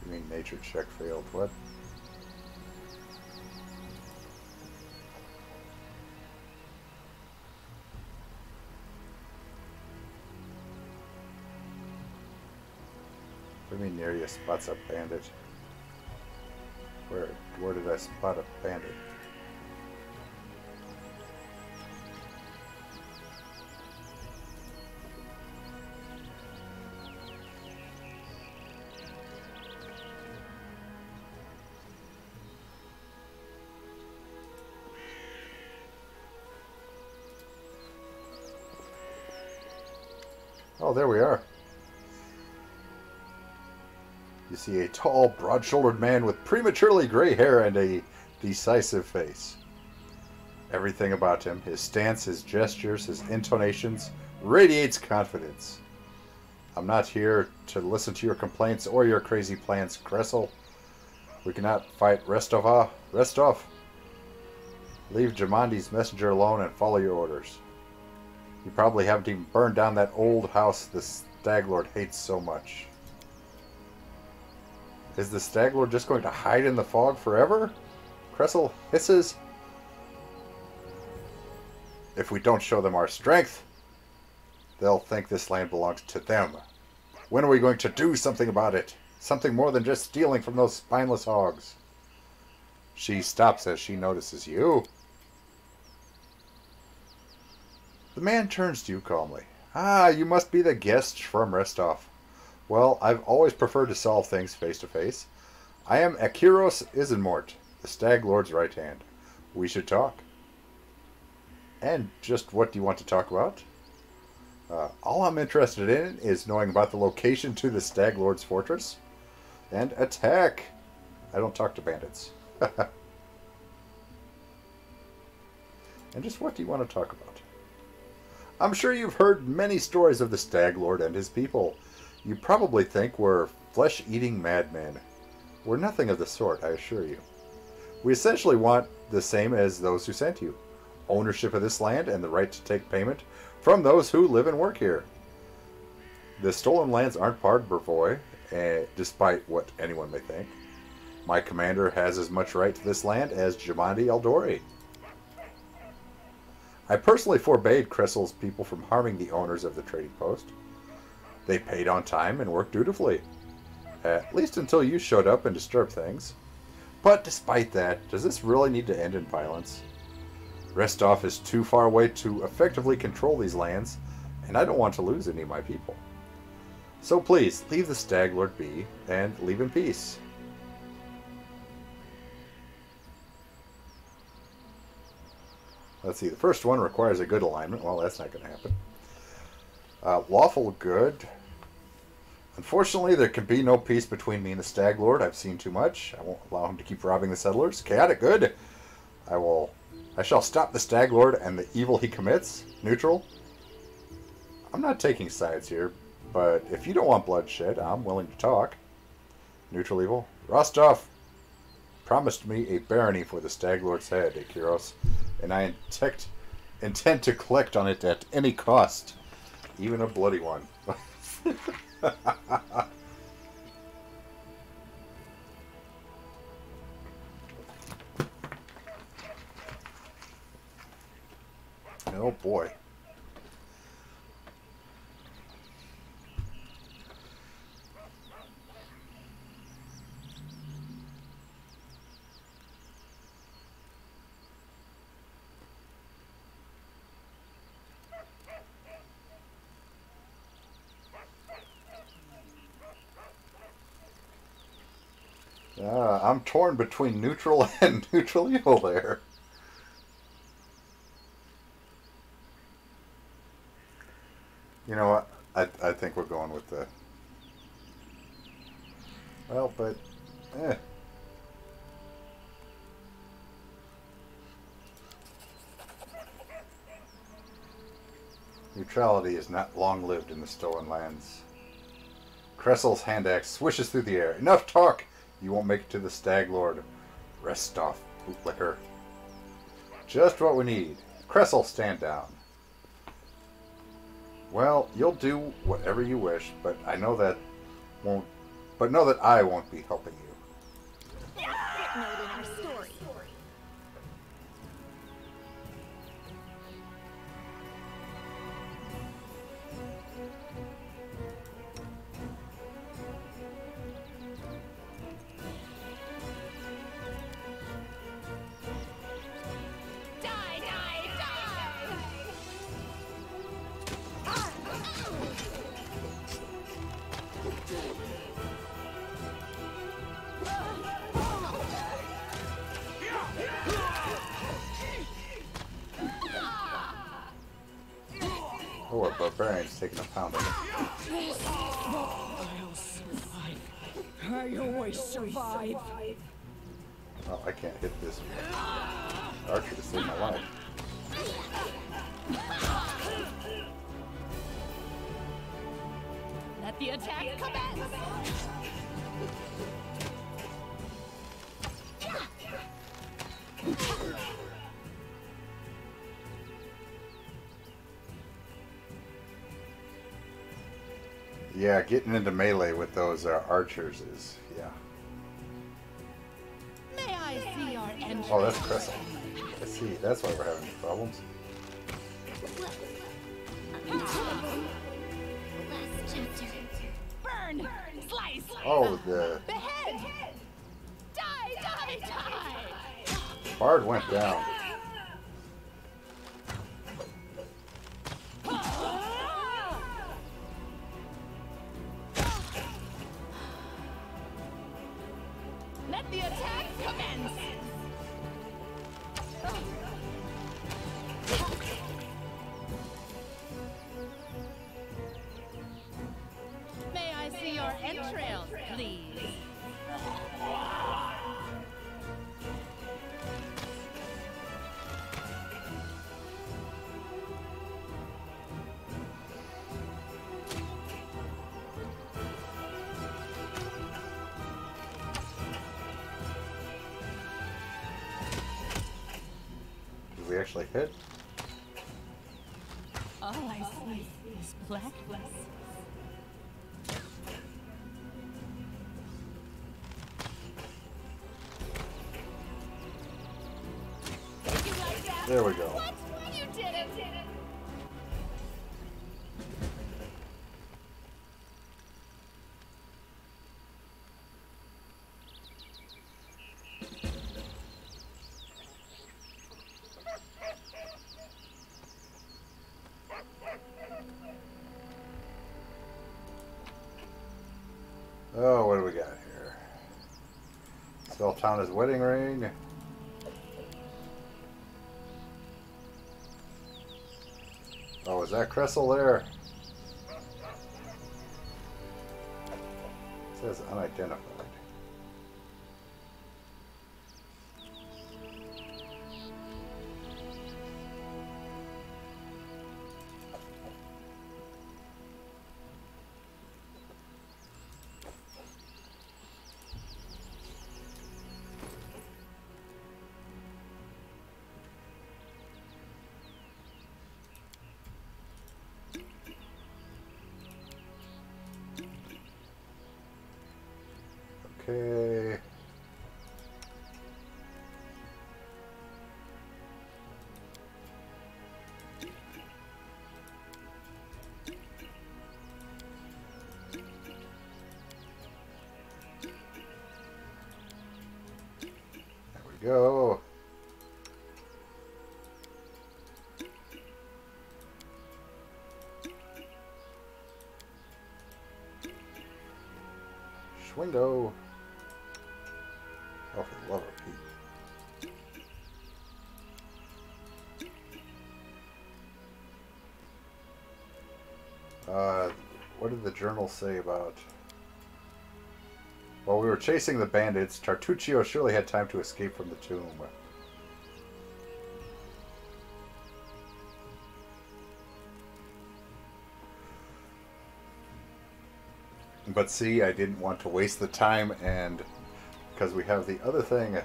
[SPEAKER 1] You mean nature check failed? What? What do you mean near you spots a bandit? Where did I spot a bandit? Oh, there we are. You see a tall, broad-shouldered man with prematurely gray hair and a decisive face. Everything about him, his stance, his gestures, his intonations, radiates confidence. I'm not here to listen to your complaints or your crazy plans, Kressel. We cannot fight Restova. Restov. Leave Jamandi's messenger alone and follow your orders. You probably haven't even burned down that old house the Stag Lord hates so much. Is the Stag Lord just going to hide in the fog forever? Kressel hisses. If we don't show them our strength, they'll think this land belongs to them. When are we going to do something about it? Something more than just stealing from those spineless hogs. She stops as she notices you. The man turns to you calmly. Ah, you must be the guest from Restov. Well, I've always preferred to solve things face to face. I am Akiros Isenmort, the Stag Lord's right hand. We should talk. And just what do you want to talk about? All I'm interested in is knowing about the location to the Stag Lord's fortress. And attack! I don't talk to bandits. And just what do you want to talk about? I'm sure you've heard many stories of the Stag Lord and his people. You probably think we're flesh-eating madmen. We're nothing of the sort, I assure you. We essentially want the same as those who sent you. Ownership of this land and the right to take payment from those who live and work here. The stolen lands aren't part of Brevoy, despite what anyone may think. My commander has as much right to this land as Jamandi Eldori. I personally forbade Cressel's people from harming the owners of the trading post. They paid on time and worked dutifully. At least until you showed up and disturbed things. But despite that, does this really need to end in violence? Restov is too far away to effectively control these lands, and I don't want to lose any of my people. So please, leave the Stag Lord be, and leave in peace. Let's see, the first one requires a good alignment. Well, that's not going to happen. Lawful good. Unfortunately, there can be no peace between me and the Stag Lord. I've seen too much. I won't allow him to keep robbing the settlers. Chaotic good. I shall stop the Stag Lord and the evil he commits. Neutral. I'm not taking sides here, but if you don't want bloodshed, I'm willing to talk. Neutral evil. Rostov promised me a barony for the Stag Lord's head, Akiros, and I intend to collect on it at any cost, even a bloody one. Oh boy. I'm torn between neutral and neutral evil there. You know what? I think we're going with the... Well, but... Neutrality is not long-lived in the stolen lands. Cressel's hand axe swishes through the air. Enough talk! You won't make it to the Stag Lord. Restov, bootlicker. Just what we need. Cressel, stand down. Well, you'll do whatever you wish, but I know that won't. But know that I won't be helping you.
[SPEAKER 15] Footnote in our story.
[SPEAKER 1] Oh, our barbarian's taking a pounding.
[SPEAKER 4] I'll survive. I always survive.
[SPEAKER 1] Oh, I can't hit this archer to save my life.
[SPEAKER 15] Let the attack commence!
[SPEAKER 1] Yeah, getting into melee with those archers is, yeah.
[SPEAKER 15] May I see our entrance?
[SPEAKER 1] Oh, that's Cressel. I see, that's why we're having problems.
[SPEAKER 3] Last chapter.
[SPEAKER 15] Burn! Slice!
[SPEAKER 1] Oh, the
[SPEAKER 15] Behead! Die, die, die!
[SPEAKER 1] bard went down.
[SPEAKER 15] Let the attack commence! May I see your entrails, please?
[SPEAKER 1] Did we actually hit?
[SPEAKER 15] All I see is blackness. Did you like that?
[SPEAKER 1] There we go.
[SPEAKER 15] What? You did it!
[SPEAKER 1] Oh, what do we got here? Seltana's wedding ring. Oh, is that Cressel there? It says unidentified. Okay. There we go. Schwingo. Oh, for the love of Pete. What did the journal say about... While we were chasing the bandits, Tartuccio surely had time to escape from the tomb. But see, I didn't want to waste the time, and because we have the other thing. I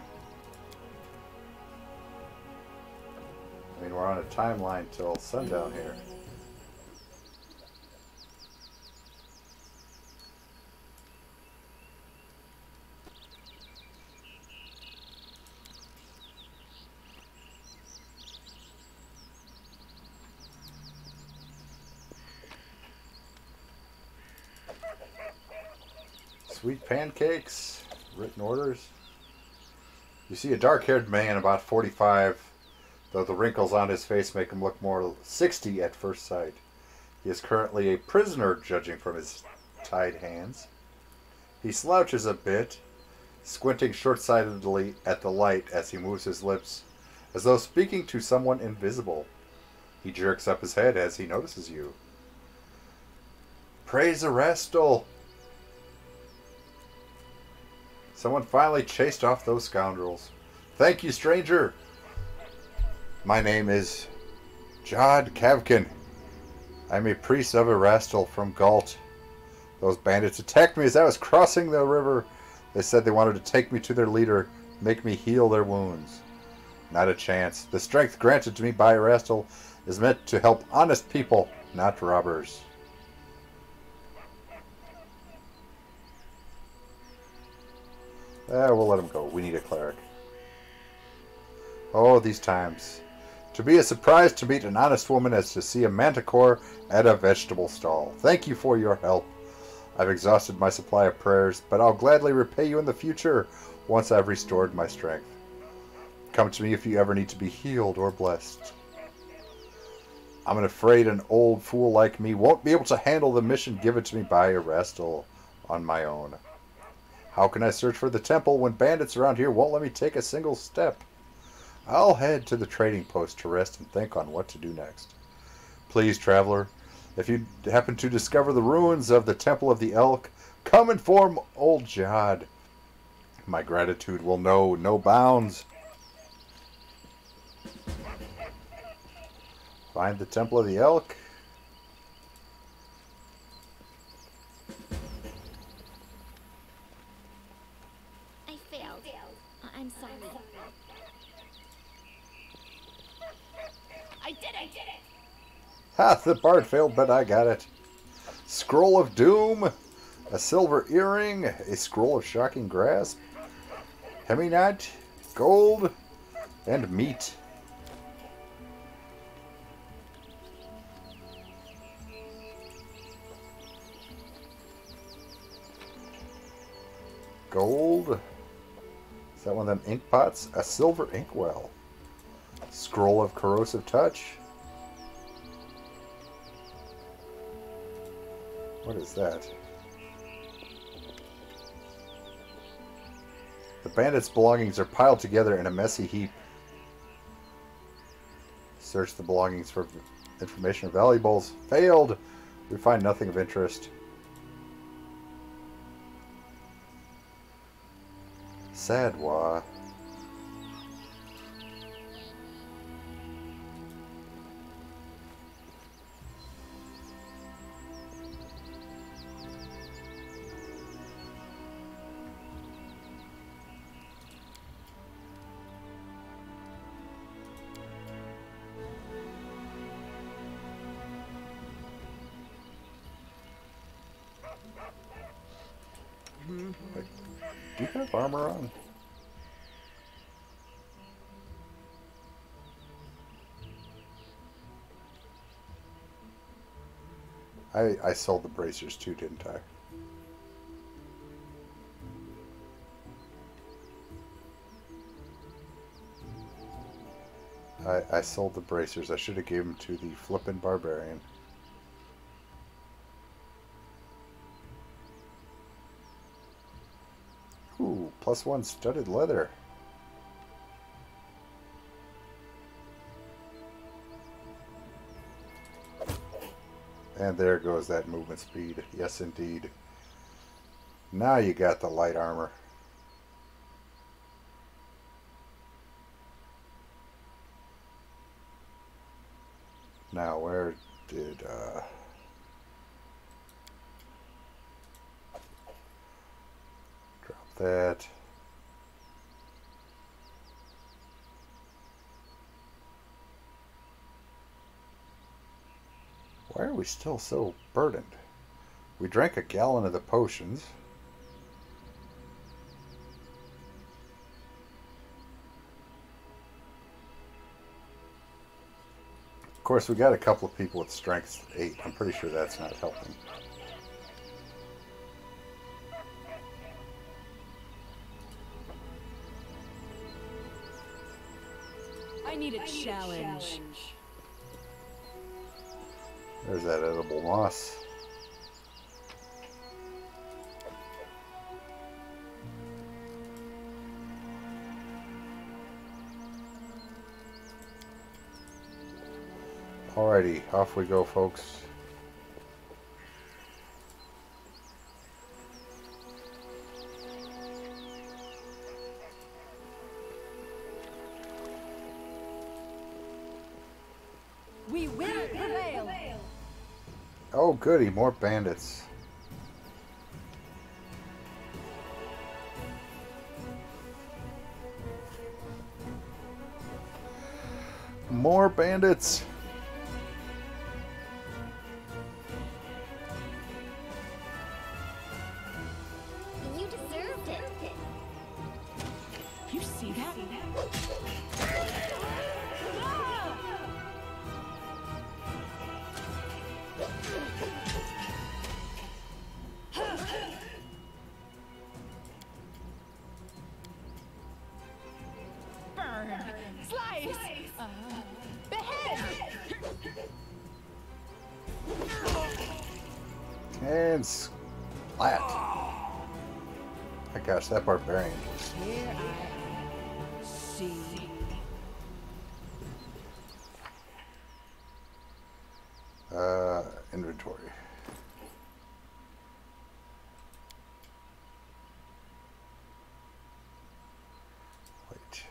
[SPEAKER 1] mean, we're on a timeline till sundown here. Sweet pancakes, written orders. You see a dark-haired man about 45, though the wrinkles on his face make him look more 60 at first sight. He is currently a prisoner, judging from his tied hands. He slouches a bit, squinting short-sightedly at the light as he moves his lips, as though speaking to someone invisible. He jerks up his head as he notices you. Praise Erastil! Someone finally chased off those scoundrels. Thank you, stranger. My name is Jod Kavkin. I'm a priest of Erastil from Galt. Those bandits attacked me as I was crossing the river. They said they wanted to take me to their leader, make me heal their wounds. Not a chance. The strength granted to me by Erastil is meant to help honest people, not robbers. We'll let him go. We need a cleric. Oh, these times. To be as surprised to meet an honest woman as to see a manticore at a vegetable stall. Thank you for your help. I've exhausted my supply of prayers, but I'll gladly repay you in the future once I've restored my strength. Come to me if you ever need to be healed or blessed. I'm afraid an old fool like me won't be able to handle the mission given to me by Erastil on my own. How can I search for the temple when bandits around here won't let me take a single step? I'll head to the trading post to rest and think on what to do next. Please, traveler, if you happen to discover the ruins of the Temple of the Elk, come inform old Jihad. My gratitude will know no bounds. Find the Temple of the Elk.
[SPEAKER 3] I failed. I'm sorry.
[SPEAKER 15] I did it!
[SPEAKER 1] Ha! The bard failed, but I got it. Scroll of Doom, a silver earring, a scroll of shocking grasp, heminite, gold, and meat. Gold. Is that one of them ink pots? A silver inkwell. Scroll of corrosive touch. What is that? The bandits' belongings are piled together in a messy heap. Search the belongings for information or valuables. Failed! We find nothing of interest. Sad wah. Wait, do you have armor on? I sold the bracers too, didn't I? I sold the bracers. I should have gave them to the flippin' barbarian. Ooh, +1 studded leather. And there goes that movement speed. Yes, indeed. Now you got the light armor. Now, where did... drop that. Why are we still so burdened? We drank a gallon of the potions. Of course, we got a couple of people with strength 8. I'm pretty sure that's not helping.
[SPEAKER 4] I need a challenge.
[SPEAKER 1] There's that edible moss. Alrighty, off we go, folks.
[SPEAKER 4] We will prevail.
[SPEAKER 1] Oh goody, more bandits. More bandits.
[SPEAKER 3] You deserved it.
[SPEAKER 4] You see that?
[SPEAKER 1] And splat. My gosh, that barbarian just...
[SPEAKER 13] Here I see.
[SPEAKER 1] Inventory. Wait.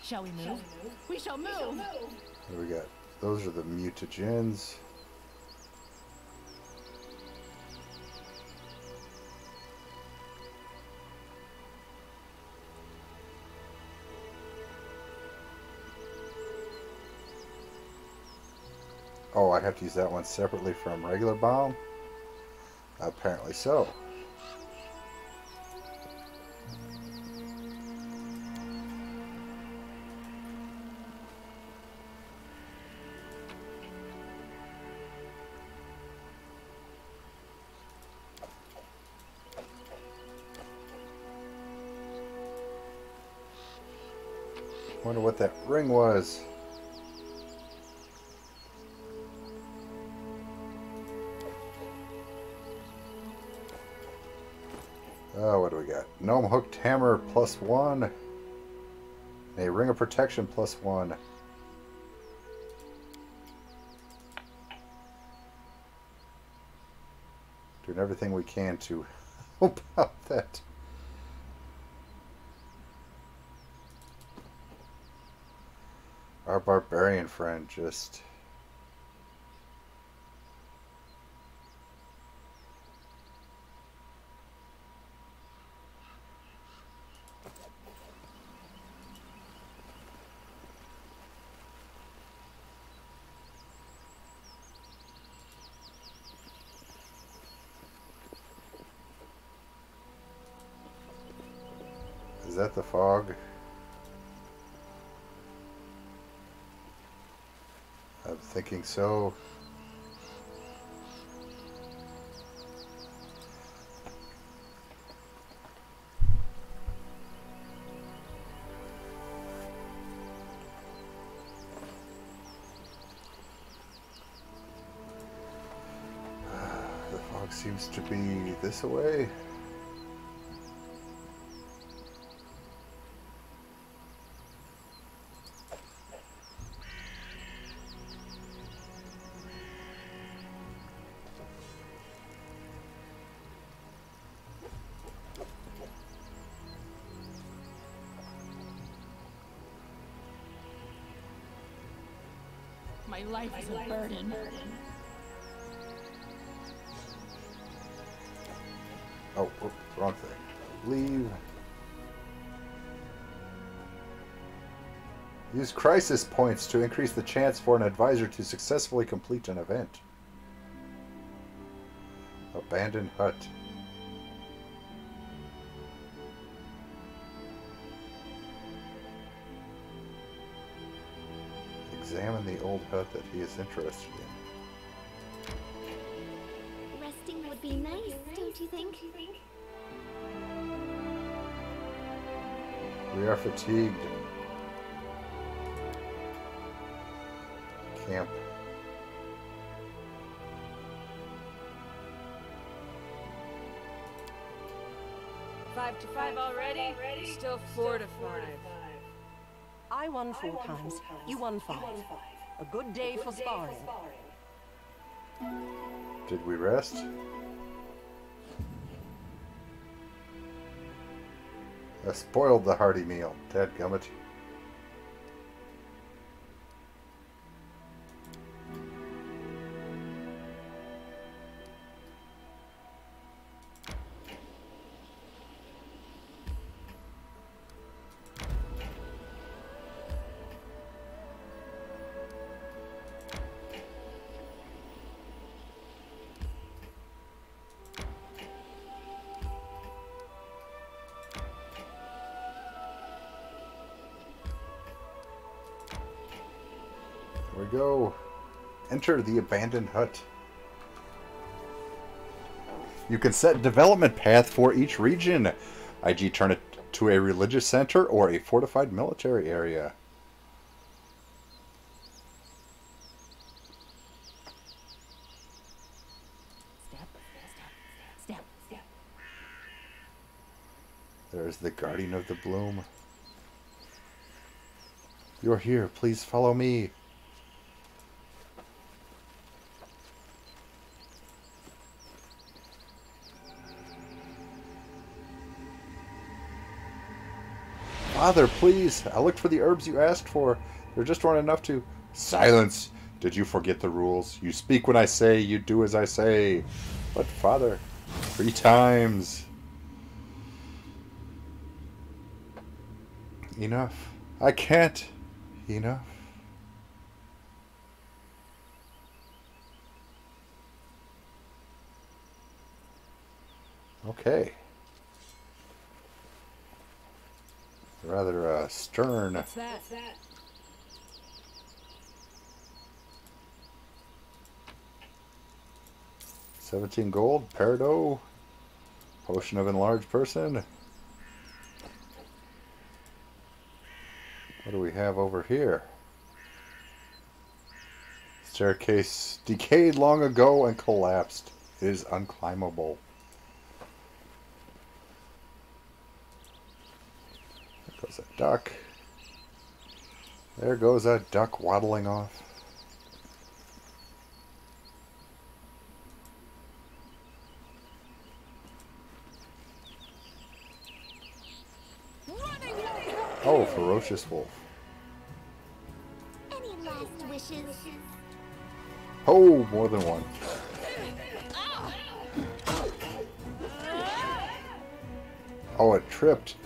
[SPEAKER 15] Shall we move? We shall move!
[SPEAKER 1] What do we got? Those are the mutagens. Oh, I have to use that one separately from regular bomb? Apparently so. Wonder what that ring was. Oh, what do we got? Gnome hooked hammer +1. A ring of protection +1. Doing everything we can to help out that. Our barbarian friend just... Is that the fog? I'm thinking so. The fog seems to be this way.
[SPEAKER 15] My life is a burden.
[SPEAKER 1] Oh, whoops, wrong thing. Leave. Use crisis points to increase the chance for an advisor to successfully complete an event. Abandoned hut. Examine the old hut that he is interested in.
[SPEAKER 3] Resting would be nice, don't you think?
[SPEAKER 1] We are fatigued. Camp.
[SPEAKER 4] Five to five already? Still 4 to 5.
[SPEAKER 13] I won 4 times. You won 5. A good day for sparring.
[SPEAKER 1] Did we rest? I spoiled the hearty meal. Dadgummit. Here we go. Enter the abandoned hut. You can set development path for each region. IG turn it to a religious center or a fortified military area. There's the Guardian of the Bloom. You're here. Please follow me. Father, please. I looked for the herbs you asked for. There just weren't enough to... Silence! Did you forget the rules? You speak when I say, you do as I say. But, Father, 3 times. Enough. I can't. Enough. Okay. Rather stern.
[SPEAKER 4] What's that?
[SPEAKER 1] 17 gold. Peridot. Potion of Enlarged Person. What do we have over here? Staircase decayed long ago and collapsed. It is unclimbable. There goes a duck. There goes a duck waddling off. Oh, ferocious wolf.
[SPEAKER 3] Any last wishes?
[SPEAKER 1] Oh, more than one. Oh, it tripped.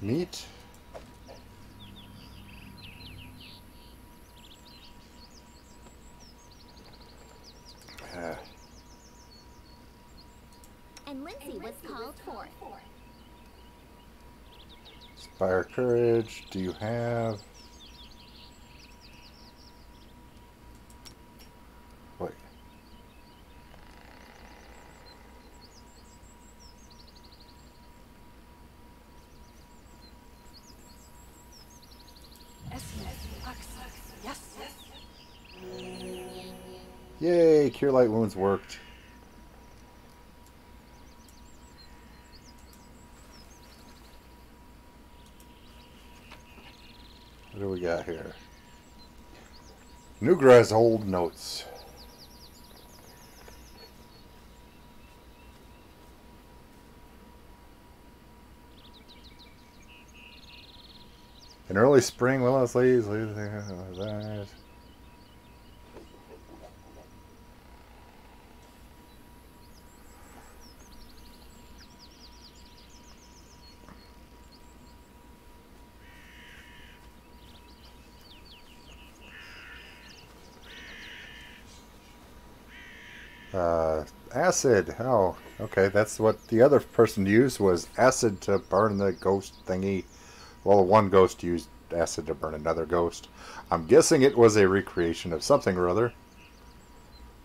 [SPEAKER 1] Meat.
[SPEAKER 3] And Lindsay was called forth.
[SPEAKER 1] Inspire courage. Do you have... Wait.
[SPEAKER 4] Yes.
[SPEAKER 1] Yay! Cure Light Wounds worked. What do we got here? Nugra's old notes. In early spring, willows leaves. Acid. Oh, okay. That's what the other person used, was acid to burn the ghost thingy. Well, one ghost used acid to burn another ghost. I'm guessing it was a recreation of something or other.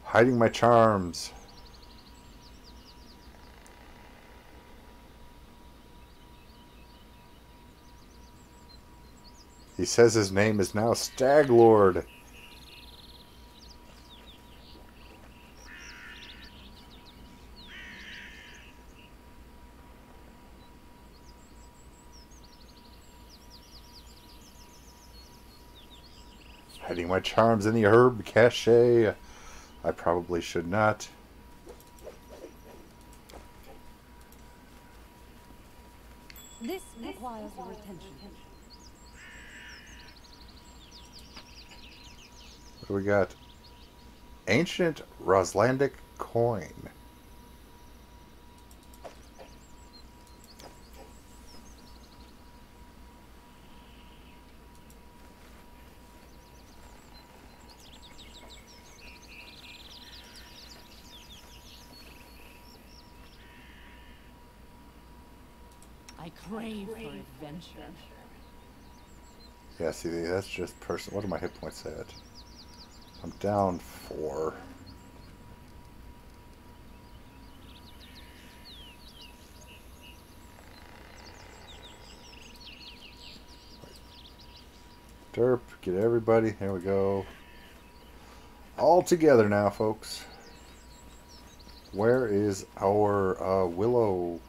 [SPEAKER 1] Hiding my charms. He says his name is now Stag Lord. Hiding my charms in the herb cache. I probably should not.
[SPEAKER 13] This requires your attention.
[SPEAKER 1] What do we got? Ancient Roslandic coin.
[SPEAKER 15] I crave for adventure.
[SPEAKER 1] Yeah, see, that's just personal. What are my hit points at? I'm down 4. Derp, get everybody. There we go. All together now, folks. Where is our Willow?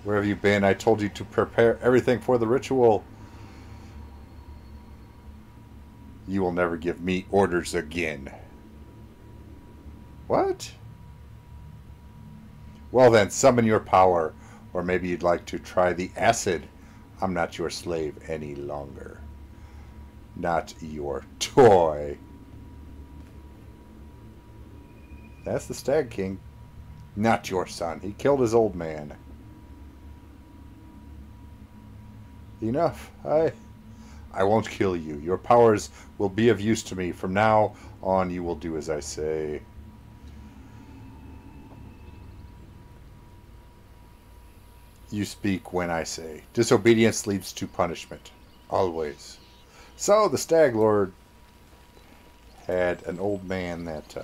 [SPEAKER 1] Where have you been? I told you to prepare everything for the ritual. You will never give me orders again. What? Well then, summon your power. Or maybe you'd like to try the acid. I'm not your slave any longer. Not your toy. That's the Stag King. Not your son. He killed his old man. Enough. I won't kill you. Your powers will be of use to me. From now on, you will do as I say. You speak when I say. Disobedience leads to punishment. Always. So, the Stag Lord had an old man that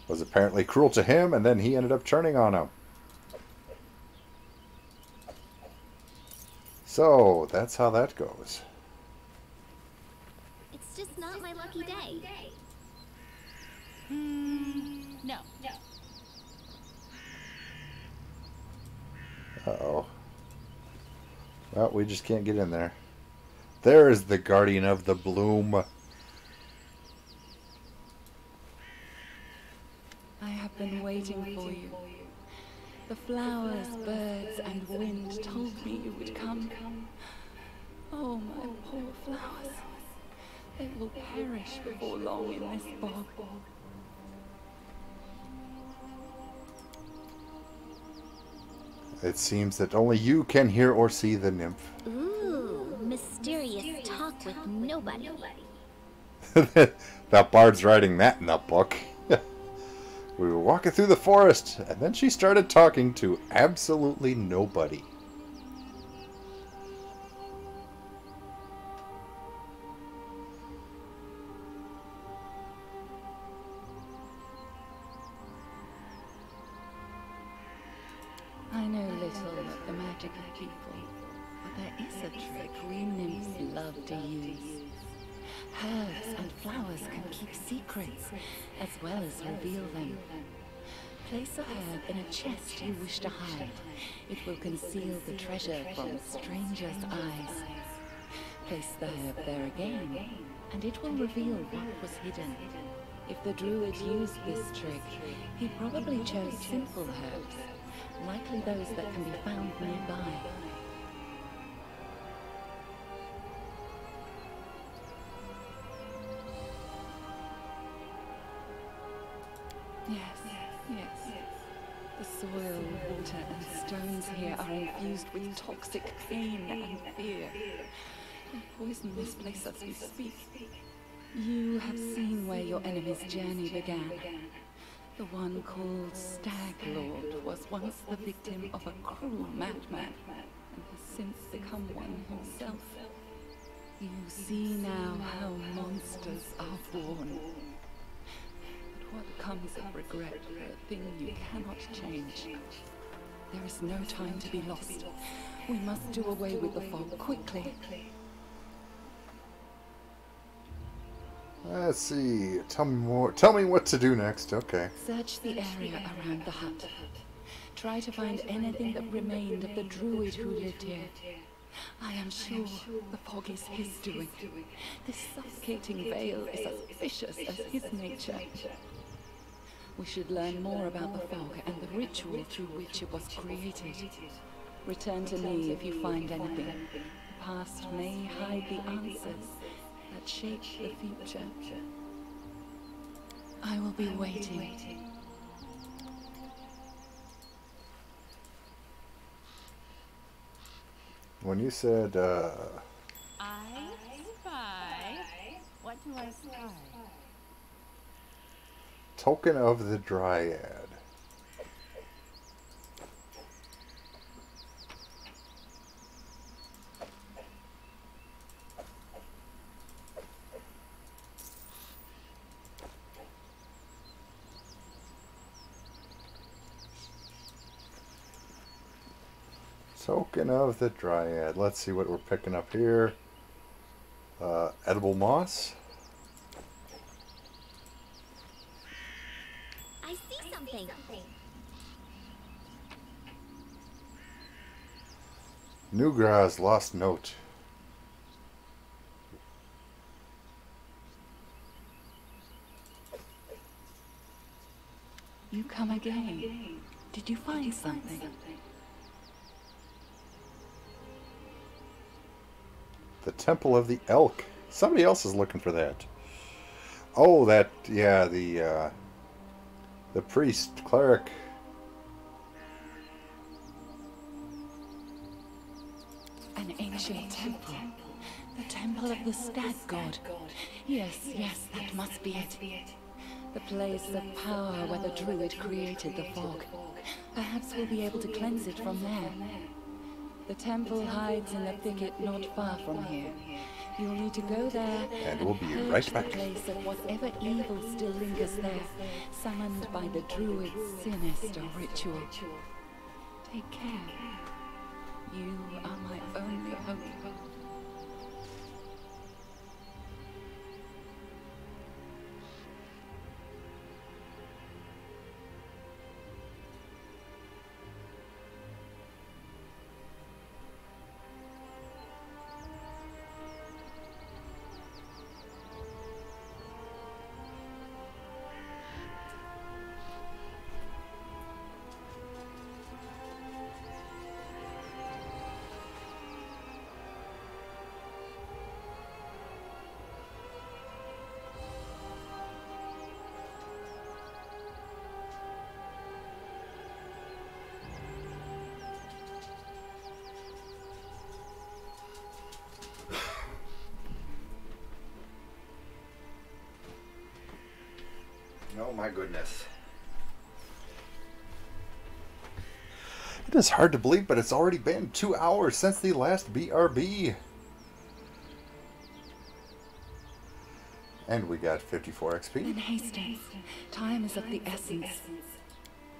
[SPEAKER 1] was apparently cruel to him, and then he ended up turning on him. So, that's how that goes.
[SPEAKER 3] It's just not my lucky day.
[SPEAKER 15] No.
[SPEAKER 1] Uh-oh. Well, we just can't get in there. There is the Guardian of the Bloom.
[SPEAKER 12] I have been waiting for you. The flowers, birds, and wind told me you would come. Oh, my poor flowers. They will perish before long in this bog.
[SPEAKER 1] It seems that only you can hear or see the nymph.
[SPEAKER 3] Ooh, mysterious talk with nobody.
[SPEAKER 1] That bard's writing that in the book. We were walking through the forest, and then she started talking to absolutely nobody.
[SPEAKER 12] I know little of the magic of people, but there is a trick we nymphs love to use. Herbs and flowers can keep secrets, as well as reveal them. Place a herb in a chest you wish to hide. It will conceal the treasure from strangers' eyes. Place the herb there again, and it will reveal what was hidden. If the druid used this trick, he probably chose simple herbs, likely those that can be found nearby. Yes. The soil, water, and stones here are infused with toxic pain and fear. They poison this place as we speak. You have seen where your enemy's journey began. The one called Stag Lord was once the victim of a cruel madman, and has since become one himself. You see now how monsters are born. What comes of regret for a thing you cannot change? There is no time to be lost. We must do away with the fog quickly.
[SPEAKER 1] Let's see. Tell me more. Tell me what to do next. Okay.
[SPEAKER 12] Search the area around the hut. Try to find anything that remained of the druid who lived here. I am sure the fog is his doing. This suffocating veil is as vicious as his nature. We should learn more about the fog and the ritual through which it was created. Return to me if you find anything. The past may hide the answers that shape the future. I will be waiting.
[SPEAKER 1] When you said,
[SPEAKER 15] I spy. What do I spy?
[SPEAKER 1] Token of the Dryad. Token of the Dryad. Let's see what we're picking up here. Edible moss.
[SPEAKER 3] I see something.
[SPEAKER 1] Nugra's lost note.
[SPEAKER 12] You come again. Did you find something?
[SPEAKER 1] The Temple of the Elk. Somebody else is looking for that. Oh, that, yeah, the priest, cleric.
[SPEAKER 12] An ancient temple. The temple of the stag god. Yes, yes, that must be it. The place of power where the druid created the fog. Perhaps we'll be able to cleanse it from there. The temple hides in the thicket not far from here. You'll need to go there
[SPEAKER 1] and we'll be
[SPEAKER 12] purge
[SPEAKER 1] right back.
[SPEAKER 12] The place of whatever evil still lingers there, summoned by the druid's sinister ritual. Take care. You are my only hope.
[SPEAKER 1] Oh my goodness. It is hard to believe, but it's already been 2 hours since the last BRB. And we got 54 XP.
[SPEAKER 12] In Hastings, time is of the essence.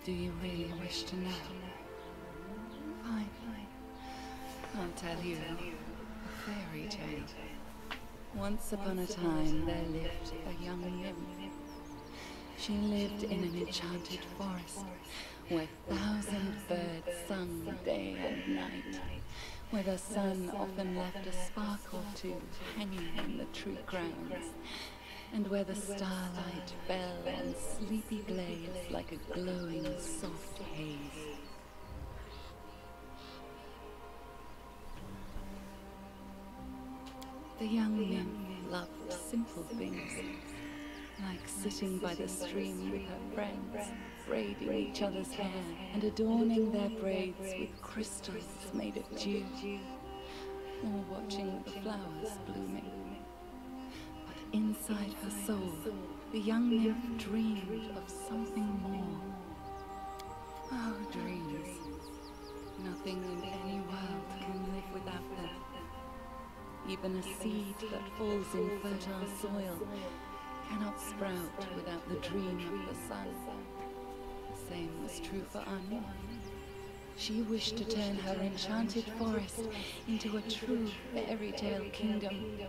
[SPEAKER 12] Do you really wish to know? Fine. I'll tell you a fairy tale. Once upon a time, there lived a young nymph. She lived in an enchanted forest, where 1,000 birds sung day and night, where the sun often left a spark or two hanging in the tree crowns, and where the starlight fell on sleepy glades like a glowing soft haze. The young nymph loved simple things, like sitting by the stream with her friends, braiding each other's hair and adorning their braids with crystals made of dew, or watching the flowers blooming. But inside her soul, the young nymph dreamed of something more. Oh, dreams. Nothing in any world can live without them. Even a seed that falls in fertile soil cannot sprout without the dream of the sun. The same was true for Anu. She wished to turn her enchanted forest into a true fairy tale kingdom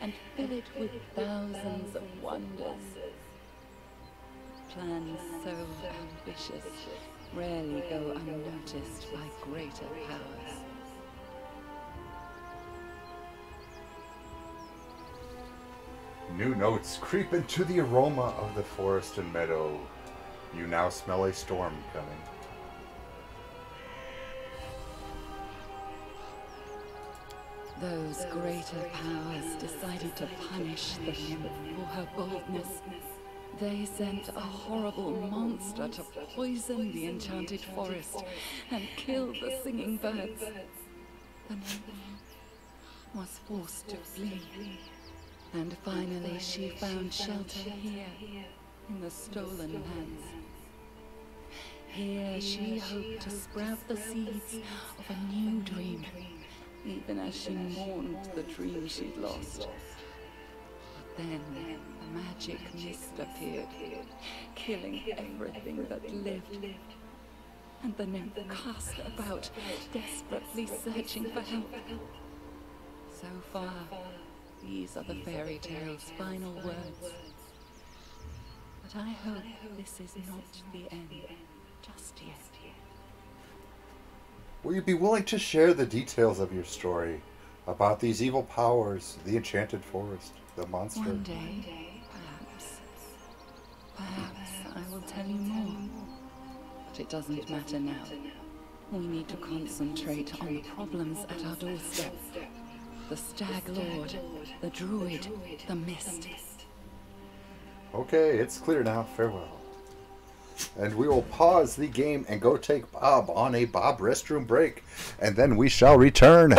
[SPEAKER 12] and fill it with thousands of wonders. Plans so ambitious rarely go unnoticed by greater powers.
[SPEAKER 1] New notes creep into the aroma of the forest and meadow. You now smell a storm coming.
[SPEAKER 12] Those greater powers decided to punish the nymph for her boldness. They sent a horrible monster to poison the enchanted forest and kill the singing birds. The nymph was forced to flee. And finally she found shelter here, in the stolen lands. Here she hoped to sprout the seeds of a new dream, even as she mourned the dream she'd lost. But then the magic mist appeared, killing everything that lived. and the nymph cast about, desperately searching for help. So far, these are the fairy tale's final words. But I hope this is not the end just yet.
[SPEAKER 1] Will you be willing to share the details of your story about these evil powers, the enchanted forest, the monster?
[SPEAKER 12] One day, perhaps. Perhaps I will tell you more. But it doesn't matter now. We need to concentrate on the problems at our doorstep. The Stag Lord, the Druid, the Mist.
[SPEAKER 1] Okay, it's clear now. Farewell. And we will pause the game and go take Bob on a Bob restroom break. And then we shall return.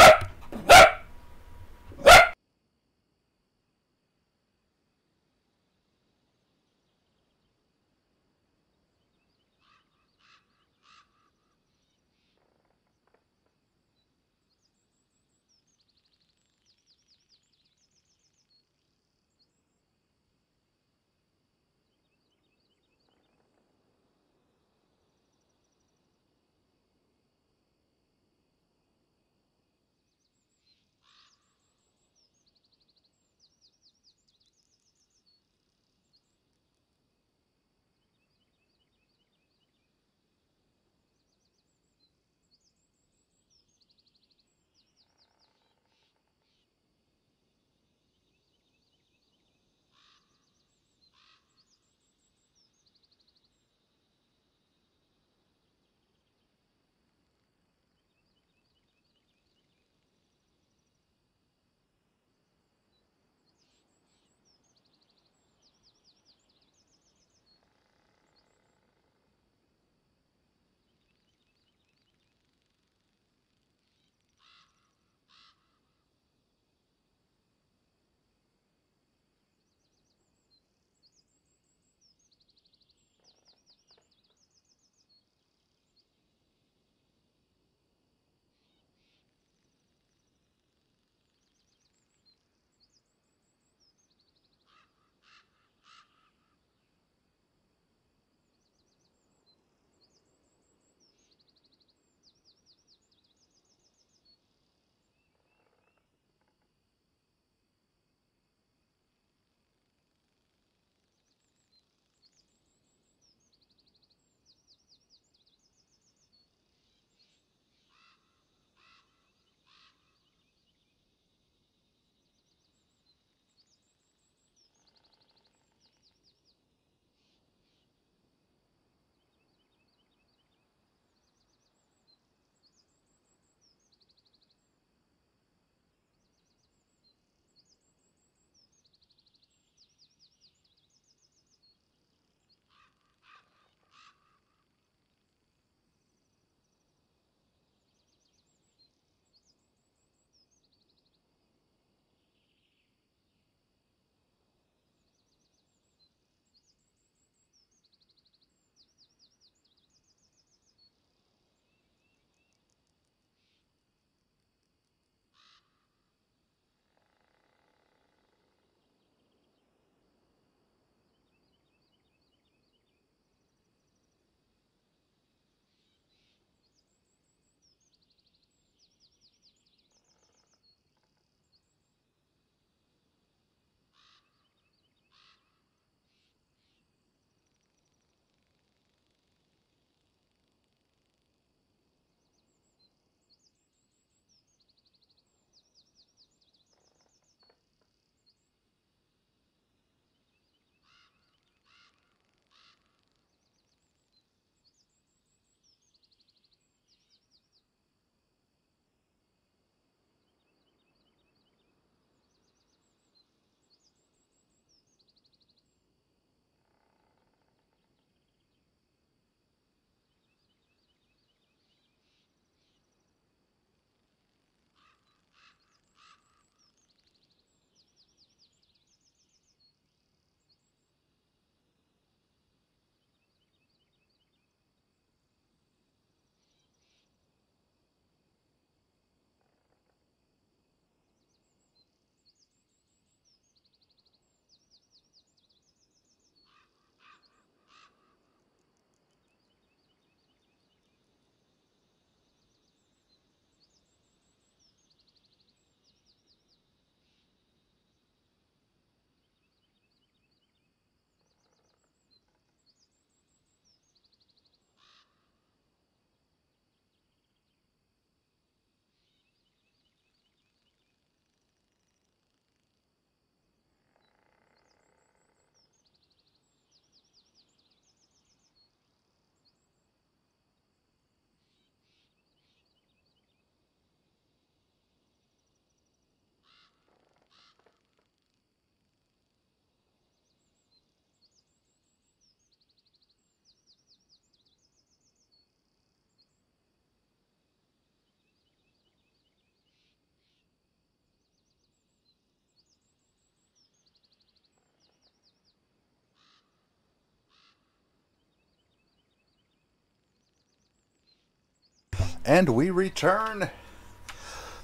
[SPEAKER 1] And we return.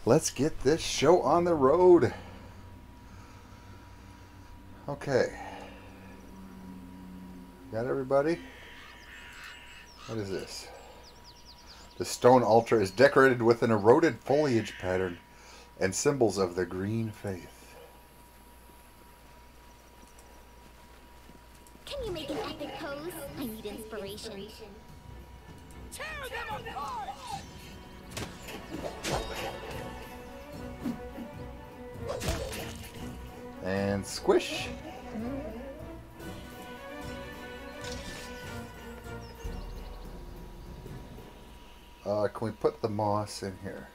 [SPEAKER 1] Let's get this show on the road. Okay. Got everybody? What is this? The stone altar is decorated with an eroded foliage pattern and symbols of the green faith.
[SPEAKER 3] Can you make an epic pose? I need inspiration.
[SPEAKER 4] Tear them apart!
[SPEAKER 1] And squish. Can we put the moss in here?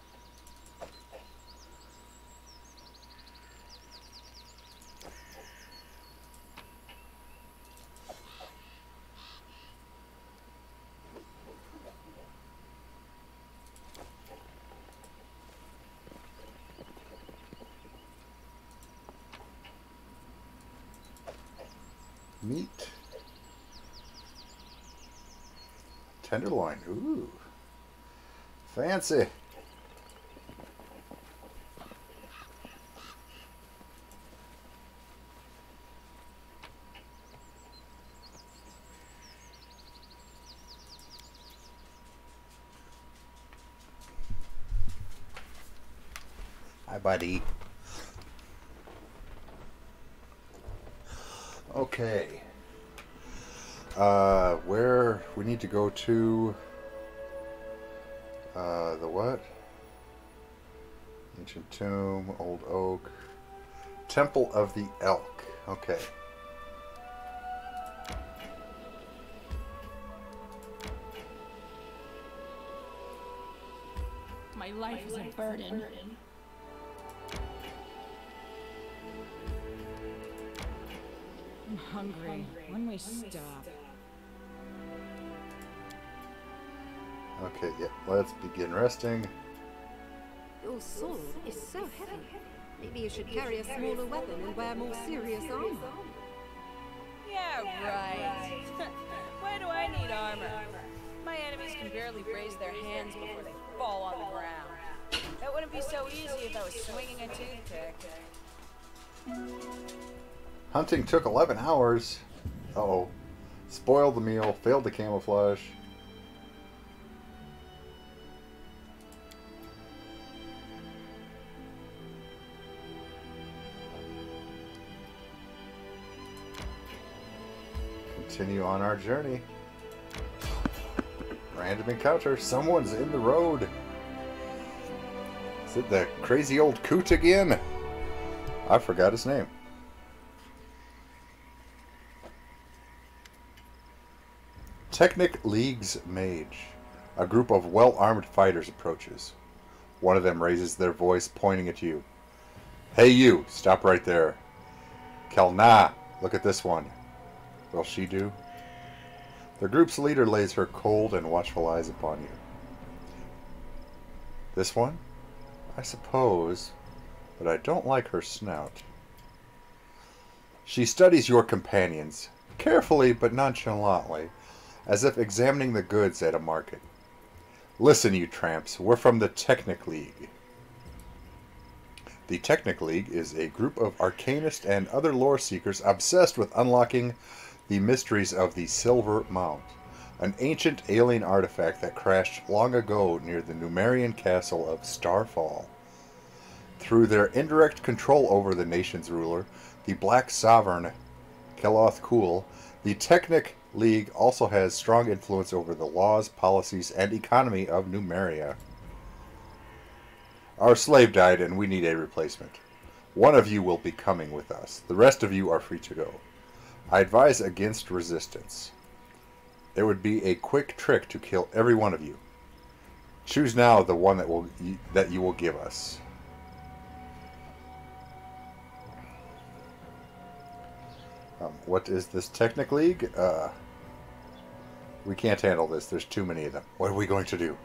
[SPEAKER 1] Meat. Tenderloin. Ooh. Fancy. Hi, buddy. Okay. Where we need to go to the what? Ancient Tomb, Old Oak, Temple of the Elk. Okay.
[SPEAKER 15] My life is a burden. I'm hungry. When we stop.
[SPEAKER 1] Okay, yeah, let's begin resting.
[SPEAKER 14] Your sword is so heavy. Maybe you should carry a smaller weapon and wear more serious armor.
[SPEAKER 4] Yeah, right. Why do I need armor? My enemies can barely raise their hands before they fall on the ground. That wouldn't be so easy if I was swinging a toothpick.
[SPEAKER 1] Hunting took 11 hours. Uh-oh. Spoiled the meal, failed the camouflage. Continue on our journey. Random encounter. Someone's in the road. Is it the crazy old coot again? I forgot his name. Technic League's Mage. A group of well-armed fighters approaches. One of them raises their voice, pointing at you. Hey you, stop right there. Kelna, look at this one. Will she do? The group's leader lays her cold and watchful eyes upon you. This one? I suppose, but I don't like her snout. She studies your companions, carefully but nonchalantly, as if examining the goods at a market. Listen, you tramps, we're from the Technic League. The Technic League is a group of arcanists and other lore seekers obsessed with unlocking the mysteries of the Silver Mount, an ancient alien artifact that crashed long ago near the Numerian castle of Starfall. Through their indirect control over the nation's ruler, the Black Sovereign Keloth Kul, the Technic League also has strong influence over the laws, policies, and economy of Numeria. Our slave died and we need a replacement. One of you will be coming with us. The rest of you are free to go. I advise against resistance. It would be a quick trick to kill every one of you. Choose now the one that you will give us. What is this Technic League? We can't handle this. There's too many of them. What are we going to do?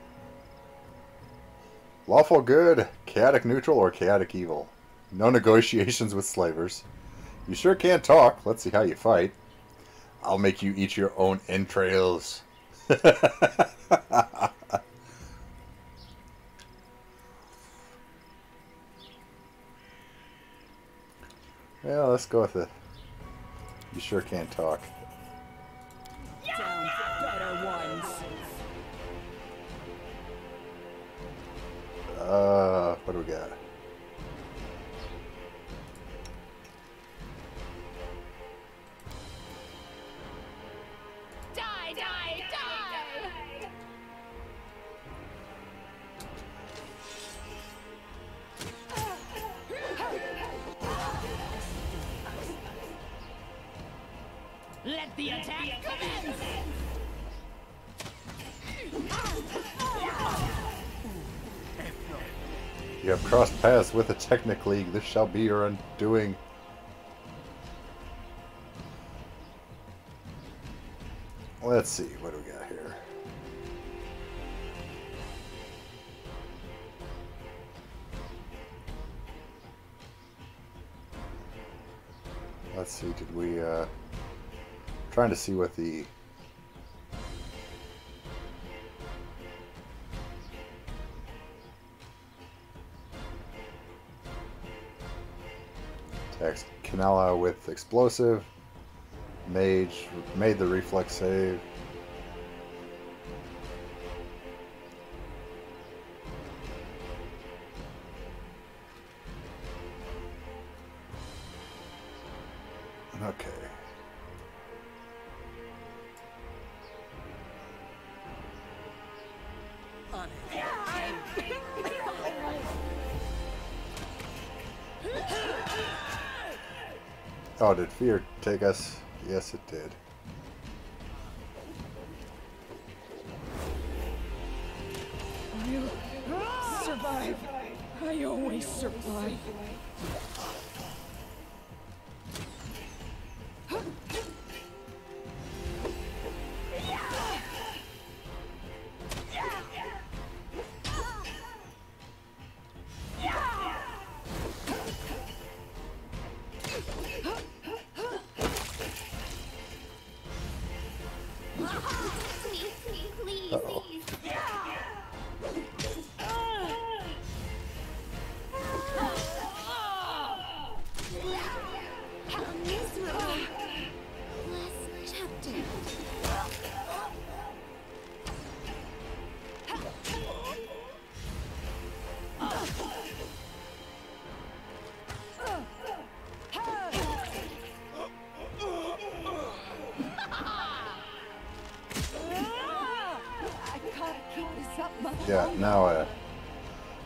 [SPEAKER 1] Lawful good, chaotic neutral, or chaotic evil? No negotiations with slavers. You sure can talk. Let's see how you fight. I'll make you eat your own entrails. Well, let's go with the... You sure can't talk.
[SPEAKER 4] Down better ones.
[SPEAKER 1] What do we got?
[SPEAKER 15] Die, die, die!
[SPEAKER 4] Let the attack commence!
[SPEAKER 1] You have crossed paths with the Technic League. This shall be your undoing. Let's see, what do we got here? Let's see, did we, trying to see what the... Attacks Canella with explosive. Mage made the reflex save. Okay. Oh, did fear take us? Yes, it did.
[SPEAKER 4] I'll survive. I always survive.
[SPEAKER 1] Uh-oh. Yeah, now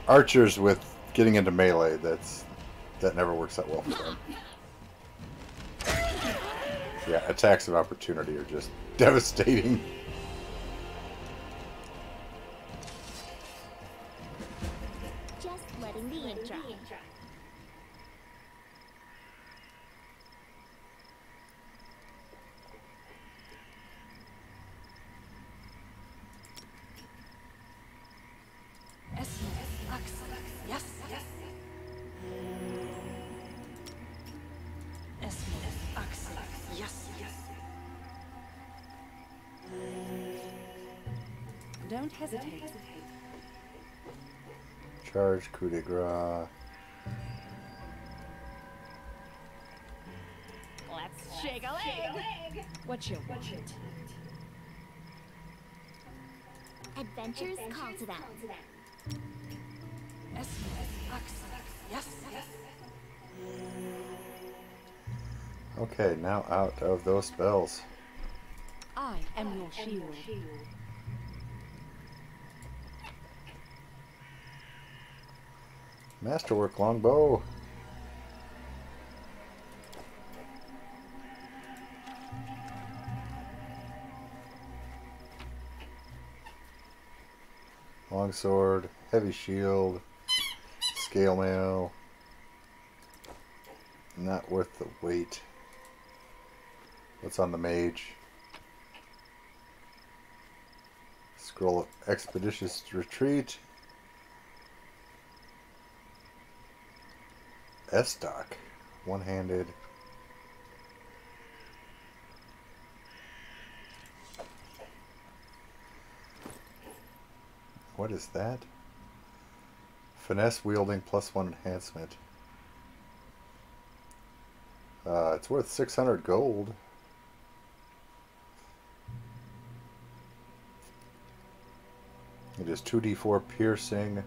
[SPEAKER 1] archers with getting into melee, that never works out well for them. Yeah, attacks of opportunity are just devastating.
[SPEAKER 3] Just letting the ink dry.
[SPEAKER 4] Don't hesitate.
[SPEAKER 1] Charge, coup de grace.
[SPEAKER 15] Let's shake a leg!
[SPEAKER 4] What you want?
[SPEAKER 3] Adventures call to them.
[SPEAKER 1] Okay, now out of those spells.
[SPEAKER 4] I am your shield.
[SPEAKER 1] Masterwork longbow. Longsword, heavy shield, scale mail. Not worth the weight. What's on the mage? Scroll of expeditious retreat. S-Dock. One-handed. What is that? Finesse wielding +1 enhancement. It's worth 600 gold. It is 2d4 piercing.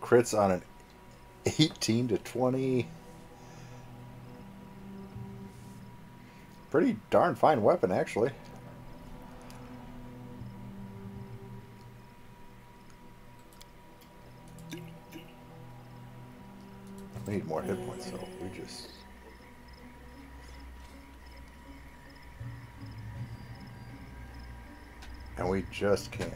[SPEAKER 1] Crits on an 18 to 20. Pretty darn fine weapon, actually. We need more hit points, though. We just... And we just can't.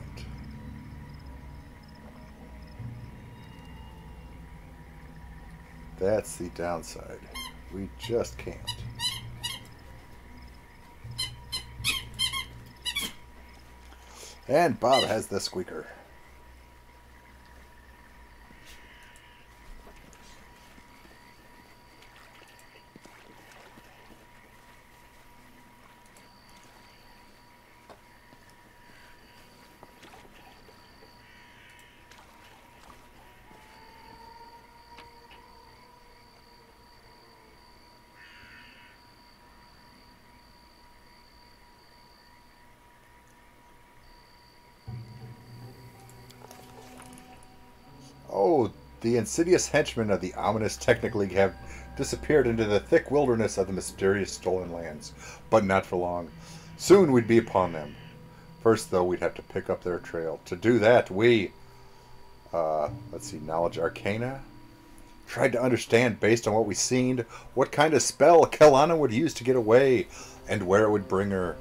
[SPEAKER 1] That's the downside. We just can't. And Bob has the squeaker. Oh, the insidious henchmen of the ominous Technic League have disappeared into the thick wilderness of the mysterious stolen lands, but not for long. Soon we'd be upon them. First, though, we'd have to pick up their trail. To do that, we, let's see, Knowledge Arcana, tried to understand, based on what we've seen, what kind of spell Kelana would use to get away, and where it would bring her.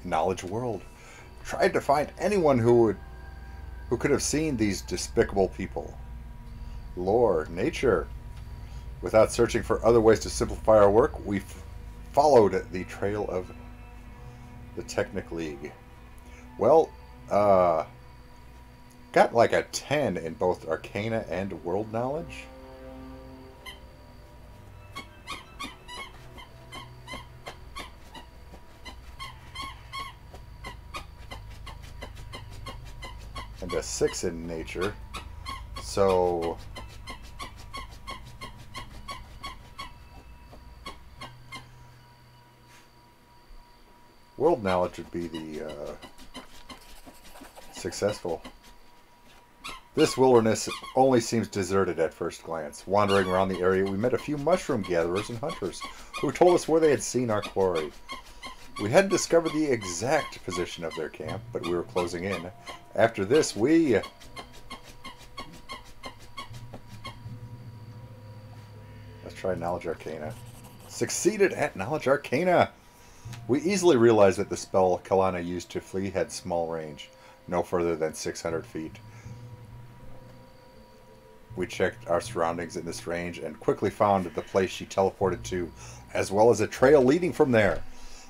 [SPEAKER 1] Knowledge World. Tried to find anyone who could have seen these despicable people. Lore, nature. Without searching for other ways to simplify our work, we followed the trail of the Technic League. Well, got like a 10 in both Arcana and World Knowledge. And a 6 in nature. So world knowledge would be the successful. This wilderness only seems deserted at first glance. Wandering around the area, we met a few mushroom gatherers and hunters who told us where they had seen our quarry. We hadn't discovered the exact position of their camp, but we were closing in. After this, let's try Knowledge Arcana. Succeeded at Knowledge Arcana! We easily realized that the spell Kelana used to flee had small range, no further than 600 feet. We checked our surroundings in this range and quickly found the place she teleported to, as well as a trail leading from there.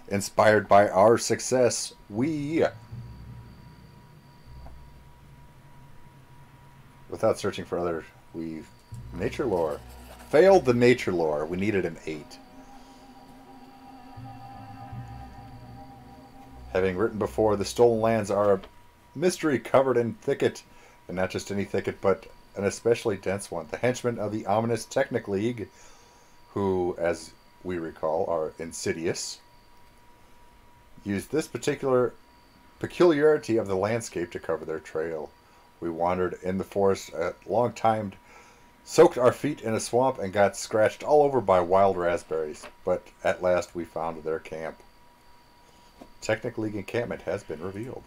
[SPEAKER 1] Inspired by our success, we, without searching for other, nature lore. Failed the nature lore. We needed an 8. Having written before, the stolen lands are a mystery covered in thicket, and not just any thicket, but an especially dense one. The henchmen of the ominous Technic League, who, as we recall, are insidious, used this particular peculiarity of the landscape to cover their trail. We wandered in the forest a long time, soaked our feet in a swamp, and got scratched all over by wild raspberries. But at last we found their camp. Technic League encampment has been revealed.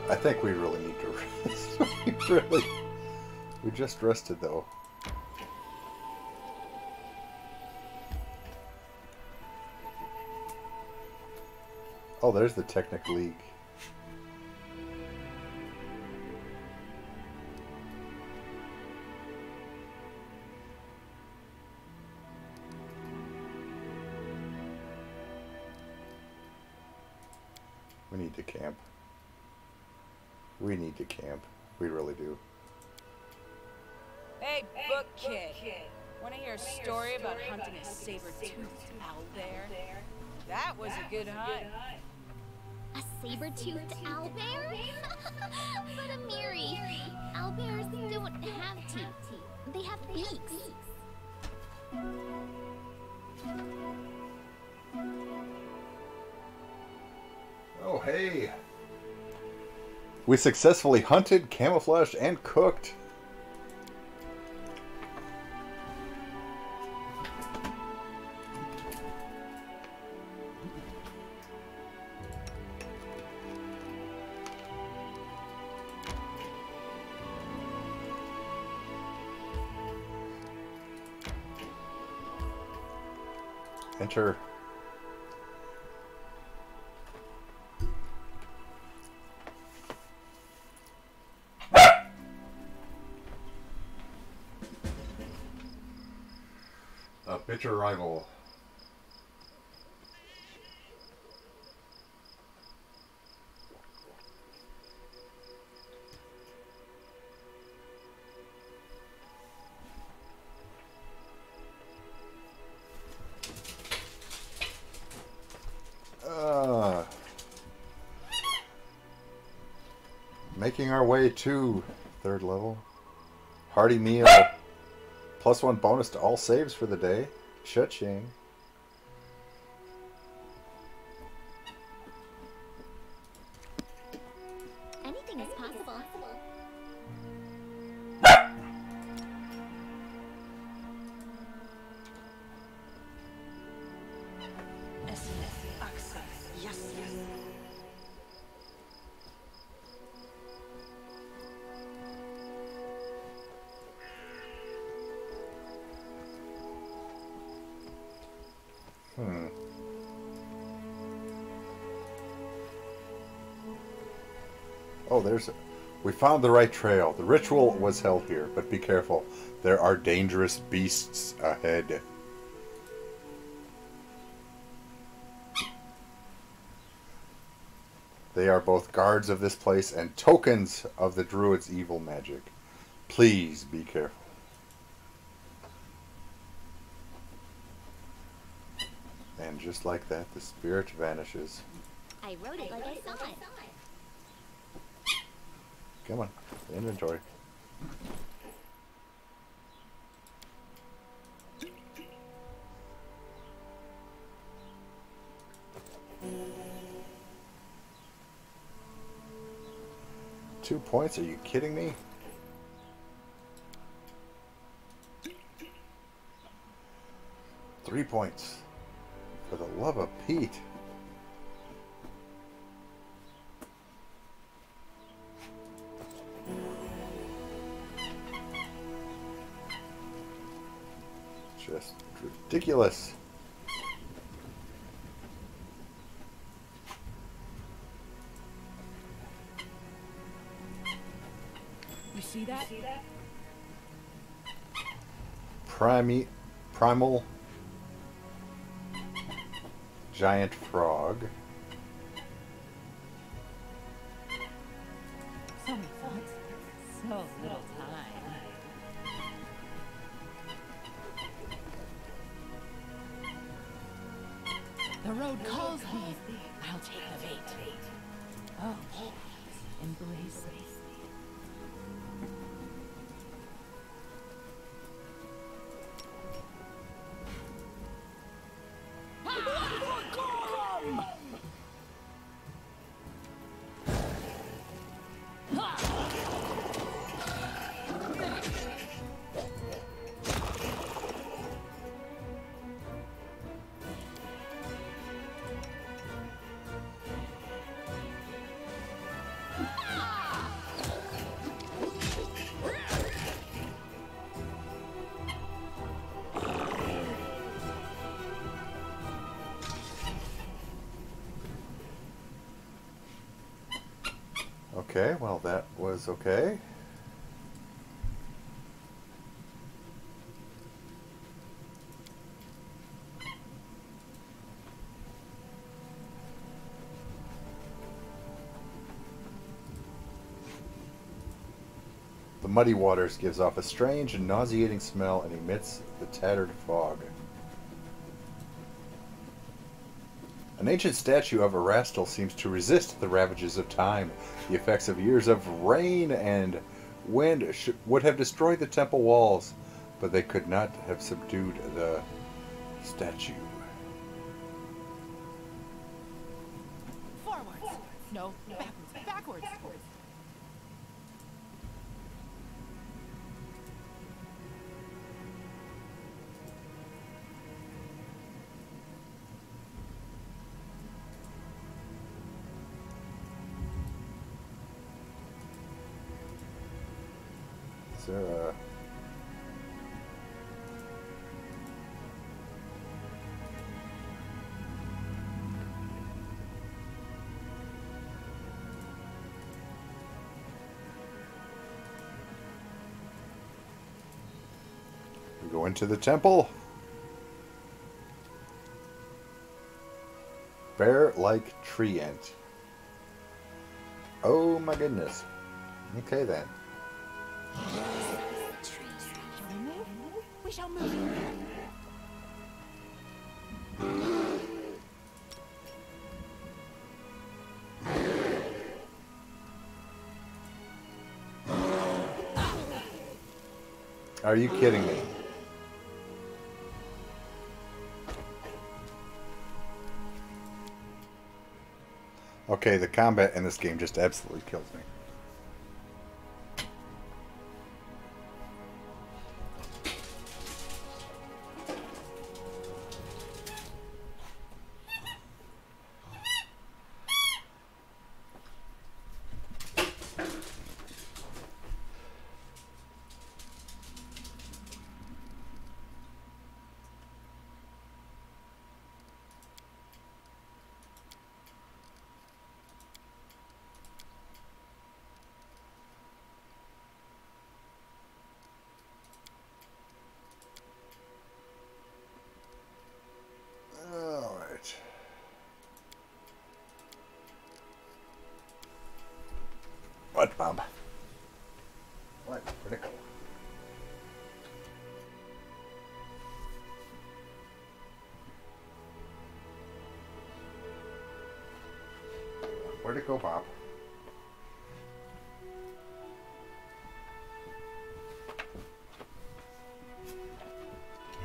[SPEAKER 1] I think we really need to rest. We just rested though. Oh, there's the Technic League. We need to camp. We need to camp. We really do.
[SPEAKER 4] Hey, book kid. Want to hear a story about hunting a saber-toothed owlbear? That was a good hunt.
[SPEAKER 3] A saber-toothed owlbear? But Amiri, owlbears don't have teeth. They have beaks.
[SPEAKER 1] Oh, hey. We successfully hunted, camouflaged, and cooked. Enter. A bitter rival. Making our way to 3rd level. Hearty meal. +1 bonus to all saves for the day. Cha-ching.
[SPEAKER 3] Anything is possible.
[SPEAKER 13] Yes.
[SPEAKER 1] Oh, we found the right trail. The ritual was held here, but be careful. There are dangerous beasts ahead. They are both guards of this place and tokens of the druid's evil magic. Please be careful. And just like that, the spirit vanishes.
[SPEAKER 3] I wrote it like I saw it.
[SPEAKER 1] Come on, inventory. Two points? Are you kidding me? Three points. For the love of Pete. Just ridiculous.
[SPEAKER 4] You see that?
[SPEAKER 1] Primal giant frog.
[SPEAKER 15] So many thoughts, so little time. The road calls me. I'll take the bait. Oh, embrace me.
[SPEAKER 1] Okay, well that was okay. The muddy waters gives off a strange and nauseating smell and emits the tattered fog. An ancient statue of Erastil seems to resist the ravages of time. The effects of years of rain and wind would have destroyed the temple walls, but they could not have subdued the statue.
[SPEAKER 15] Forwards! No, backwards, backwards!
[SPEAKER 1] Is there a... We go into the temple. Bear-like tree ant. Oh my goodness. Okay then.
[SPEAKER 15] Shall we move? We shall move.
[SPEAKER 1] Are you kidding me? Okay, the combat in this game just absolutely kills me. Alright. What, Bob? What? Where'd it go? Where'd it go, Bob?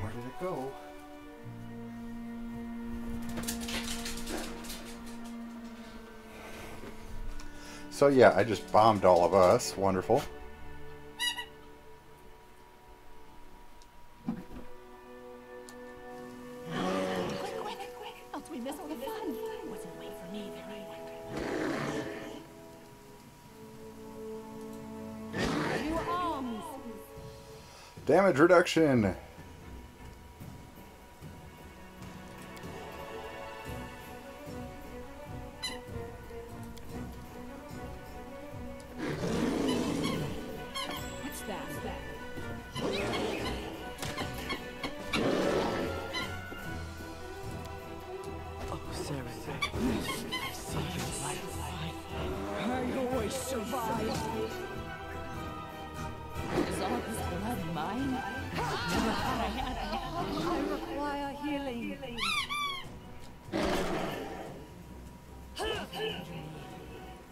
[SPEAKER 1] Where did it go? So yeah, I just bombed all of us. Wonderful.
[SPEAKER 15] Quick, quick, quick! Else we miss all the fun. Wasn't wait for me there, I wonder. New arms.
[SPEAKER 1] Damage reduction.
[SPEAKER 15] What's that?
[SPEAKER 5] Oh, Sarah, I see your light. I always survive.
[SPEAKER 15] Is all this blood mine? Never thought I had it. I require healing.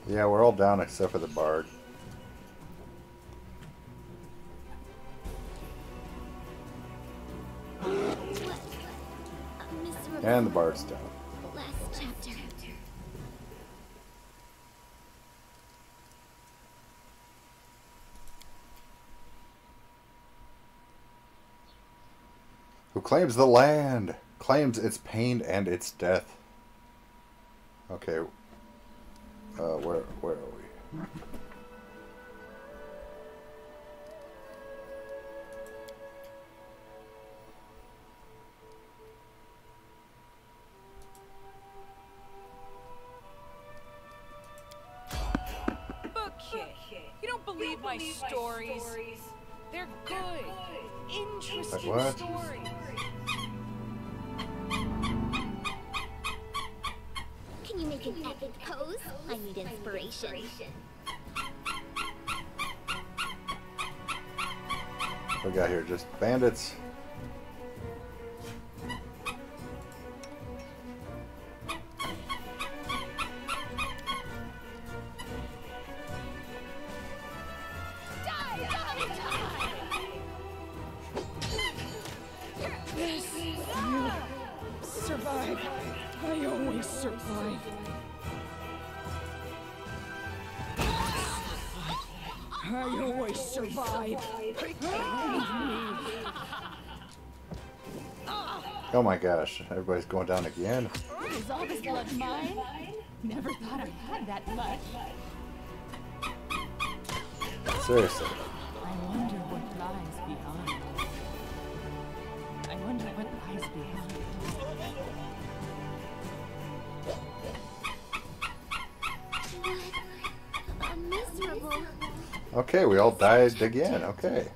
[SPEAKER 1] Yeah, we're all down except for the bard. And the bard's down.
[SPEAKER 3] Last chapter.
[SPEAKER 1] Who claims the land, claims its pain and its death. Okay. Where are we?
[SPEAKER 4] Book believe my stories? They're good, interesting
[SPEAKER 1] what?
[SPEAKER 4] stories.
[SPEAKER 3] Can you make an epic pose? I need inspiration.
[SPEAKER 1] What we got here? Just bandits.
[SPEAKER 4] Yes, you survive. I always survive. I always survive.
[SPEAKER 1] Oh my gosh, everybody's going down again.
[SPEAKER 15] Is all this blood mine? Never thought I had that much.
[SPEAKER 1] Seriously.
[SPEAKER 15] I wonder what lies behind. I wonder what lies behind.
[SPEAKER 3] I'm miserable.
[SPEAKER 1] Okay, we all died again. Okay.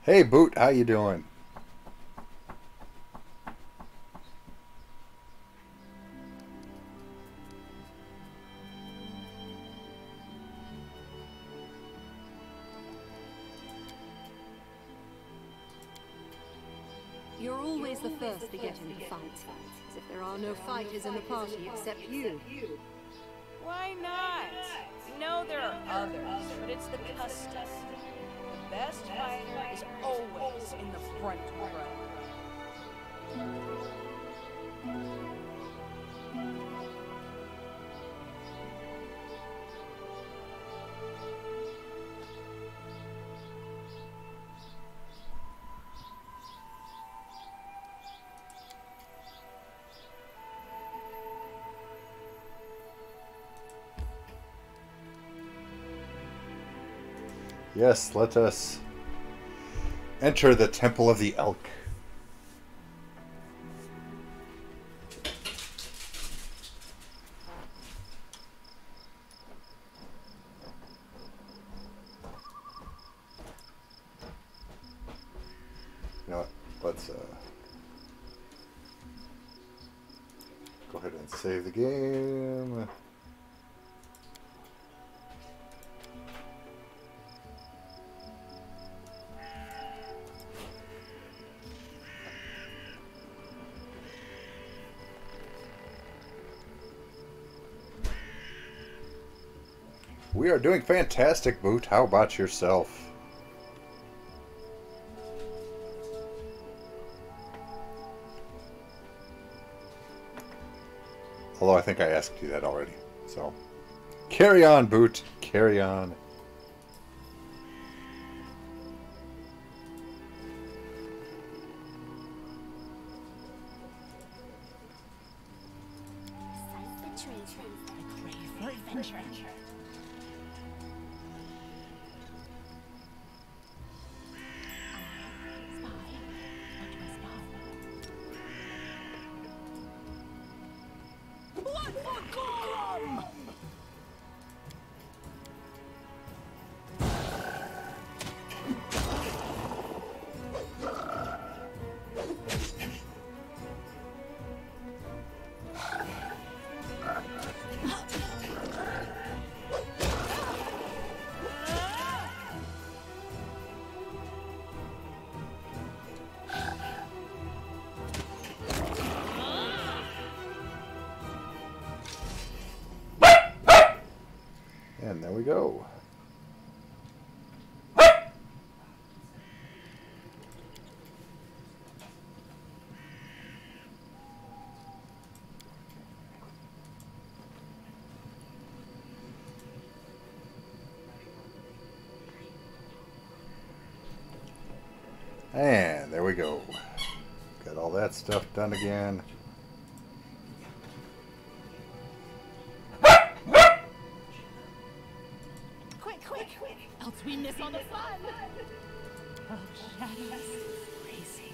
[SPEAKER 1] Hey, Boot, how you doing?
[SPEAKER 14] You're always the first to get into fights, as if there are no fighters in the party except you.
[SPEAKER 4] Why not? You know there are others, but it's the custom. The best fighter is always in the front row.
[SPEAKER 1] Yes, let us enter the Temple of the Elk. You know what? Let's go ahead and save the game. We are doing fantastic, Boot. How about yourself? Although I think I asked you that already. So, carry on, Boot. Carry on. And there we go. And there we go. Got all that stuff done again.
[SPEAKER 15] Else we miss all the fun. Oh, shadows. Crazy.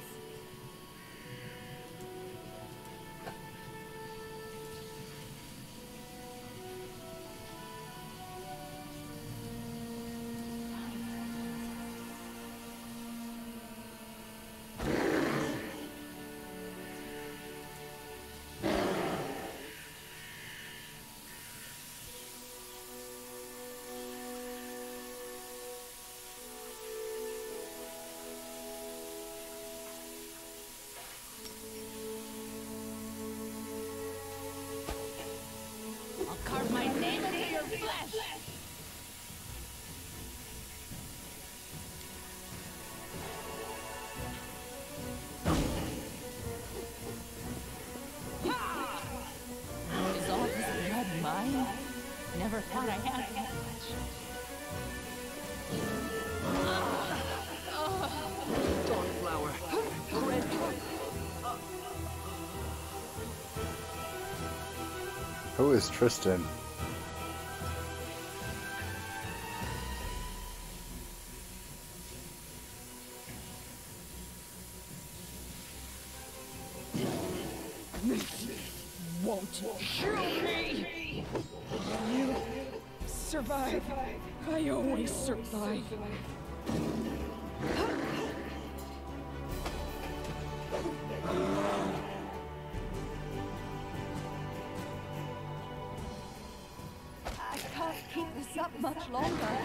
[SPEAKER 15] flesh! Is all this blood mine? Never thought I had that much.
[SPEAKER 5] Dawnflower. Red.
[SPEAKER 1] Who is Tristan?
[SPEAKER 4] Won't kill me! You survive. I always survive. I can't keep this up much longer.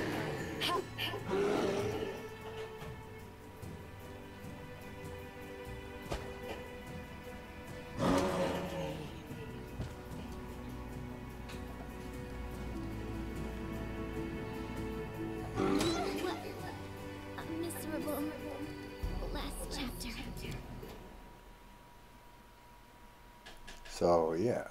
[SPEAKER 3] A miserable last chapter.
[SPEAKER 1] So, yeah.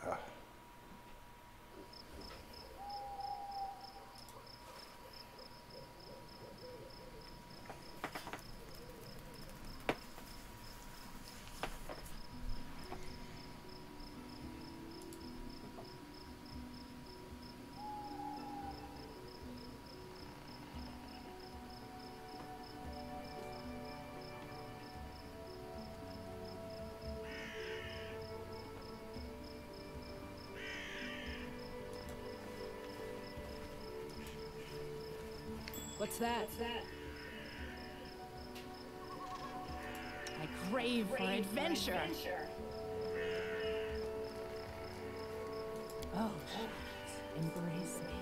[SPEAKER 4] What's that? I crave for adventure. Oh, embrace me.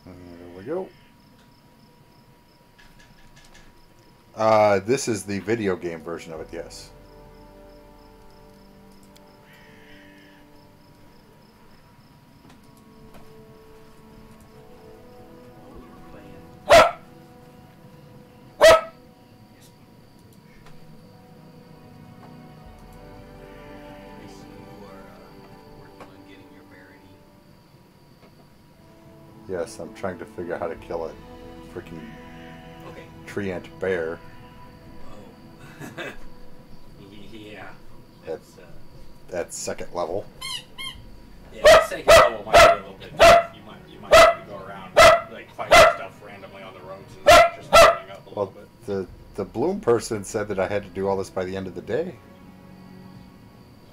[SPEAKER 1] There we go. This is the video game version of it, yes. Yes, I'm trying to figure out how to kill a freaking treant bear.
[SPEAKER 16] Oh. Yeah.
[SPEAKER 1] That's second level.
[SPEAKER 16] Yeah, second level might be a little bit tough. You might have to go around like fighting stuff randomly on the roads and just turning up a little bit.
[SPEAKER 1] The Bloom person said that I had to do all this by the end of the day.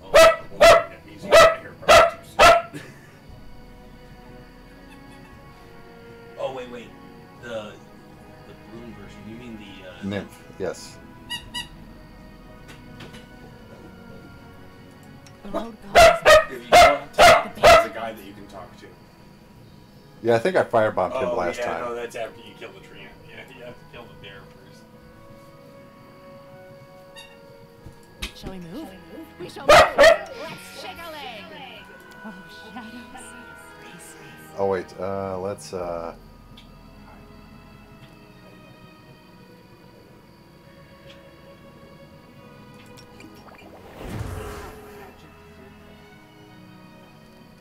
[SPEAKER 16] Oh, well, he's getting here probably too soon. Oh wait. The Bloom version. You mean the
[SPEAKER 1] Nymph, yes.
[SPEAKER 16] If you don't talk, there's a guy that you can talk to.
[SPEAKER 1] Yeah, I think I firebombed him last time.
[SPEAKER 16] No, that's after you kill the treant. Yeah, you have to kill the bear first.
[SPEAKER 15] Shall we move? We shall move! Let's shake a leg! Oh, shadows.
[SPEAKER 1] Oh wait, let's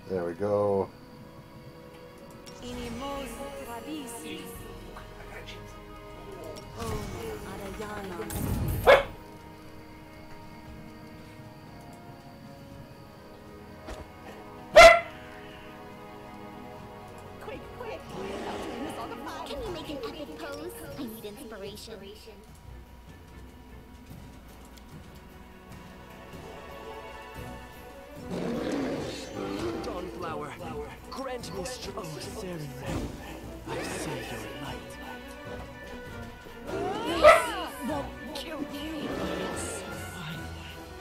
[SPEAKER 1] there we go.
[SPEAKER 15] Inimos rabisi. Oh, Arayana. Quick!
[SPEAKER 3] Can you make an epic pose? I need inspiration.
[SPEAKER 5] Dawnflower, grant me strength. Oh, Seren, I see your light.
[SPEAKER 4] This won't kill me.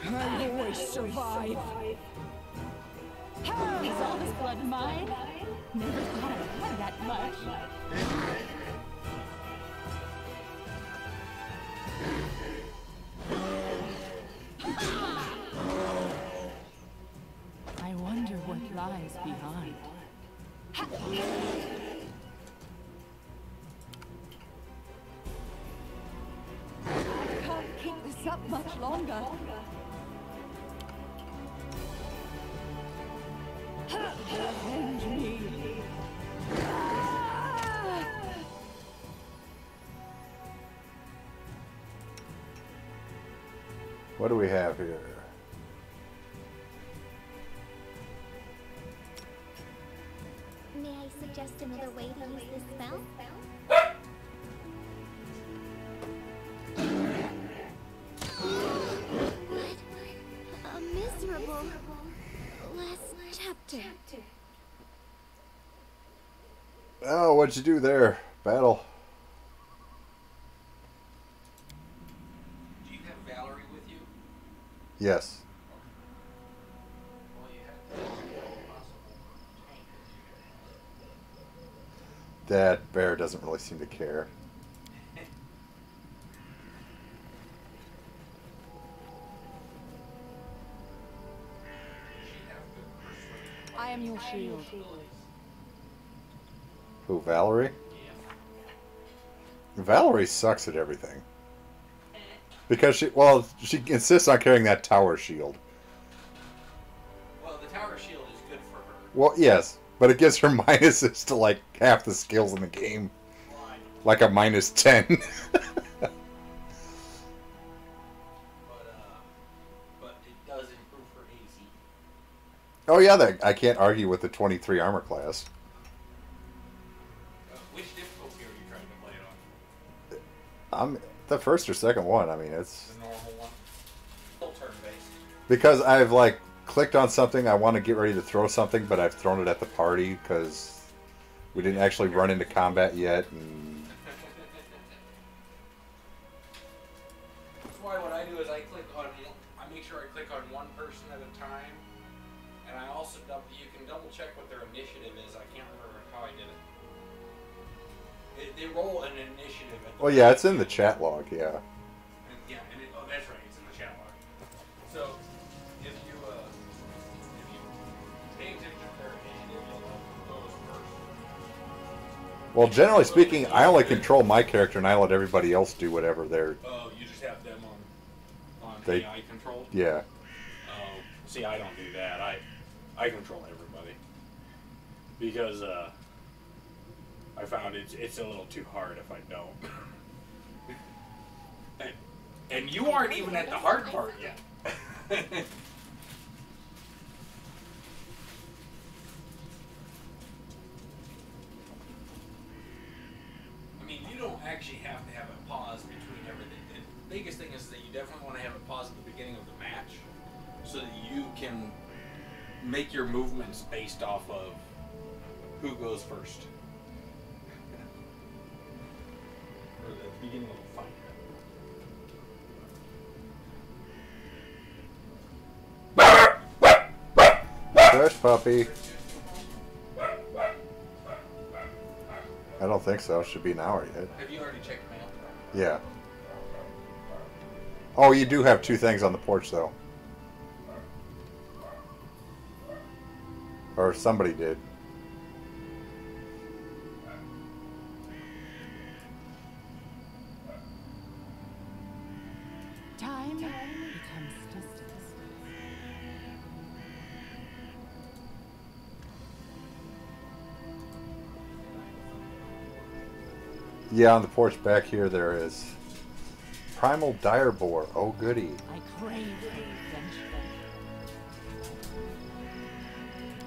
[SPEAKER 4] I'll always survive.
[SPEAKER 15] Is all this blood mine? Never thought I had that much. I wonder what lies behind.
[SPEAKER 4] I can't keep this up much longer. Avenge me.
[SPEAKER 1] What do we have here?
[SPEAKER 3] May I suggest another way to use this spell? What a miserable last chapter.
[SPEAKER 1] Oh, what'd you do there? Battle.
[SPEAKER 16] Do you have Valerie with you?
[SPEAKER 1] Yes.
[SPEAKER 16] Well, you have to possible tank
[SPEAKER 1] That bear doesn't really seem to care.
[SPEAKER 4] I am your shield.
[SPEAKER 1] Who, Valerie? Valerie sucks at everything. Because she insists on carrying that tower shield.
[SPEAKER 16] Well, the tower shield is good for her.
[SPEAKER 1] Well, yes, but it gives her minuses to like half the skills in the game. Like a -10.
[SPEAKER 16] But it does improve her AC.
[SPEAKER 1] Oh yeah, I can't argue with the 23 armor class.
[SPEAKER 16] Which difficulty are you trying to play it on?
[SPEAKER 1] I'm the first or second one. I mean, it's
[SPEAKER 16] The normal one? Still turn-based.
[SPEAKER 1] because I've like clicked on something, I want to get ready to throw something, but I've thrown it at the party because we didn't actually run into combat yet. And
[SPEAKER 16] That's why what I do is I make sure I click on one person at a time, and I also you can double check what their initiative is. I can't remember how I did it. They roll an initiative.
[SPEAKER 1] well, yeah, it's in the chat log. Yeah.
[SPEAKER 16] Oh, that's right, it's in the chat log. So if you pay attention to their initiative, you'll know who goes first.
[SPEAKER 1] Well, generally speaking, I only control my character, and I let everybody else do whatever they're.
[SPEAKER 16] Oh, you just have them on
[SPEAKER 1] They-
[SPEAKER 16] AI controlled?
[SPEAKER 1] Yeah.
[SPEAKER 16] Oh, see, I don't do that. I control everybody because I found it's a little too hard if I don't. and you aren't even at the hard part yet. I mean, you don't actually have to have a pause between everything. The biggest thing is that you definitely want to have a pause at the beginning of the match so that you can make your movements based off of who goes first. Or at the beginning of the fight.
[SPEAKER 1] Hush, puppy. I don't think so. Should be an hour yet.
[SPEAKER 16] Have you already checked mail?
[SPEAKER 1] Yeah. Oh, you do have two things on the porch, though. Or somebody did.
[SPEAKER 15] Time becomes distance.
[SPEAKER 1] Yeah, on the porch back here there is. Primal Direboar. Oh, goody.
[SPEAKER 15] I crave for adventure.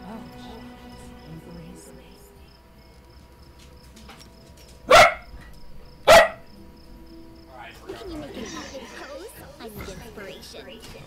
[SPEAKER 15] Oh, embrace me.
[SPEAKER 3] inspiration.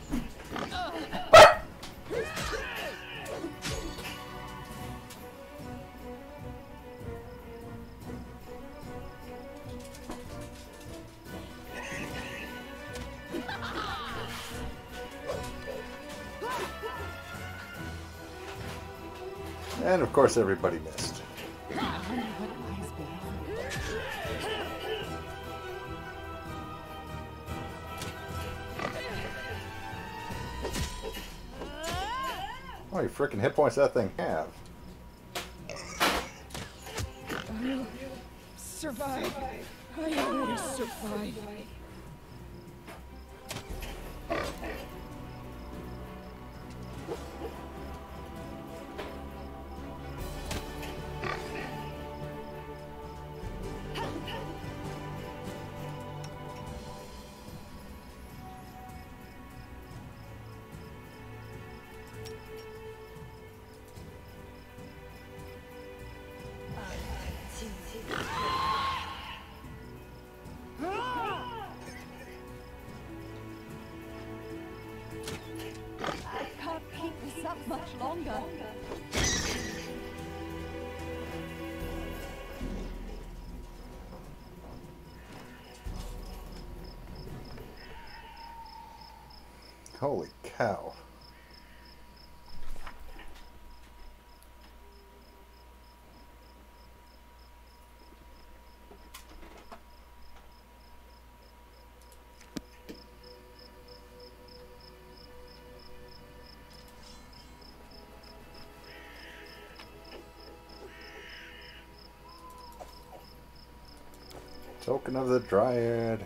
[SPEAKER 1] And of course, everybody missed. How many freaking hit points that thing have?
[SPEAKER 4] I'll survive. I will survive. Much longer.
[SPEAKER 1] Holy cow. Token of the Dryad.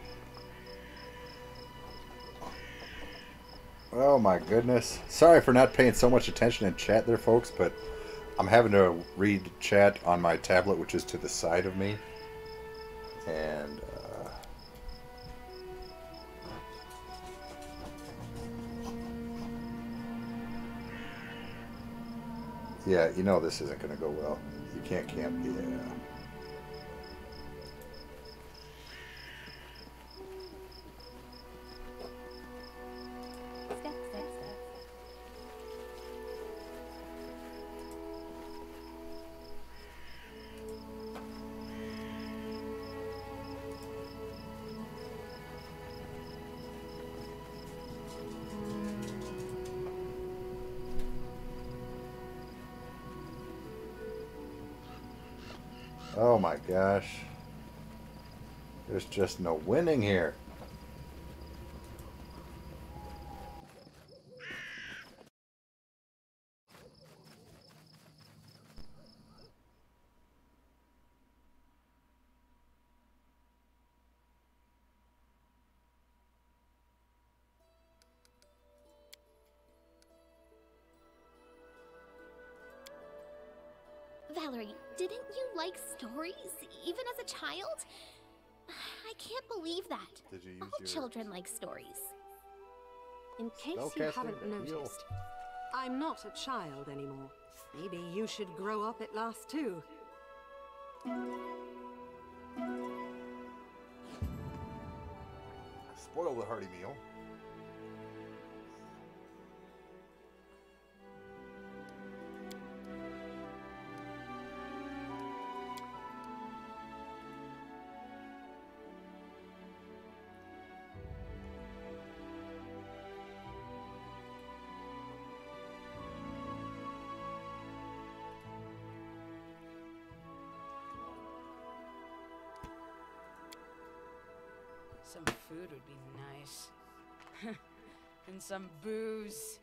[SPEAKER 1] Oh my goodness. Sorry for not paying so much attention in chat there, folks, but I'm having to read chat on my tablet, which is to the side of me. And, yeah, you know this isn't going to go well. You can't camp. Yeah. Oh my gosh. There's just no winning here.
[SPEAKER 3] Valerie, didn't you like stories, even as a child? I can't believe that.
[SPEAKER 1] Did you use
[SPEAKER 3] All children like stories.
[SPEAKER 6] In case you haven't noticed, I'm not a child anymore. Maybe you should grow up at last too.
[SPEAKER 1] Spoil the hearty meal.
[SPEAKER 4] Some food would be nice. And some booze.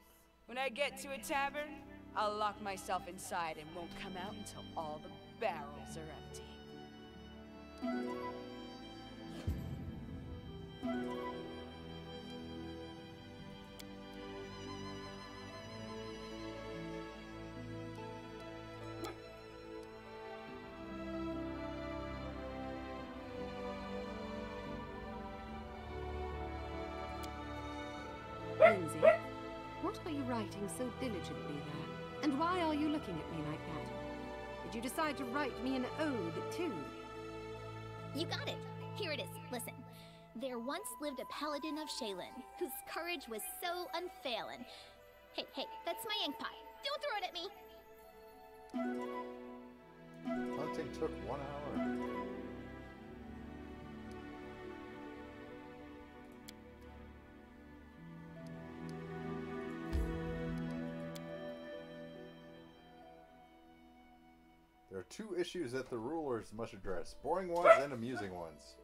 [SPEAKER 4] When I get to a tavern, I'll lock myself inside and won't come out until all the barrels are empty.
[SPEAKER 9] Lindsay, what are you writing so diligently there? And why are you looking at me like that? Did you decide to write me an ode, too?
[SPEAKER 3] You got it. Here it is. Listen. There once lived a paladin of Shaylin, whose courage was so unfailing. Hey, hey, that's my ink pot. Don't throw it at me!
[SPEAKER 1] Hunting took 1 hour. There are 2 issues that the rulers must address. Boring ones and amusing ones.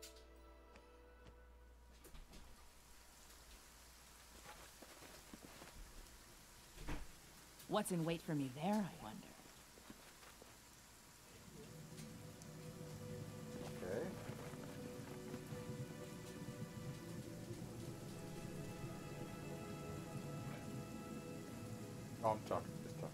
[SPEAKER 15] What's in wait for me there, I wonder?
[SPEAKER 1] Okay. Oh, I'm talking. Just talking.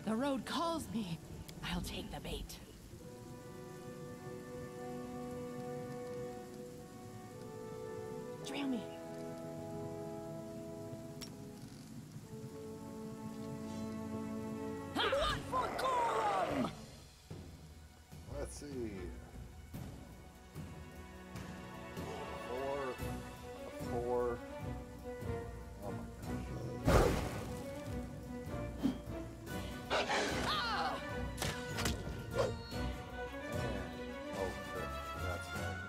[SPEAKER 15] The road calls me. I'll take the bait. Trail me. What for Gollum?
[SPEAKER 1] Let's see. 4. Oh my gosh. Oh, crap. That's right.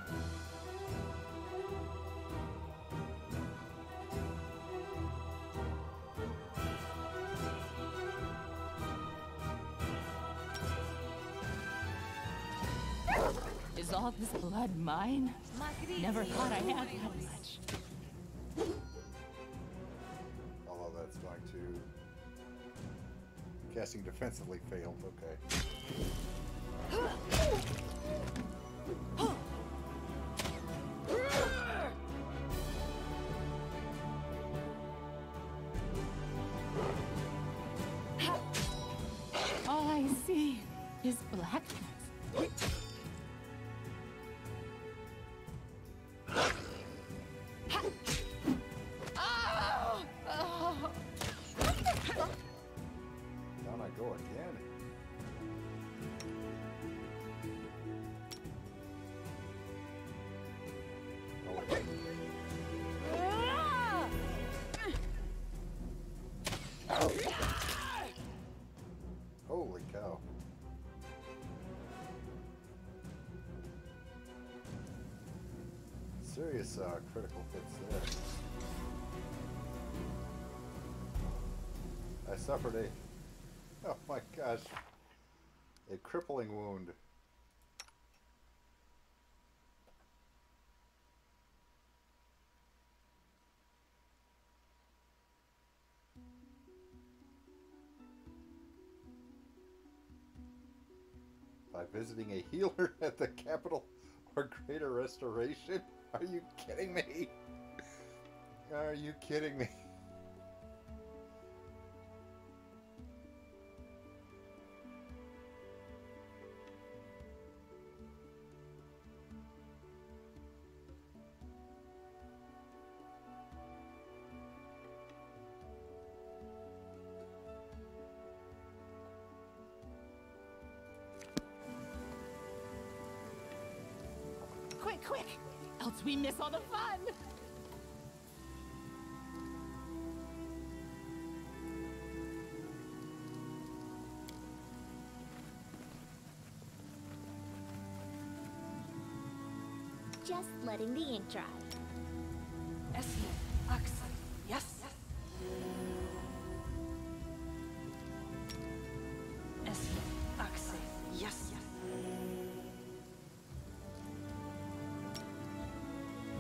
[SPEAKER 15] Is all this blood mine? Never thought I had that much.
[SPEAKER 1] Although that's going to... Casting defensively failed. Okay.
[SPEAKER 15] All I see is blackness.
[SPEAKER 1] Down I go again. Oh, wait. Holy cow. Serious critical hits there. I suffered a... Oh my gosh. A crippling wound. By visiting a healer at the capital or greater restoration? Are you kidding me? Are you kidding me?
[SPEAKER 15] Quick, quick! Else we miss all the fun!
[SPEAKER 3] Just letting the ink dry.
[SPEAKER 13] Essie, Axel, yes. Essie, Axel, yes.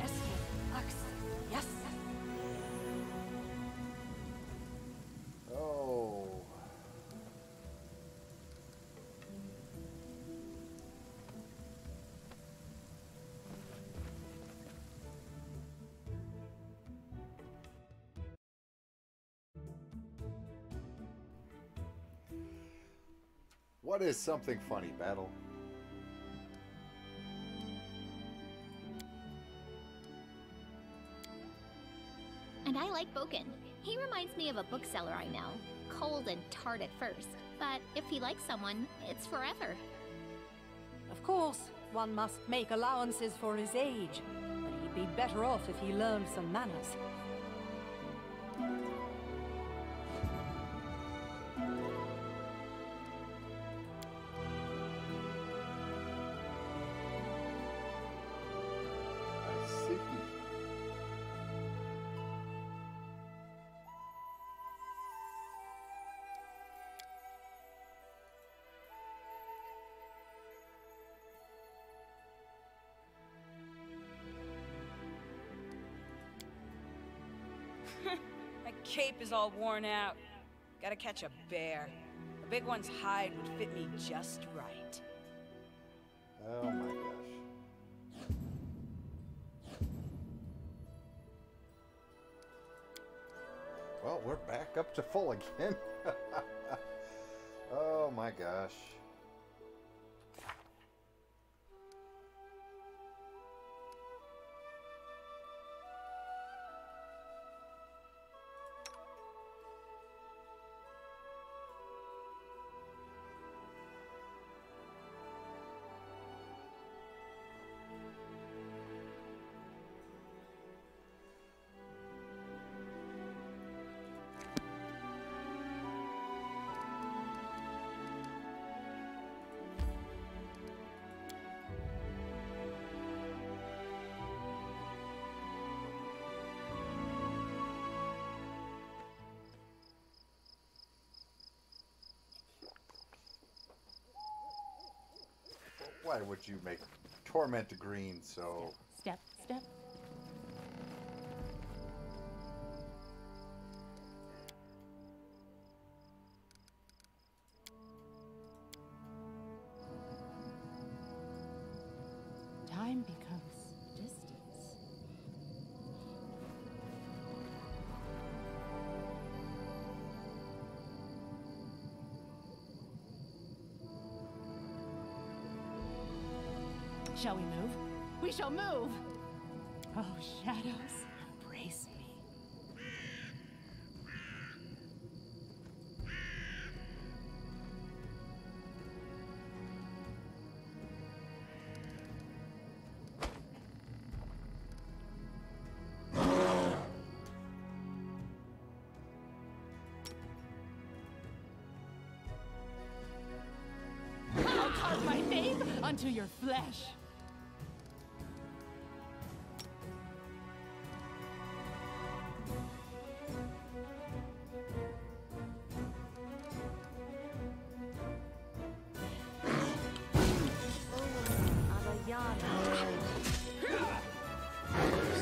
[SPEAKER 13] Essie, Axel, yes.
[SPEAKER 1] Oh. What is something funny, Battle?
[SPEAKER 3] And I like Boken. He reminds me of a bookseller I know. Cold and tart at first, but if he likes someone, it's forever.
[SPEAKER 17] Of course, one must make allowances for his age, but he'd be better off if he learned some manners.
[SPEAKER 4] That cape is all worn out. Gotta catch a bear. A big one's hide would fit me just right.
[SPEAKER 1] Oh my gosh. Well, we're back up to full again. Oh my gosh. Why would you make Torment green so...
[SPEAKER 15] Step, step. Time becomes distance. Shall we move? We shall move! Oh, shadows, embrace me. I'll carve my name onto your flesh.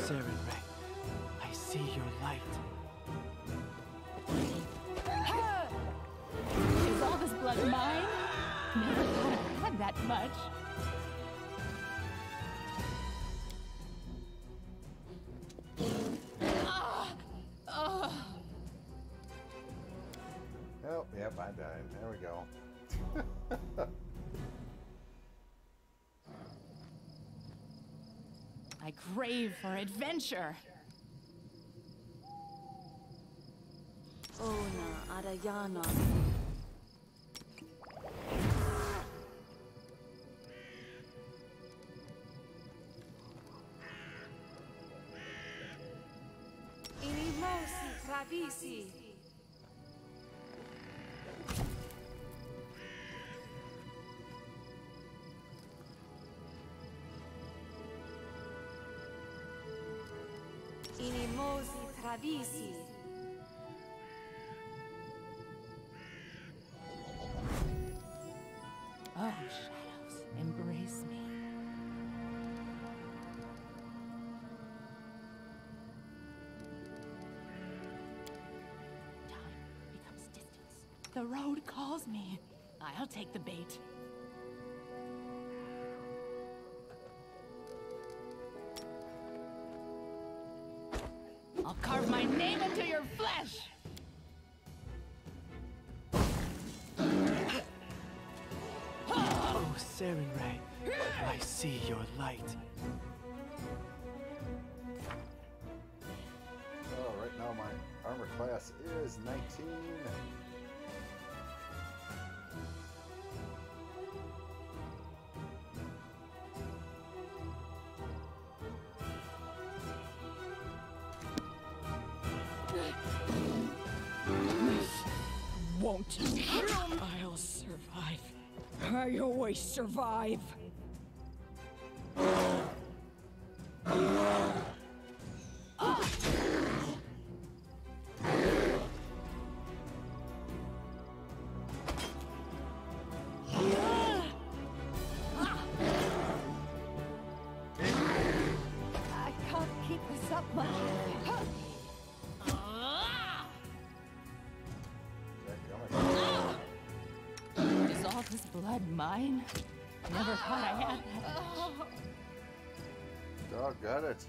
[SPEAKER 18] Serenray, I see your light.
[SPEAKER 15] Is all this blood mine? Never thought I had that much.
[SPEAKER 1] Oh, yep, I died. There we go.
[SPEAKER 15] I crave for adventure.
[SPEAKER 17] Ona Arayana.
[SPEAKER 9] Inimosi Travisi. Inimosi Travisi.
[SPEAKER 15] Oh, shadows, embrace me. Time becomes distance. The road calls me. I'll take the bait. I'll carve my name into your flesh!
[SPEAKER 18] Sarenrae, I see your light.
[SPEAKER 1] Oh, right now my armor class is 19.
[SPEAKER 4] Won't. I'll survive. I always survive.
[SPEAKER 17] I can't keep this up much.
[SPEAKER 15] Is all this blood mine? Never thought I had that.
[SPEAKER 1] Doggone it.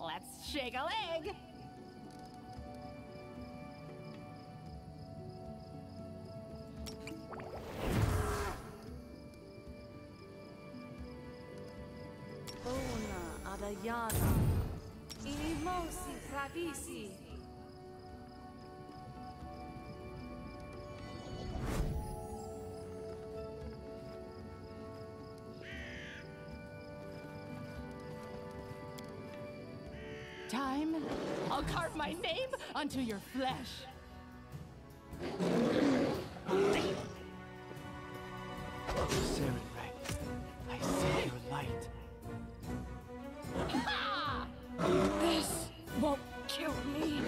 [SPEAKER 15] Let's shake a leg.
[SPEAKER 19] Una Adayana. Inimosi Pravisi.
[SPEAKER 15] Time? I'll carve my name onto your flesh.
[SPEAKER 18] Sarenrae, I see your light.
[SPEAKER 4] This won't kill me.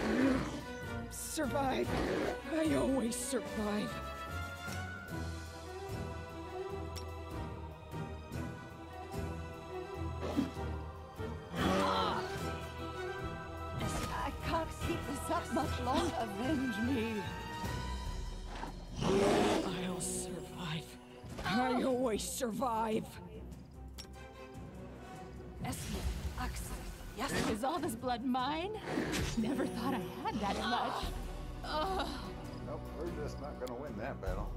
[SPEAKER 4] Survive. I always survive.
[SPEAKER 17] I can't keep this up much longer.
[SPEAKER 15] Avenge me.
[SPEAKER 4] I'll survive. I always survive.
[SPEAKER 15] Yes. Is all this blood mine? Never thought I had that much. Ugh.
[SPEAKER 1] Nope, we're just not going to win that battle.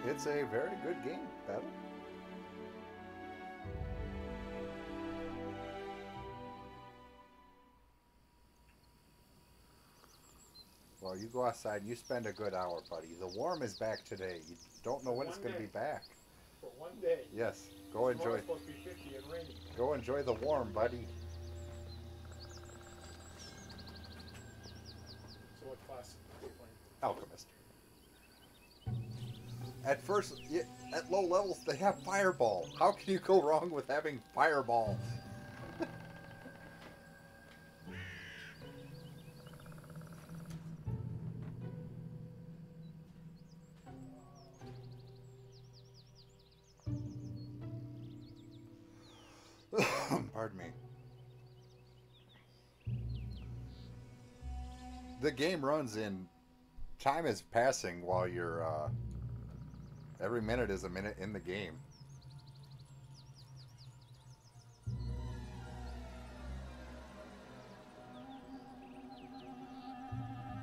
[SPEAKER 1] It's a very good game, Battle. Well, you go outside and you spend a good hour, buddy. The warm is back today. You don't know when it's going to be back.
[SPEAKER 20] For one day.
[SPEAKER 1] Yes, go enjoy.
[SPEAKER 20] Tomorrow's supposed to be 50 and rainy.
[SPEAKER 1] Go enjoy the warm, buddy.
[SPEAKER 20] So what class are you playing?
[SPEAKER 1] Alchemist. At first, at low levels, they have Fireball. How can you go wrong with having Fireball? Pardon me. The game runs in... Time is passing while you're... every minute is a minute in the game.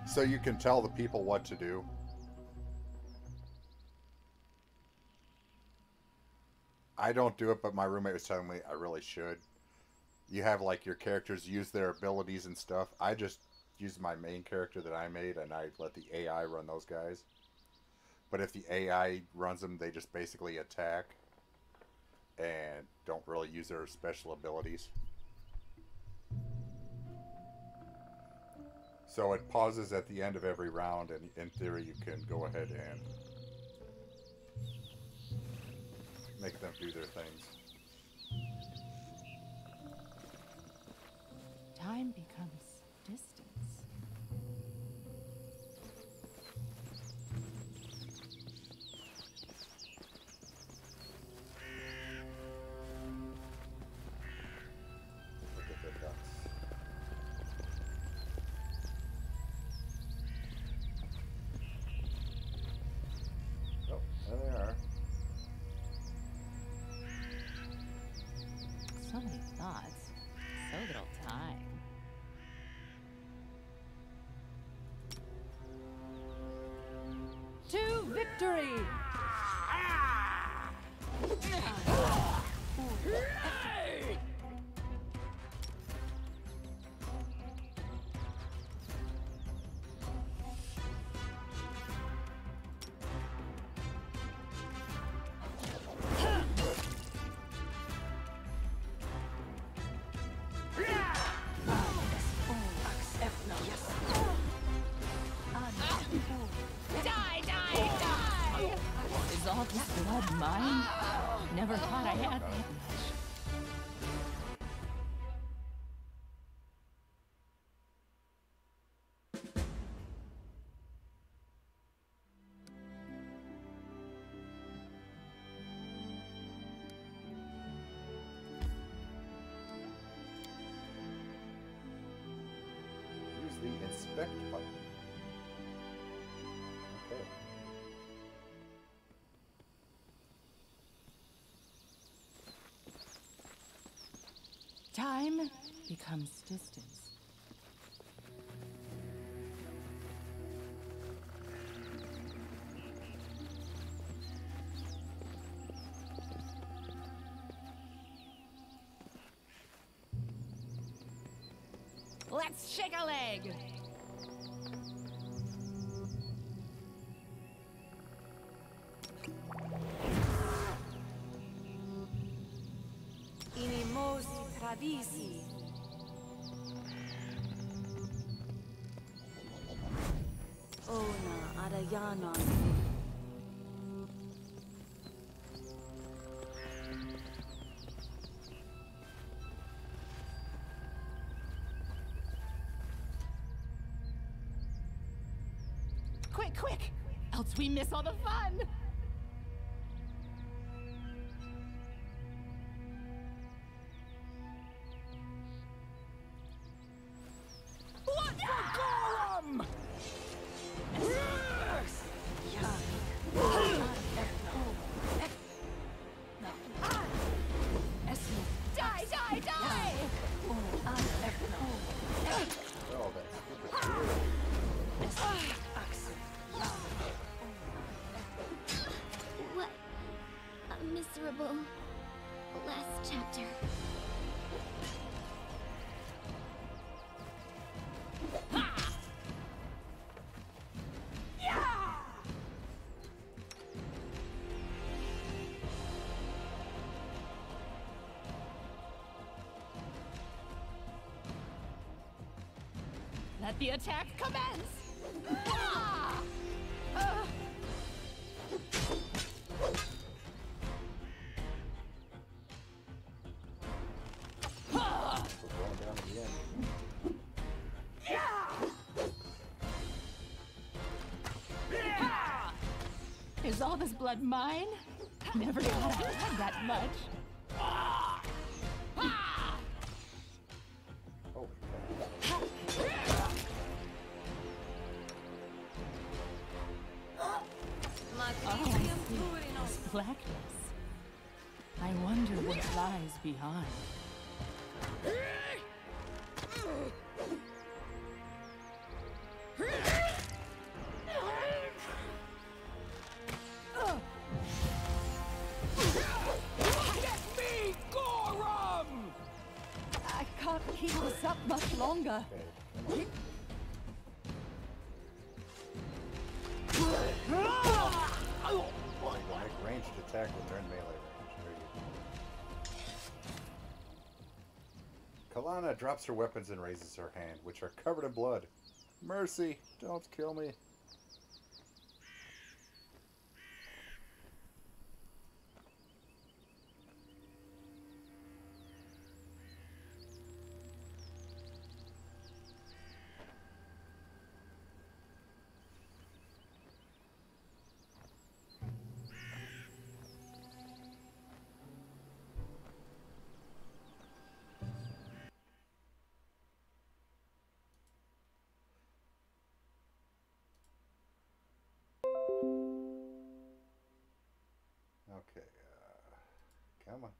[SPEAKER 1] So you can tell the people what to do. I don't do it, but my roommate was telling me I really should. You have like your characters use their abilities and stuff. I just use my main character that I made, and I let the AI run those guys. But if the AI runs them, they just basically attack and don't really use their special abilities. So it pauses at the end of every round, and in theory you can go ahead and make them do their things.
[SPEAKER 15] Time becomes distance.
[SPEAKER 1] Look at the ducks. Oh, there they are.
[SPEAKER 15] So many thoughts, so little time.
[SPEAKER 17] To victory!
[SPEAKER 15] Is all this blood mine? Never thought I had that much.
[SPEAKER 1] Use the inspect button. Okay.
[SPEAKER 15] Time becomes distance. Let's shake a leg!
[SPEAKER 17] Inimosi travisi.
[SPEAKER 15] Ona Arayana. Quick, quick! Else we miss all the fun! What for Gorham? Die, die, die!
[SPEAKER 1] Oh, that's stupid.
[SPEAKER 3] What a miserable last chapter.
[SPEAKER 15] Let the attack commence! Ah!
[SPEAKER 1] We're going down again.
[SPEAKER 15] Is all this blood mine? Never thought I had that much. lies behind.
[SPEAKER 4] Get me, Gorum!
[SPEAKER 17] I can't keep this up much longer.
[SPEAKER 1] Make ranged attack when they're in melee range. There you go. Kalana drops her weapons and raises her hand, which are covered in blood. Mercy, don't kill me. Okay, come on.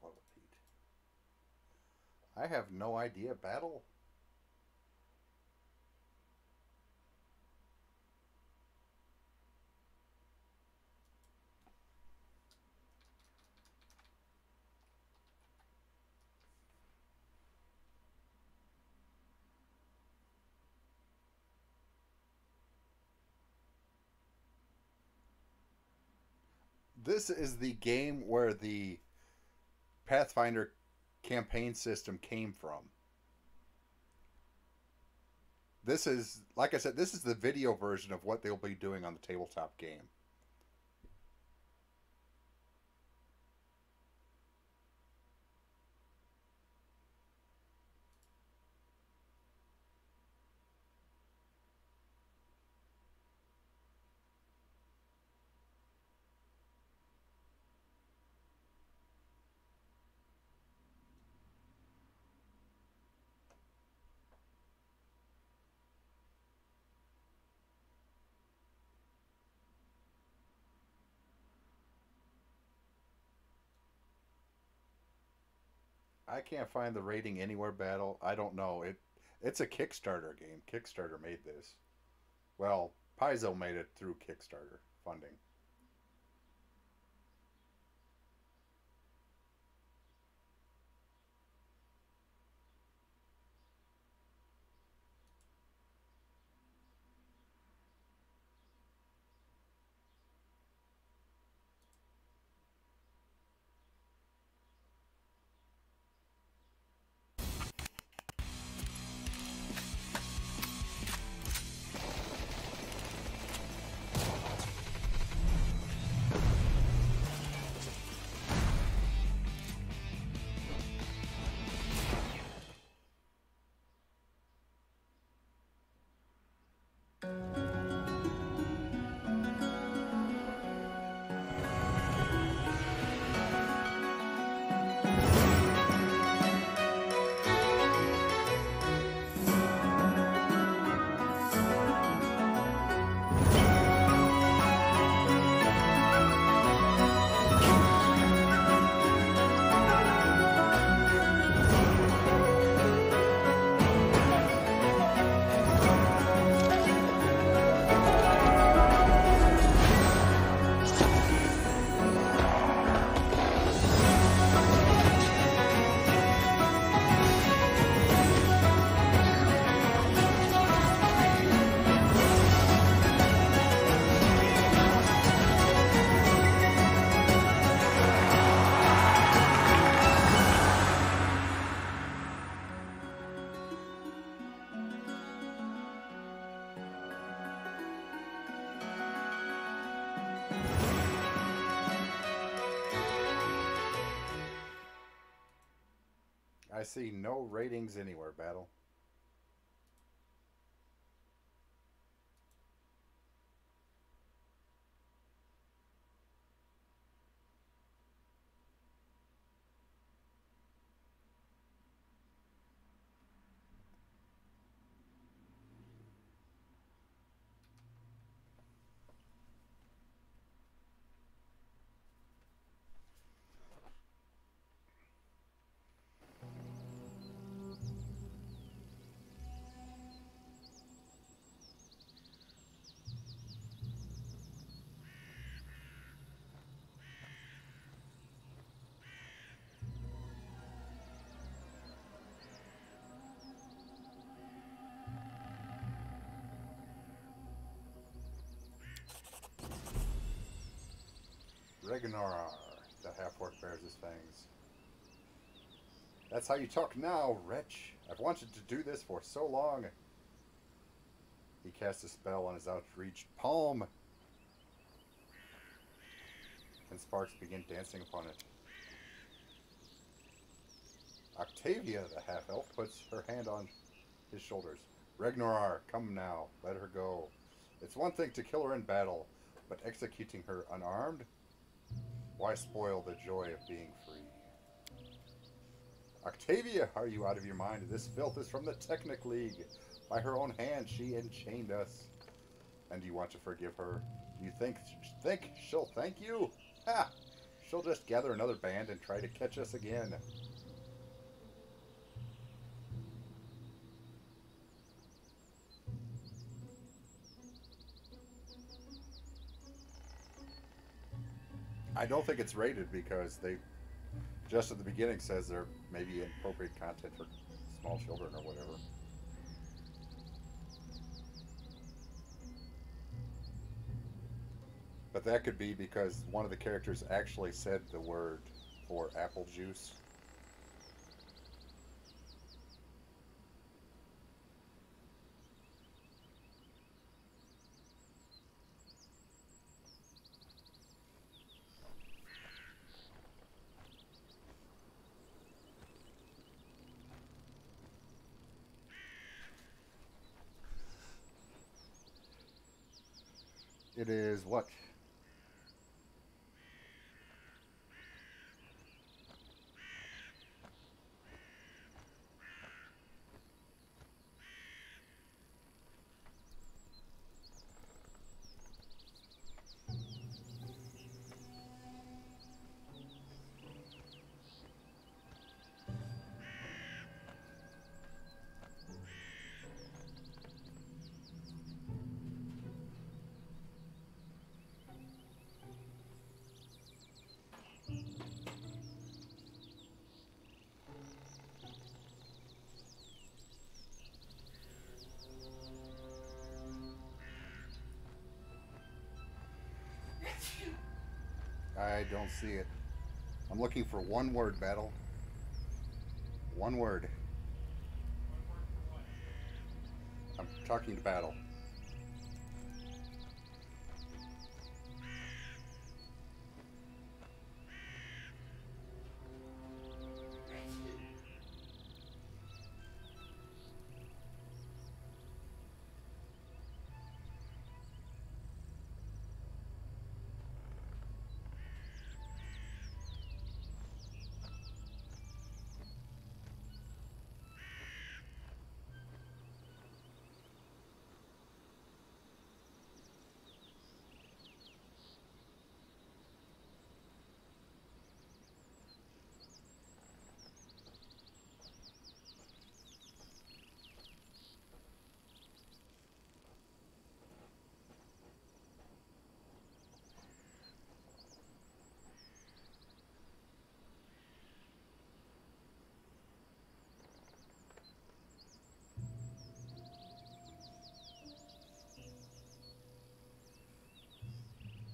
[SPEAKER 1] Love it, Pete. I have no idea. Battle? This is the game where the Pathfinder campaign system came from. This is, like I said, this is the video version of what they'll be doing on the tabletop game. I can't find the rating anywhere. Battle. I don't know. It's a Kickstarter game. Kickstarter made this. Well, Paizo made it through Kickstarter funding. I see no ratings anywhere, Battle. Ragnar, the half-orc bears his fangs. That's how you talk now, wretch. I've wanted to do this for so long. He casts a spell on his outreached palm, and sparks begin dancing upon it. Octavia, the half-elf, puts her hand on his shoulders. Ragnar, come now. Let her go. It's one thing to kill her in battle, but executing her unarmed? Why spoil the joy of being free? Octavia, are you out of your mind? This filth is from the Technic League. By her own hand, she enchained us. And you want to forgive her? You think she'll thank you? Ha! She'll just gather another band and try to catch us again. I don't think it's rated because they just at the beginning says there may be inappropriate content for small children or whatever. But that could be because one of the characters actually said the word for apple juice. It is what? I don't see it. I'm looking for one word, Battle. One word. I'm talking to Battle.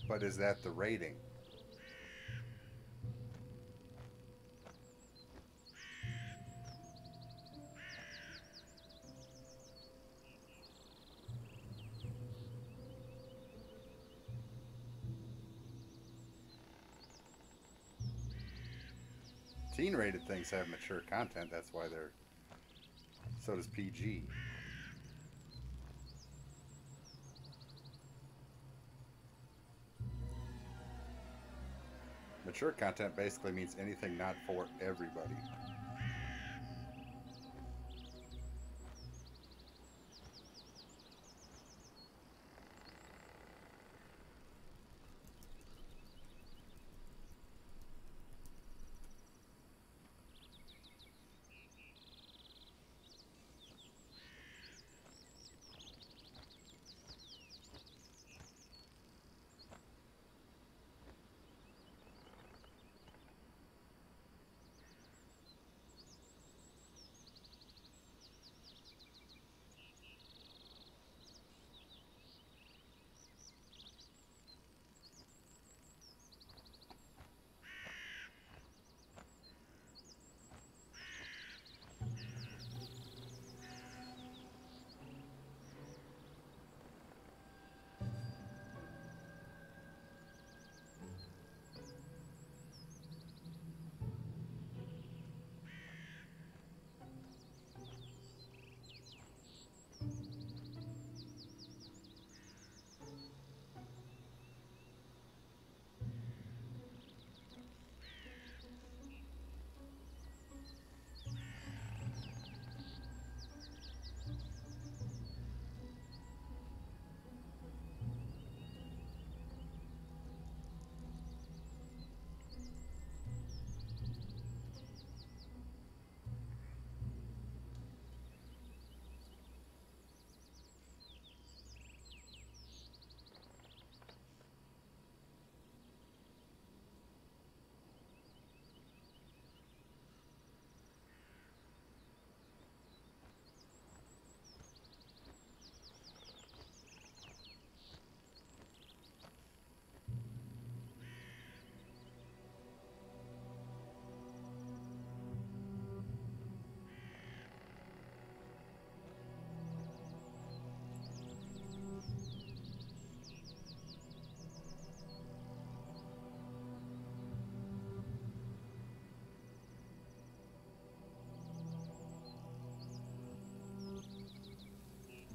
[SPEAKER 1] But is that the rating? Teen-rated things have mature content. That's why they're... So does PG. Mature content basically means anything not for everybody.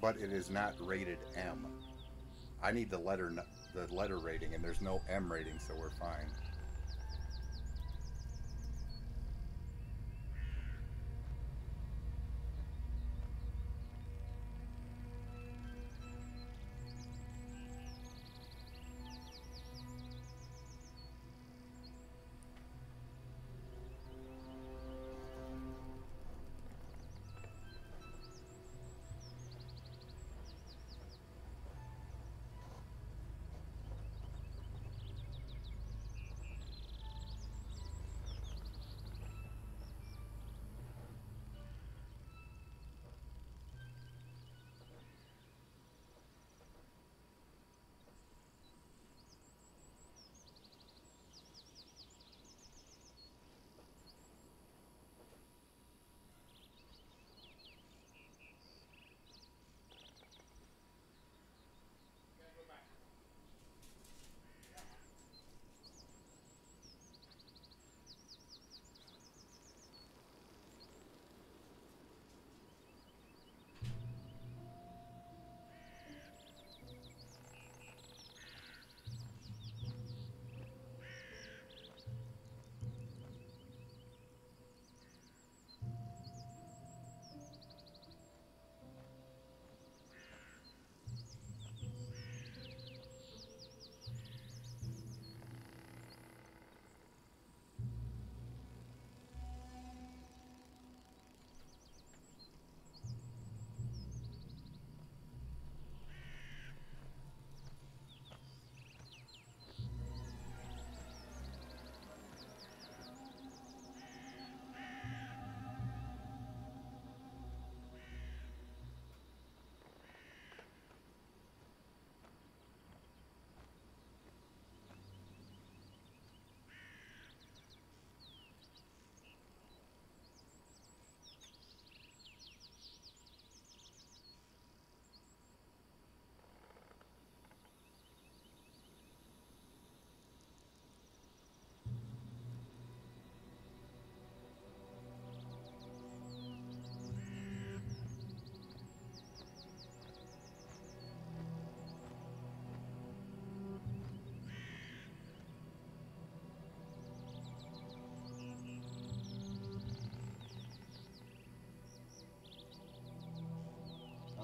[SPEAKER 1] But it is not rated M. I need the letter rating, and there's no M rating, so we're fine.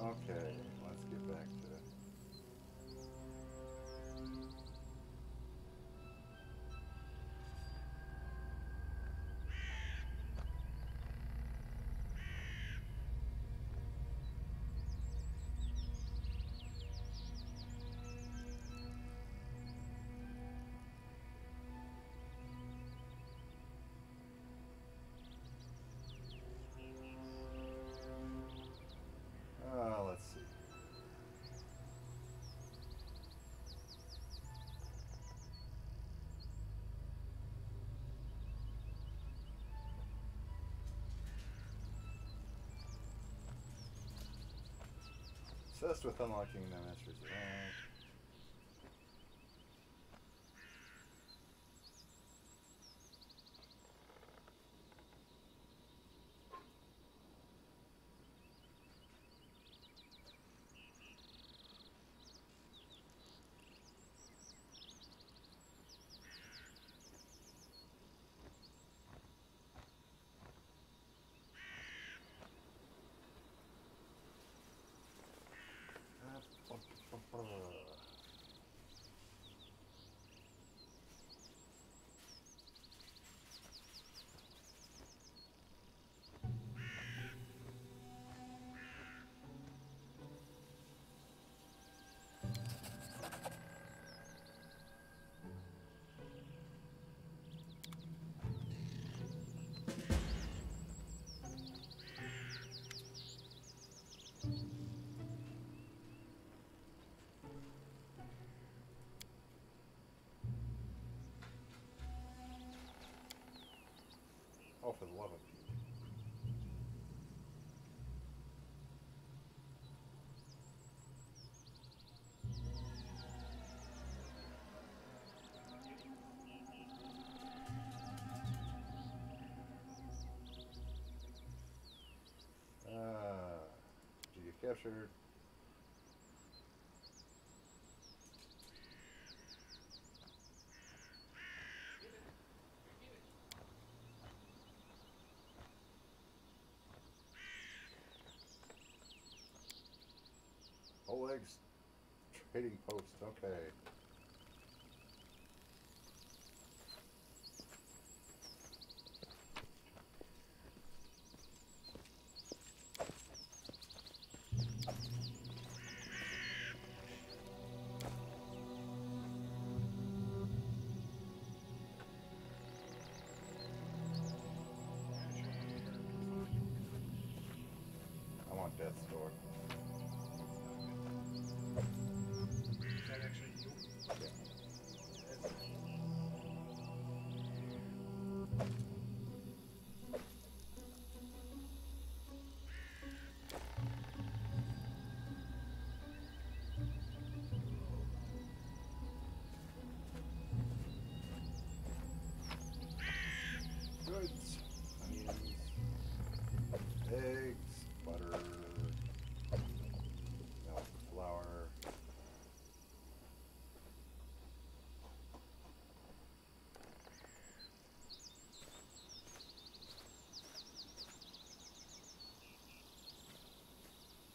[SPEAKER 1] Okay, let's get back to it. Let's see. Obsessed with unlocking the master's rank. Oh, for the love of Pete. Did you get captured? Oleg's trading post, okay. I want Death's Door.
[SPEAKER 20] Is that actually you?
[SPEAKER 1] Yeah. Goods, onions, eggs, butter, milk, flour.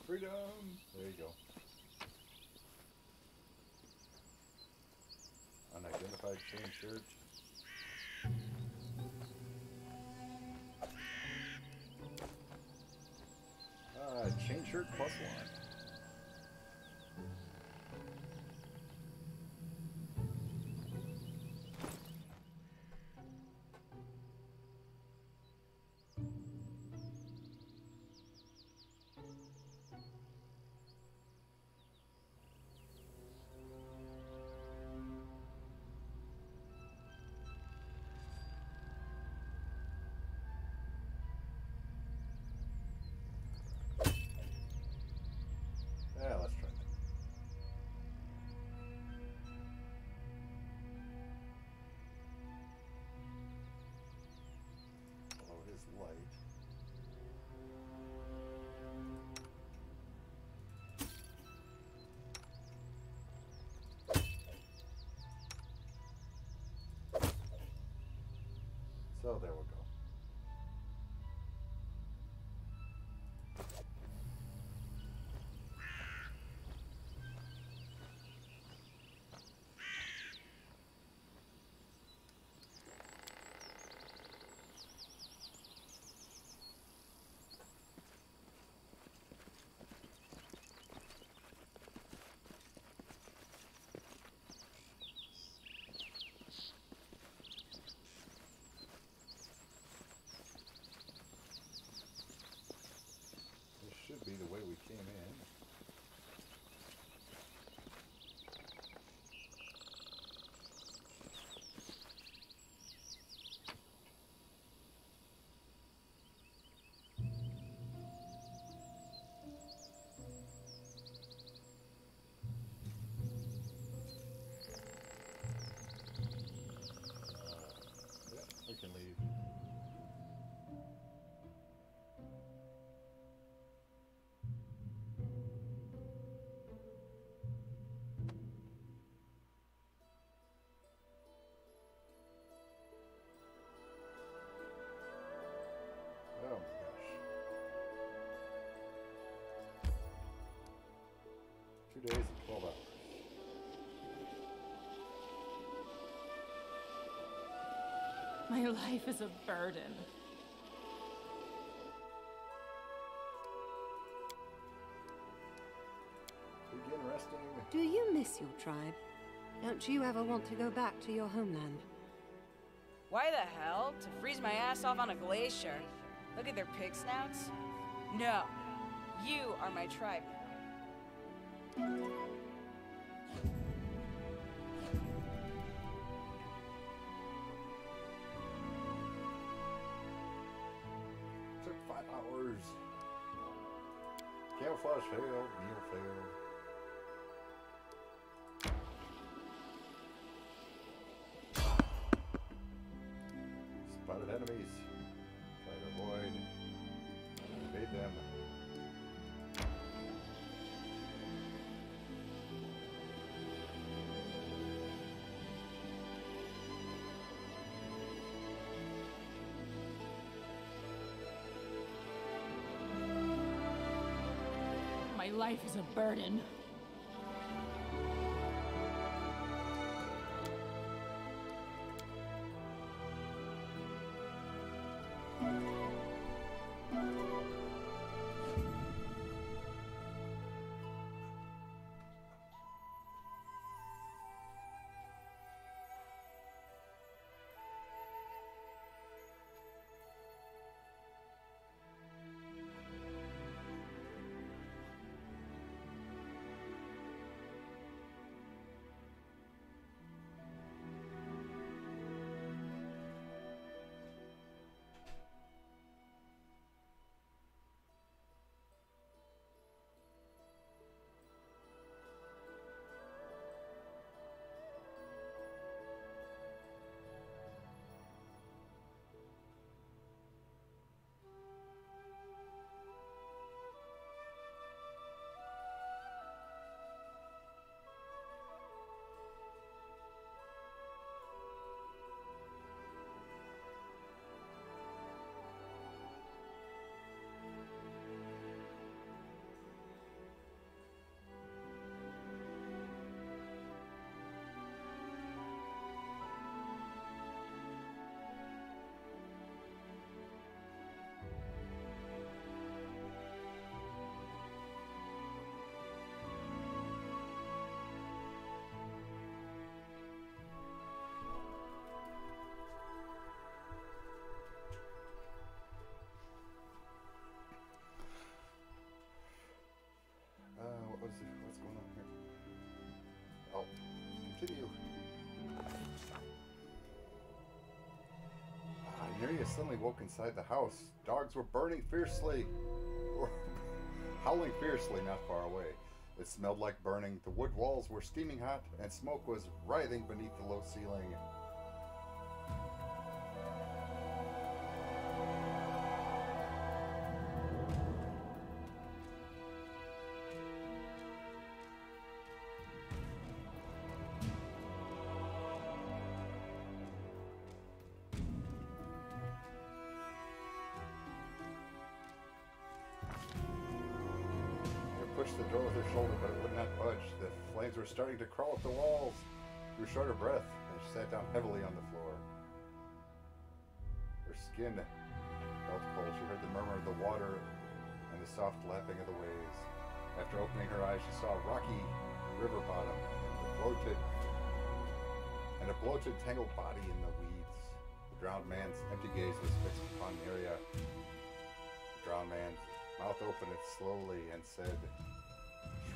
[SPEAKER 1] Freedom! There you go. Unidentified chain shirt. Chain shirt +1. Yeah, let's try that. Follow his light. So there we go.
[SPEAKER 15] My life is a burden.
[SPEAKER 1] Begin resting.
[SPEAKER 6] Do you miss your tribe? Don't you ever want to go back to your homeland?
[SPEAKER 4] Why the hell? To freeze my ass off on a glacier? Look at their pig snouts? No. You are my tribe.
[SPEAKER 1] Took 5 hours. Camouflage failed. Meal failed. Spotted enemies. Try to avoid. Evade them.
[SPEAKER 15] My life is a burden. What's going on here? Oh, continue. Neria suddenly woke inside the house. Dogs were burning fiercely, or howling fiercely not far away. It smelled like burning. The wood walls were steaming hot, and smoke was writhing beneath the low ceiling. Pushed the door with her shoulder, but it would not budge. The flames were starting to crawl up the walls. She drew short of breath, and she sat down heavily on the floor. Her skin felt cold. She heard the murmur of the water and the soft lapping of the waves. After opening her eyes, she saw a rocky river bottom and a bloated, tangled body in the weeds. The drowned man's empty gaze was fixed upon Neria. The drowned man's mouth opened it slowly and said,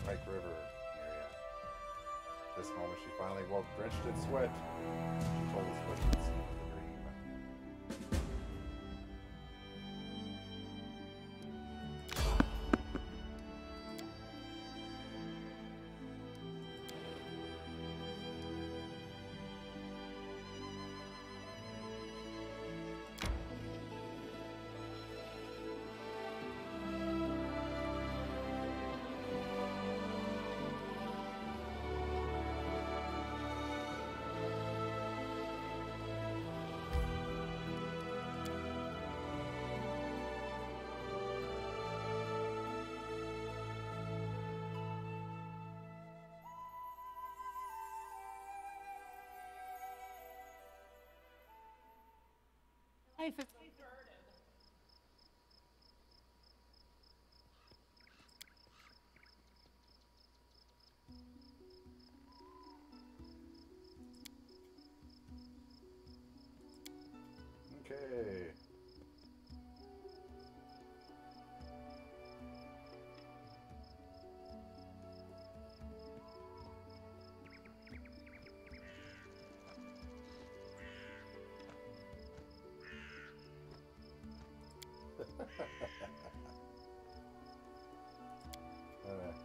[SPEAKER 15] "Shrike River, Neria." At this moment, she finally woke, drenched in sweat. She told us what she'd seen in the dream.
[SPEAKER 14] life if...
[SPEAKER 15] Okay. Alright.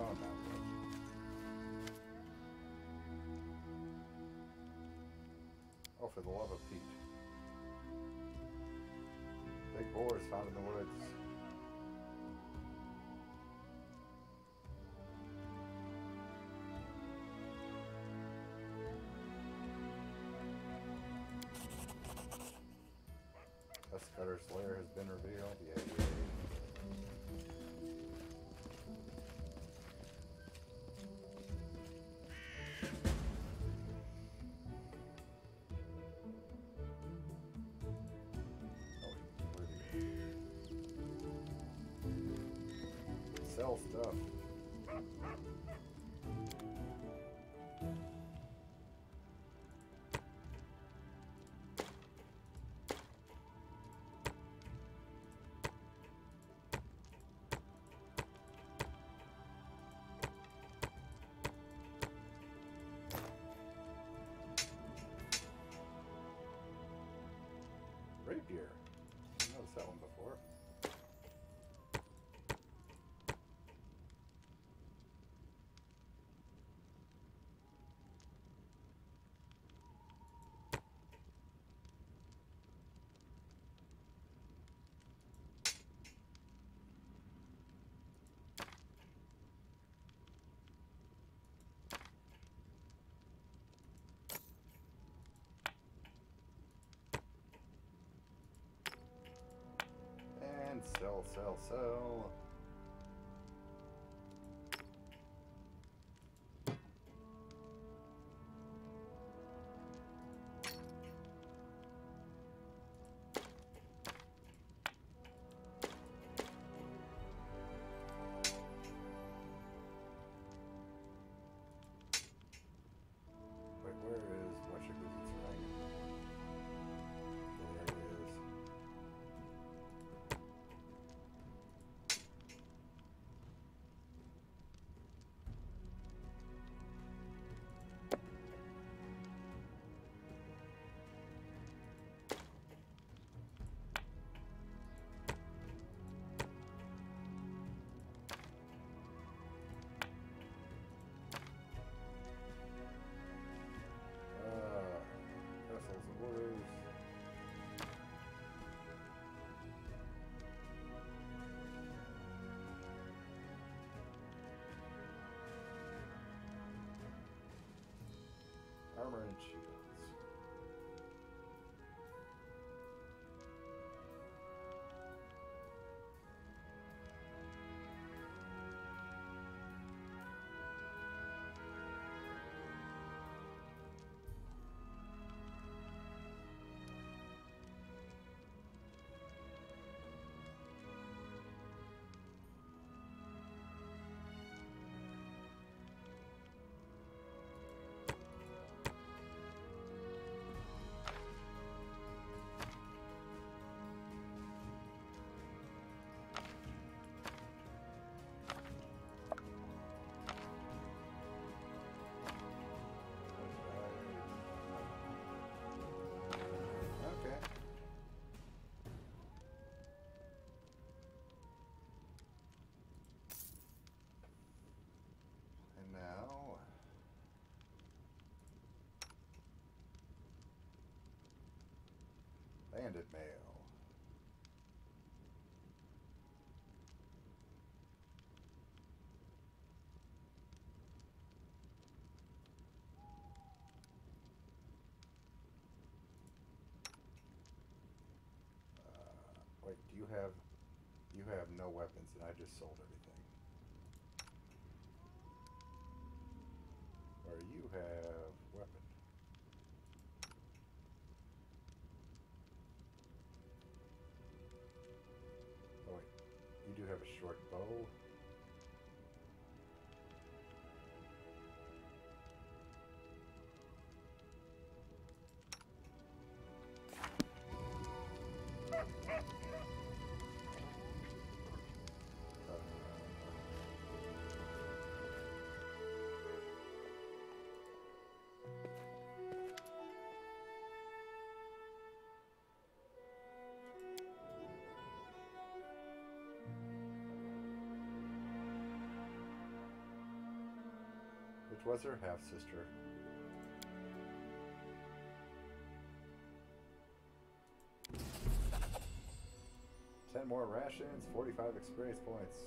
[SPEAKER 15] Oh, no. Oh, for the love of Pete. Big boars found in the woods. Tuskcutter's lair has been revealed. Yay, yay. Sell stuff. Rapier. I noticed that one before. And sell, sell, sell. Wait, where is Washington's ring? There it is. Castles and Warriors. Armor and shields. Okay. And now bandit mail. Wait, do you have... You have no weapons, and I just sold everything. Or you have weapon. Oh wait, you do have a short bow. Which was her half-sister. Ten more rations, 45 experience points.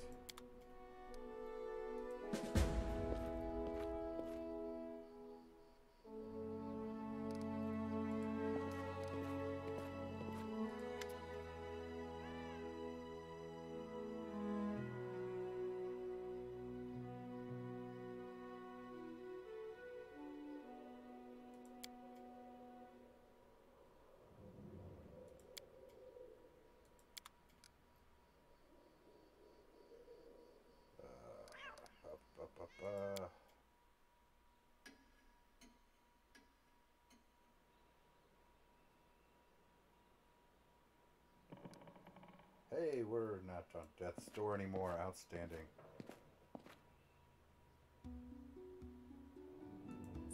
[SPEAKER 15] Hey, we're not on death's door anymore. Outstanding.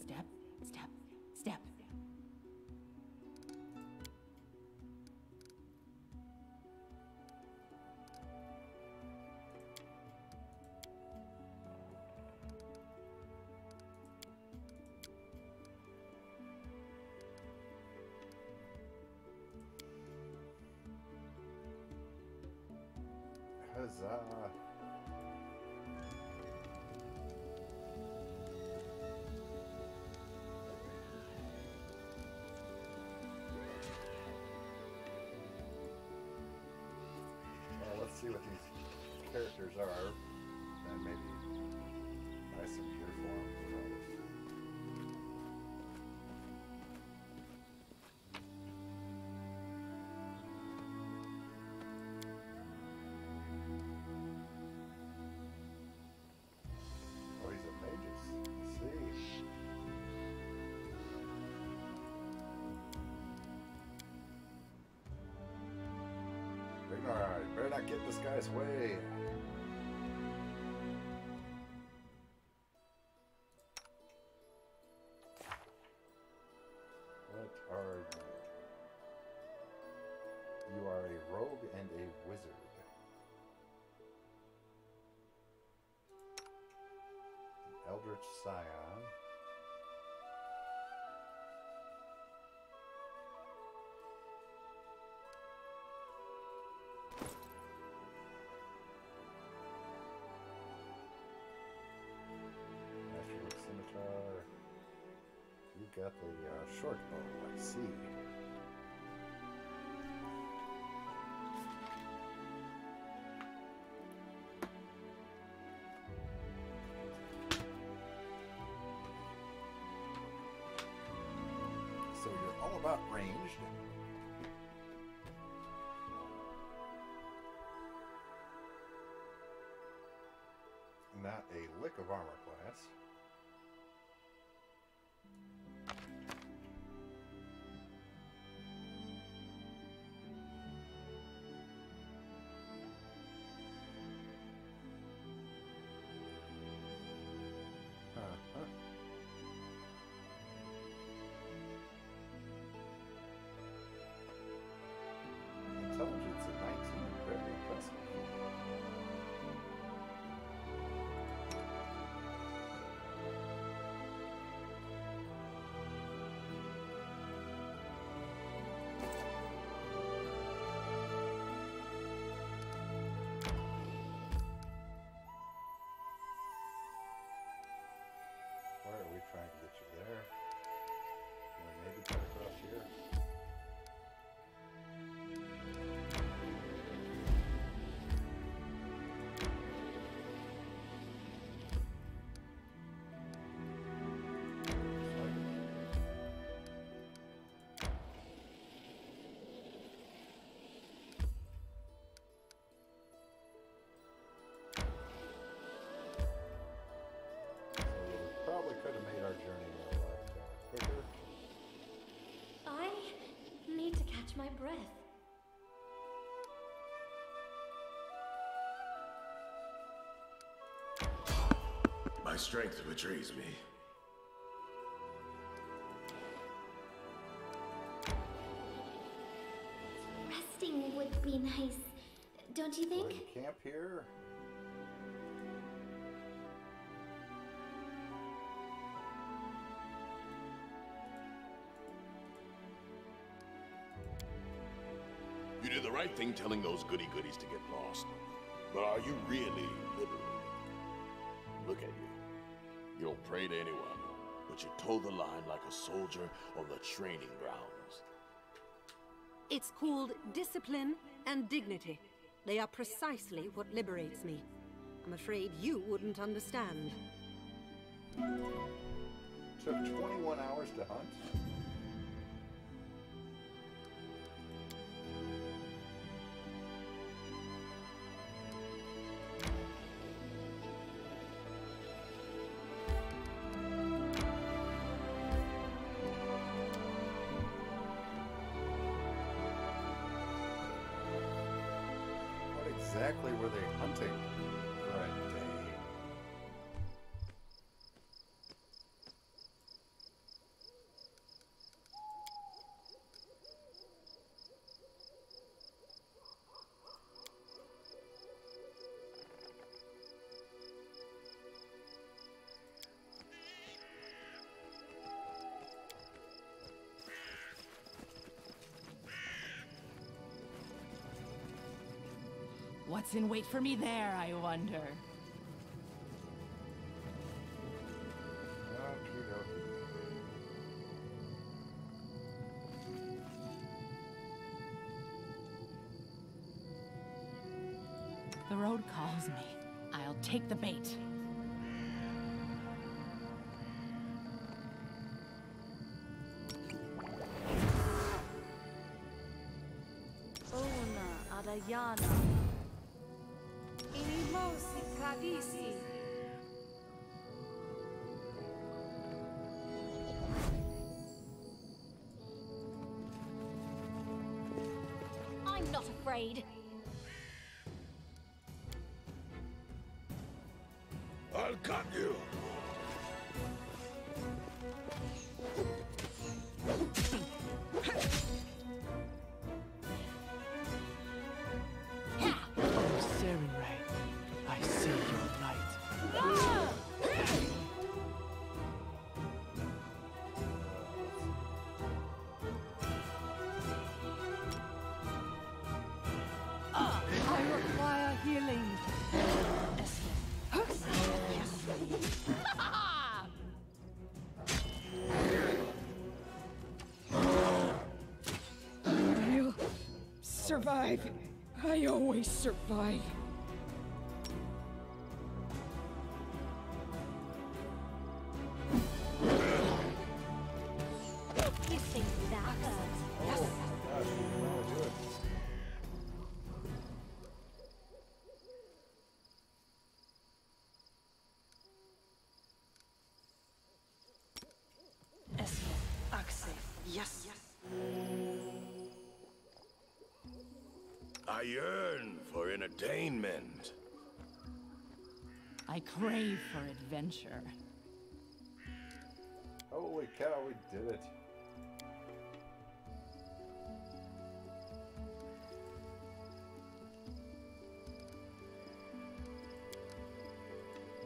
[SPEAKER 21] Step, step, step.
[SPEAKER 15] Huzzah! Well, let's see what these characters are, and maybe buy some gear for them. Oh, he's a magus. Let's see. Alright, better not get in this guy's way. What are you? You are a rogue and a wizard. An eldritch scion. Scimitar. You got the short bow, I see. So you're all about ranged. Not a lick of armor class. Intelligence at 19, very impressive.
[SPEAKER 11] strength betrays me.
[SPEAKER 3] Resting would be nice, don't you think?
[SPEAKER 15] Camp here.
[SPEAKER 11] You did the right thing telling those goody-goodies to get lost. But are you really liberated? Look at you. You don't pray to anyone, but you toe the line like a soldier on the training grounds.
[SPEAKER 6] It's called discipline and dignity. They are precisely what liberates me. I'm afraid you wouldn't understand.
[SPEAKER 15] Took 21 hours to hunt. Exactly were they hunting for a day?
[SPEAKER 12] What's in wait for me there, I wonder? The road calls me. I'll take the bait.
[SPEAKER 19] Una Adayana. Inimosi Tradisi.
[SPEAKER 3] I'm not afraid.
[SPEAKER 11] I'll cut you.
[SPEAKER 18] Sarenrae, I see your light.
[SPEAKER 4] I require healing. I'll survive. I always survive.
[SPEAKER 3] You think that hurts?
[SPEAKER 18] Yes.
[SPEAKER 11] I yearn for entertainment.
[SPEAKER 12] I crave for adventure.
[SPEAKER 15] Holy cow, we did it.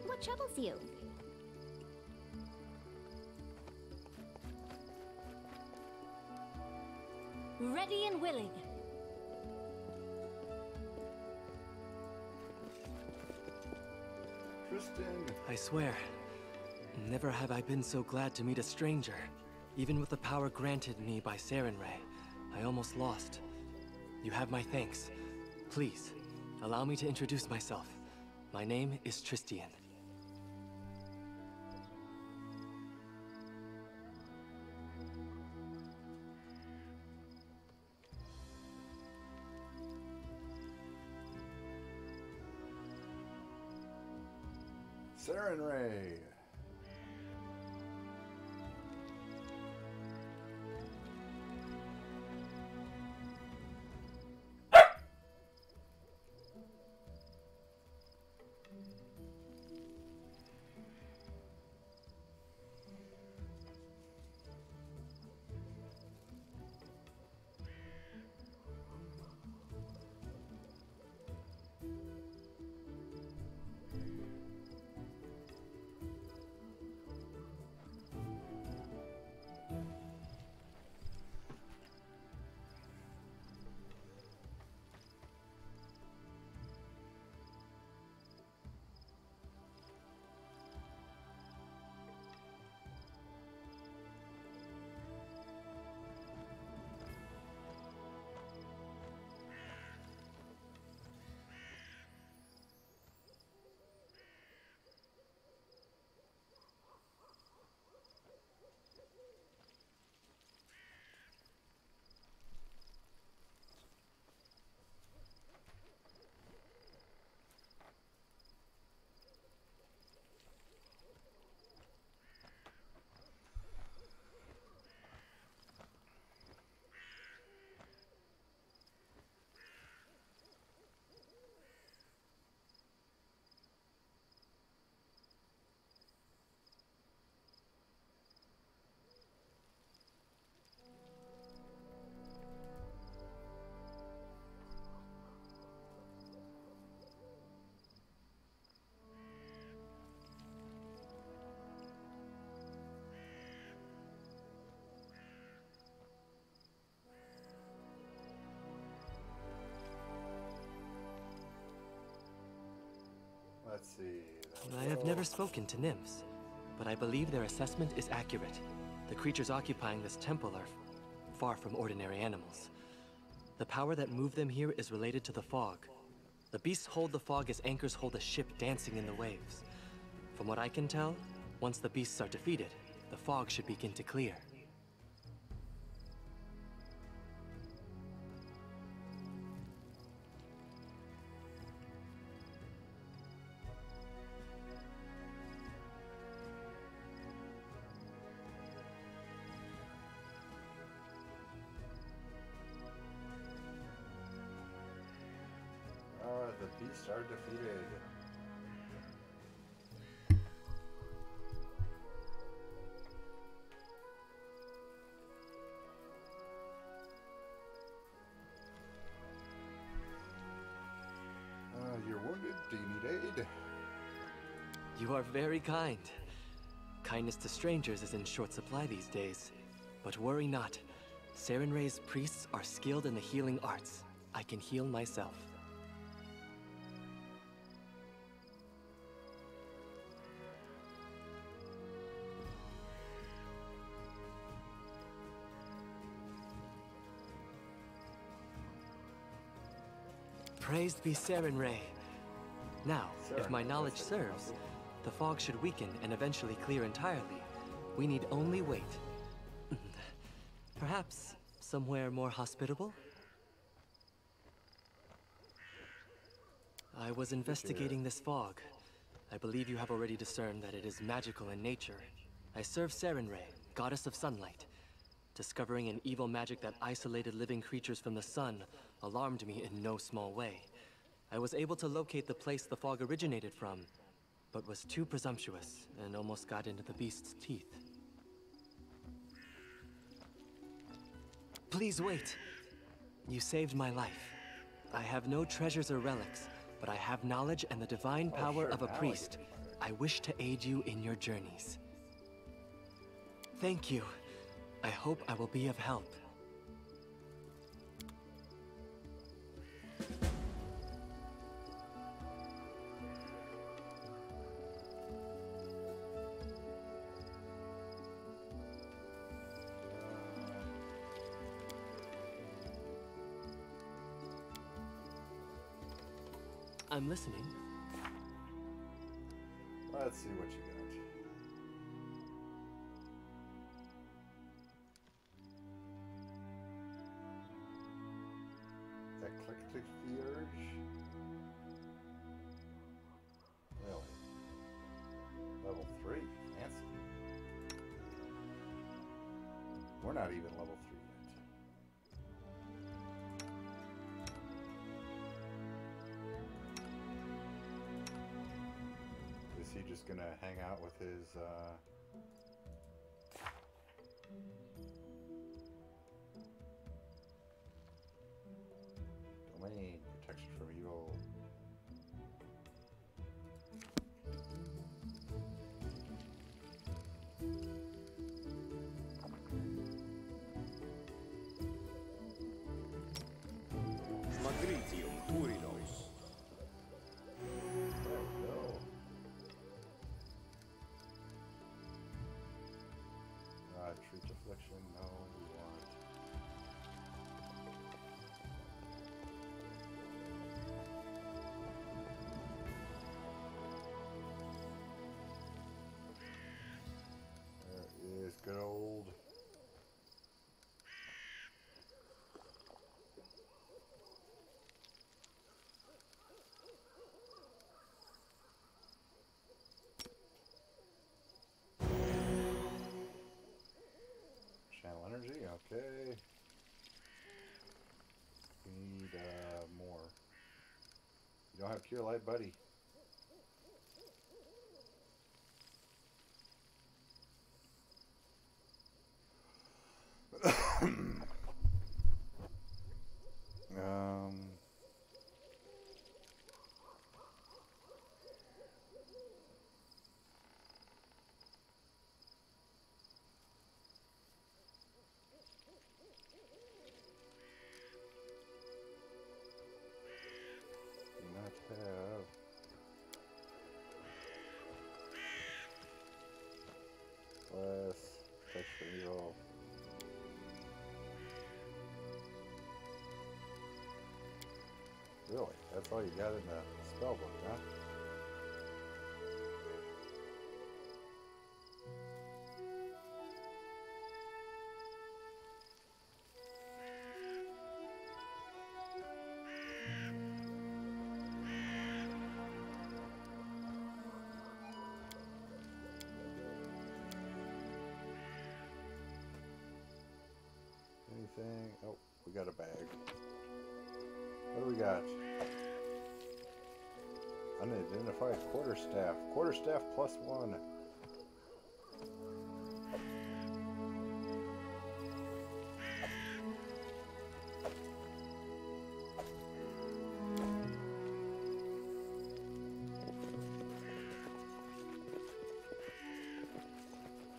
[SPEAKER 3] What troubles you? Ready and willing.
[SPEAKER 15] Tristan.
[SPEAKER 18] I swear, never have I been so glad to meet a stranger. Even with the power granted me by Sarenrae, I almost lost. You have my thanks. Please, allow me to introduce myself. My name is Tristian.
[SPEAKER 15] Sarenrae. Let's see.
[SPEAKER 18] I have never spoken to nymphs, but I believe their assessment is accurate. The creatures occupying this temple are far from ordinary animals. The power that moved them here is related to the fog. The beasts hold the fog as anchors hold a ship dancing in the waves. From what I can tell, once the beasts are defeated, the fog should begin to clear.
[SPEAKER 15] The beasts are defeated. You're wounded. Do you need aid?
[SPEAKER 18] You are very kind. Kindness to strangers is in short supply these days. But worry not. Sarenrae's priests are skilled in the healing arts. I can heal myself. Praised be Sarenrae. Now, if my knowledge serves, the fog should weaken and eventually clear entirely. We need only wait. Perhaps somewhere more hospitable? I was investigating this fog. I believe you have already discerned that it is magical in nature. I serve Sarenrae, goddess of sunlight. Discovering an evil magic that isolated living creatures from the sun alarmed me in no small way. I was able to locate the place the fog originated from, but was too presumptuous and almost got into the beast's teeth. Please wait. You saved my life. I have no treasures or relics, but I have knowledge and the divine power of a priest. I wish to aid you in your journeys. Thank you. I hope I will be of help. I'm listening.
[SPEAKER 15] Let's see what you got. Eclectic Urge? Really? Level 3? Fancy. We're not even level 3 yet. Is he just gonna hang out with his, domain, protection from evil.
[SPEAKER 5] Magritium Purinos.
[SPEAKER 15] Oh no. Treat affliction, no, we want. There is good old. Channel energy, okay. We need more. You don't have cure light, buddy. Do not have Really? That's all you got in the spell book, huh? Anything? Oh, we got a bag. What do we got? Unidentified quarterstaff. Quarterstaff +1.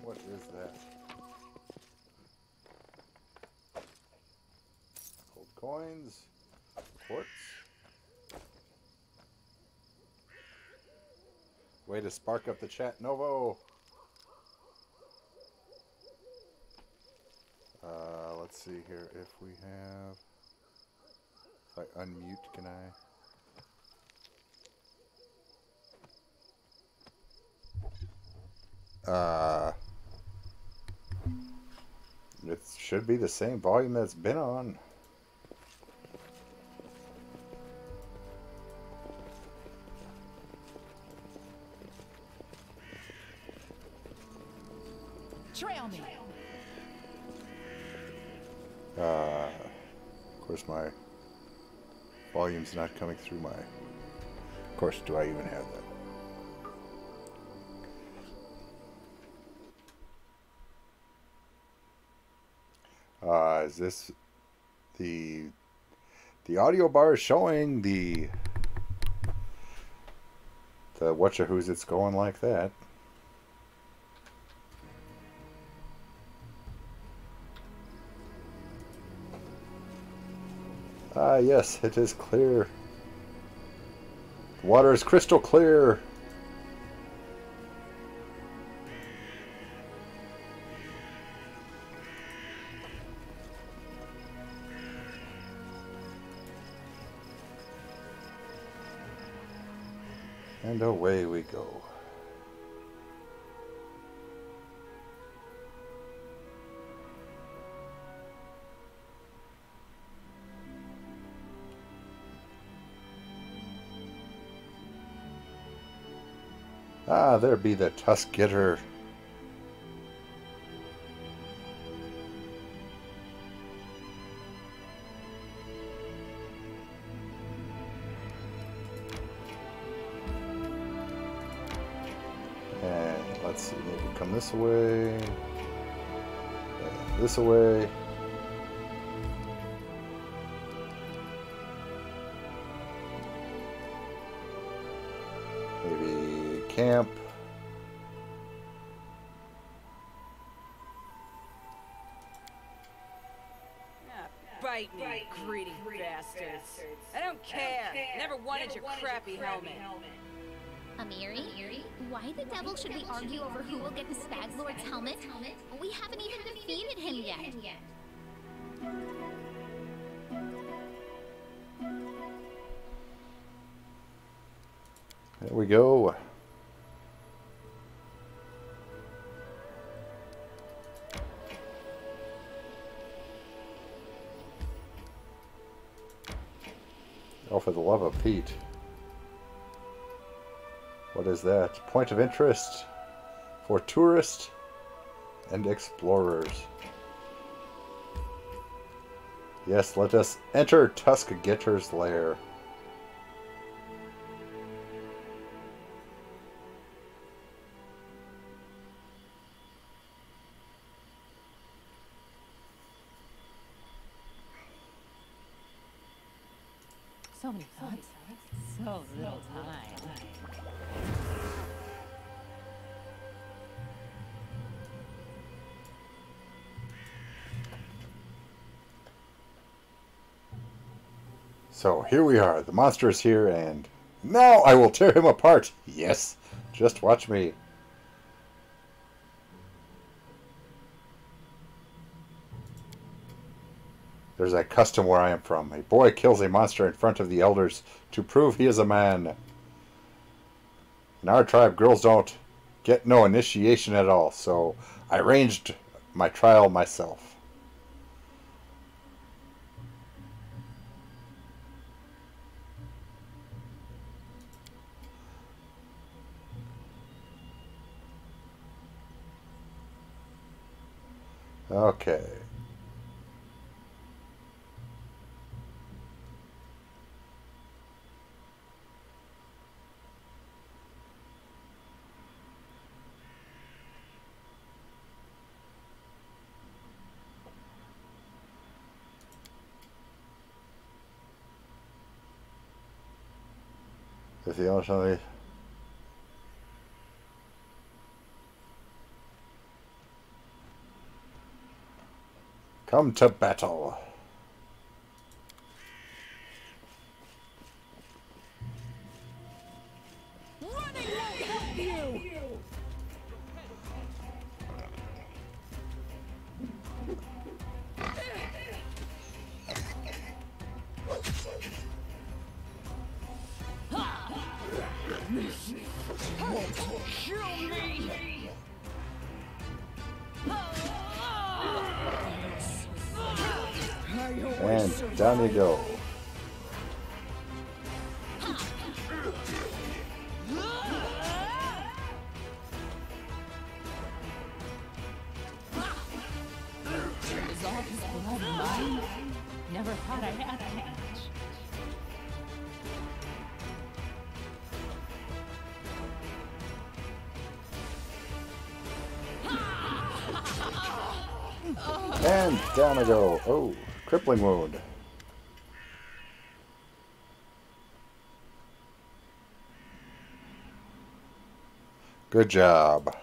[SPEAKER 15] What is that? Gold coins. Quartz. Way to spark up the chat, Novo. Let's see here if we have. If I unmute, can I? It should be the same volume that's been on.
[SPEAKER 17] Trail me.
[SPEAKER 15] Of course, my volume's not coming through my. Of course, do I even have that? Is this the audio bar is showing the whatcha-who's it's going like that? Yes, it is clear. The water is crystal clear. And away we go. Ah, there be the tusk getter. And let's see, maybe come this way. And this way. Maybe camp.
[SPEAKER 4] Bite me, greedy bastards. I don't care. Never wanted your crappy helmet.
[SPEAKER 3] Amiri, why the devil should we argue over who will get the Stag Lord's helmet? We haven't even defeated him yet.
[SPEAKER 15] There we go. Oh, for the love of Pete. What is that? Point of interest for tourists and explorers. Yes, let us enter Tusk Getter's lair.
[SPEAKER 7] So many thoughts, so little time.
[SPEAKER 15] So here we are. The monster is here, and now I will tear him apart. Yes, just watch me. There's a custom where I am from. A boy kills a monster in front of the elders to prove he is a man. In our tribe, girls don't get no initiation at all, so I arranged my trial myself. Okay. If the owner something. Come to battle.
[SPEAKER 4] Running won't help you! Kill me!
[SPEAKER 15] And down you go.
[SPEAKER 7] Is all his blood mine? Never thought I had that much.
[SPEAKER 15] And down I go. Oh, crippling wound. Good job.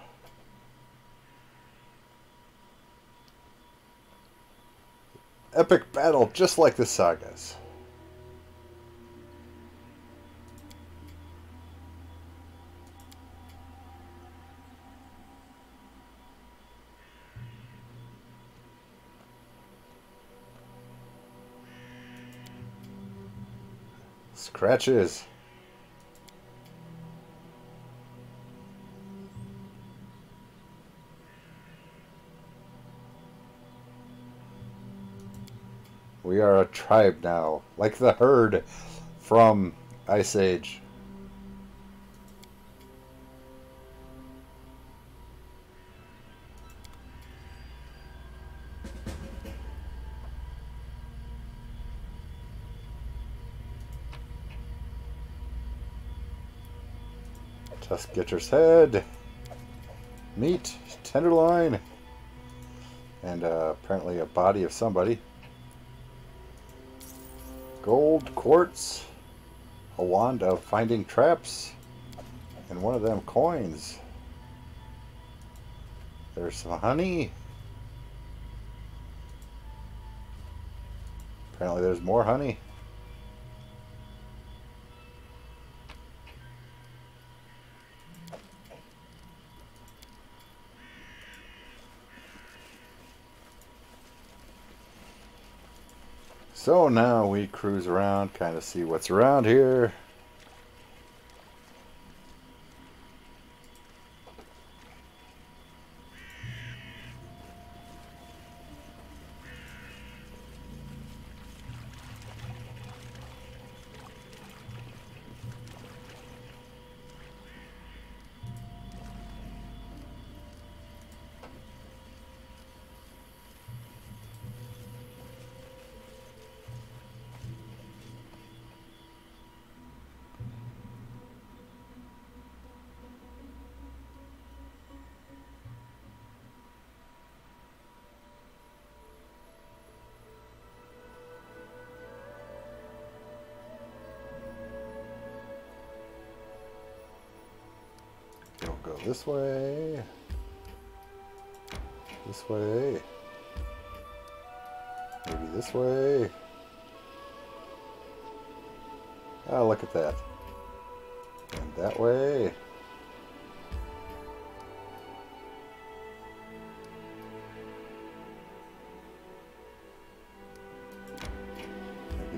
[SPEAKER 15] Epic battle, just like the sagas. Scratches. We are a tribe now, like the herd from Ice Age. Tuskgetcher's head, meat, tenderloin, and apparently a body of somebody. Gold, quartz, a wand of finding traps, and one of them coins. There's some honey. Apparently there's more honey. So now we cruise around, kind of see what's around here. We'll go this way, maybe this way. Oh, look at that. And that way.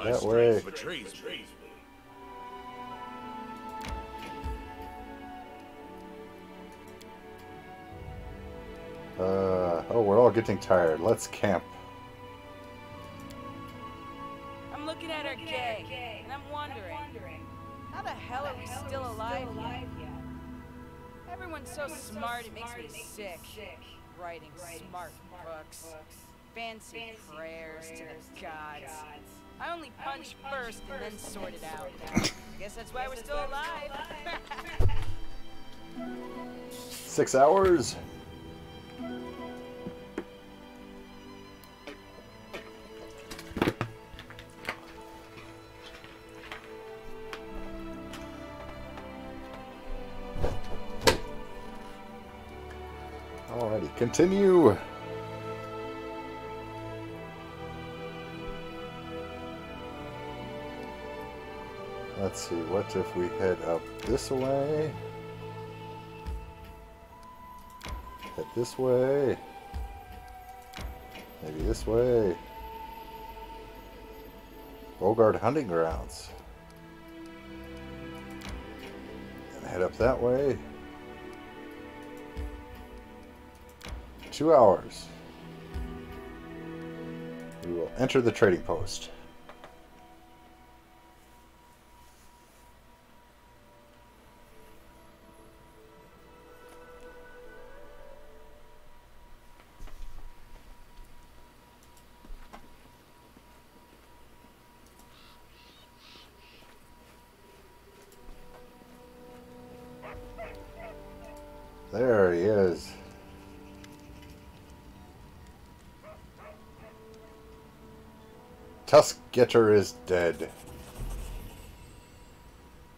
[SPEAKER 1] that way.
[SPEAKER 11] Betrays me.
[SPEAKER 1] Oh, we're all getting tired. Let's camp.
[SPEAKER 4] I'm looking at our gang, and I'm wondering, how the hell are we still alive yet? Everyone's so smart, it makes me sick. Writing smart books, fancy prayers to the gods. I only punch first and then sort it out. I guess that's why we're still alive.
[SPEAKER 1] 6 hours. Alrighty, continue. Let's see, what if we head up this way? Head this way. Maybe this way. Bogard Hunting Grounds. And head up that way. 2 hours. We will enter the trading post. There he is. Tusk Getter is dead.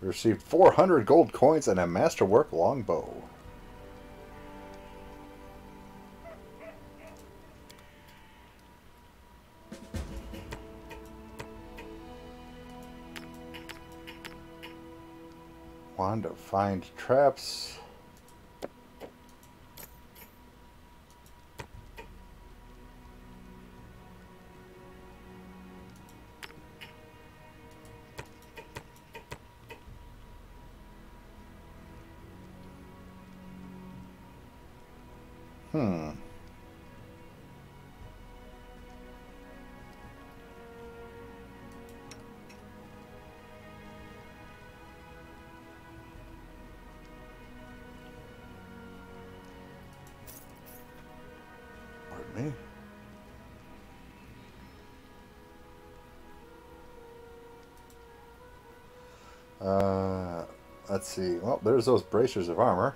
[SPEAKER 1] Received 400 gold coins and a masterwork longbow. Wand of Find Traps. Pardon me. Let's see. Well, there's those bracers of armor.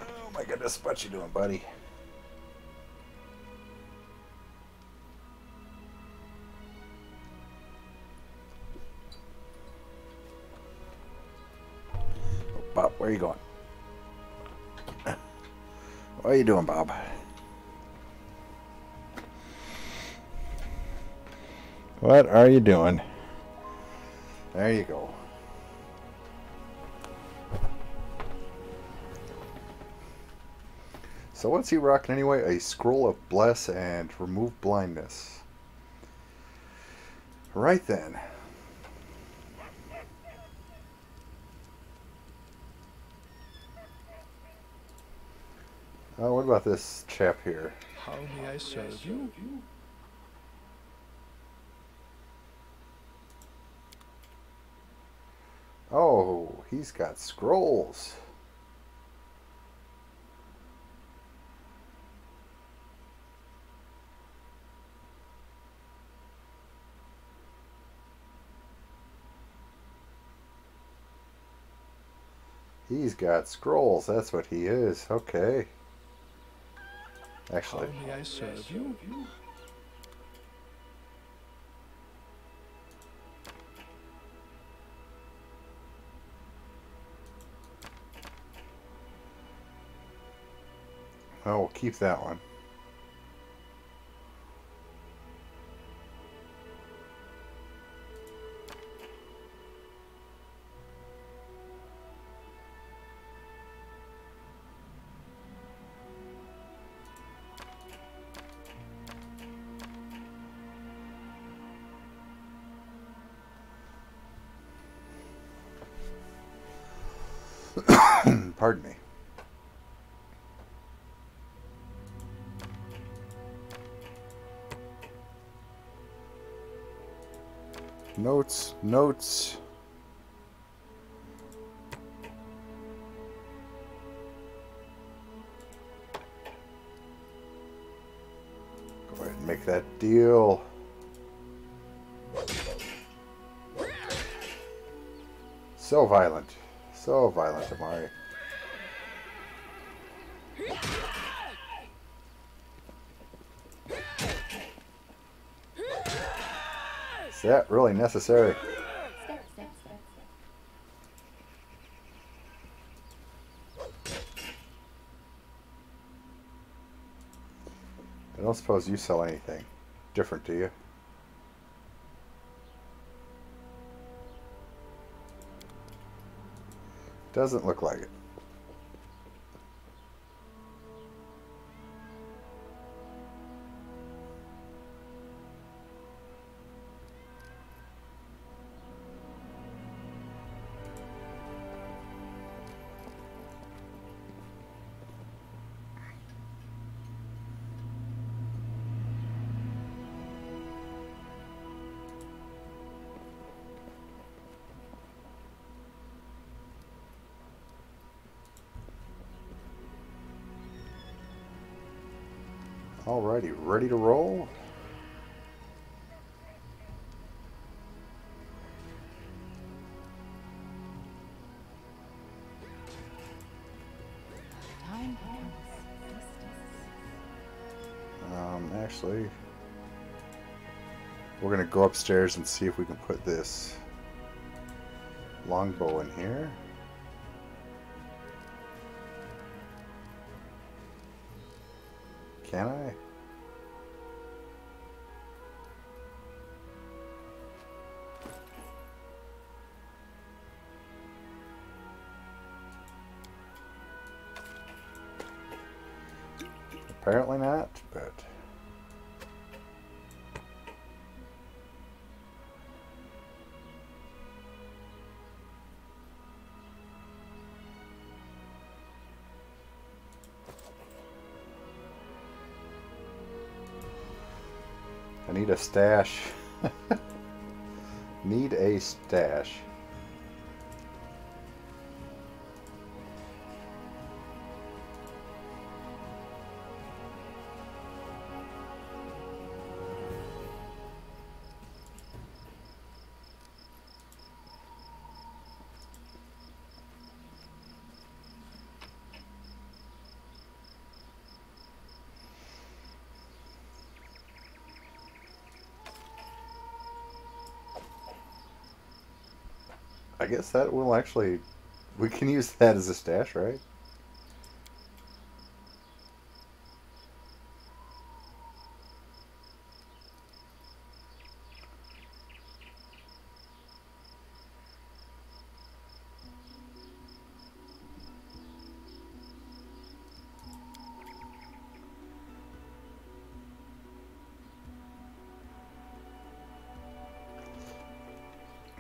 [SPEAKER 1] Oh my goodness, what you doing, buddy? Oh, Bob, where are you going? What are you doing, Bob? What are you doing? There you go. So what's he rocking anyway? A scroll of bless and remove blindness. Right then. Oh, what about this chap here?
[SPEAKER 8] How may I serve you?
[SPEAKER 1] Oh, he's got scrolls. He's got scrolls. That's what he is. Okay. Actually.
[SPEAKER 8] How may I serve you?
[SPEAKER 1] Oh, we'll keep that one.
[SPEAKER 15] Pardon me. Notes, notes. Go ahead and make that deal. So violent, Amari. Is that really necessary? I don't suppose you sell anything different, do you? Doesn't look like it. Alrighty, ready to roll? Actually, we're gonna go upstairs and see if we can put this longbow in here. Can I? Apparently not, but I need a stash. Need a stash. I guess that will actually, we can use that as a stash, right?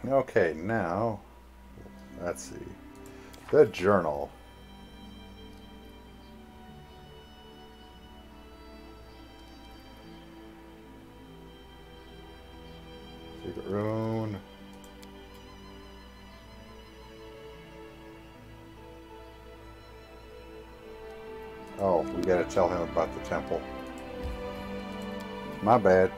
[SPEAKER 15] Okay, now, let's see. The journal. Secret rune. Oh, we gotta tell him about the temple. My bad.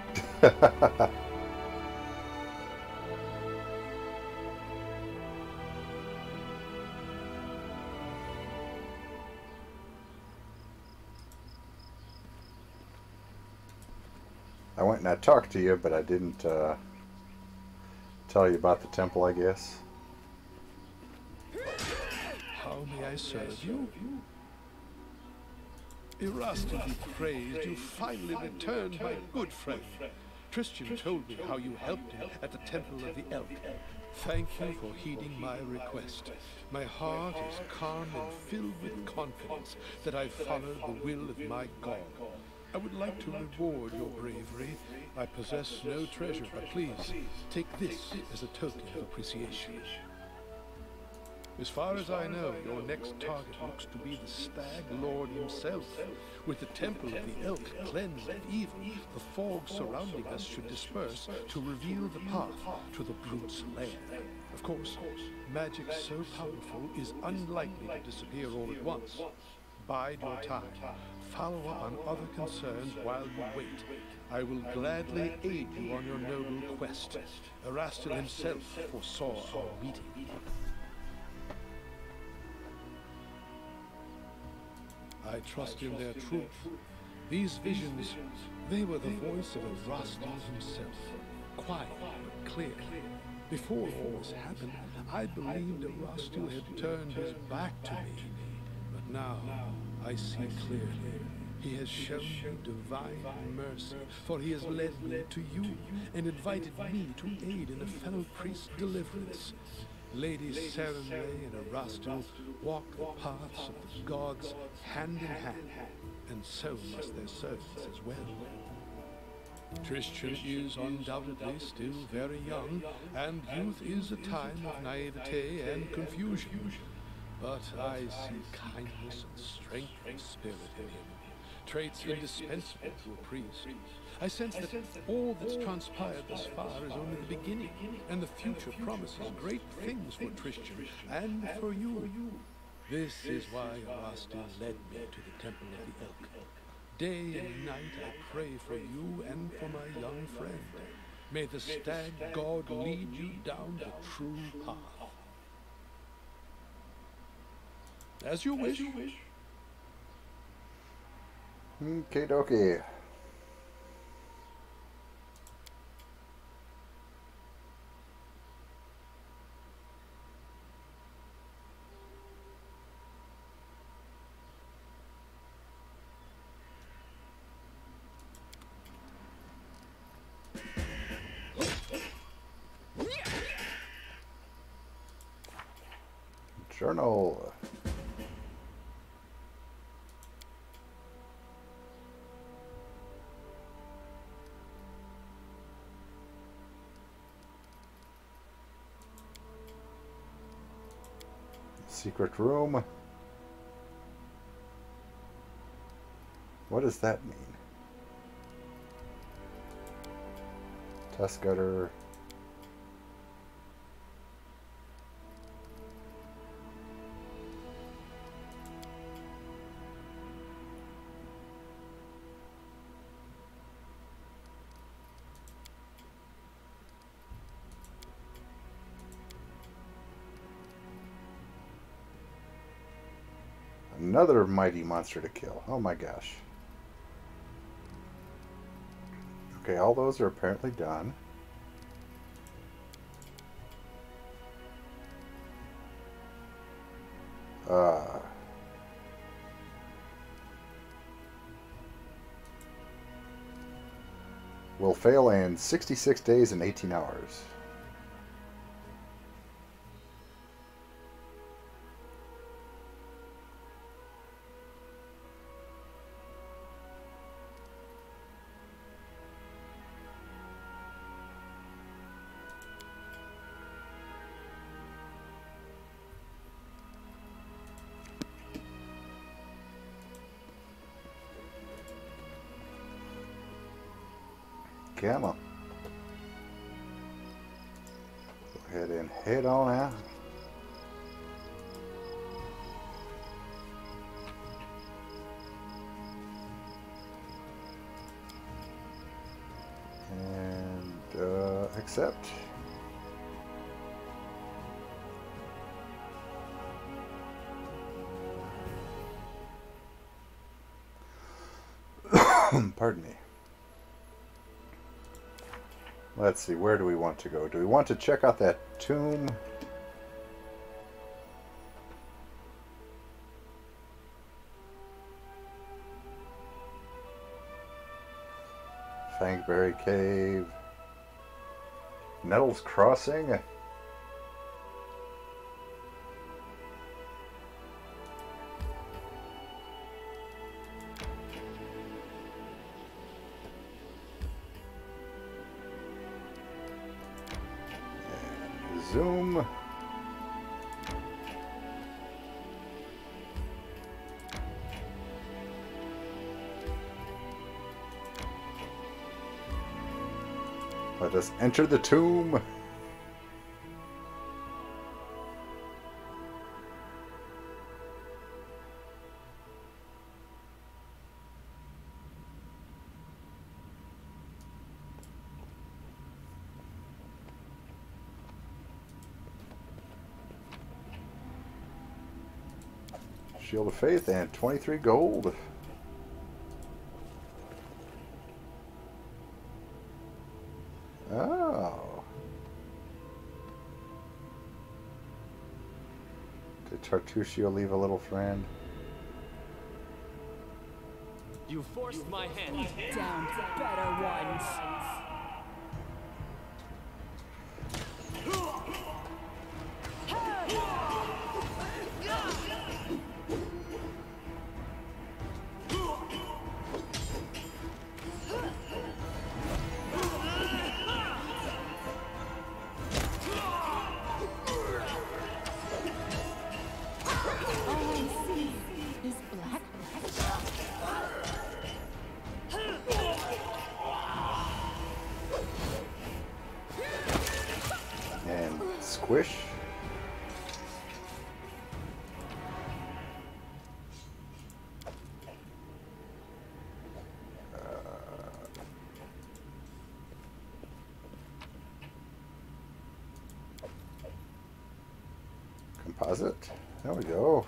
[SPEAKER 15] I went and I talked to you, but I didn't tell you about the temple, I guess.
[SPEAKER 10] How may I serve you? Erastus be praised, you finally returned, my good friend. Tristan told me how you helped him at the Temple of the Elk. Thank you for heeding my request. My heart is calm and filled with confidence that I've followed the will of my God. I would like to reward your bravery. I possess no treasure, but please, take this as a token of appreciation. As far as I know, your next target looks to be the Stag Lord himself. With the Temple of the Elk cleansed of evil, the fog surrounding us should disperse to reveal the path to the brute's lair. Of course, magic so powerful is unlikely to disappear all at once. Bide your time. Follow up on other concerns while you wait. I will gladly aid you on your noble quest. Erastil himself foresaw our meeting. I trust in their truth. These visions, they were the voice of Erastil himself. Quiet but clear. Before all this happened, I believed Erastil had turned his back to me. But now, I see clearly. He has shown me divine mercy, for he has led me to you and invited me to aid in a fellow priest's deliverance. Lady Sarenrae and Erastil walk the paths of the gods hand in hand, and so must their servants as well. Christian is undoubtedly still very young, and youth is a time of naivete and confusion. But I see kindness and strength of spirit in him, traits indispensable to a priest. I sense that all that's transpired thus far is only the beginning, and the future promises great things for Christian and for you. This is why Erastil led me to the Temple of the Elk. Day and night I pray for you and for my young friend. May the Stag God lead you down the true path. As you wish.
[SPEAKER 1] Okay, dokie. Journal. Secret room. What does that mean? Tusk gutter. Another mighty monster to kill. Oh my gosh. Okay, all those are apparently done. Will fail in 66 days and 18 hours. Come on. Go ahead and head on out. And accept. Pardon me. Let's see, where do we want to go? Do we want to check out that tomb? Fangberry Cave. Nettles Crossing. Zoom. Let us enter the tomb. Shield of Faith and 23 gold. Oh. Did Tartuccio leave a little friend?
[SPEAKER 5] You forced my hand.
[SPEAKER 4] Down to better ones.
[SPEAKER 1] And squish. Composite. There we go.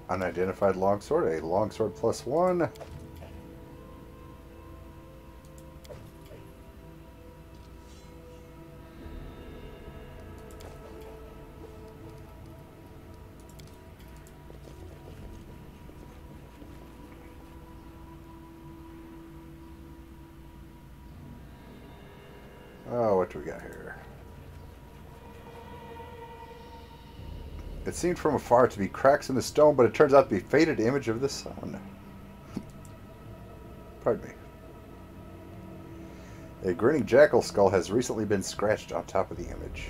[SPEAKER 1] Unidentified longsword. A longsword +1. Oh, what do we got here? It seemed from afar to be cracks in the stone, but it turns out to be a faded image of the sun. Pardon me. A grinning jackal skull has recently been scratched on top of the image.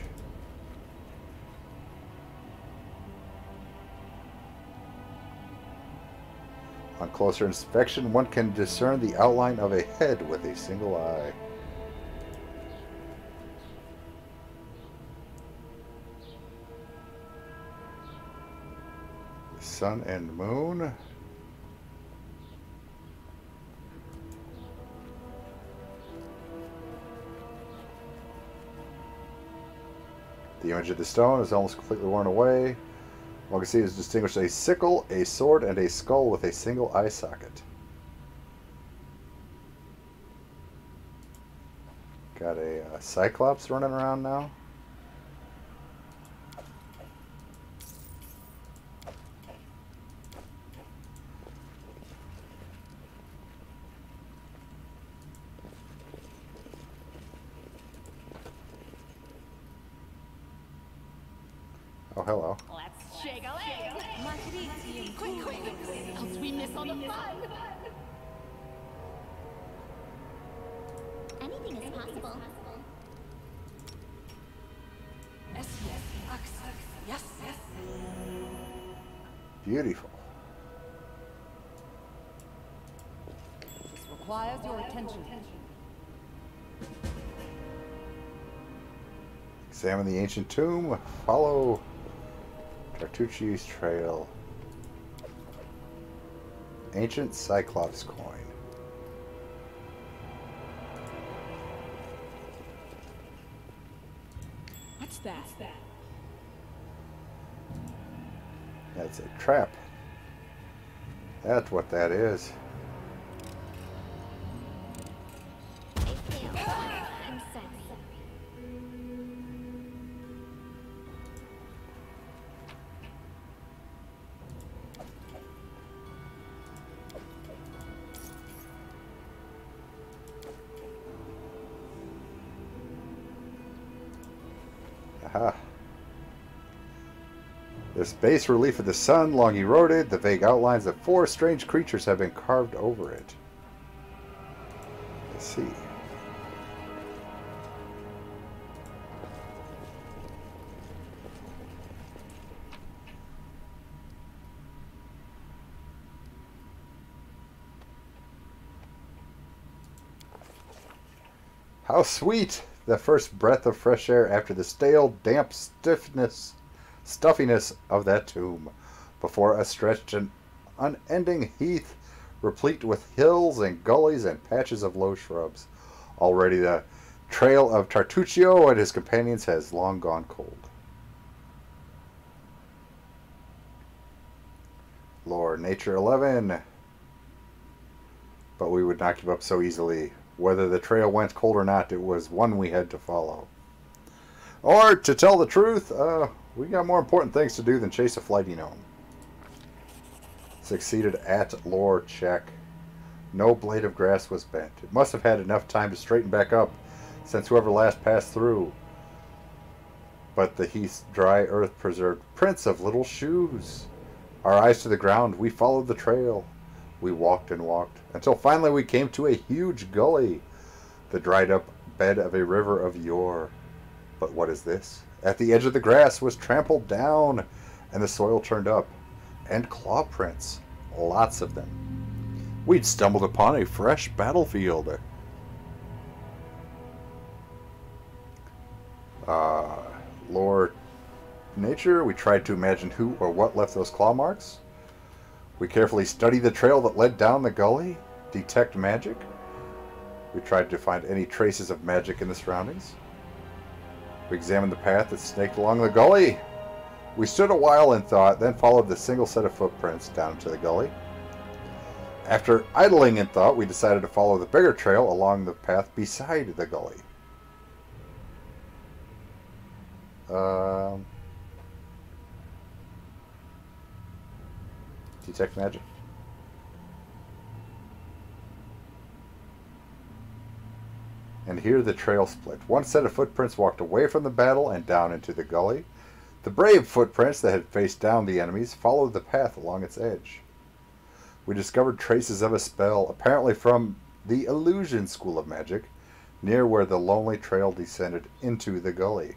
[SPEAKER 1] On closer inspection, one can discern the outline of a head with a single eye. Sun and moon. The image of the stone is almost completely worn away. One can see is distinguished a sickle, a sword, and a skull with a single eye socket. Got a Cyclops running around now. Oh, hello.
[SPEAKER 9] Let's shake a leg. Quick, quick, else we miss all the fun.
[SPEAKER 3] Anything is possible.
[SPEAKER 17] Yes, yes, yes.
[SPEAKER 1] Beautiful.
[SPEAKER 17] This requires your attention.
[SPEAKER 1] Examine the ancient tomb. Follow Tartuccio's trail. Ancient Cyclops coin.
[SPEAKER 4] What's that?
[SPEAKER 1] That's a trap. That's what that is.
[SPEAKER 3] I'm sorry.
[SPEAKER 1] Aha. This bas relief of the sun, long eroded, the vague outlines of 4 strange creatures have been carved over it. Let's see. How sweet! The first breath of fresh air after the stale, damp stuffiness of that tomb, before us stretched an unending heath, replete with hills and gullies and patches of low shrubs. Already the trail of Tartuccio and his companions has long gone cold. Lore, Nature 11. But we would not give up so easily. Whether the trail went cold or not, it was one we had to follow. Or, to tell the truth, we got more important things to do than chase a flighty gnome. Succeeded at lore check. No blade of grass was bent. It must have had enough time to straighten back up, since whoever last passed through. But the heath's dry earth preserved prints of little shoes. Our eyes to the ground, we followed the trail. We walked and walked, until finally we came to a huge gully, the dried-up bed of a river of yore. But what is this? At the edge of the grass was trampled down, and the soil turned up, and claw prints, lots of them. We'd stumbled upon a fresh battlefield. Lore, Nature, we tried to imagine who or what left those claw marks. We carefully studied the trail that led down the gully. Detect magic. We tried to find any traces of magic in the surroundings. We examined the path that snaked along the gully. We stood a while in thought, then followed the single set of footprints down to the gully. After idling in thought, we decided to follow the bigger trail along the path beside the gully. Detect magic. And here the trail split. One set of footprints walked away from the battle and down into the gully. The brave footprints that had faced down the enemies followed the path along its edge. We discovered traces of a spell, apparently from the Illusion School of Magic, near where the lonely trail descended into the gully.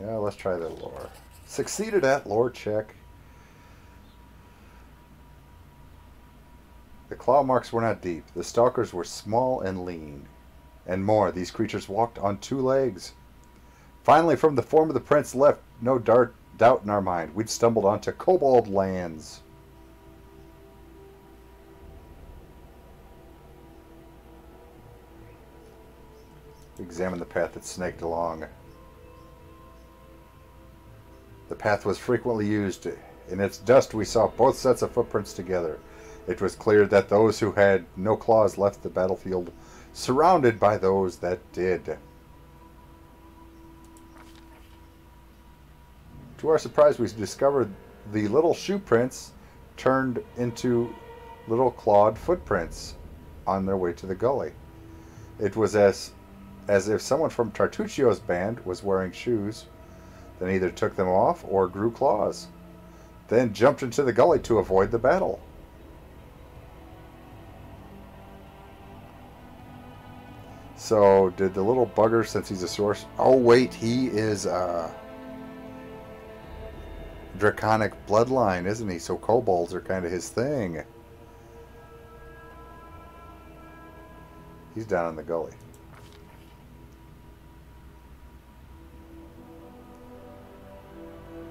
[SPEAKER 1] Yeah, let's try the lore. Succeeded at lore check. The claw marks were not deep. The stalkers were small and lean. And more, these creatures walked on two legs. Finally, from the form of the prints left no doubt in our mind. We'd stumbled onto Kobold lands. We examined the path that snaked along. The path was frequently used. In its dust we saw both sets of footprints together. It was clear that those who had no claws left the battlefield, surrounded by those that did. To our surprise, we discovered the little shoe prints turned into little clawed footprints on their way to the gully. It was as if someone from Tartuccio's band was wearing shoes, then either took them off or grew claws, then jumped into the gully to avoid the battle. So, did the little bugger, since he's a source... Oh, wait, he is draconic bloodline, isn't he? So kobolds are kind of his thing. He's down in the gully.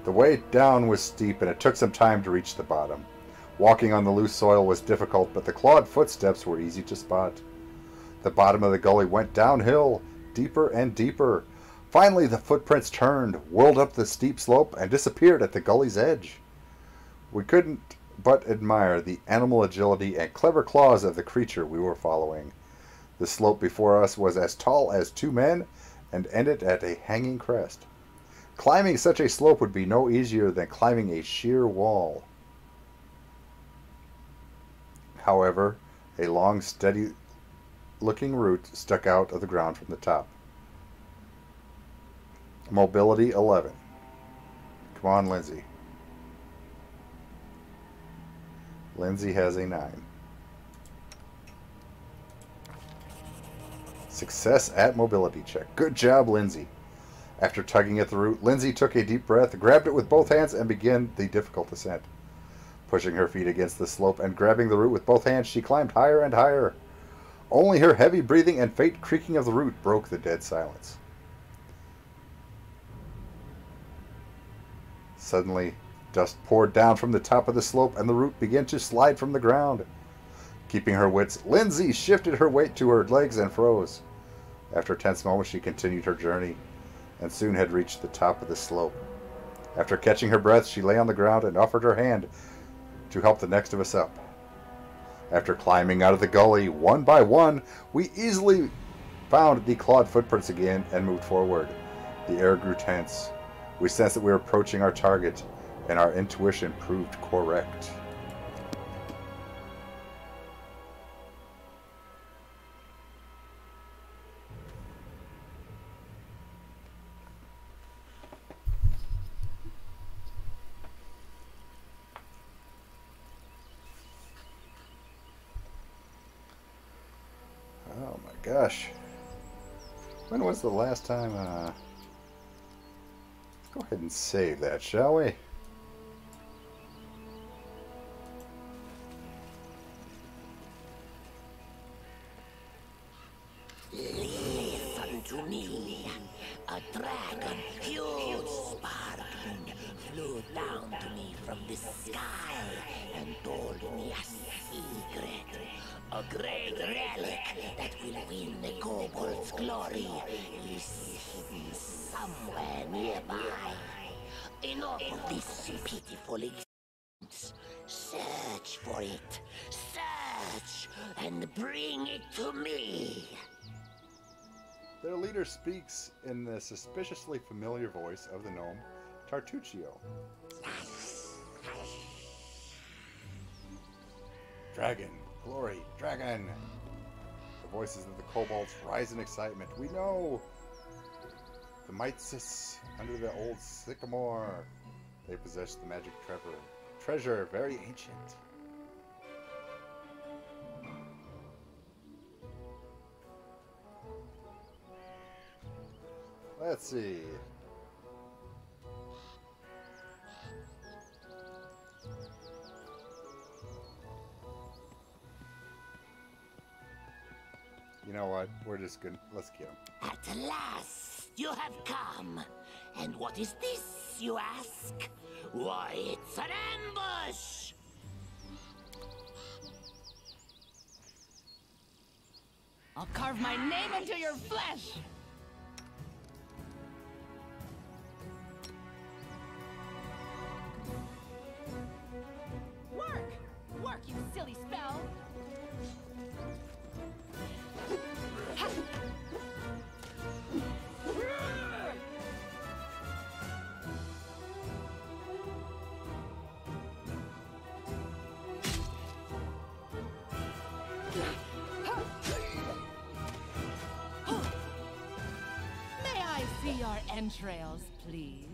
[SPEAKER 1] The way down was steep, and it took some time to reach the bottom. Walking on the loose soil was difficult, but the clawed footsteps were easy to spot. The bottom of the gully went downhill, deeper and deeper. Finally, the footprints turned, whirled up the steep slope, and disappeared at the gully's edge. We couldn't but admire the animal agility and clever claws of the creature we were following. The slope before us was as tall as two men, and ended at a hanging crest. Climbing such a slope would be no easier than climbing a sheer wall. However, a long, steady-looking route stuck out of the ground from the top. Mobility 11. Come on, Lindsay. Lindsay has a 9.
[SPEAKER 15] Success at mobility check. Good job, Lindsay. After tugging at the root, Lindsay took a deep breath, grabbed it with both hands, and began the difficult ascent. Pushing her feet against the slope and grabbing the root with both hands, she climbed higher and higher. Only her heavy breathing and faint creaking of the root broke the dead silence. Suddenly, dust poured down from the top of the slope, and the root began to slide from the ground. Keeping her wits, Lindsay shifted her weight to her legs and froze. After a tense moment, she continued her journey, and soon had reached the top of the slope. After catching her breath, she lay on the ground and offered her hand to help the next of us up. After climbing out of the gully, one by one, we easily found the clawed footprints again and moved forward. The air grew tense. We sensed that we were approaching our target, and our intuition proved correct. Oh my gosh. When was the last time, go ahead and save that, shall we?
[SPEAKER 2] Listen to me. A dragon, huge sparkling, flew down to me from the sky and told me a secret. A great relic that will win the kobold's glory is hidden somewhere nearby. Enough of this pitiful existence. Search for it. Search and bring it to me.
[SPEAKER 15] Their leader speaks in the suspiciously familiar voice of the gnome, Tartuccio. Dragon, glory, dragon! The voices of the kobolds rise in excitement. We know! The Mites under the old sycamore. They possess the magic treasure, very ancient. Let's see. You know what? We're just gonna... Let's get him.
[SPEAKER 2] At last, you have come. And what is this, you ask? Why, it's an ambush!
[SPEAKER 7] I'll carve my name into your flesh! Work, you silly spell! May I see your entrails, please?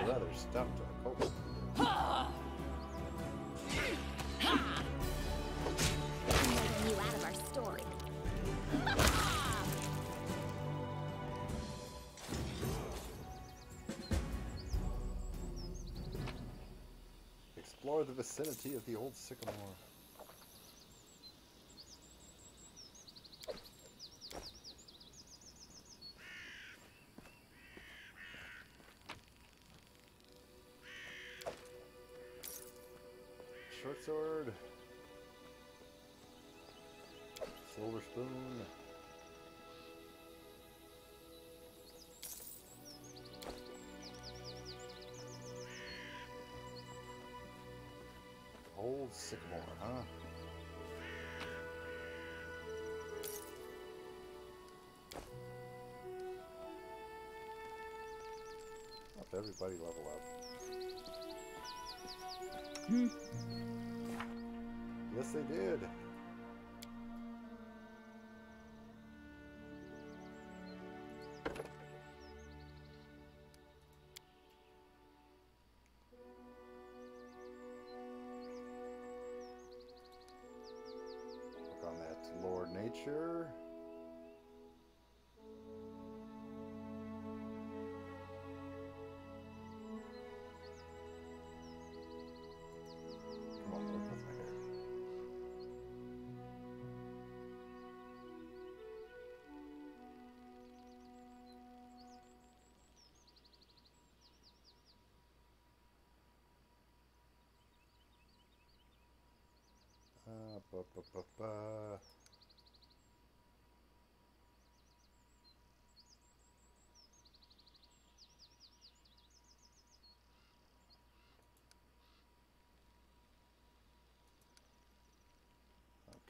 [SPEAKER 15] Rather stumped a kobold.
[SPEAKER 3] You out of our story.
[SPEAKER 15] Explore the vicinity of the old sycamore. Short sword. Silver spoon. Old sycamore, huh? Help everybody level up. Yes, they did. nature. Come on, work with my hair. Ba, ba, ba, ba.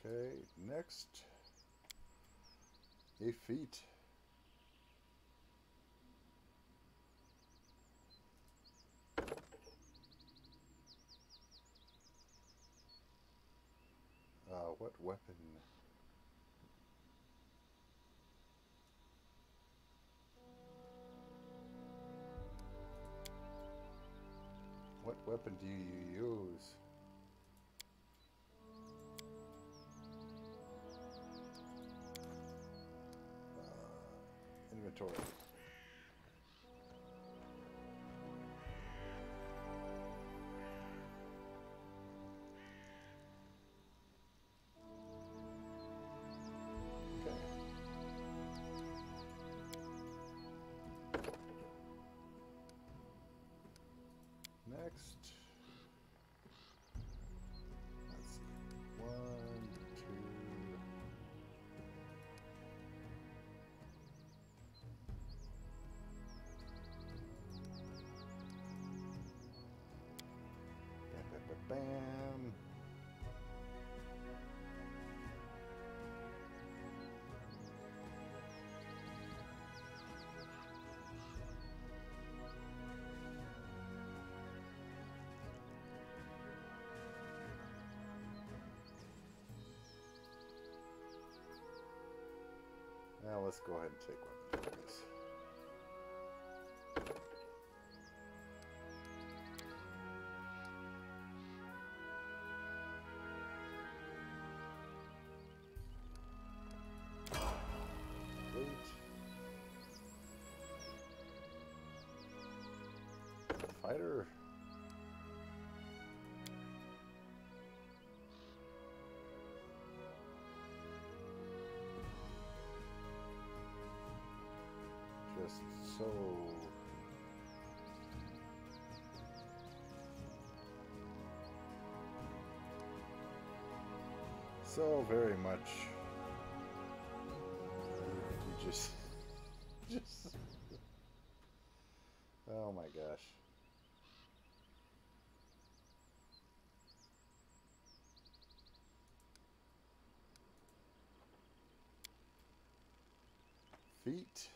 [SPEAKER 15] Okay, next, a feat. What weapon? What weapon do you use? Inventory. Next, let's see, 1, 2. Bam, bam, bam, bam. Now let's go ahead and take weapon focus. Fighter. Just so very much. You just oh my gosh. Feet.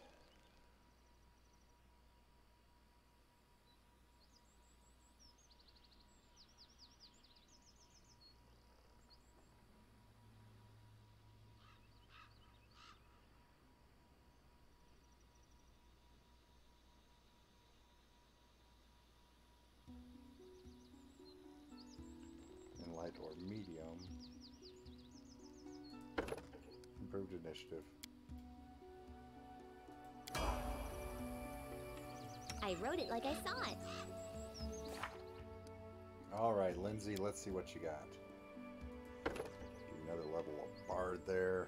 [SPEAKER 15] And light or medium. Improved initiative.
[SPEAKER 3] I wrote it like I saw it.
[SPEAKER 15] All right, Lindsay, let's see what you got. Give you another level of Bard there.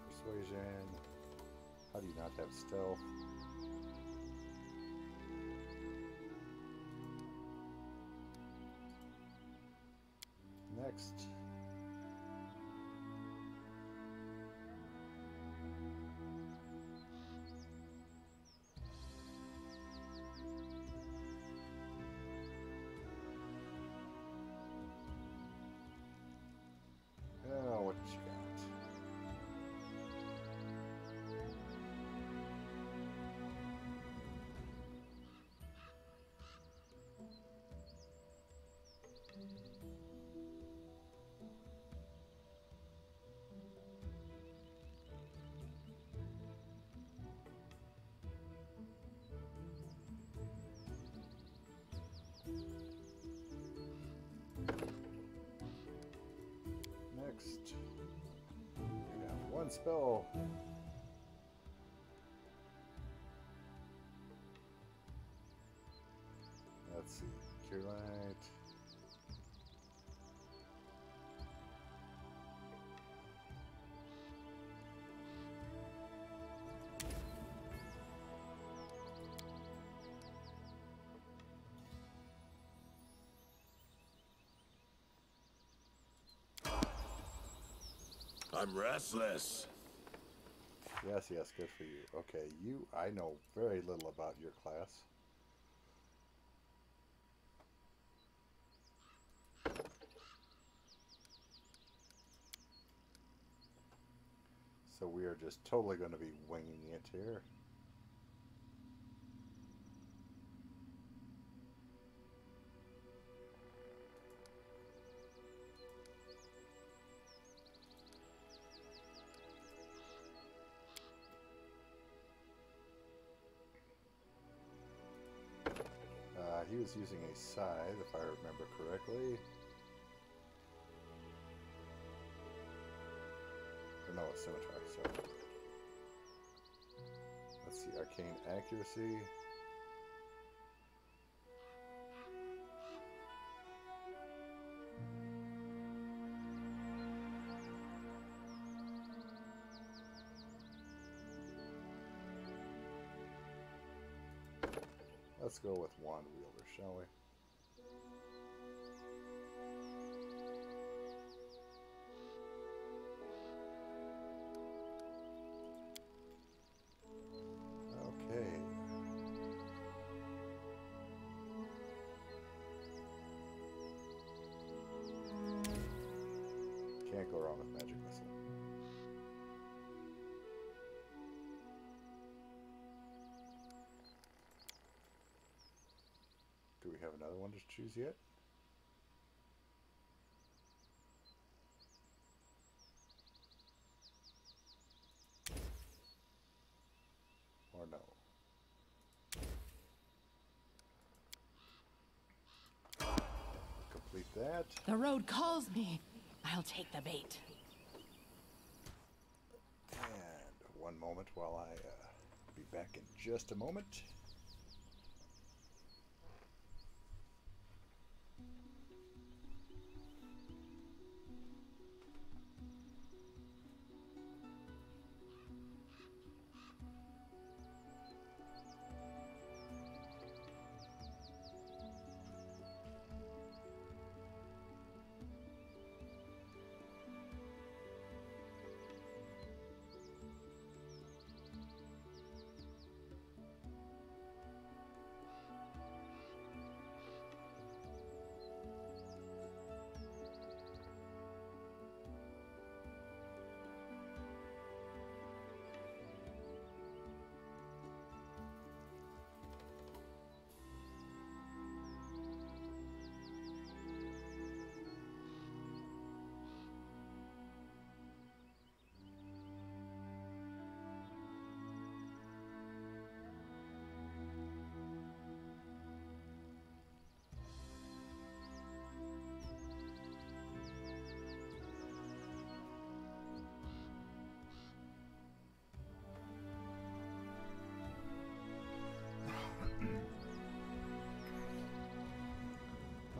[SPEAKER 15] Persuasion. How do you not have stealth? Next. Oh, what you got? one spell. Let's see. Cure Light.
[SPEAKER 11] I'm restless.
[SPEAKER 15] Yes, yes, good for you. Okay, you, I know very little about your class. So we are just totally going to be winging it here. He was using a scythe, if I remember correctly. Or no, a scimitar, sorry. Let's see, arcane accuracy. Let's go with wand wielder, shall we? Okay. Can't go wrong with magic missile. Do we have another one to choose yet? Or no? Complete that.
[SPEAKER 7] The road calls me. I'll take the bait.
[SPEAKER 15] And one moment while I be back in just a moment.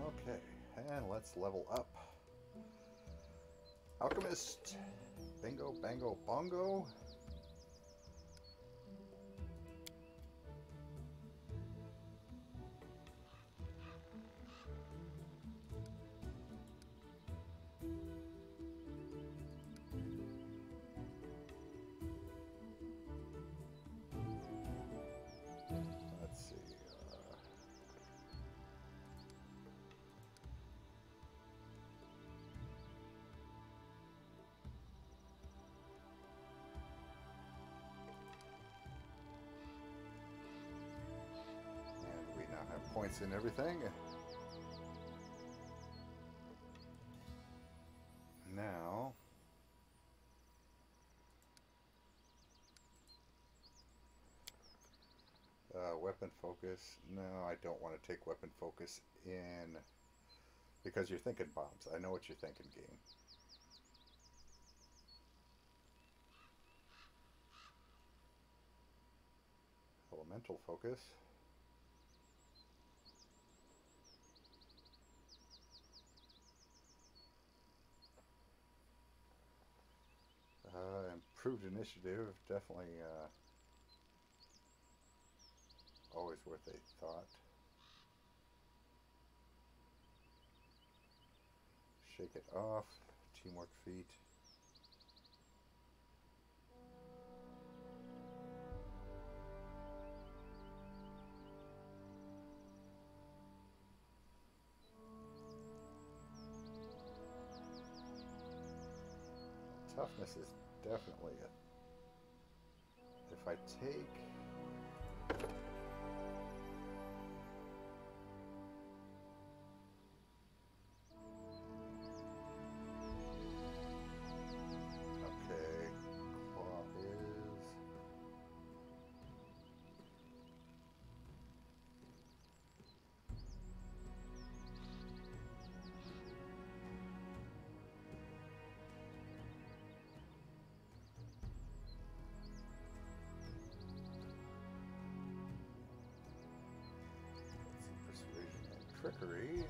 [SPEAKER 15] Okay, and let's level up. Alchemist, bingo, bango, bongo. Let's see. And we now have points in everything. Now, weapon focus. No, I don't want to take weapon focus in because you're thinking bombs. I know what you're thinking, game. Elemental focus. Improved initiative, definitely always worth a thought. Shake it off, teamwork feat. Toughness is definitely it. If I take okay, claw is persuasion and trickery.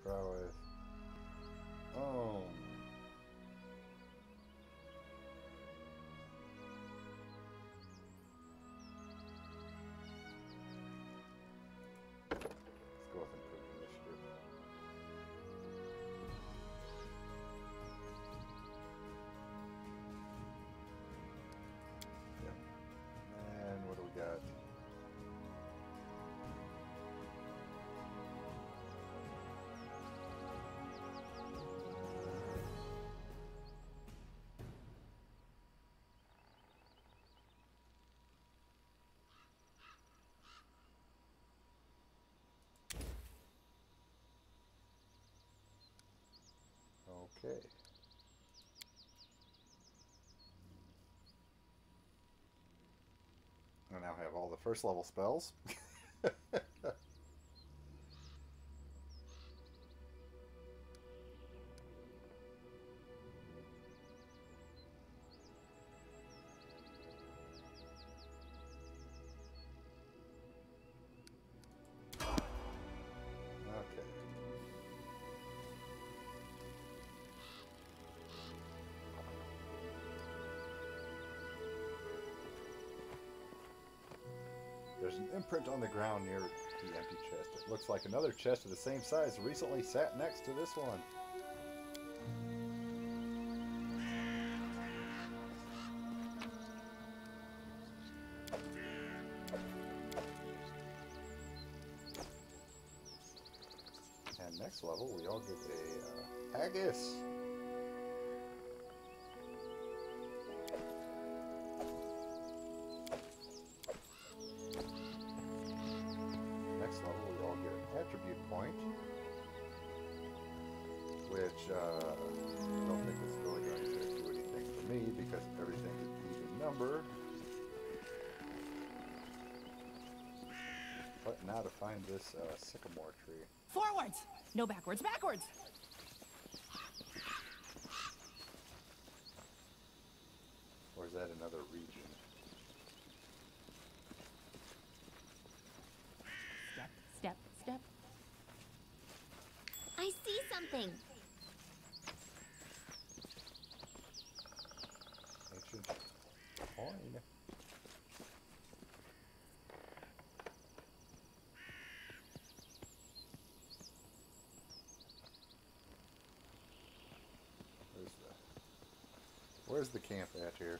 [SPEAKER 15] Prowess. Oh. Let's go with improved initiative. Yep. And what do we got? Okay. I now have all the first level spells. Okay. There's an imprint on the ground near the empty chest. It looks like another chest of the same size recently sat next to this one. And next level, we all get a haggis. Next level, we all get an attribute point, which I don't think is really going to do anything for me because everything is even number. But now to find this sycamore tree.
[SPEAKER 7] Forwards! No backwards, backwards!
[SPEAKER 15] Or is that another region?
[SPEAKER 7] Step, step, step.
[SPEAKER 3] I see something.
[SPEAKER 15] Ancient coin. Where's the camp at here?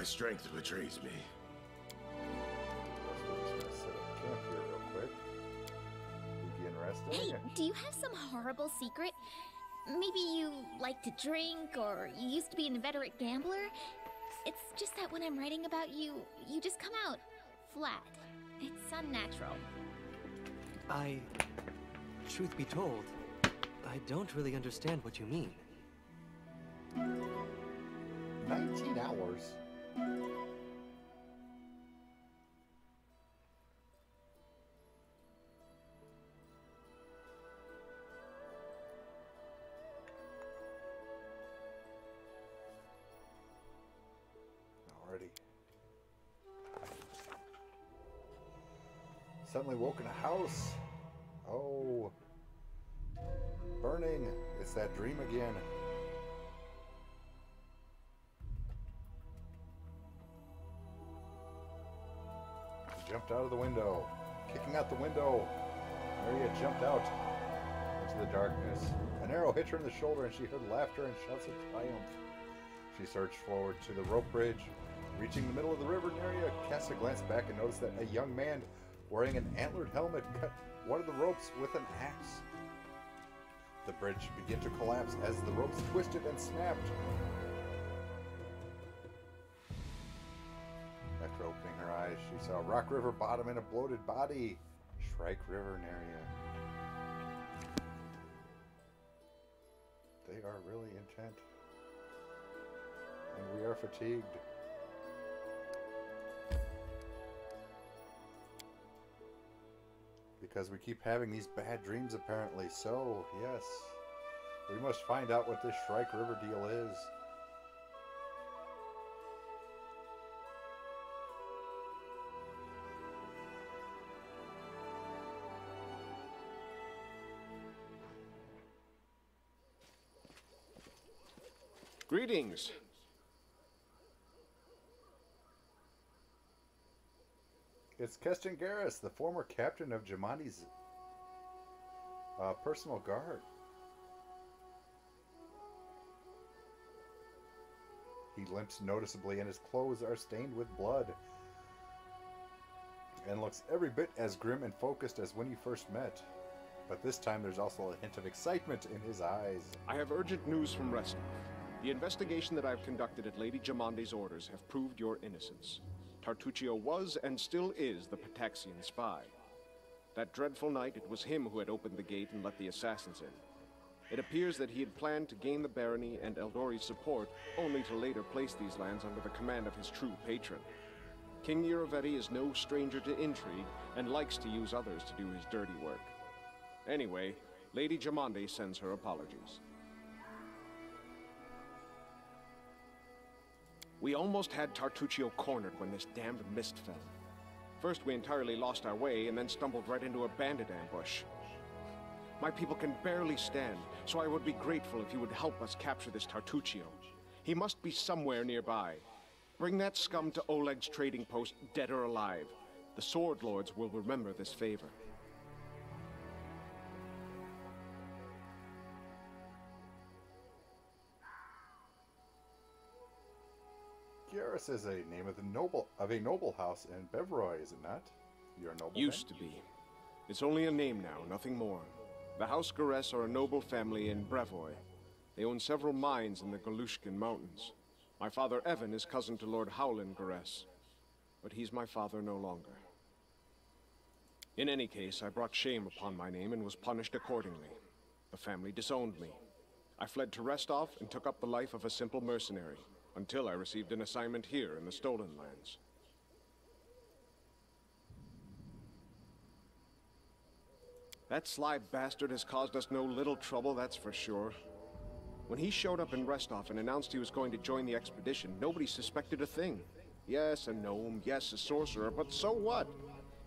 [SPEAKER 11] strength betrays me.
[SPEAKER 15] Just gonna set up camp here real quick. Begin resting.
[SPEAKER 3] Hey, do you have some horrible secret? Maybe you like to drink, or you used to be an inveterate gambler? It's just that when I'm writing about you, you just come out flat. It's unnatural.
[SPEAKER 18] Truth be told, I don't really understand what you mean.
[SPEAKER 15] 19 hours. Alrighty. Suddenly woke in a house. Oh. Burning. It's that dream again. She jumped out of the window. Kicking out the window. Maria jumped out into the darkness. An arrow hit her in the shoulder and she heard laughter and shouts of triumph. She surged forward to the rope bridge. Reaching the middle of the river, Neria cast a glance back and noticed that a young man wearing an antlered helmet cut one of the ropes with an axe. The bridge began to collapse as the ropes twisted and snapped. After opening her eyes, she saw Rock River bottom and a bloated body. Shrike River, Neria. They are really intent. And we are fatigued. Because we keep having these bad dreams, apparently. So, yes, we must find out what this Shrike River deal is.
[SPEAKER 10] Greetings.
[SPEAKER 15] It's Keston Garrus, the former captain of Jamandi's personal guard. He limps noticeably and his clothes are stained with blood. And looks every bit as grim and focused as when you first met. But this time there's also a hint of excitement in his eyes.
[SPEAKER 16] I have urgent news from Restov. The investigation that I have conducted at Lady Jamandi's orders have proved your innocence. Tartuccio was and still is the Pataxian spy. That dreadful night, it was him who had opened the gate and let the assassins in. It appears that he had planned to gain the barony and Eldori's support, only to later place these lands under the command of his true patron. King Iravetti is no stranger to intrigue, and likes to use others to do his dirty work. Anyway, Lady Jamandi sends her apologies. We almost had Tartuccio cornered when this damned mist fell. First we entirely lost our way, and then stumbled right into a bandit ambush. My people can barely stand, so I would be grateful if you would help us capture this Tartuccio. He must be somewhere nearby. Bring that scum to Oleg's trading post, dead or alive. The Sword Lords will remember this favor.
[SPEAKER 15] Garrus is a name of a noble house in Bevroy, is it not? You're a noble.
[SPEAKER 16] Used to be. It's only a name now, nothing more. The House Garess are a noble family in Brevoy. They own several mines in the Galushkin Mountains. My father Evan is cousin to Lord Howland Garess, but he's my father no longer. In any case, I brought shame upon my name and was punished accordingly. The family disowned me. I fled to Restov and took up the life of a simple mercenary, until I received an assignment here in the Stolen Lands. That sly bastard has caused us no little trouble, that's for sure. When he showed up in Restov and announced he was going to join the expedition, nobody suspected a thing. Yes, a gnome, yes, a sorcerer, but so what?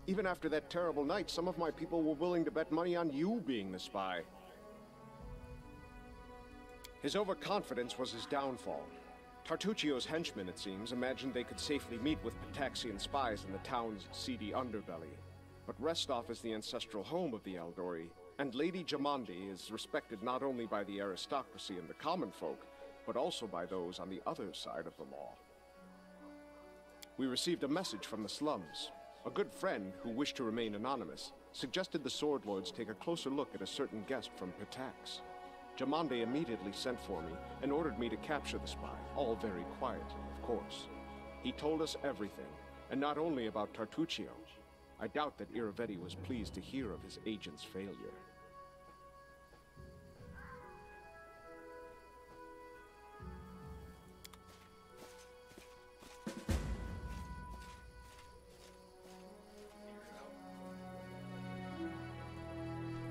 [SPEAKER 16] Even after that terrible night, some of my people were willing to bet money on you being the spy. His overconfidence was his downfall. Tartuccio's henchmen, it seems, imagined they could safely meet with Pataxian spies in the town's seedy underbelly. But Restov is the ancestral home of the Eldori, and Lady Jamandi is respected not only by the aristocracy and the common folk, but also by those on the other side of the law. We received a message from the slums. A good friend, who wished to remain anonymous, suggested the Sword Lords take a closer look at a certain guest from Pitax. Jamande immediately sent for me and ordered me to capture the spy, all very quietly, of course. He told us everything, and not only about Tartuccio. I doubt that Iravetti was pleased to hear of his agent's failure.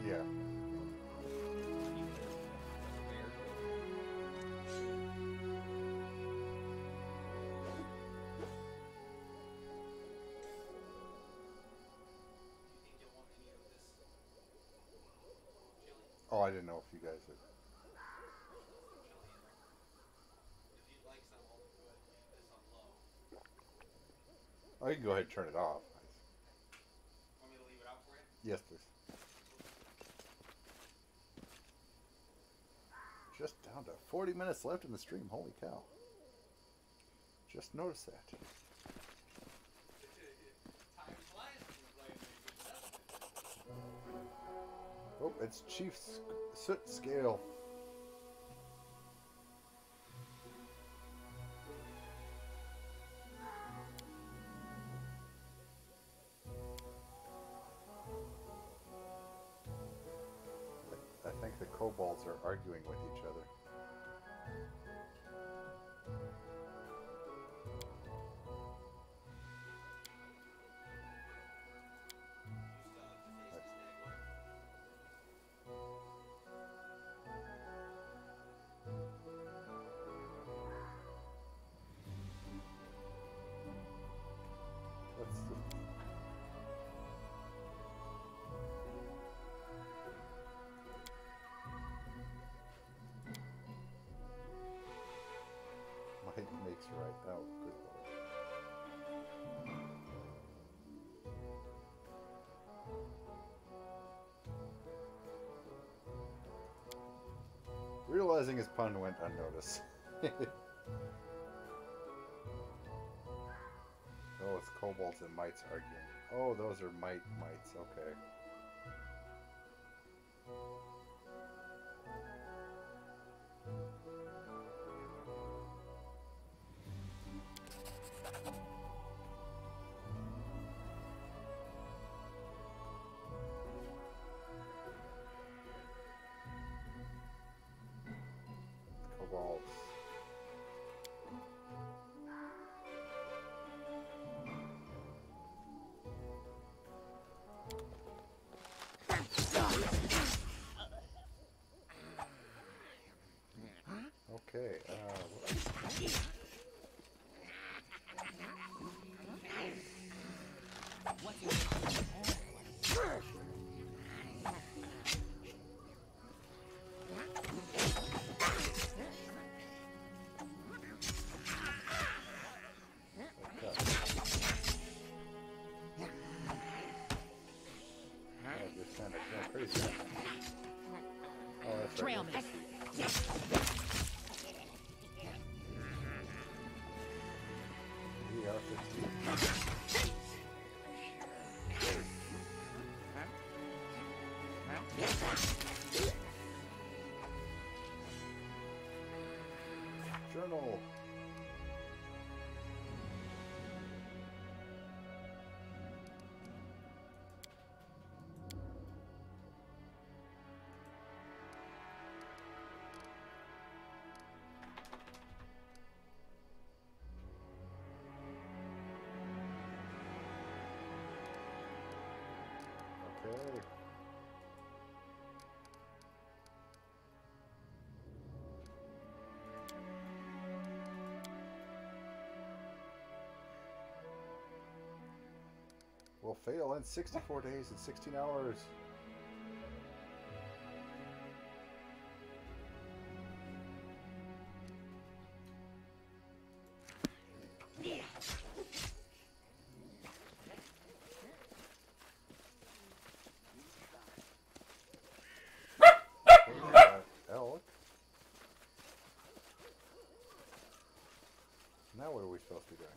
[SPEAKER 15] Yeah. Oh, I didn't know if you guys had. Oh, you can go ahead and turn it off.
[SPEAKER 13] Want me to leave it out for you?
[SPEAKER 15] Yes, please. Just down to 40 minutes left in the stream. Holy cow. Just noticed that. Oh, it's Chief Soot Scale. I think the kobolds are arguing with each other. Might makes right. Oh, good lord. Realizing his pun went unnoticed. Oh, it's kobolds and mites arguing. Oh, those are mites. Okay. Kobolds. Okay,
[SPEAKER 2] Trail me.
[SPEAKER 15] Journal. Okay. Will fail in 64 days and 16 hours. Elk. Now what are we supposed to be doing?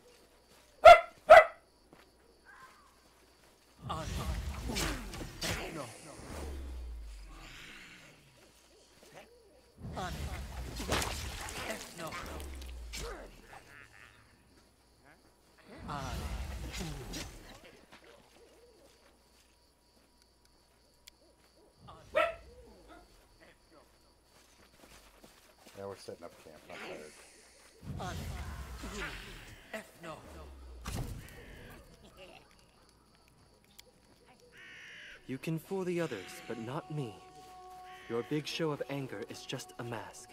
[SPEAKER 15] Yeah, we're setting up camp. I'm tired.
[SPEAKER 20] F no.
[SPEAKER 18] You can fool the others, but not me. Your big show of anger is just a mask.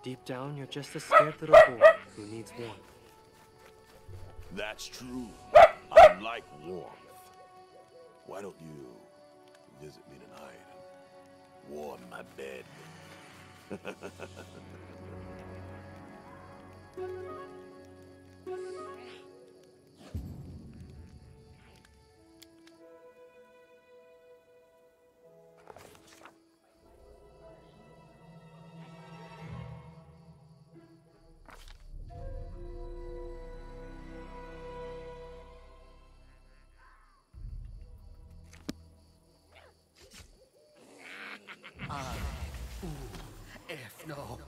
[SPEAKER 18] Deep down, you're just a scared little boy who needs warmth.
[SPEAKER 11] That's true. I like warmth. Why don't you visit me tonight and warm my bed?
[SPEAKER 20] F no.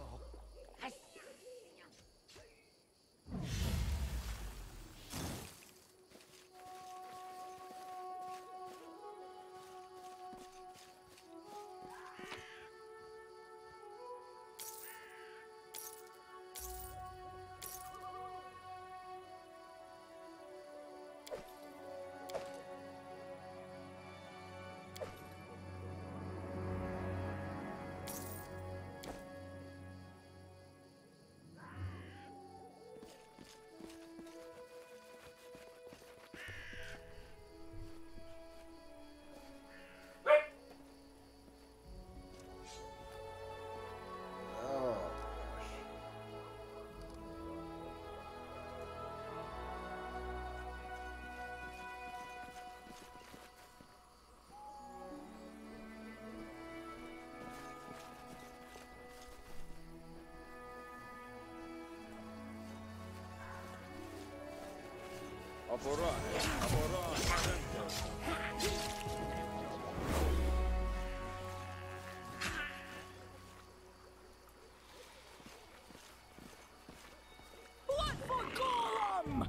[SPEAKER 17] What for Golem?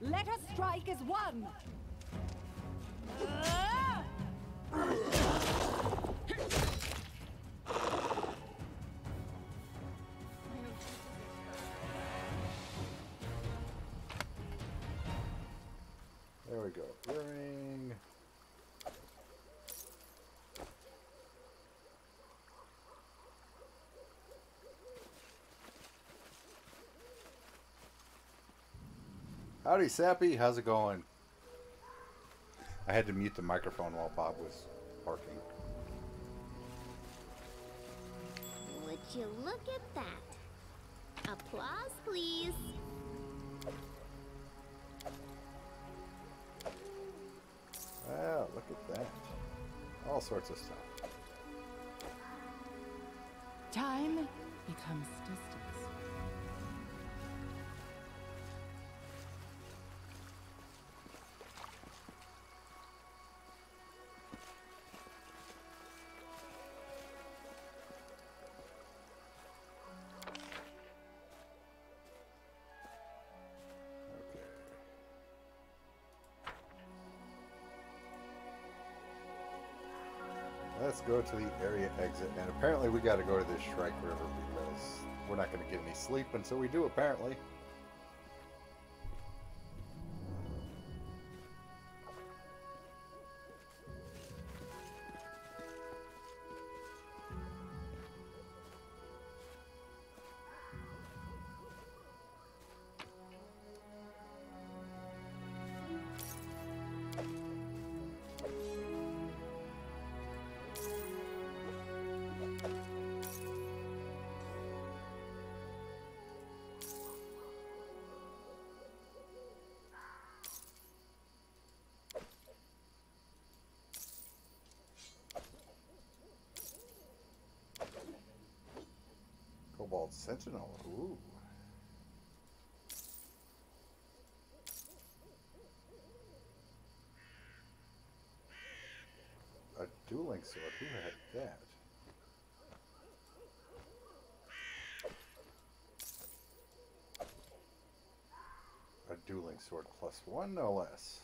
[SPEAKER 17] Let us strike as one.
[SPEAKER 15] There we go. Ring. Howdy, Sappy. How's it going? I had to mute the microphone while Bob was barking.
[SPEAKER 3] Would you look at that? Applause, please.
[SPEAKER 15] Wow, look at that. All sorts of stuff.
[SPEAKER 7] Time becomes distance.
[SPEAKER 15] Let's go to the area exit, and apparently we got to go to this Shrike River because we're not going to get any sleep until we do, apparently. Cobalt Sentinel. Ooh. A dueling sword. Who had that? A dueling sword +1, no less.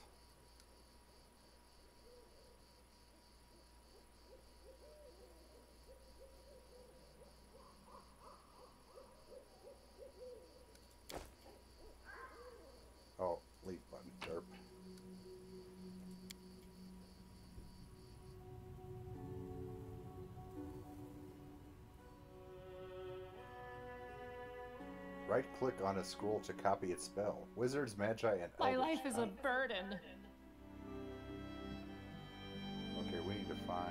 [SPEAKER 1] Right-click on a scroll to copy its spell. Wizards, Magi, and
[SPEAKER 7] My
[SPEAKER 1] Eldritch.
[SPEAKER 7] life is a burden.
[SPEAKER 1] Okay, we need to find...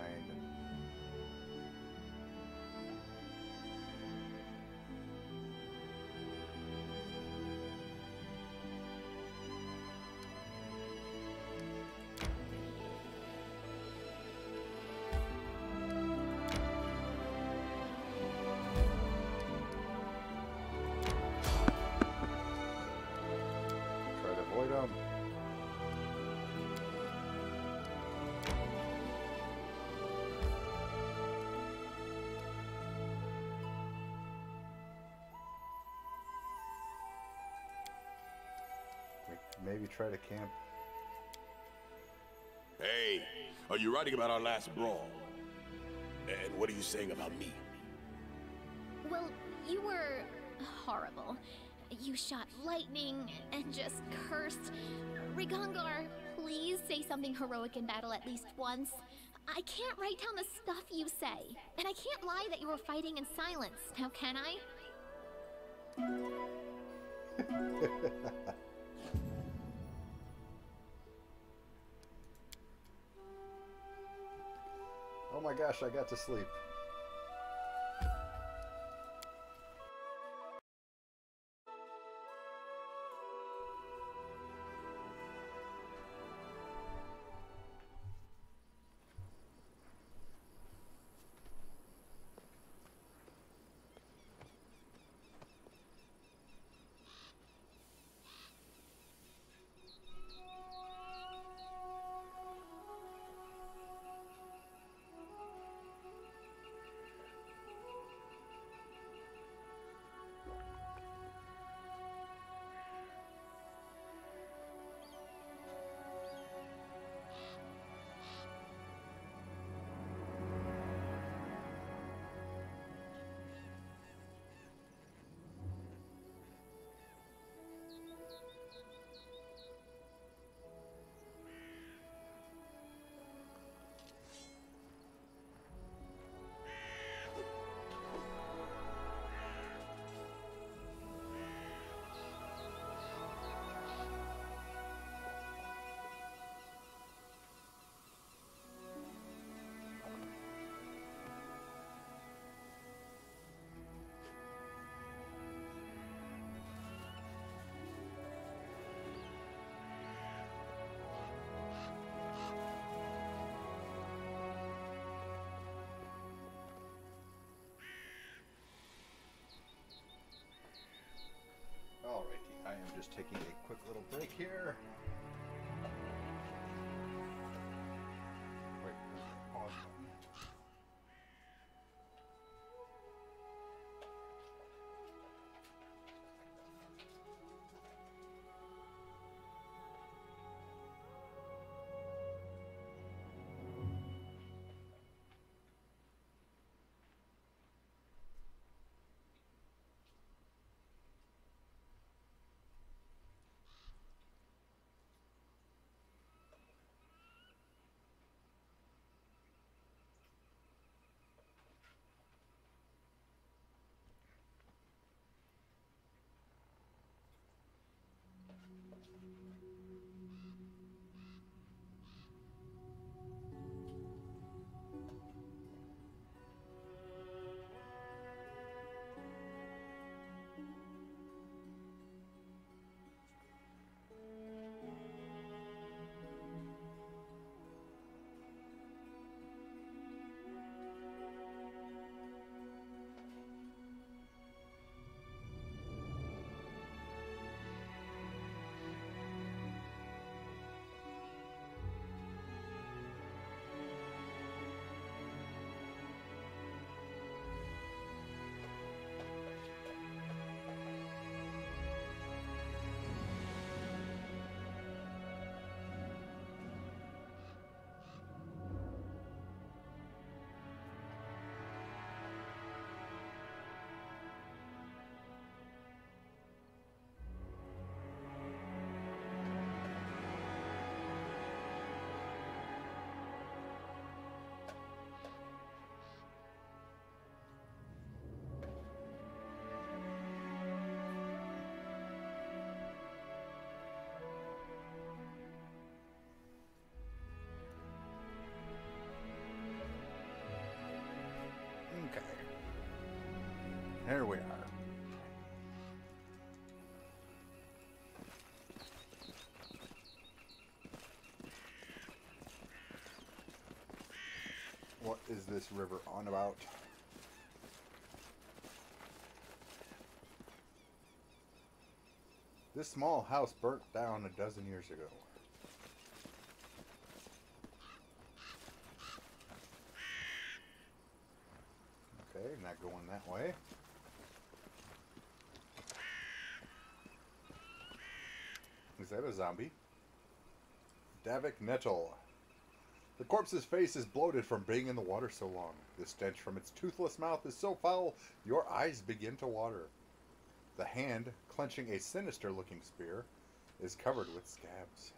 [SPEAKER 1] Try to avoid them. Maybe try to camp.
[SPEAKER 11] Hey, are you writing about our last brawl? And what are you saying about me?
[SPEAKER 3] Well, you were horrible. You shot lightning and just cursed. Rigongar, please say something heroic in battle at least once. I can't write down the stuff you say. And I can't lie that you were fighting in silence, now can I?
[SPEAKER 1] Oh my gosh, I got to sleep. Alrighty, I am just taking a quick little break here. Wait, pause button.
[SPEAKER 15] Okay. Here we are. What is this river on about? This small house burnt down a dozen years ago. Okay, not going that way. Is that a zombie? Davik Nettle. The corpse's face is bloated from being in the water so long. The stench from its toothless mouth is so foul, your eyes begin to water. The hand, clenching a sinister-looking spear, is covered with scabs.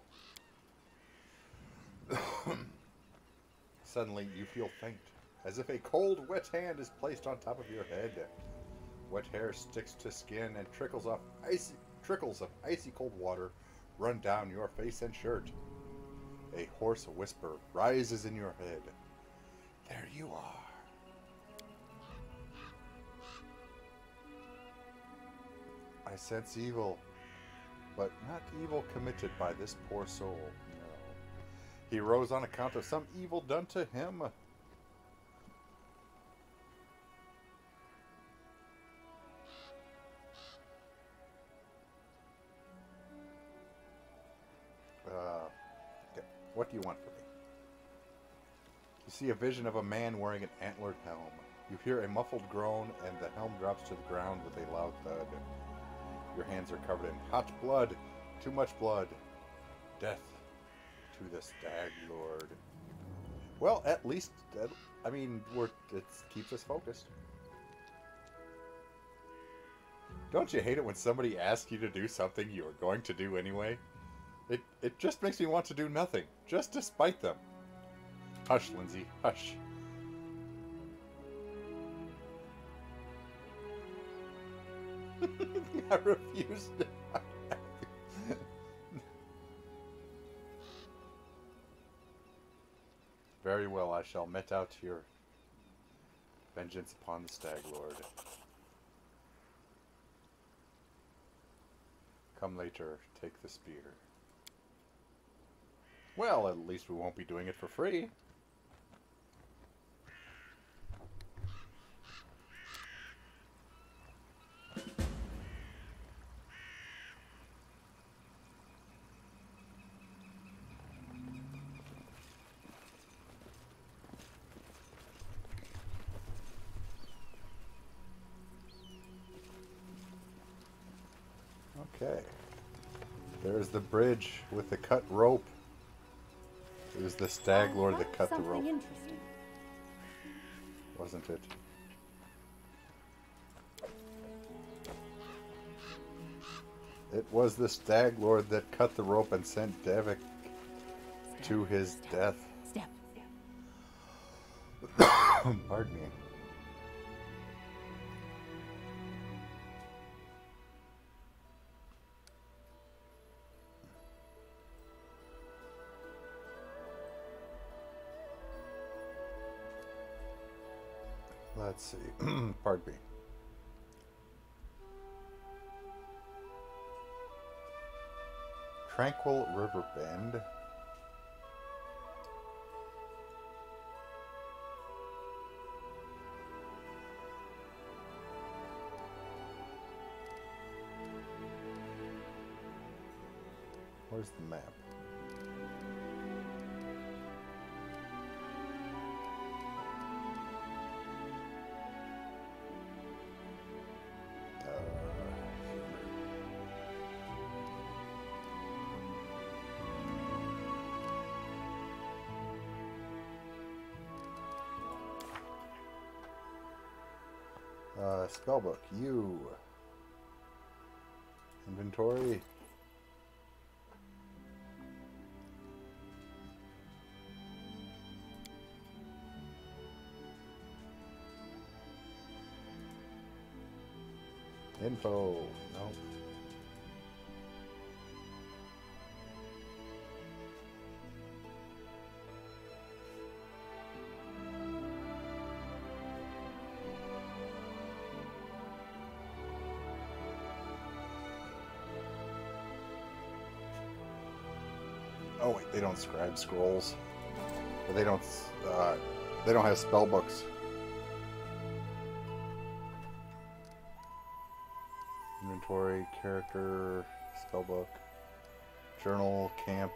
[SPEAKER 15] Suddenly, you feel faint, as if a cold, wet hand is placed on top of your head. Wet hair sticks to skin and trickles of icy cold water run down your face and shirt. A hoarse whisper rises in your head. There you are. I sense evil, but not evil committed by this poor soul. No. He rose on account of some evil done to him. Okay. What do you want from me? You see a vision of a man wearing an antlered helm. You hear a muffled groan, and the helm drops to the ground with a loud thud. Your hands are covered in hot blood, too much blood. Death to the Stag Lord. Well, at least, I mean, it keeps us focused. Don't you hate it when somebody asks you to do something you are going to do anyway? It just makes me want to do nothing, just to spite them. Hush, Lindsay, hush. I refuse to. Very well, I shall mete out your vengeance upon the Stag Lord. Come later, take the spear. Well, at least we won't be doing it for free. Okay. There's the bridge with the cut rope. It was the Stag Lord that cut the rope.
[SPEAKER 9] Interesting.
[SPEAKER 1] Wasn't it? It was the Stag Lord that cut the rope and sent Davik to his death.
[SPEAKER 7] Step.
[SPEAKER 1] Pardon me. Let's see. Pardon me. Tranquil River Bend. Where's the map? Spellbook, you. Inventory. Info, nope.
[SPEAKER 15] Oh wait, they don't scribe scrolls. Or they don't have spell books. Inventory, character, spellbook, journal, camp.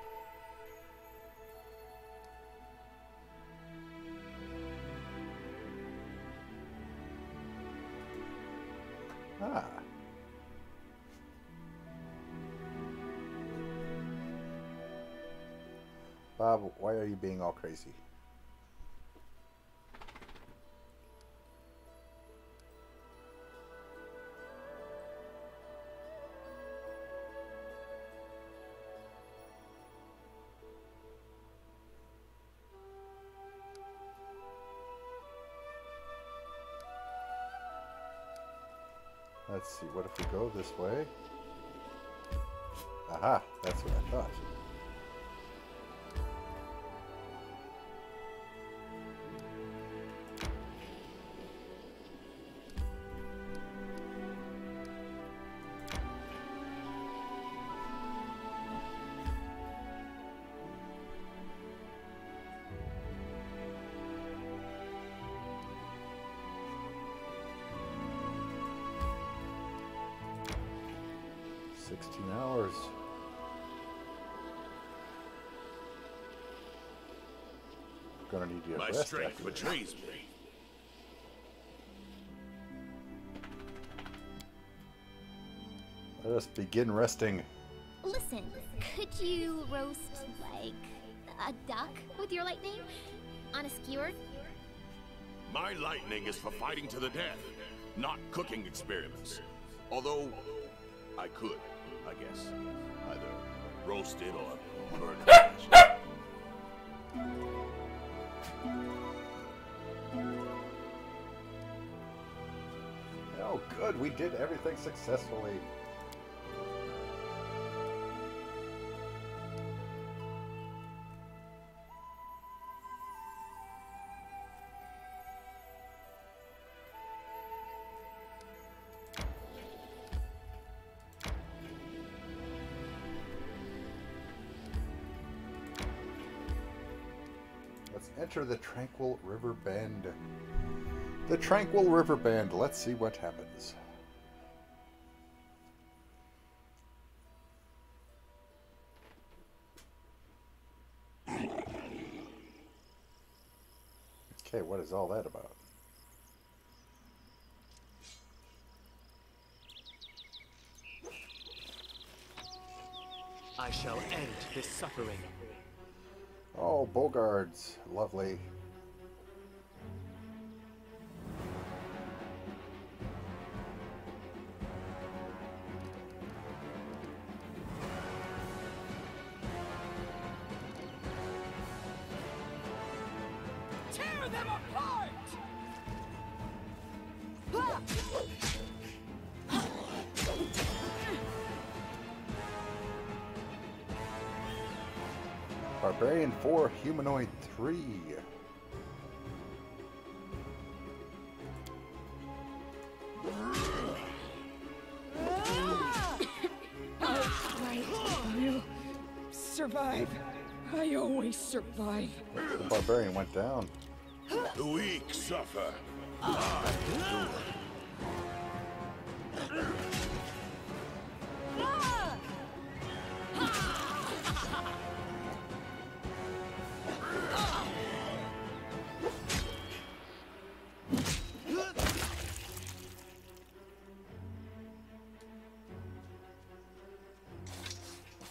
[SPEAKER 15] Ah. Bob, why are you being all crazy? Let's see, what if we go this way? Aha, that's what I thought. Hours. Gonna need you to rest.
[SPEAKER 11] My strength betrays me.
[SPEAKER 15] Let us begin resting.
[SPEAKER 3] Listen, could you roast, like, a duck with your lightning? On a skewer?
[SPEAKER 11] My lightning is for fighting to the death, not cooking experiments. Although, I could, I guess. Either roast it or burn it.
[SPEAKER 15] Oh, good. We did everything successfully. Enter the Tranquil River Bend. The Tranquil River Bend. Let's see what happens. Okay, what is all that about?
[SPEAKER 18] I shall end this suffering.
[SPEAKER 15] Oh, Bogards. Lovely.
[SPEAKER 4] Tear them apart!
[SPEAKER 15] Barbarian 4, Humanoid 3.
[SPEAKER 4] I'll survive. I always survive.
[SPEAKER 15] The Barbarian went down.
[SPEAKER 11] The weak suffer.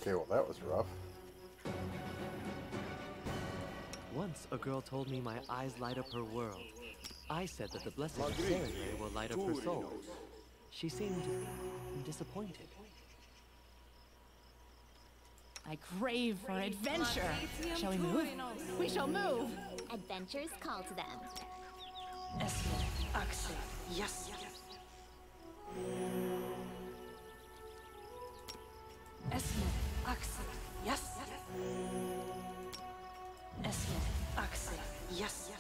[SPEAKER 15] Okay, well that was rough.
[SPEAKER 18] Once a girl told me my eyes light up her world. I said that the blessings of Serenray will light up her soul. She seemed disappointed.
[SPEAKER 7] I crave for adventure. Shall we move? We shall move.
[SPEAKER 3] Adventures call to them.
[SPEAKER 6] Axel, yes. Esme, Axel, yes. Esme, Axel, yes.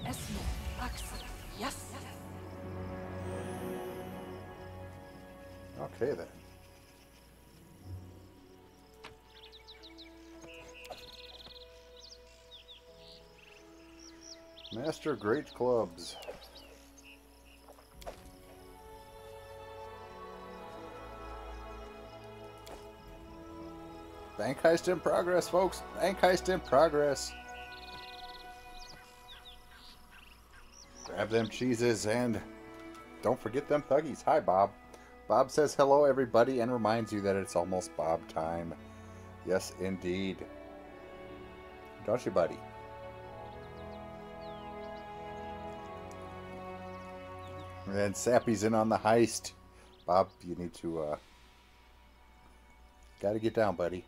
[SPEAKER 6] Esme, Axel, yes.
[SPEAKER 15] Okay then.
[SPEAKER 1] Master Great Clubs. Bank heist in progress, folks. Bank heist in progress. Grab them cheeses and don't forget them thuggies. Hi, Bob. Bob says hello, everybody, and reminds you that it's almost Bob time. Yes, indeed. Don't you, buddy? And Sappy's in on the heist. Bob, you need to, gotta get down, buddy.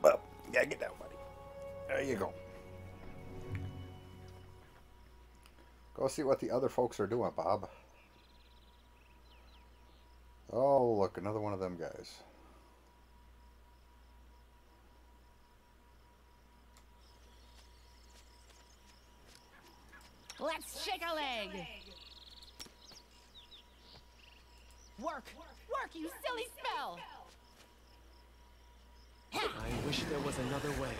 [SPEAKER 1] Well, gotta get down, buddy. There you go. Go see what the other folks are doing, Bob. Oh, look, another one of them guys.
[SPEAKER 7] Let's shake a leg! Work! Work, you silly spell!
[SPEAKER 18] I wish there was another way.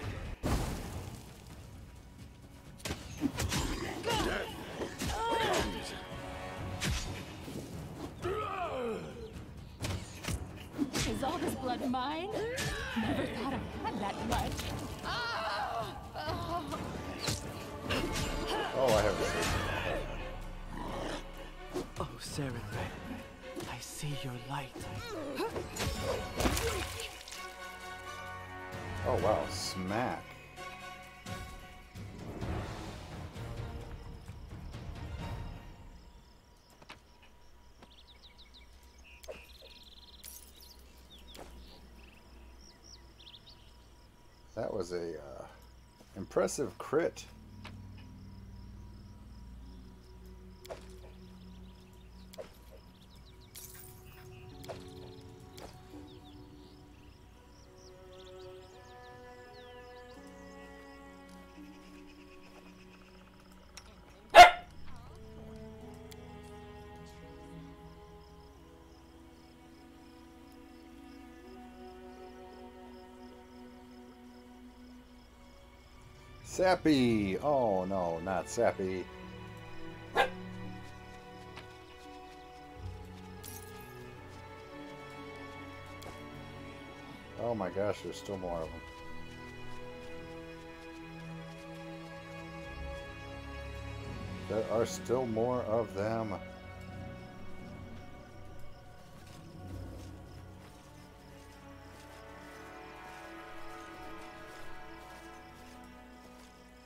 [SPEAKER 7] Is all this blood mine? Never thought I had that much.
[SPEAKER 1] Oh, I have to say.
[SPEAKER 18] Oh, Saren Ray, I see your light.
[SPEAKER 1] Oh, wow, smack. That was a impressive crit. Sappy! Oh no, not Sappy. Oh my gosh, there's still more of them. There are still more of them.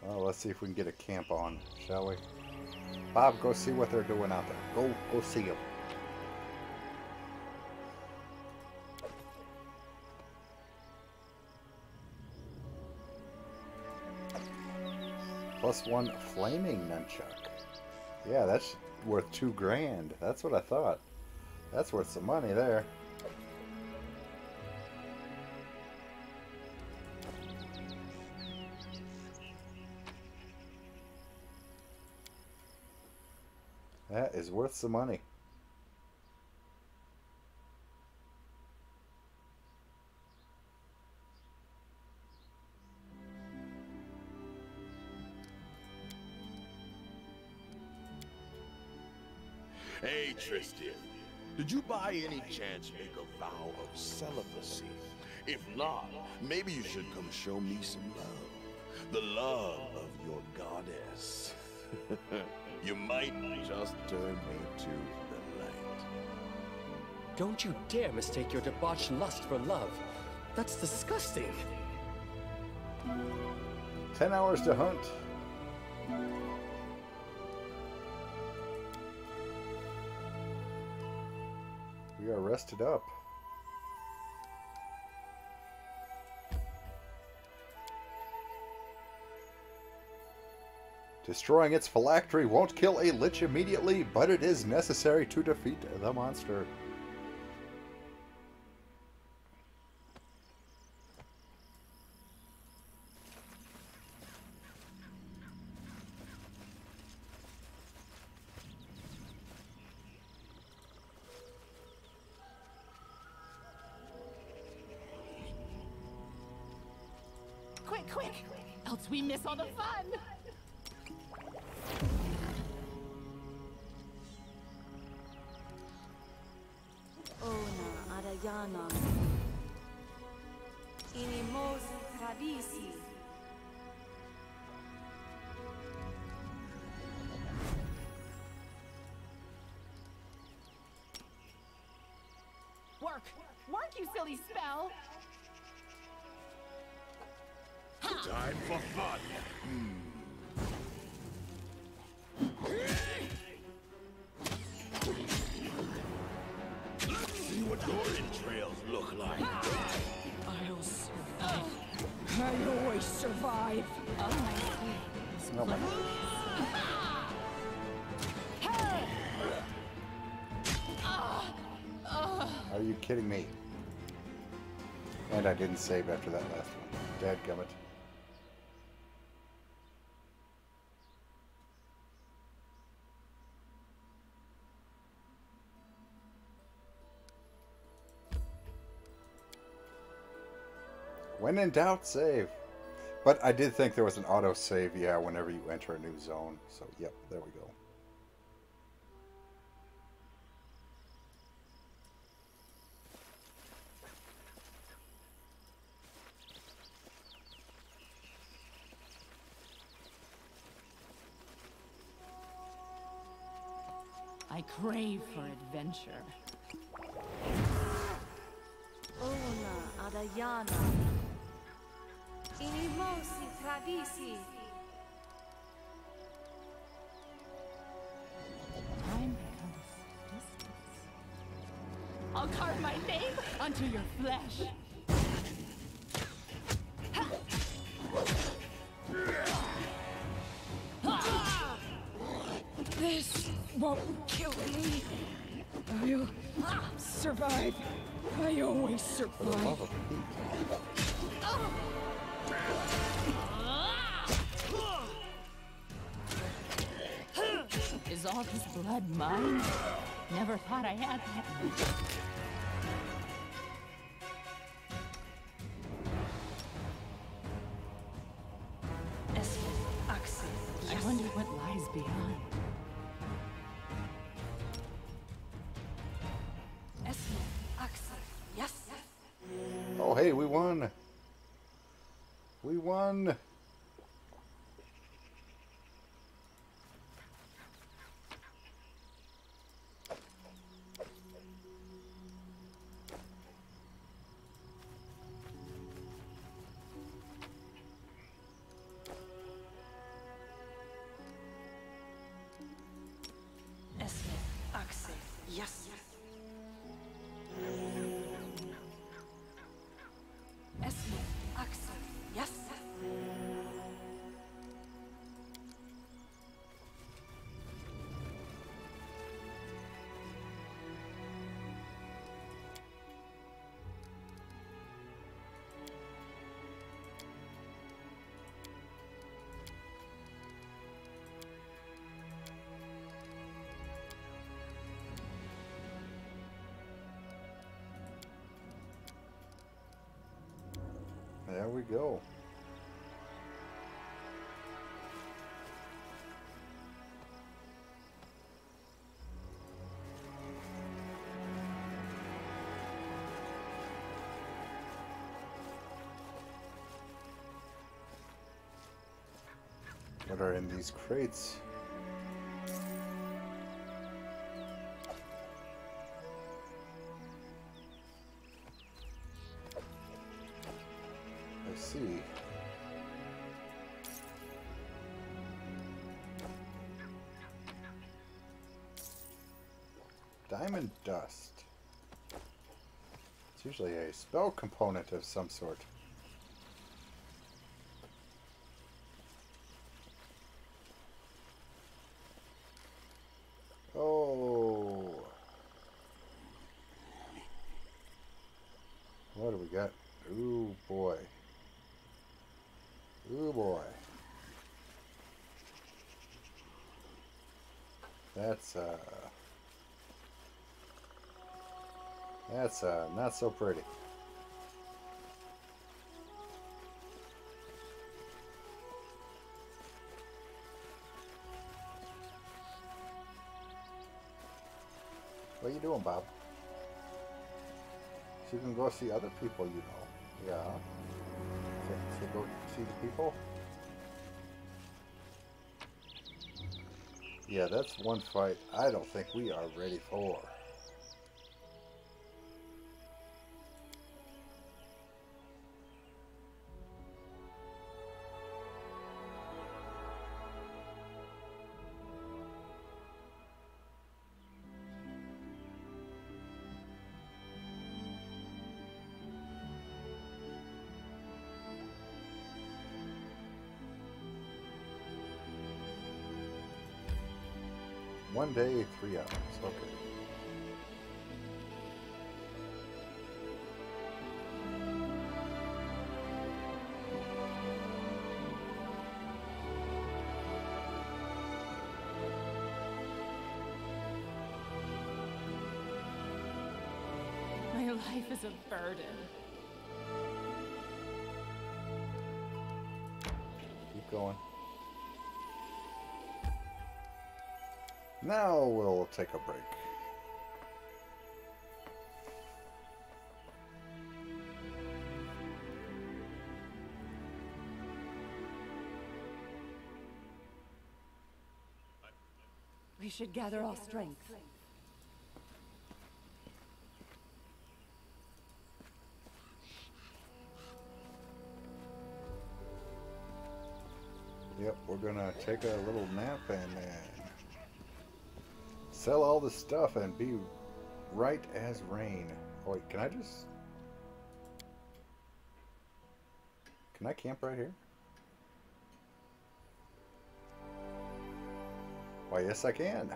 [SPEAKER 1] Well, let's see if we can get a camp on, shall we? Bob, go see what they're doing out there. Go see them. +1 flaming nunchuck. Yeah, that's worth $2 grand. That's what I thought. That's worth some money there. That is worth some money.
[SPEAKER 11] Hey, Tristan. Did you by any chance make a vow of celibacy? If not, maybe you should come show me some love. The love of your goddess. You might just turn me to the light.
[SPEAKER 18] Don't you dare mistake your debauched lust for love. That's disgusting.
[SPEAKER 1] 10 hours to hunt. We are rested up. Destroying its phylactery won't kill a lich immediately, but it is necessary to defeat the monster.
[SPEAKER 7] quick, else we miss all the fun!
[SPEAKER 19] Ona Arayana. Inimos tradisi.
[SPEAKER 7] Work! Work, you silly spell!
[SPEAKER 11] Time for fun. Let's see what your entrails look like.
[SPEAKER 7] I'll survive. I always survive.
[SPEAKER 1] Oh my Are you kidding me? And I didn't save after that last one. Dadgummit. When in doubt, save. But I did think there was an auto save, yeah, whenever you enter a new zone. So, yep, there we go.
[SPEAKER 7] I crave for adventure.
[SPEAKER 19] Ona Arayana. Inimosi tradisi.
[SPEAKER 7] Time becomes distance. I'll carve my name onto your flesh. This won't kill me. I'll survive. I always survive. Is all this blood mine? Never thought I had that much. I wonder what lies beyond.
[SPEAKER 19] Yes.
[SPEAKER 1] Oh, hey, we won. We won.
[SPEAKER 19] Yes. Yes.
[SPEAKER 1] There we go. What are in these crates? I see. Diamond dust. It's usually a spell component of some sort. Oh. What do we got? Ooh boy. Ooh boy. That's not so pretty.
[SPEAKER 15] What are you doing, Bob? So you can go see other people, you know. Yeah. So go see the people. Yeah, that's one fight I don't think we are ready for. One day, 3 hours. Okay.
[SPEAKER 7] My life is a burden.
[SPEAKER 15] Keep going. Now we'll take a break.
[SPEAKER 17] We should gather our strength.
[SPEAKER 15] Yep, we're gonna take a little nap and sell all the stuff and be right as rain. Oh wait, can I camp right here? Why, yes I can.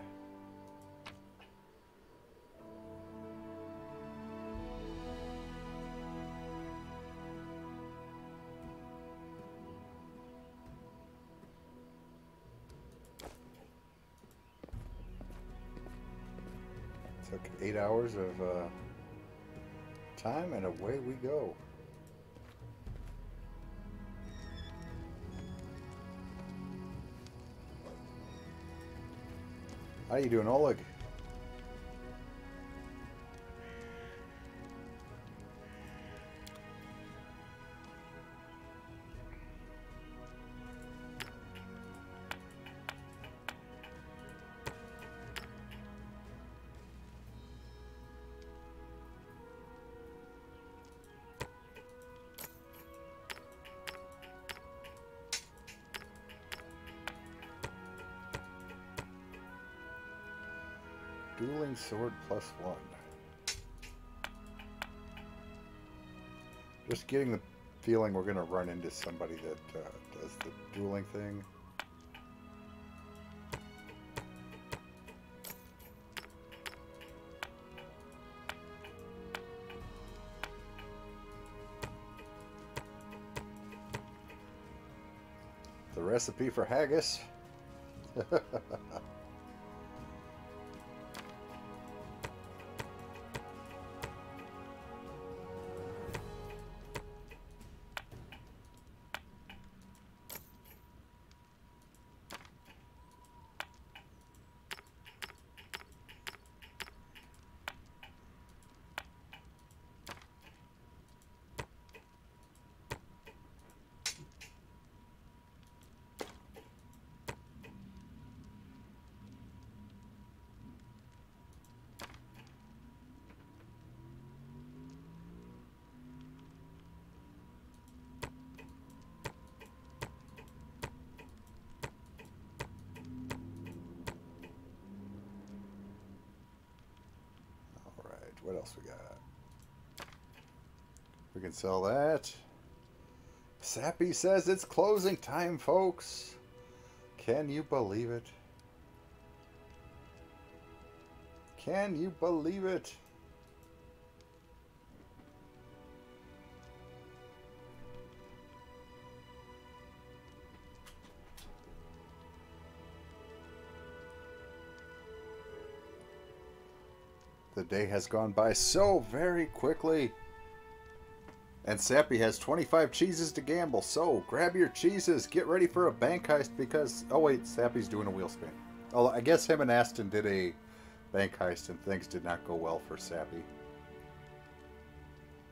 [SPEAKER 15] Took 8 hours of time and away we go. How you doing, Oleg? Dueling sword +1. Just getting the feeling we're going to run into somebody that does the dueling thing. The recipe for haggis. What else we got? We can sell that. Sappy says it's closing time, folks. Can you believe it? Can you believe it? The day has gone by so very quickly. And Sappy has 25 cheeses to gamble, so grab your cheeses, get ready for a bank heist because... Oh wait, Sappy's doing a wheel spin. Oh, I guess him and Aston did a
[SPEAKER 1] bank heist, and things did not go well for Sappy.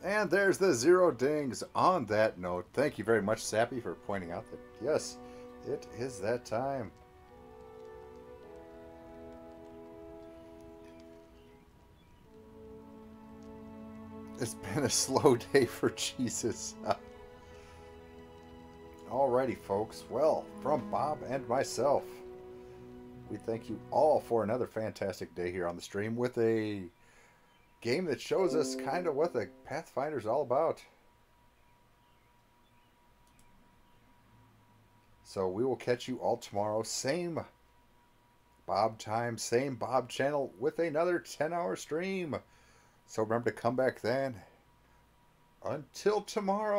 [SPEAKER 1] And there's the 0 dings. On that note, thank you very much, Sappy, for pointing out that, yes, it is that time. It's been a slow day for Jesus. Alrighty, folks. Well, from Bob and myself, we thank you all for another fantastic day here on the stream with a game that shows us kind of what the Pathfinder's all about. So we will catch you all tomorrow. Same Bob time, same Bob channel with another 10-hour stream. So remember to come back then. Until tomorrow.